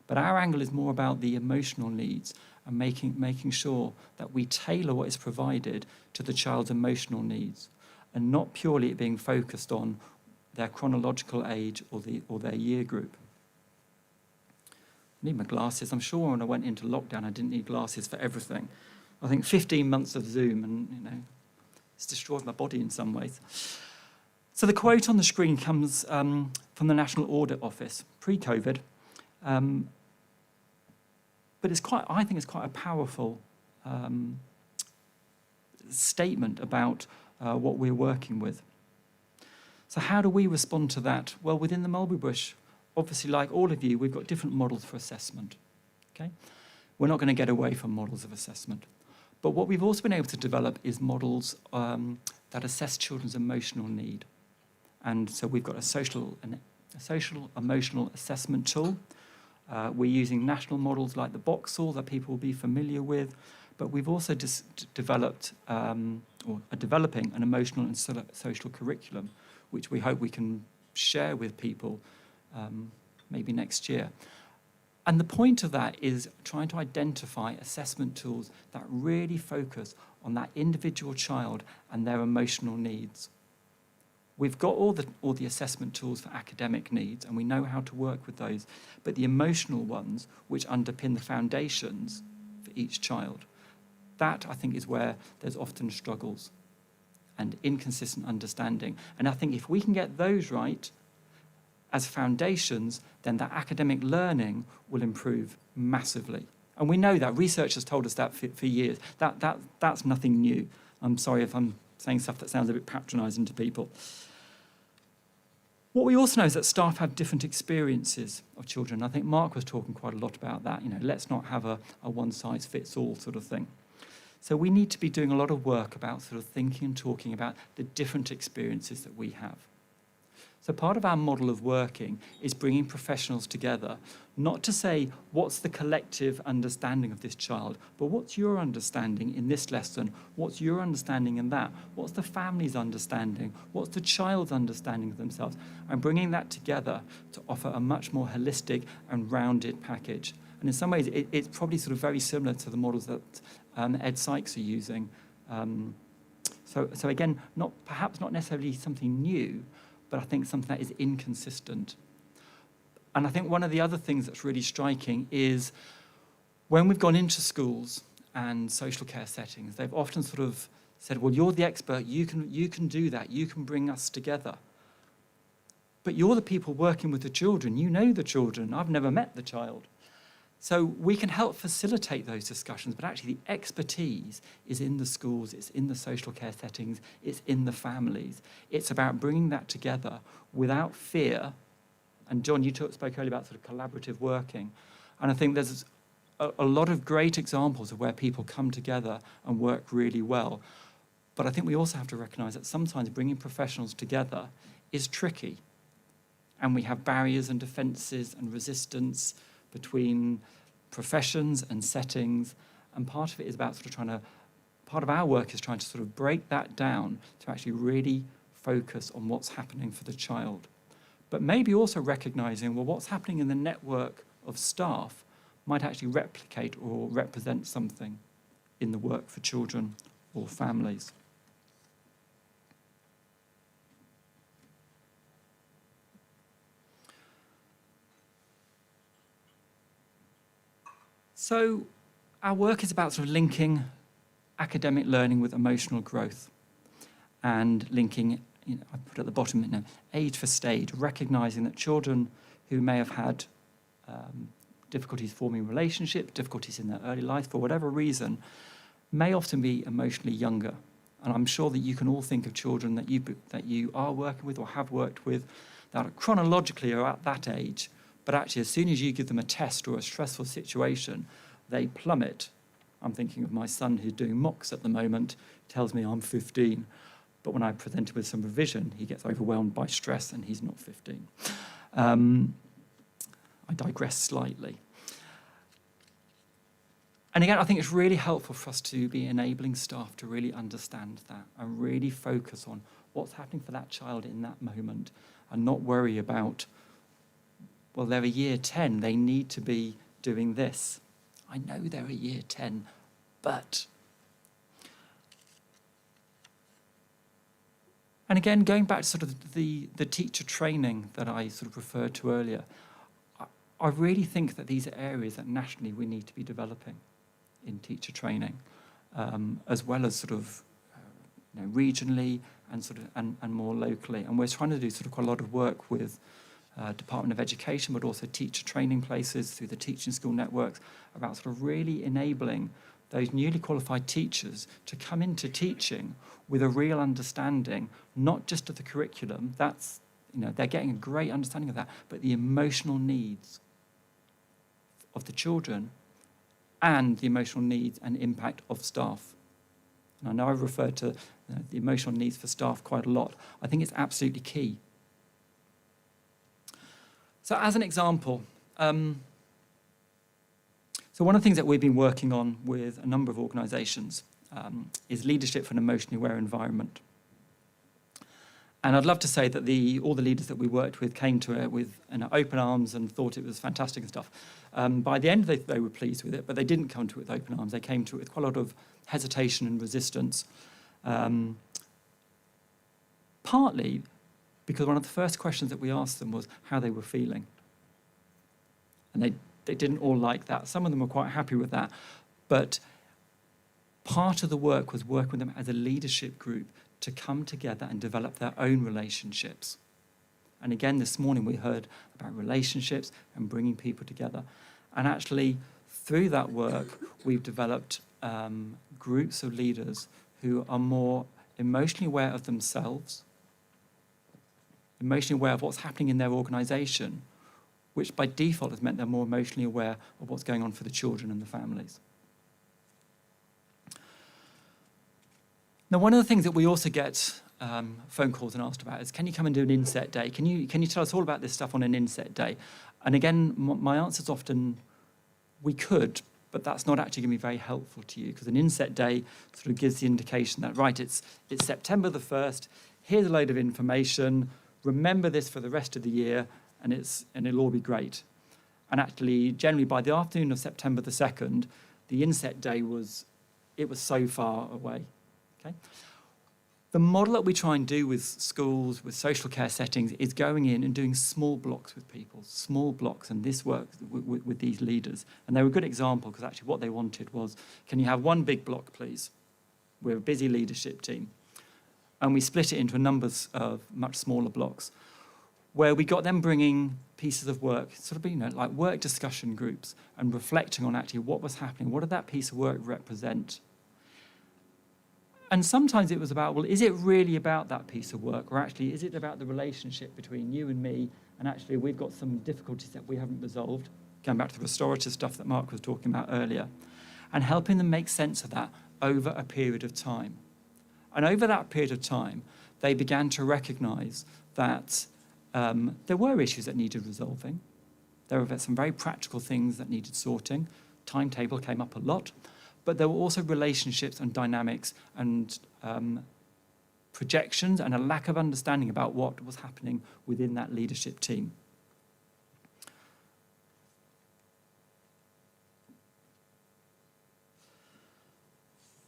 But our angle is more about the emotional needs and making sure that we tailor what is provided to the child's emotional needs, and not purely being focused on their chronological age or their year group. I need my glasses. I'm sure when I went into lockdown, I didn't need glasses for everything. I think 15 months of Zoom, and it's destroyed my body in some ways. So the quote on the screen comes from the National Audit Office, pre-COVID, but I think it's quite a powerful statement about what we're working with. So how do we respond to that? Well, within the Mulberry Bush, obviously, like all of you, we've got different models for assessment. Okay, we're not going to get away from models of assessment. But what we've also been able to develop is models that assess children's emotional need. And so we've got a social emotional assessment tool. We're using national models like the Boxall that people will be familiar with. But we've also developed, or are developing, an emotional and social curriculum, which we hope we can share with people maybe next year. And the point of that is trying to identify assessment tools that really focus on that individual child and their emotional needs. We've got all the assessment tools for academic needs, and we know how to work with those, but the emotional ones, which underpin the foundations for each child, that, I think, is where there's often struggles and inconsistent understanding. And I think if we can get those right as foundations, then that academic learning will improve massively. And we know that. Research has told us that for years. That's nothing new. I'm sorry if I'm saying stuff that sounds a bit patronising to people. What we also know is that staff have different experiences of children. I think Mark was talking quite a lot about that. Let's not have a one-size-fits-all sort of thing. So we need to be doing a lot of work about sort of thinking and talking about the different experiences that we have. So part of our model of working is bringing professionals together, not to say what's the collective understanding of this child, but what's your understanding in this lesson, what's your understanding in that, what's the family's understanding, what's the child's understanding of themselves, and bringing that together to offer a much more holistic and rounded package. And in some ways, it's probably sort of very similar to the models that Ed Sykes are using. So again, perhaps not necessarily something new, but I think something that is inconsistent. And I think one of the other things that's really striking is when we've gone into schools and social care settings, they've often sort of said, well, you're the expert, you can do that, you can bring us together. But you're the people working with the children, you know the children, I've never met the child. So we can help facilitate those discussions, but actually the expertise is in the schools, it's in the social care settings, it's in the families. It's about bringing that together without fear. And John, you spoke earlier about sort of collaborative working. And I think there's a lot of great examples of where people come together and work really well. But I think we also have to recognise that sometimes bringing professionals together is tricky. And we have barriers and defences and resistance between professions and settings, and part of it is about part of our work is trying to sort of break that down to actually really focus on what's happening for the child. But maybe also recognising, well, what's happening in the network of staff might actually replicate or represent something in the work for children or families. So our work is about sort of linking academic learning with emotional growth and linking, I put at the bottom, age for stage, recognising that children who may have had difficulties forming relationships, difficulties in their early life for whatever reason, may often be emotionally younger. And I'm sure that you can all think of children that you are working with or have worked with that chronologically are at that age, but actually as soon as you give them a test or a stressful situation, they plummet. I'm thinking of my son who's doing mocks at the moment, tells me I'm 15, but when I present him with some revision, he gets overwhelmed by stress and he's not 15. I digress slightly. And again, I think it's really helpful for us to be enabling staff to really understand that and really focus on what's happening for that child in that moment and not worry about, well, they're a year 10, they need to be doing this. I know they're a year 10, but... And again, going back to sort of the teacher training that I sort of referred to earlier, I really think that these are areas that nationally we need to be developing in teacher training, as well as sort of regionally and sort of and more locally. And we're trying to do sort of quite a lot of work with Department of Education, but also teacher training places through the teaching school networks about sort of really enabling those newly qualified teachers to come into teaching with a real understanding, not just of the curriculum, that's, they're getting a great understanding of that, but the emotional needs of the children and the emotional needs and impact of staff. And I know I've referred to the emotional needs for staff quite a lot. I think it's absolutely key. So as an example, so one of the things that we've been working on with a number of organisations is leadership for an emotionally aware environment. And I'd love to say that all the leaders that we worked with came to it with open arms and thought it was fantastic and stuff. By the end, they were pleased with it, but they didn't come to it with open arms. They came to it with quite a lot of hesitation and resistance, partly because one of the first questions that we asked them was how they were feeling. And they didn't all like that. Some of them were quite happy with that. But part of the work was working with them as a leadership group to come together and develop their own relationships. And again, this morning we heard about relationships and bringing people together. And actually, through that work, we've developed groups of leaders who are more emotionally aware of themselves, emotionally aware of what's happening in their organisation, which by default has meant they're more emotionally aware of what's going on for the children and the families. Now, one of the things that we also get phone calls and asked about is, can you come and do an inset day? Can you tell us all about this stuff on an inset day? And again, my answer is often, we could, but that's not actually going to be very helpful to you, because an inset day sort of gives the indication that, right, it's September the 1st, here's a load of information, remember this for the rest of the year, and it'll all be great. And actually, generally by the afternoon of September the 2nd, the inset day was so far away. Okay? The model that we try and do with schools, with social care settings, is going in and doing small blocks with people, small blocks, and this works with these leaders. And they were a good example, because actually what they wanted was, can you have one big block, please? We're a busy leadership team. And we split it into a number of much smaller blocks, where we got them bringing pieces of work, sort of, like work discussion groups, and reflecting on actually what was happening, what did that piece of work represent? And sometimes it was about, well, is it really about that piece of work, or actually is it about the relationship between you and me, and actually we've got some difficulties that we haven't resolved, going back to the restorative stuff that Mark was talking about earlier, and helping them make sense of that over a period of time. And over that period of time, they began to recognise that there were issues that needed resolving. There were some very practical things that needed sorting. Timetable came up a lot. But there were also relationships and dynamics and projections and a lack of understanding about what was happening within that leadership team.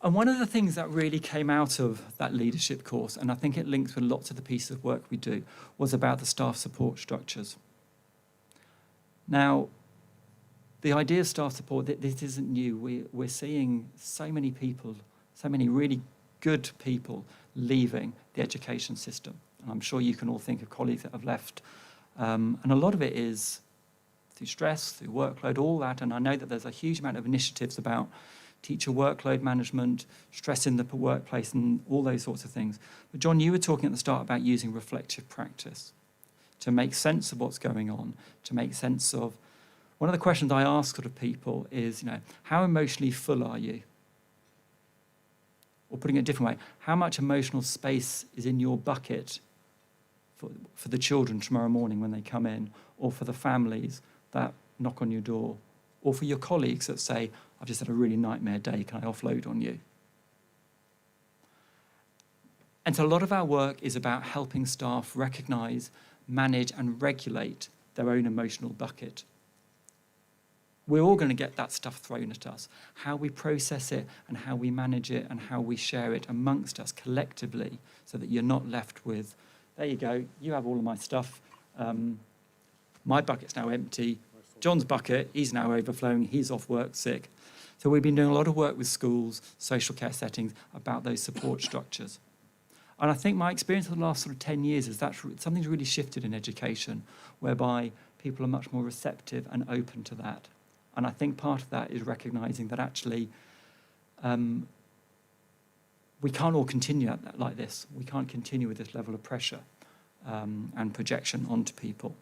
And one of the things that really came out of that leadership course, and I think it links with lots of the pieces of work we do, was about the staff support structures. Now, the idea of staff support, this isn't new. We're seeing so many people, so many really good people leaving the education system. And I'm sure you can all think of colleagues that have left. And a lot of it is through stress, through workload, all that. And I know that there's a huge amount of initiatives about teacher workload management, stress in the workplace, and all those sorts of things. But John, you were talking at the start about using reflective practice to make sense of what's going on, to make sense of... One of the questions I ask sort of people is, how emotionally full are you? Or putting it a different way, how much emotional space is in your bucket for the children tomorrow morning when they come in, or for the families that knock on your door, or for your colleagues that say, I've just had a really nightmare day, can I offload on you? And so a lot of our work is about helping staff recognise, manage and regulate their own emotional bucket. We're all going to get that stuff thrown at us. How we process it and how we manage it and how we share it amongst us collectively so that you're not left with, there you go, you have all of my stuff. My bucket's now empty. John's bucket, he's now overflowing. He's off work sick. So we've been doing a lot of work with schools, social care settings about those support structures. And I think my experience of the last sort of 10 years is that something's really shifted in education, whereby people are much more receptive and open to that. And I think part of that is recognising that actually we can't all continue like this. We can't continue with this level of pressure and projection onto people.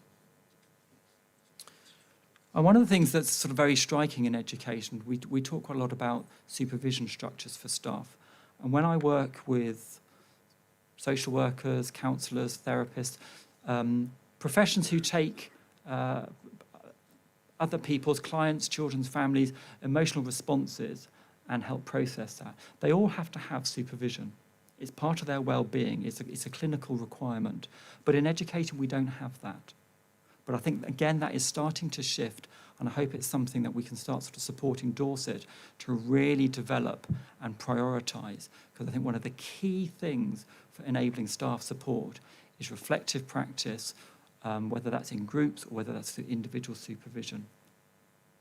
And one of the things that's sort of very striking in education, we talk quite a lot about supervision structures for staff. And when I work with social workers, counsellors, therapists, professions who take other people's, clients, children's, families, emotional responses and help process that, they all have to have supervision. It's part of their well-being. It's a clinical requirement. But in education, we don't have that. But I think, again, that is starting to shift, and I hope it's something that we can start sort of supporting Dorset to really develop and prioritise, because I think one of the key things for enabling staff support is reflective practice, whether that's in groups or whether that's through individual supervision.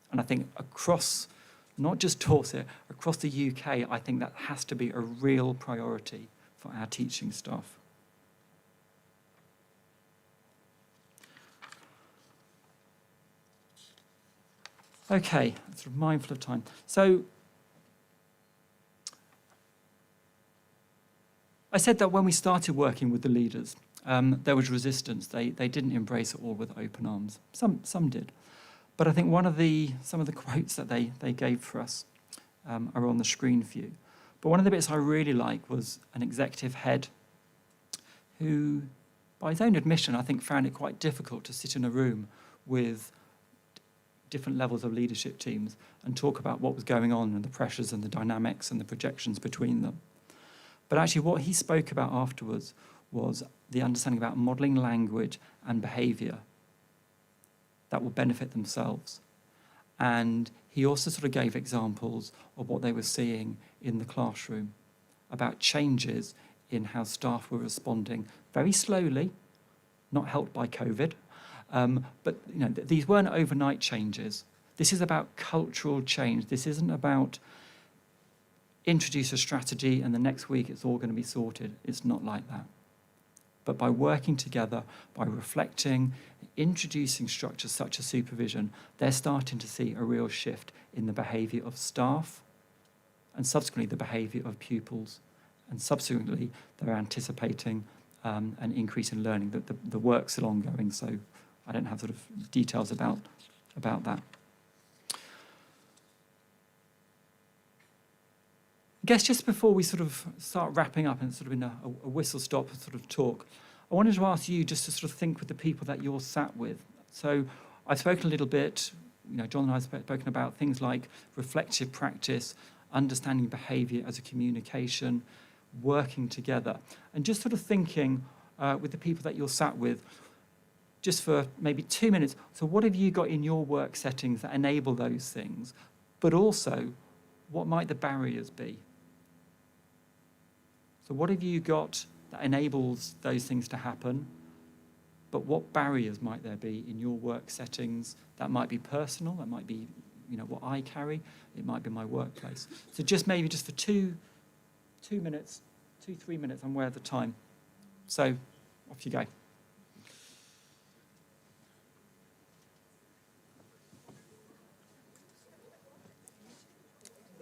And I think across, not just Dorset, across the UK, I think that has to be a real priority for our teaching staff. Okay, sort of mindful of time. So I said that when we started working with the leaders, there was resistance. They didn't embrace it all with open arms. Some did. But I think some of the quotes that they gave for us are on the screen for you. But one of the bits I really like was an executive head who, by his own admission, I think found it quite difficult to sit in a room with different levels of leadership teams and talk about what was going on and the pressures and the dynamics and the projections between them. But actually what he spoke about afterwards was the understanding about modelling language and behaviour that will benefit themselves. And he also sort of gave examples of what they were seeing in the classroom about changes in how staff were responding very slowly, not helped by COVID, but you know, these weren't overnight changes. This is about cultural change. This isn't about introduce a strategy and the next week it's all going to be sorted. It's not like that. But by working together, by reflecting, introducing structures such as supervision, they're starting to see a real shift in the behaviour of staff and subsequently the behaviour of pupils. And subsequently, they're anticipating an increase in learning. The work's still ongoing, so I don't have sort of details about that. I guess just before we sort of start wrapping up and sort of in a whistle-stop sort of talk, I wanted to ask you just to sort of think with the people that you're sat with. So I've spoken a little bit, you know, John and I have spoken about things like reflective practice, understanding behaviour as a communication, working together, and just sort of thinking with the people that you're sat with, just for maybe 2 minutes. So what have you got in your work settings that enable those things? But also, what might the barriers be? So what have you got that enables those things to happen? But what barriers might there be in your work settings? That might be personal, that might be, you know, what I carry, it might be my workplace. So just maybe just for 3 minutes, I'm aware of the time. So off you go.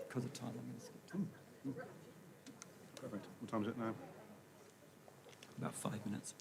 Because of time, I'm going to skip. Perfect. What time is it now? About 5 minutes.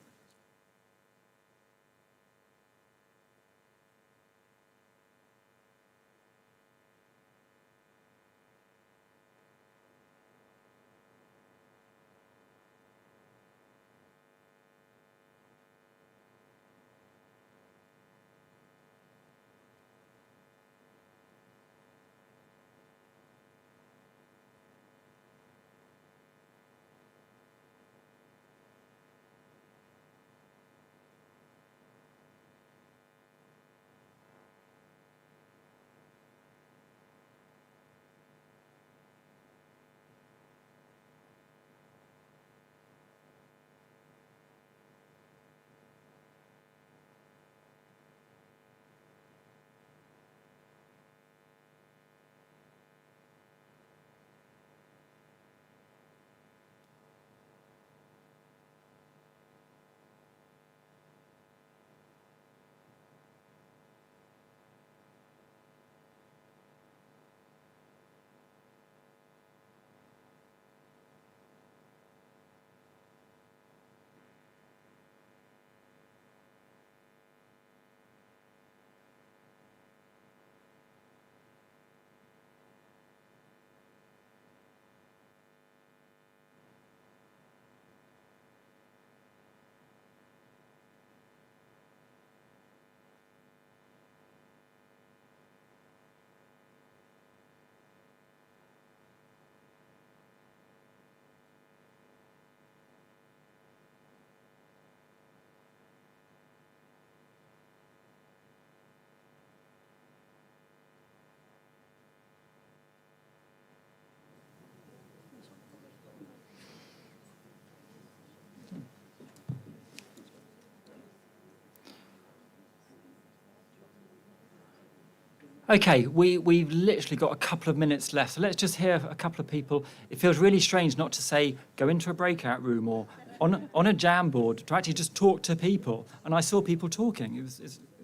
Okay, we've literally got a couple of minutes left, so let's just hear a couple of people. It feels really strange not to say go into a breakout room or on a jam board, to actually just talk to people. And I saw people talking.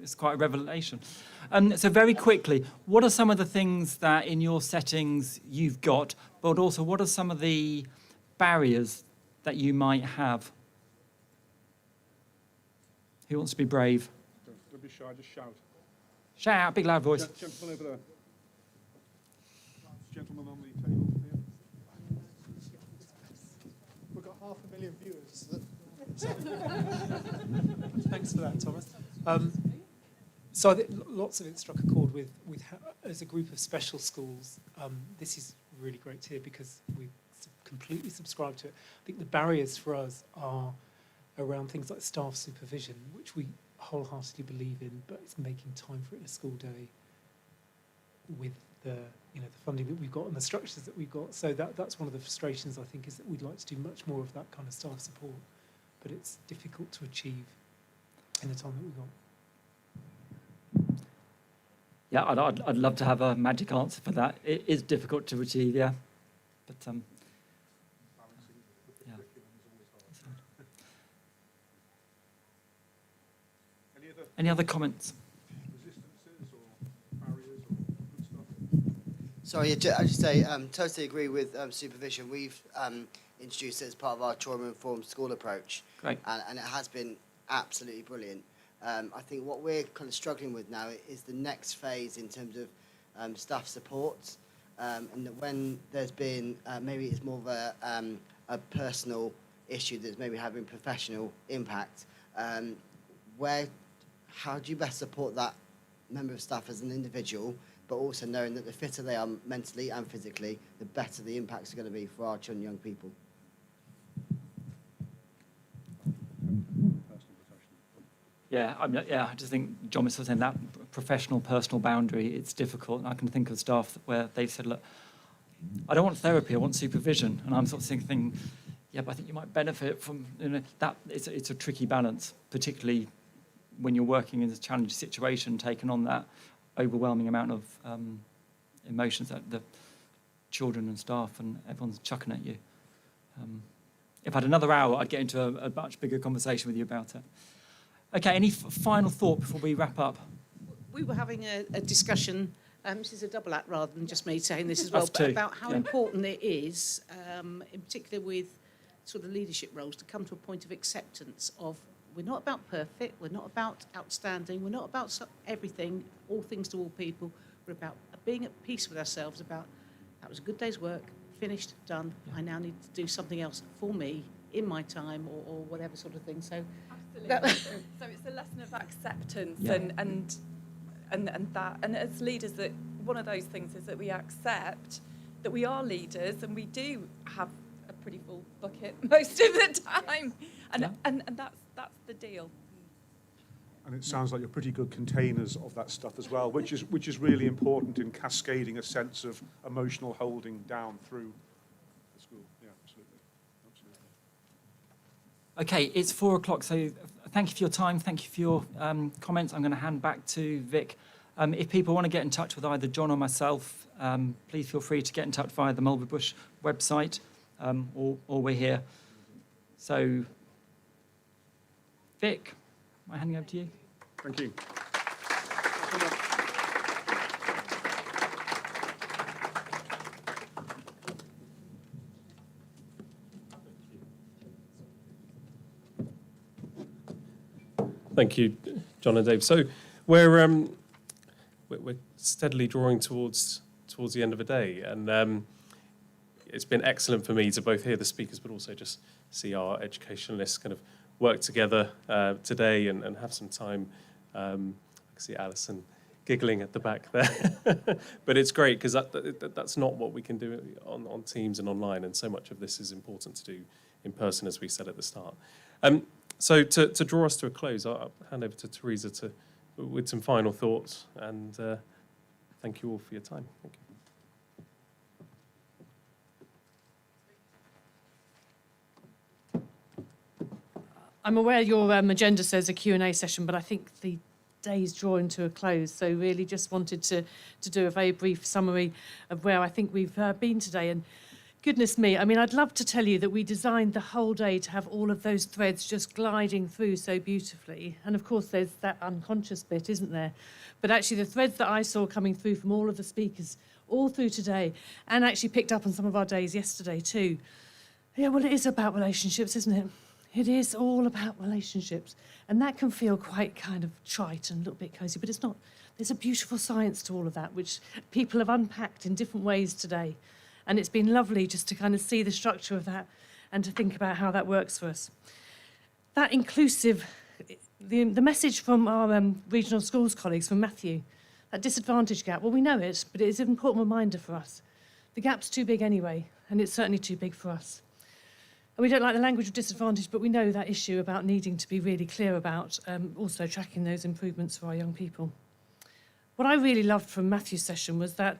It's quite a revelation. So very quickly, what are some of the things that in your settings you've got, but also what are some of the barriers that you might have? Who wants to be brave? Don't be shy, just shout. Shout out, big loud voice. Gentleman over there. Gentleman on the table here. We've got 500,000 viewers. Thanks for that, Thomas. So I think lots of it struck a chord with as a group of special schools. This is really great to hear because we completely subscribe to it. I think the barriers for us are around things like staff supervision, which we wholeheartedly believe in, but it's making time for it in a school day with the the funding that we've got and the structures that we've got. So that's one of the frustrations, I think, is that we'd like to do much more of that kind of staff support, but it's difficult to achieve in the time that we've got. Yeah, I'd love to have a magic answer for that. It is difficult to achieve, yeah, but yeah. Any other comments? Resistances or barriers or good stuff? Sorry, I just say totally agree with supervision. We've introduced it as part of our trauma-informed school approach. Great. And it has been absolutely brilliant. I think what we're kind of struggling with now is the next phase in terms of staff support. And that when there's been, maybe it's more of a personal issue that's maybe having professional impact, how do you best support that member of staff as an individual, but also knowing that the fitter they are mentally and physically, the better the impacts are going to be for our children and young people. Yeah, I just think John was saying that professional, personal boundary, it's difficult. And I can think of staff where they've said, look, I don't want therapy, I want supervision. And I'm sort of thinking, yeah, but I think you might benefit from that. It's a tricky balance, particularly when you're working in a challenging situation, taking on that overwhelming amount of emotions that the children and staff and everyone's chucking at you. If I had another hour, I'd get into a much bigger conversation with you about it. Okay, any final thought before we wrap up? We were having a discussion, this is a double act rather than just me saying this as well, Us but too. about how Yeah. important it is, in particular with sort of leadership roles, to come to a point of acceptance of we're not about perfect, we're not about outstanding, we're not about everything, all things to all people. We're about being at peace with ourselves about that was a good day's work, finished, done. Yeah. I now need to do something else for me in my time or whatever sort of thing. So, so it's a lesson of acceptance. Yeah. And as leaders, that one of those things is that we accept that we are leaders and we do have a pretty full bucket most of the time, and that's the deal. And it sounds like you're pretty good containers of that stuff as well, which is really important in cascading a sense of emotional holding down through the school. Yeah, absolutely. Okay, it's 4 o'clock, so thank you for your time. Thank you for your comments. I'm going to hand back to Vic. If people want to get in touch with either John or myself, please feel free to get in touch via the Mulberry Bush website, or we're here. So, Vic, am I handing over to you? Thank you. Thank you, John and Dave. So we're steadily drawing towards the end of the day, and it's been excellent for me to both hear the speakers, but also just see our educationalists kind of work together today and have some time. I can see Alison giggling at the back there, but it's great because that's not what we can do on Teams and online, and so much of this is important to do in person, as we said at the start. So to draw us to a close, I'll hand over to Teresa with some final thoughts, and thank you all for your time. Thank you. I'm aware your agenda says a Q&A session, but I think the day's drawing to a close. So really just wanted to do a very brief summary of where I think we've been today. And goodness me, I mean, I'd love to tell you that we designed the whole day to have all of those threads just gliding through so beautifully. And of course, there's that unconscious bit, isn't there? But actually, the threads that I saw coming through from all of the speakers all through today, and actually picked up on some of our days yesterday too. Yeah, well, it is about relationships, isn't it? It is all about relationships. And that can feel quite kind of trite and a little bit cosy, but it's not. There's a beautiful science to all of that, which people have unpacked in different ways today. And it's been lovely just to kind of see the structure of that and to think about how that works for us. That inclusive, the message from our regional schools colleagues, from Matthew, that disadvantage gap, well, we know it, but it is an important reminder for us. The gap's too big anyway, and it's certainly too big for us. And we don't like the language of disadvantage, but we know that issue about needing to be really clear about also tracking those improvements for our young people. What I really loved from Matthew's session was that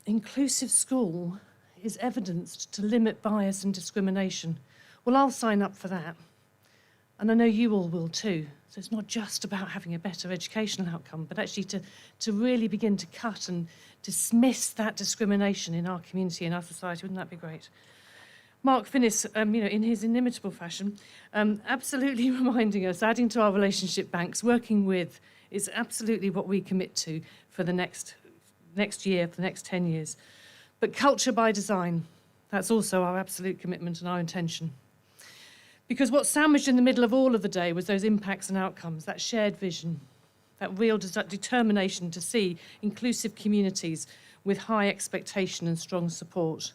inclusive school is evidenced to limit bias and discrimination. Well, I'll sign up for that. And I know you all will too. So it's not just about having a better educational outcome, but actually to really begin to cut and dismiss that discrimination in our community, in our society. Wouldn't that be great? Mark Finnis, in his inimitable fashion, absolutely reminding us, adding to our relationship banks, working with, is absolutely what we commit to for the next year, for the next 10 years. But culture by design, that's also our absolute commitment and our intention. Because what's sandwiched in the middle of all of the day was those impacts and outcomes, that shared vision, that real determination to see inclusive communities with high expectation and strong support.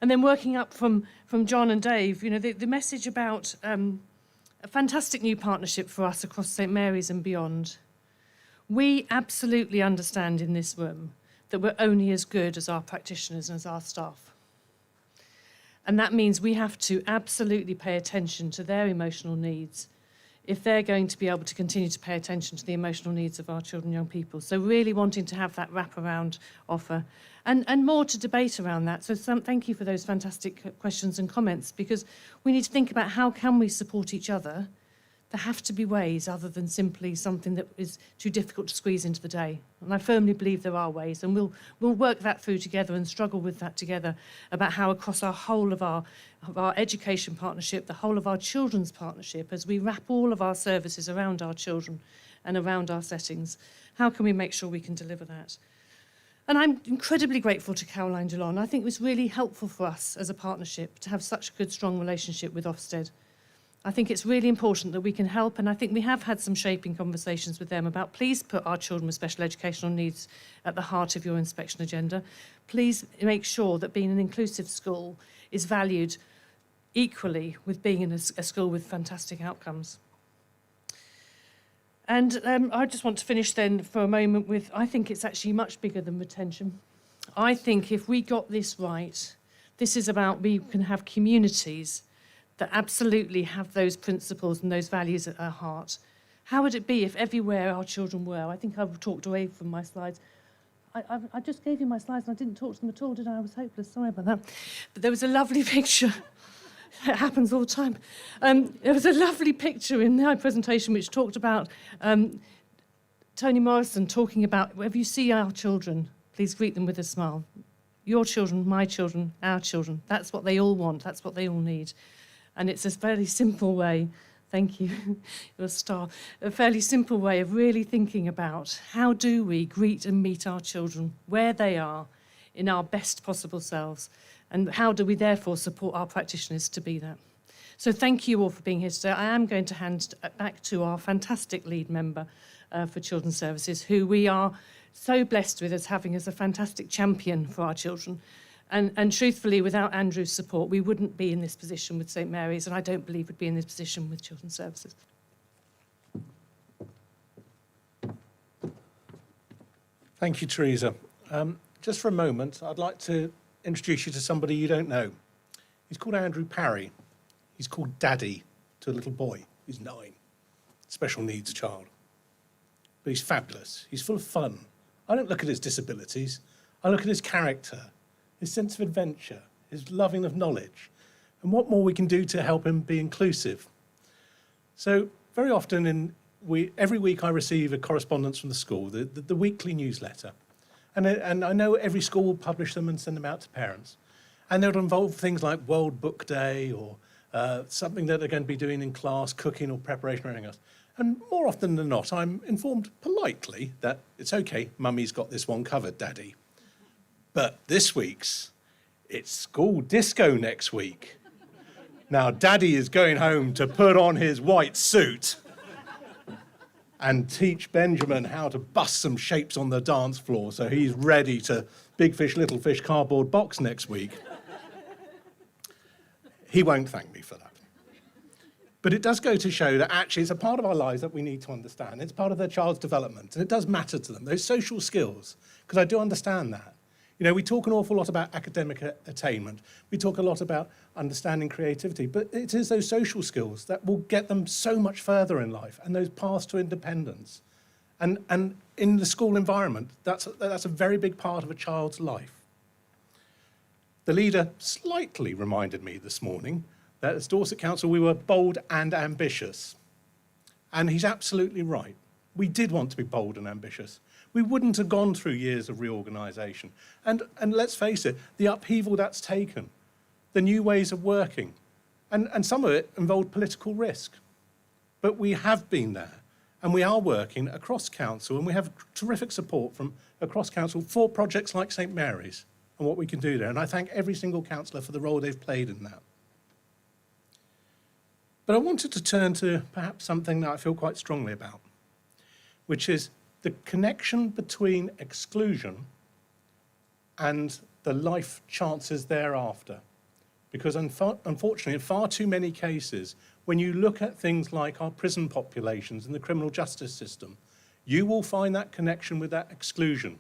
And then working up from John and Dave, the message about a fantastic new partnership for us across St Mary's and beyond. We absolutely understand in this room that we're only as good as our practitioners and as our staff. And that means we have to absolutely pay attention to their emotional needs if they're going to be able to continue to pay attention to the emotional needs of our children and young people. So really wanting to have that wraparound offer and more to debate around that. So thank you for those fantastic questions and comments, because we need to think about how can we support each other. There have to be ways other than simply something that is too difficult to squeeze into the day. And I firmly believe there are ways, and we'll work that through together and struggle with that together about how across our whole of our education partnership, the whole of our children's partnership, as we wrap all of our services around our children and around our settings, how can we make sure we can deliver that? And I'm incredibly grateful to Caroline Dillon. I think it was really helpful for us as a partnership to have such a good, strong relationship with Ofsted. I think it's really important that we can help, and I think we have had some shaping conversations with them about please put our children with special educational needs at the heart of your inspection agenda. Please make sure that being an inclusive school is valued equally with being in a school with fantastic outcomes. And I just want to finish then for a moment with, I think it's actually much bigger than retention. I think if we got this right, this is about we can have communities that absolutely have those principles and those values at our heart. How would it be if everywhere our children were? I think I've talked away from my slides. I just gave you my slides and I didn't talk to them at all, did I? I was hopeless, sorry about that. But there was a lovely picture. It happens all the time. There was a lovely picture in my presentation which talked about Toni Morrison talking about, whenever you see our children, please greet them with a smile. Your children, my children, our children. That's what they all want. That's what they all need. And it's a fairly simple way, thank you, you're a star, a fairly simple way of really thinking about how do we greet and meet our children where they are in our best possible selves, and how do we therefore support our practitioners to be that. So thank you all for being here today. I am going to hand back to our fantastic lead member for Children's Services, who we are so blessed with as having as a fantastic champion for our children. And truthfully, without Andrew's support, we wouldn't be in this position with St Mary's, and I don't believe we'd be in this position with Children's Services. Thank you, Teresa. Just for a moment, I'd like to introduce you to somebody you don't know. He's called Andrew Parry. He's called Daddy to a little boy who's 9, special needs child. But he's fabulous. He's full of fun. I don't look at his disabilities. I look at his character, his sense of adventure, his loving of knowledge, and what more we can do to help him be inclusive. So very often every week I receive a correspondence from the school, the weekly newsletter. And I know every school will publish them and send them out to parents. And they'll involve things like World Book Day or something that they're going to be doing in class, cooking or preparation or anything else. And more often than not, I'm informed politely that it's okay, Mummy's got this one covered, Daddy. But this week's, it's school disco next week. Now, Daddy is going home to put on his white suit and teach Benjamin how to bust some shapes on the dance floor so he's ready to big fish, little fish, cardboard box next week. He won't thank me for that. But it does go to show that actually it's a part of our lives that we need to understand. It's part of their child's development, and it does matter to them, those social skills, because I do understand that. You know, we talk an awful lot about academic attainment. We talk a lot about understanding creativity, but it is those social skills that will get them so much further in life, and those paths to independence. And in the school environment, that's a very big part of a child's life. The leader slightly reminded me this morning that as Dorset Council, we were bold and ambitious. And he's absolutely right. We did want to be bold and ambitious. We wouldn't have gone through years of reorganisation. And let's face it, the upheaval that's taken, the new ways of working, and some of it involved political risk. But we have been there, and we are working across council, and we have terrific support from across council for projects like St Mary's and what we can do there. And I thank every single councillor for the role they've played in that. But I wanted to turn to perhaps something that I feel quite strongly about, which is the connection between exclusion and the life chances thereafter. Because unfortunately, in far too many cases, when you look at things like our prison populations and the criminal justice system, you will find that connection with that exclusion,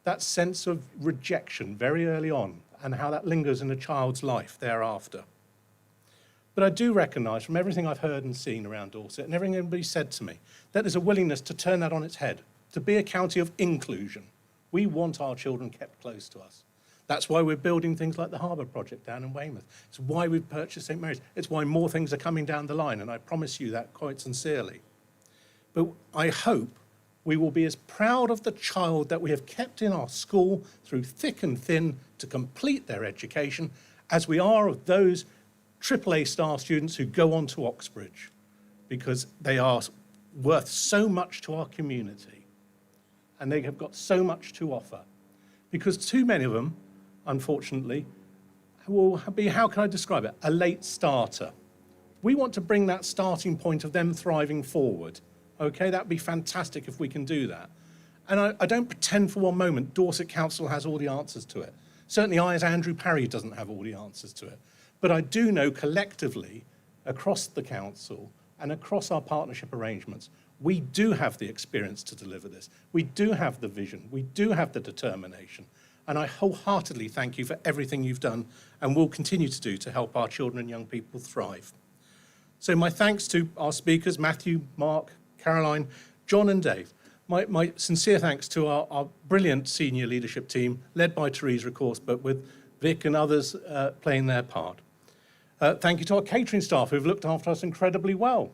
that sense of rejection very early on, and how that lingers in a child's life thereafter. But I do recognise from everything I've heard and seen around Dorset and everything everybody said to me, that there's a willingness to turn that on its head, to be a county of inclusion. We want our children kept close to us. That's why we're building things like the Harbour project down in Weymouth. It's why we've purchased St Mary's. It's why more things are coming down the line, and I promise you that quite sincerely. But I hope we will be as proud of the child that we have kept in our school through thick and thin to complete their education as we are of those AAA star students who go on to Oxbridge, because they are worth so much to our community and they have got so much to offer. Because too many of them, unfortunately, will be, how can I describe it, a late starter. We want to bring that starting point of them thriving forward. Okay, that'd be fantastic if we can do that. And I don't pretend for one moment Dorset Council has all the answers to it. Certainly I, as Andrew Parry, doesn't have all the answers to it. But I do know collectively, across the council and across our partnership arrangements, we do have the experience to deliver this. We do have the vision. We do have the determination. And I wholeheartedly thank you for everything you've done and will continue to do to help our children and young people thrive. So my thanks to our speakers, Matthew, Mark, Caroline, John and Dave. My sincere thanks to our brilliant senior leadership team, led by Theresa, of course, but with Vic and others playing their part. Thank you to our catering staff who've looked after us incredibly well.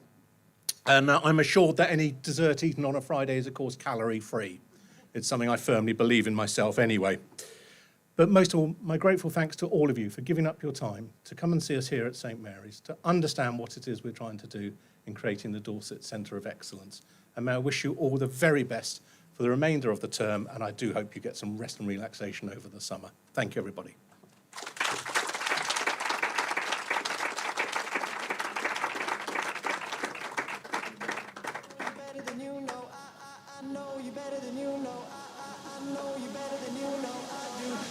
And I'm assured that any dessert eaten on a Friday is, of course, calorie-free. It's something I firmly believe in myself anyway. But most of all, my grateful thanks to all of you for giving up your time to come and see us here at St Mary's, to understand what it is we're trying to do in creating the Dorset Centre of Excellence. And may I wish you all the very best for the remainder of the term, and I do hope you get some rest and relaxation over the summer. Thank you, everybody.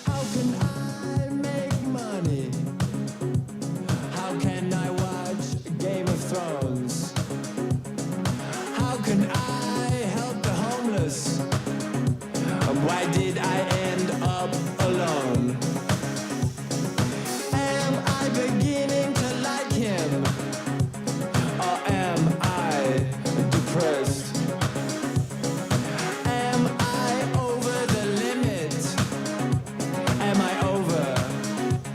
How can I make money? How can I watch Game of Thrones? How can I